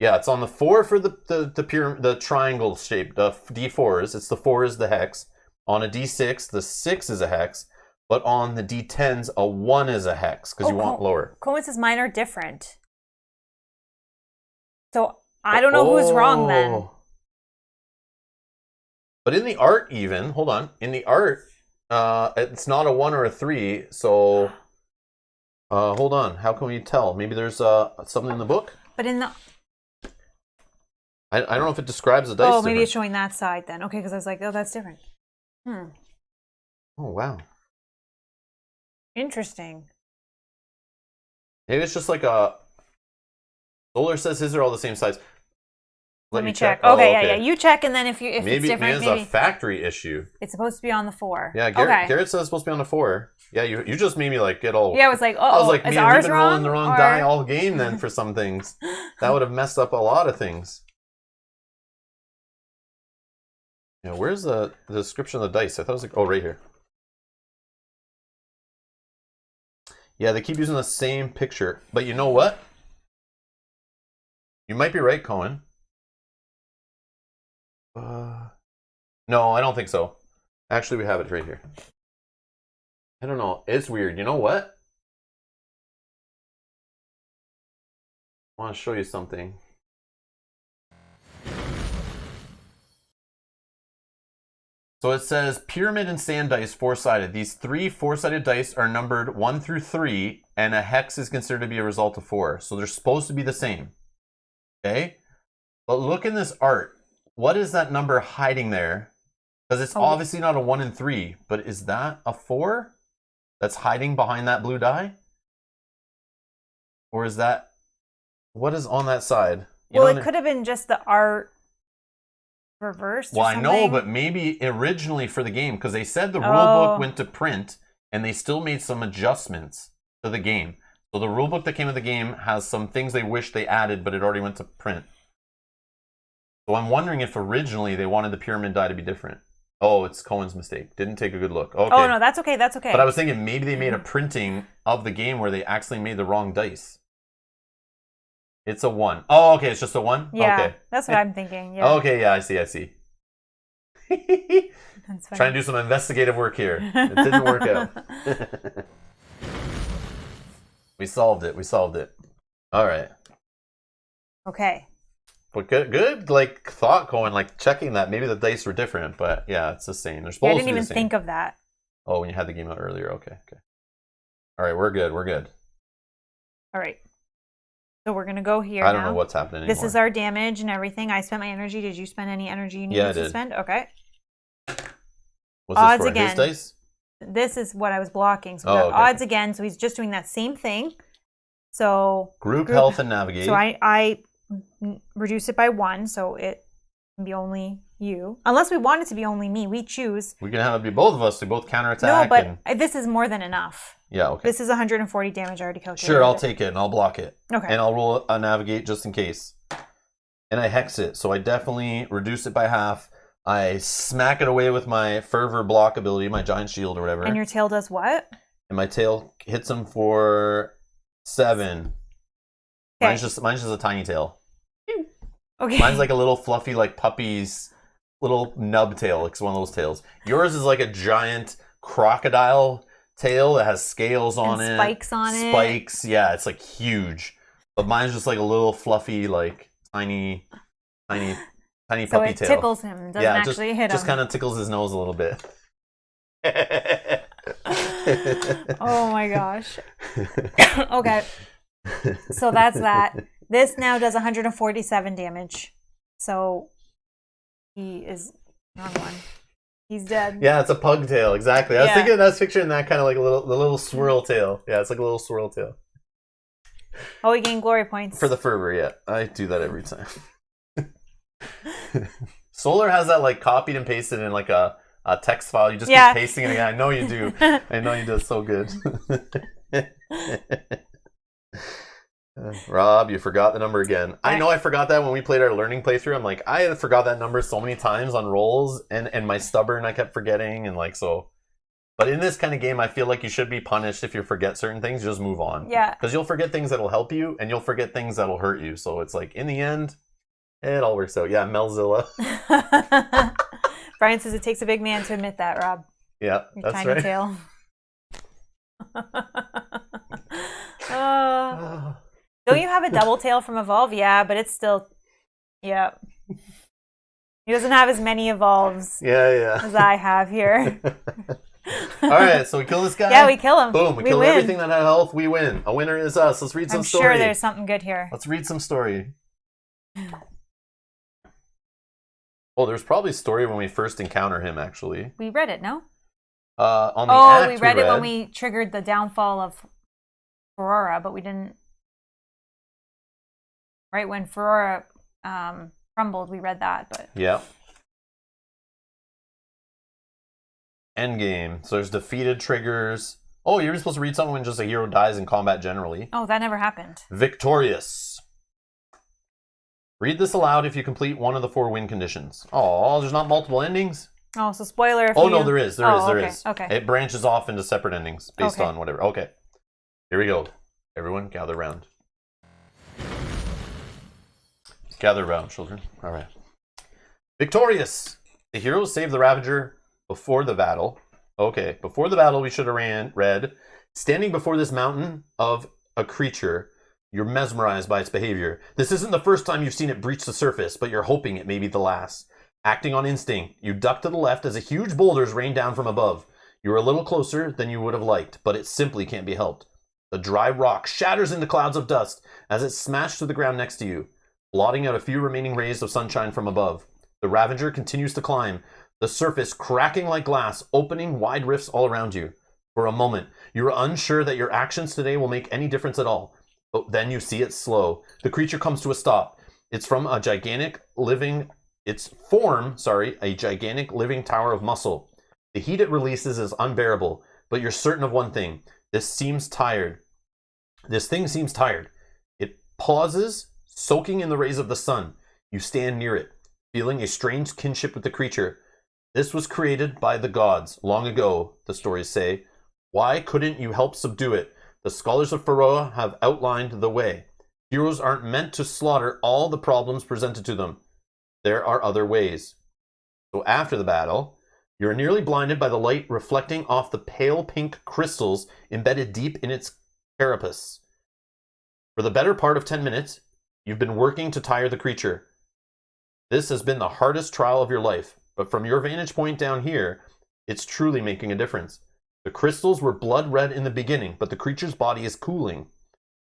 Yeah, it's on the 4 for the triangle shape, the D4s. It's the 4 is the hex. On a D6, the 6 is a hex. But on the D10s, a 1 is a hex because you want lower. Cohen says mine are different. So I don't know who's wrong then. But in the art even, hold on. In the art, it's not a 1 or a 3. So hold on. How can we tell? Maybe there's something in the book? But in the... I don't know if it describes the dice. Oh, maybe it's showing that side then. Okay, because I was like, oh, that's different. Oh, wow. Interesting. Maybe it's just like a... Solar says his are all the same size. Let me check. Okay, yeah. You check, and then if it's different, maybe it's a factory issue. It's supposed to be on the 4. Yeah, Garrett says it's supposed to be on the 4. Yeah, you just made me like get all... Yeah, I was like, I was like, man, we've been rolling the wrong die all or... game then for some things. That would have messed up a lot of things. Yeah, where's the description of the dice? I thought it was like, oh, right here. Yeah, they keep using the same picture. But you know what? You might be right, Cohen. No, I don't think so. Actually, we have it right here. I don't know. It's weird. You know what? I want to show you something. So it says pyramid and sand dice 4-sided. These 3 4-sided dice are numbered 1 through 3, and a hex is considered to be a result of 4. So they're supposed to be the same. Okay? But look in this art. What is that number hiding there? Because it's obviously not a 1 and 3, but is that a 4 that's hiding behind that blue die? Or is that... What is on that side? Well, it could have been just the art... reversed. Well, I know, but maybe originally for the game, because they said the rule book went to print and they still made some adjustments to the game. So the rule book that came with the game has some things they wish they added, but it already went to print. So I'm wondering if originally they wanted the pyramid die to be different. Oh, it's Cohen's mistake. Didn't take a good look. Okay. Oh, no, that's okay. That's okay. But I was thinking maybe they made a printing of the game where they actually made the wrong dice. It's a 1. Oh, okay. It's just a 1? Yeah, okay. That's what I'm thinking. Yeah. Okay, yeah, I see. That's funny. Trying to do some investigative work here. It didn't work out. We solved it. All right. Okay. But good like thought going, like checking that. Maybe the dice were different, but yeah, it's the same. They're supposed to be the same. I didn't even think of that. Oh, when you had the game out earlier. Okay. All right, we're good. All right. So we're going to go here I don't know what's happening anymore. This is our damage and everything. I spent my energy. Did you spend any energy you needed to spend? Okay. What's odds this for? Again. His dice? This is what I was blocking. So we got odds again. So he's just doing that same thing. So group health and navigate. So I reduce it by 1. So it can be only you. Unless we want it to be only me. We choose. We can have it be both of us. We both counterattack. No, but this is more than enough. Yeah, okay. This is 140 damage already calculated. Sure, I'll take it and I'll block it. Okay. And I'll roll a navigate just in case. And I hex it, so I definitely reduce it by half. I smack it away with my fervor block ability, my giant shield or whatever. And your tail does what? And my tail hits him for 7. Okay. Mine's just a tiny tail. Okay. Mine's like a little fluffy, like puppy's little nub tail, like one of those tails. Yours is like a giant crocodile tail that has scales on it. Spikes on it. Spikes, yeah, it's like huge. But mine's just like a little fluffy, like tiny puppy tail. So it tickles him, doesn't actually hit him. Just kind of tickles his nose a little bit. Oh my gosh. Okay. So that's that. This now does 147 damage. So he is wrong one. He's dead. Yeah, it's a pug tail, exactly. I was picturing that kind of like the little swirl tail. Yeah, it's like a little swirl tail. Oh, we gain glory points. For the fervor, yeah. I do that every time. Solar has that like copied and pasted in like a text file. You just keep pasting it again. I know you do. I know you do. It's so good. Rob, you forgot the number again. I know I forgot that when we played our learning playthrough. I'm like, I forgot that number so many times on rolls, and my stubborn I kept forgetting, and like so. But in this kind of game, I feel like you should be punished if you forget certain things. Just move on. Yeah. Because you'll forget things that'll help you, and you'll forget things that'll hurt you. So it's like, in the end, it all works out. Yeah, Melzilla. Brian says it takes a big man to admit that, Rob. Yeah, Your that's tiny right. Tail. Don't you have a double tail from Evolve? Yeah, but it's still... Yeah. He doesn't have as many evolves as I have here. Alright, so we kill this guy? Yeah, we kill him. Boom, we kill everything that had health, we win. A winner is us. Let's read some story. I'm sure there's something good here. Let's read some story. Oh, there's probably a story when we first encounter him, actually. We read it, no? On the act we read it when we triggered the downfall of Ferrara, but we didn't... Right when Ferrara crumbled, we read that, but... Yeah. Endgame. So there's defeated triggers. Oh, you're supposed to read something when just a hero dies in combat generally. Oh, that never happened. Victorious. Read this aloud if you complete one of the 4 win conditions. Oh, there's not multiple endings? Oh, so spoiler if no, there is. There is. Okay. It branches off into separate endings based on whatever. Okay. Here we go. Everyone gather round. Gather round, children. All right. Victorious. The heroes save the Ravager before the battle. Okay. Before the battle, we should have read, standing before this mountain of a creature, you're mesmerized by its behavior. This isn't the first time you've seen it breach the surface, but you're hoping it may be the last. Acting on instinct, you duck to the left as a huge boulders rain down from above. You're a little closer than you would have liked, but it simply can't be helped. The dry rock shatters into clouds of dust as it smashed to the ground next to you, blotting out a few remaining rays of sunshine from above. The Ravager continues to climb, the surface cracking like glass, opening wide rifts all around you. For a moment, you're unsure that your actions today will make any difference at all. But then you see it slow. The creature comes to a stop. It's a gigantic living tower of muscle. The heat it releases is unbearable, but you're certain of one thing. This thing seems tired. It pauses, soaking in the rays of the sun. You stand near it, feeling a strange kinship with the creature. This was created by the gods long ago, the stories say. Why couldn't you help subdue it? The scholars of Pharaoh have outlined the way. Heroes aren't meant to slaughter all the problems presented to them. There are other ways. So after the battle, you're nearly blinded by the light reflecting off the pale pink crystals embedded deep in its carapace. For the better part of 10 minutes, you've been working to tire the creature. This has been the hardest trial of your life, but from your vantage point down here, it's truly making a difference. The crystals were blood red in the beginning, but the creature's body is cooling,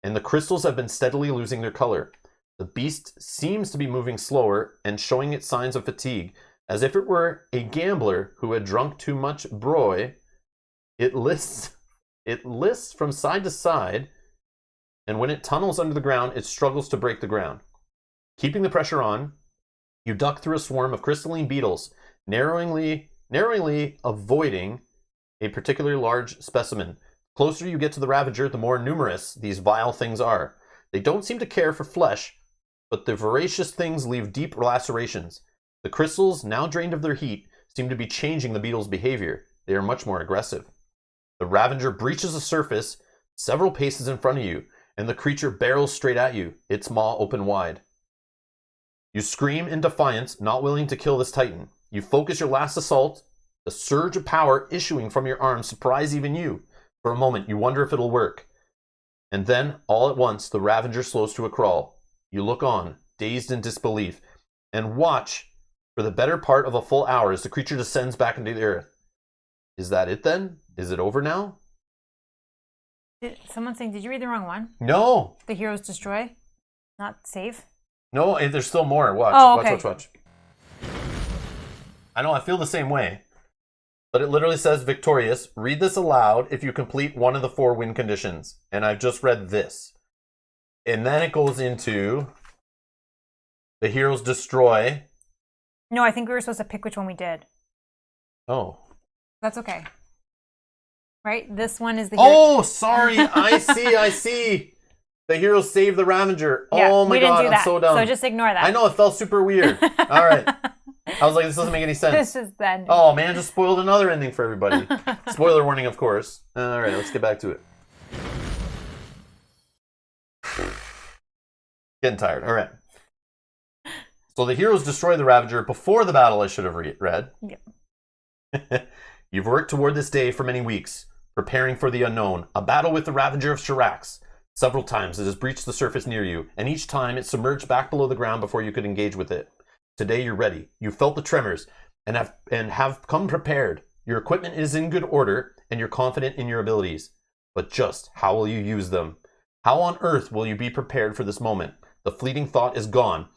and the crystals have been steadily losing their color. The beast seems to be moving slower and showing its signs of fatigue, as if it were a gambler who had drunk too much broy. It lists from side to side, and when it tunnels under the ground, it struggles to break the ground. Keeping the pressure on, you duck through a swarm of crystalline beetles, narrowly avoiding a particularly large specimen. The closer you get to the Ravager, the more numerous these vile things are. They don't seem to care for flesh, but the voracious things leave deep lacerations. The crystals, now drained of their heat, seem to be changing the beetles' behavior. They are much more aggressive. The Ravager breaches the surface several paces in front of you, and the creature barrels straight at you, its maw open wide. You scream in defiance, not willing to kill this titan. You focus your last assault. The surge of power issuing from your arms surprise even you. For a moment, you wonder if it'll work. And then, all at once, the Ravager slows to a crawl. You look on, dazed in disbelief, and watch for the better part of a full hour as the creature descends back into the earth. Is that it then? Is it over now? Someone's saying, did you read the wrong one? No. The heroes destroy, not save? No, there's still more. Watch, oh, okay. watch. I know, I feel the same way. But it literally says victorious. Read this aloud if you complete one of the 4 win conditions. And I've just read this. And then it goes into the heroes destroy. No, I think we were supposed to pick which one we did. Oh. That's okay. Right? This one is the hero. Oh, sorry. I see. The heroes save the Ravager. Yeah, oh my god, I'm so dumb. So just ignore that. I know, it felt super weird. All right. I was like, this doesn't make any sense. This is the ending. Oh man, just spoiled another ending for everybody. Spoiler warning, of course. All right, let's get back to it. Getting tired. All right. So the heroes destroy the Ravager before the battle. I should have read. Yep. You've worked toward this day for many weeks, preparing for the unknown, a battle with the Ravager of Shurax. Several times it has breached the surface near you, and each time it submerged back below the ground before you could engage with it. Today you're ready. You felt the tremors and have come prepared. Your equipment is in good order, and you're confident in your abilities. But just how will you use them? How on earth will you be prepared for this moment? The fleeting thought is gone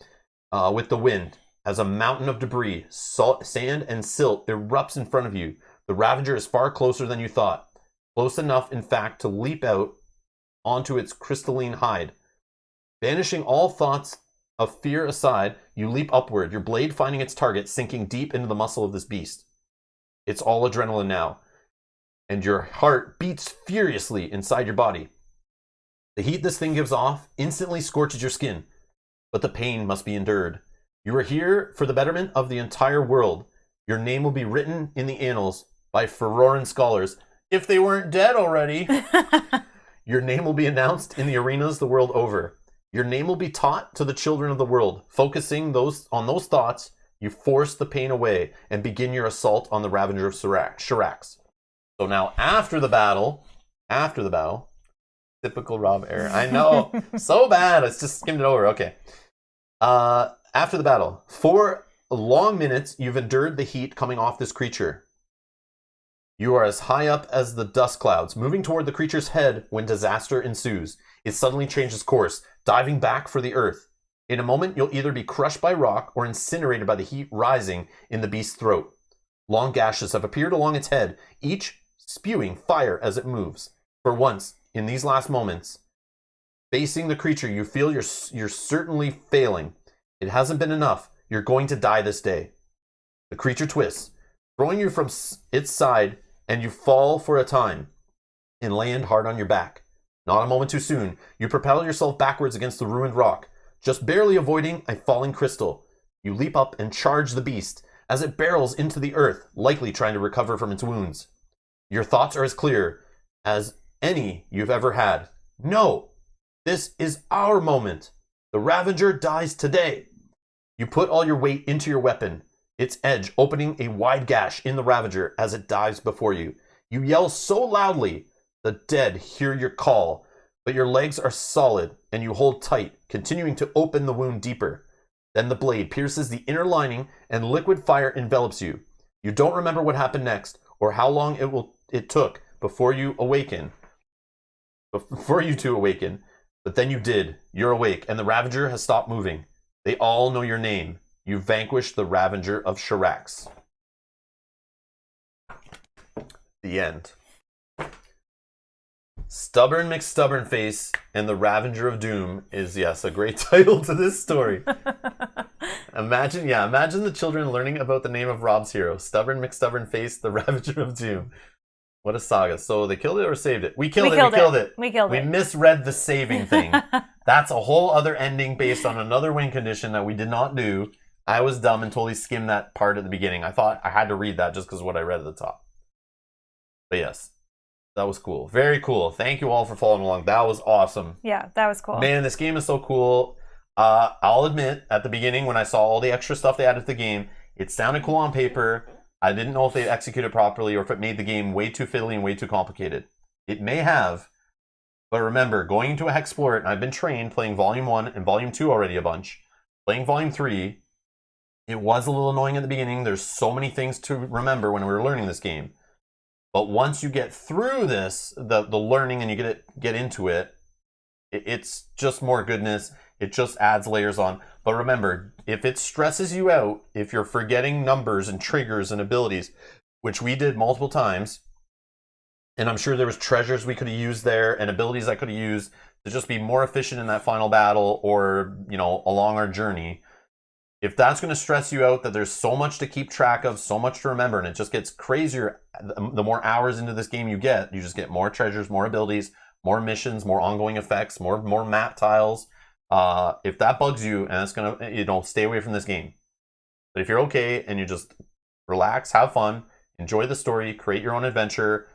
with the wind. As a mountain of debris, sand and silt erupts in front of you. The Ravager is far closer than you thought. Close enough, in fact, to leap out onto its crystalline hide. Banishing all thoughts of fear aside, you leap upward, your blade finding its target, sinking deep into the muscle of this beast. It's all adrenaline now, and your heart beats furiously inside your body. The heat this thing gives off instantly scorches your skin, but the pain must be endured. You are here for the betterment of the entire world. Your name will be written in the annals by Feroran scholars, if they weren't dead already. Your name will be announced in the arenas the world over. Your name will be taught to the children of the world. Focusing on those thoughts, you force the pain away and begin your assault on the Ravager of Shurax. So now, after the battle, typical Rob error. I know, so bad. Let's just skimmed it over. Okay. After the battle, for long minutes, you've endured the heat coming off this creature. You are as high up as the dust clouds, moving toward the creature's head when disaster ensues. It suddenly changes course, diving back for the earth. In a moment, you'll either be crushed by rock or incinerated by the heat rising in the beast's throat. Long gashes have appeared along its head, each spewing fire as it moves. For once, in these last moments, facing the creature, you feel you're certainly failing. It hasn't been enough. You're going to die this day. The creature twists, throwing you from its side, and you fall for a time and land hard on your back. Not a moment too soon, you propel yourself backwards against the ruined rock, just barely avoiding a falling crystal. You leap up and charge the beast as it barrels into the earth, likely trying to recover from its wounds. Your thoughts are as clear as any you've ever had. No, this is our moment. The Ravager dies today. You put all your weight into your weapon, its edge opening a wide gash in the Ravager as it dives before you. You yell so loudly, the dead hear your call, but your legs are solid and you hold tight, continuing to open the wound deeper. Then the blade pierces the inner lining and liquid fire envelops you. You don't remember what happened next or how long it took before you to awaken, but then you did. You're awake and the Ravager has stopped moving. They all know your name. You vanquished the Ravager of Shurax. The end. Stubborn McStubbornface and the Ravager of Doom is, yes, a great title to this story. Imagine the children learning about the name of Rob's hero. Stubborn McStubbornface, the Ravager of Doom. What a saga. So they killed it or saved it? We killed it. We misread the saving thing. That's a whole other ending based on another win condition that we did not do. I was dumb and totally skimmed that part at the beginning. I thought I had to read that just because of what I read at the top. But yes, that was cool. Very cool. Thank you all for following along. That was awesome. Yeah, that was cool. Man, this game is so cool. I'll admit, at the beginning when I saw all the extra stuff they added to the game, it sounded cool on paper. I didn't know if they executed properly or if it made the game way too fiddly and way too complicated. It may have, but remember, going into a HEXplore It, and I've been trained playing Volume 1 and Volume 2 already a bunch. Playing Volume 3, it was a little annoying at the beginning. There's so many things to remember when we were learning this game. But once you get through this, the learning, and you get into it, it's just more goodness. It just adds layers on. But remember, if it stresses you out, if you're forgetting numbers and triggers and abilities, which we did multiple times. And I'm sure there was treasures we could have used there and abilities I could have used to just be more efficient in that final battle or, you know, along our journey. If that's going to stress you out that there's so much to keep track of, so much to remember, and it just gets crazier the more hours into this game you just get more treasures, more abilities, more missions, more ongoing effects, more map tiles. If that bugs you, and it's going to, you know, stay away from this game. But if you're okay and you just relax, have fun, enjoy the story, create your own adventure,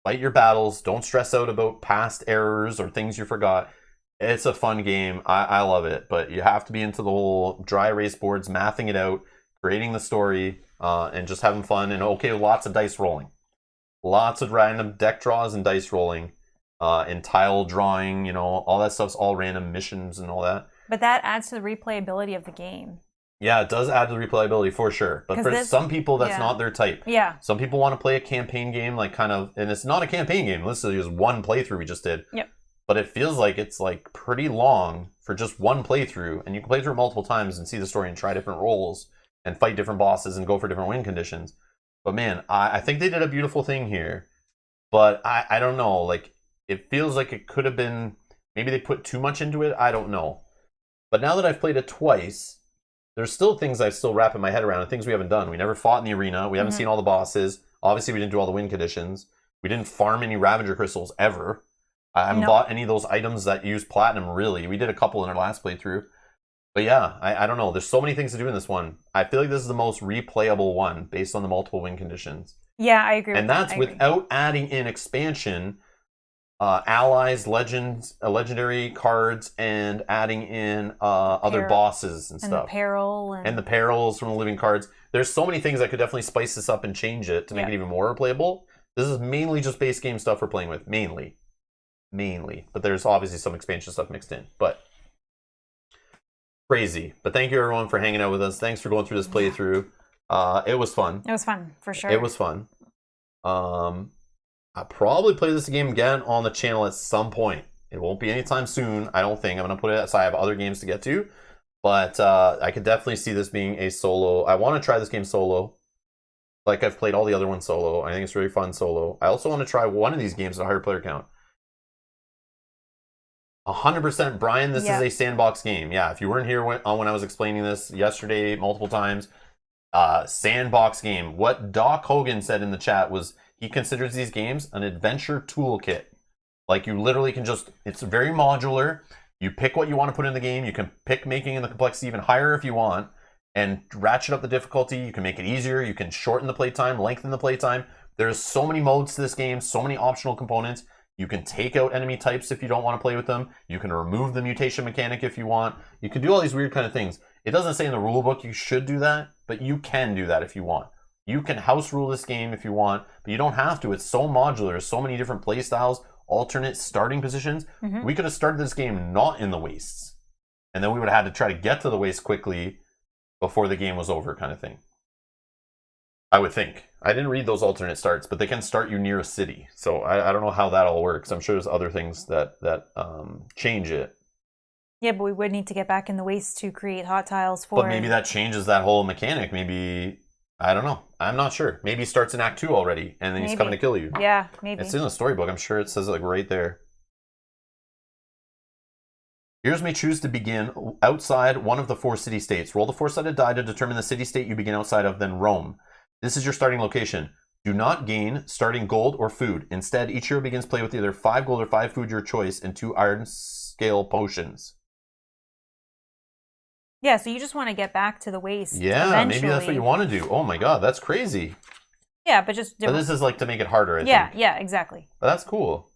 fight your battles, don't stress out about past errors or things you forgot. It's a fun game. I love it, but you have to be into the whole dry erase boards, mathing it out, creating the story, and just having fun. And okay, lots of dice rolling. Lots of random deck draws and dice rolling, and tile drawing, you know, all that stuff's all random missions and all that. But that adds to the replayability of the game. Yeah, it does add to the replayability for sure. But for some people, that's not their type. Yeah. Some people want to play a campaign game, like kind of, and it's not a campaign game. This is just one playthrough we just did. Yep. But it feels like it's like pretty long for just one playthrough, and you can play through it multiple times and see the story and try different roles and fight different bosses and go for different win conditions. But man, I think they did a beautiful thing here. But I don't know, like it feels like it could have been, maybe they put too much into it. I don't know. But now that I've played it twice, there's still things I still wrap in my head around and things we haven't done. We never fought in the arena. We haven't seen all the bosses. Obviously, we didn't do all the win conditions. We didn't farm any Ravager crystals ever. I haven't bought any of those items that use platinum, really. We did a couple in our last playthrough. But yeah, I don't know. There's so many things to do in this one. I feel like this is the most replayable one based on the multiple win conditions. Yeah, I agree and with that's that. without adding in expansion, allies, legendary cards, and adding in other bosses and stuff. Apparel. And the perils from the living cards. There's so many things that could definitely spice this up and change it to make it even more replayable. This is mainly just base game stuff we're playing with. Mainly. But there's obviously some expansion stuff mixed in. But crazy. But thank you everyone for hanging out with us. Thanks for going through this playthrough. It was fun. It was fun, for sure. It was fun. I'll probably play this game again on the channel at some point. It won't be anytime soon, I don't think. I'm going to put it aside. I have other games to get to. But I could definitely see this being a solo. I want to try this game solo. Like I've played all the other ones solo. I think it's really fun solo. I also want to try one of these games at a higher player count. 100% Brian, this is a sandbox game. Yeah, if you weren't here when I was explaining this yesterday multiple times, sandbox game. What Doc Hogan said in the chat was he considers these games an adventure toolkit. Like you literally can just, it's very modular. You pick what you want to put in the game. You can pick making the complexity even higher if you want and ratchet up the difficulty. You can make it easier. You can shorten the playtime, lengthen the playtime. There's so many modes to this game, so many optional components. You can take out enemy types if you don't want to play with them. You can remove the mutation mechanic if you want. You can do all these weird kind of things. It doesn't say in the rule book you should do that, but you can do that if you want. You can house rule this game if you want, but you don't have to. It's so modular. There's so many different play styles, alternate starting positions. We could have started this game not in the wastes, and then we would have had to try to get to the waste quickly before the game was over kind of thing. I would think. I didn't read those alternate starts, but they can start you near a city. So I don't know how that all works. I'm sure there's other things that change it. Yeah, but we would need to get back in the waste to create hot tiles for... But maybe that changes that whole mechanic. Maybe, I don't know. I'm not sure. Maybe he starts in Act 2 already, and then he's coming to kill you. Yeah, maybe. It's in the storybook. I'm sure it says it like right there. Here's may choose to begin outside one of the 4 city-states. Roll the 4-sided die to determine the city-state you begin outside of, then roam. This is your starting location. Do not gain starting gold or food. Instead, each hero begins play with either 5 gold or 5 food your choice and 2 iron scale potions. Yeah, so you just want to get back to the waste. Yeah, eventually. maybe that's what you want to do. Oh my god, that's crazy. Yeah, but just... But this is like to make it harder, I think. Yeah, exactly. But that's cool.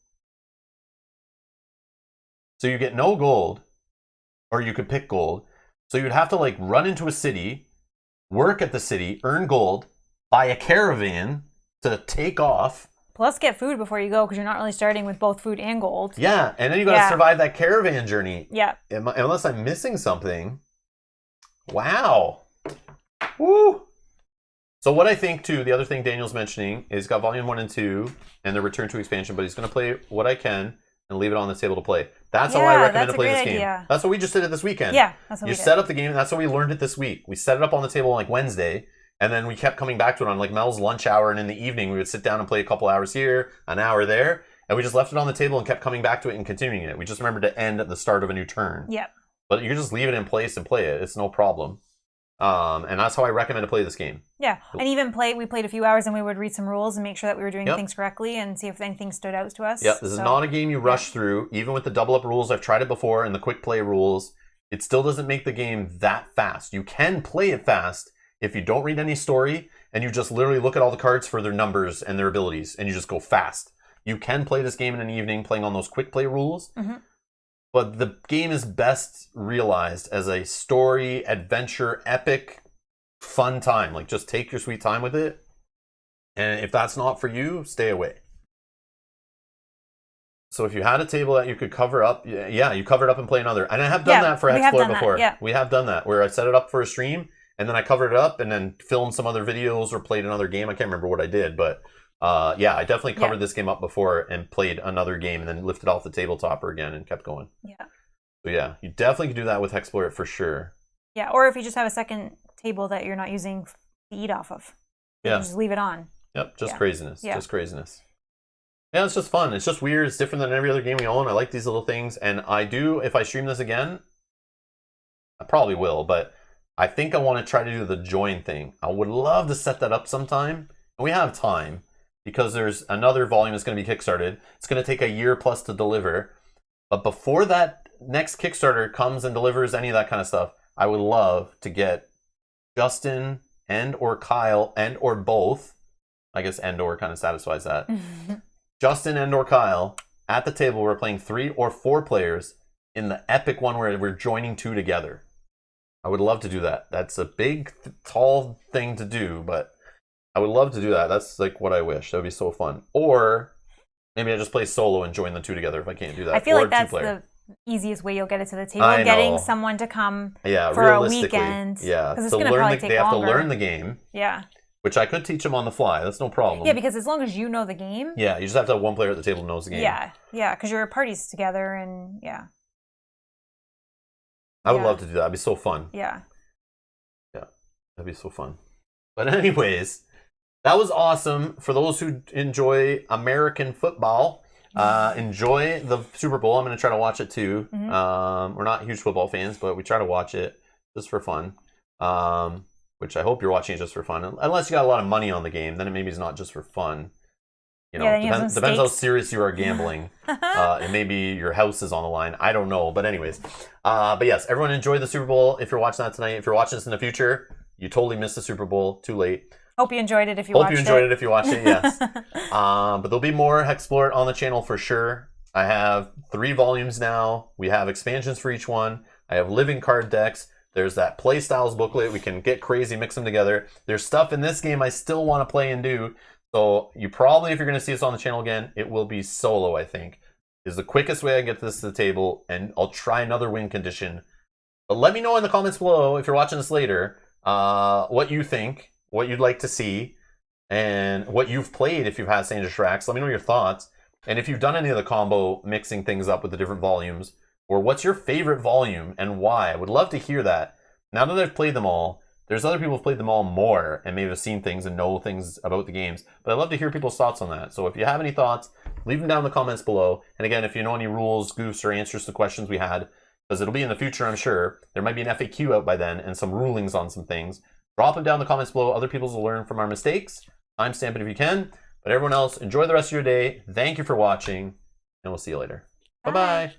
So you get no gold, or you could pick gold. So you'd have to like run into a city, work at the city, earn gold, buy a caravan to take off. Plus get food before you go, because you're not really starting with both food and gold. Yeah, and then you got to survive that caravan journey. Yeah. Unless I'm missing something. Wow. Woo. So what I think, too, the other thing Daniel's mentioning is he's got Volume 1 and 2 and the Return to Expansion, but he's going to play what I can and leave it on the table to play. That's how I recommend to play this game. Idea. That's what we just did it this weekend. Yeah, that's what we did. You set up the game, and that's how we learned it this week. We set it up on the table on like Wednesday, And then we kept coming back to it on like Mel's lunch hour, and in the evening we would sit down and play a couple hours here, an hour there, and we just left it on the table and kept coming back to it and continuing it. We just remembered to end at the start of a new turn. Yep. But you can just leave it in place and play it. It's no problem. And that's how I recommend to play this game. Yeah, and even we played a few hours and we would read some rules and make sure that we were doing things correctly and see if anything stood out to us. Yeah, this is not a game you rush through. Even with the double up rules, I've tried it before, and the quick play rules, it still doesn't make the game that fast. You can play it fast if you don't read any story and you just literally look at all the cards for their numbers and their abilities, and you just go fast. You can play this game in an evening playing on those quick play rules. Mm-hmm. But the game is best realized as a story, adventure, epic, fun time. Like, just take your sweet time with it. And if that's not for you, stay away. So if you had a table that you could cover up, you cover it up and play another. And I have done that for HEXplore before. We have done that, where I set it up for a stream, and then I covered it up and then filmed some other videos or played another game. I can't remember what I did, but I definitely covered this game up before and played another game and then lifted off the tabletop again and kept going. Yeah. So yeah, you definitely can do that with HEXplore It for sure. Yeah, or if you just have a second table that you're not using to eat off of, you can just leave it on. Yep, just craziness. Yeah. Just craziness. Yeah, it's just fun. It's just weird. It's different than every other game we own. I like these little things, and I do, if I stream this again, I probably will, but I think I want to try to do the join thing. I would love to set that up sometime, and we have time, because there's another volume that's going to be kickstarted. It's going to take a year plus to deliver, but before that next Kickstarter comes and delivers any of that kind of stuff, I would love to get Justin and or Kyle and or both, I guess and or kind of satisfies that, Justin and or Kyle at the table. We're playing 3 or 4 players in the epic one where we're joining 2 together. I would love to do that. That's a big, tall thing to do, but I would love to do that. That's like what I wish. That would be so fun. Or maybe I just play solo and join the 2 together if I can't do that. I feel like that's the easiest way you'll get it to the table. Getting someone to come for a weekend. Yeah, because it's going to probably take longer. They have to learn the game. Yeah. Which I could teach them on the fly. That's no problem. Yeah, because as long as you know the game. Yeah, you just have to have one player at the table who knows the game. Yeah, because your party's together and I would love to do that. That'd be so fun. Yeah, that'd be so fun. But anyways, that was awesome. For those who enjoy American football, enjoy the Super Bowl. I'm going to try to watch it too. Mm-hmm. We're not huge football fans, but we try to watch it just for fun. Which I hope you're watching it just for fun. Unless you got a lot of money on the game, then it maybe is not just for fun. You know, depends how serious you are gambling. And maybe your house is on the line. I don't know. But anyways. But yes, everyone enjoy the Super Bowl if you're watching that tonight. If you're watching this in the future, you totally missed the Super Bowl. Too late. Hope you enjoyed it if you watched it. Hope you enjoyed it if you watched it, yes. But there'll be more HEXplore It on the channel for sure. I have 3 volumes now. We have expansions for each one. I have living card decks. There's that play styles booklet. We can get crazy, mix them together. There's stuff in this game I still want to play and do. So you probably, if you're going to see us on the channel again, it will be solo, I think. Is the quickest way I get this to the table, and I'll try another win condition. But let me know in the comments below, if you're watching this later, what you think, what you'd like to see, and what you've played if you've had Sands of Shurax. Let me know your thoughts. And if you've done any of the combo, mixing things up with the different volumes, or what's your favorite volume and why? I would love to hear that. Now that I've played them all, there's other people who've played them all more and maybe have seen things and know things about the games. But I'd love to hear people's thoughts on that. So if you have any thoughts, leave them down in the comments below. And again, if you know any rules, goofs, or answers to questions we had, because it'll be in the future, I'm sure. There might be an FAQ out by then and some rulings on some things. Drop them down in the comments below. Other people will learn from our mistakes. Timestamp it if you can. But everyone else, enjoy the rest of your day. Thank you for watching, and we'll see you later. Bye-bye.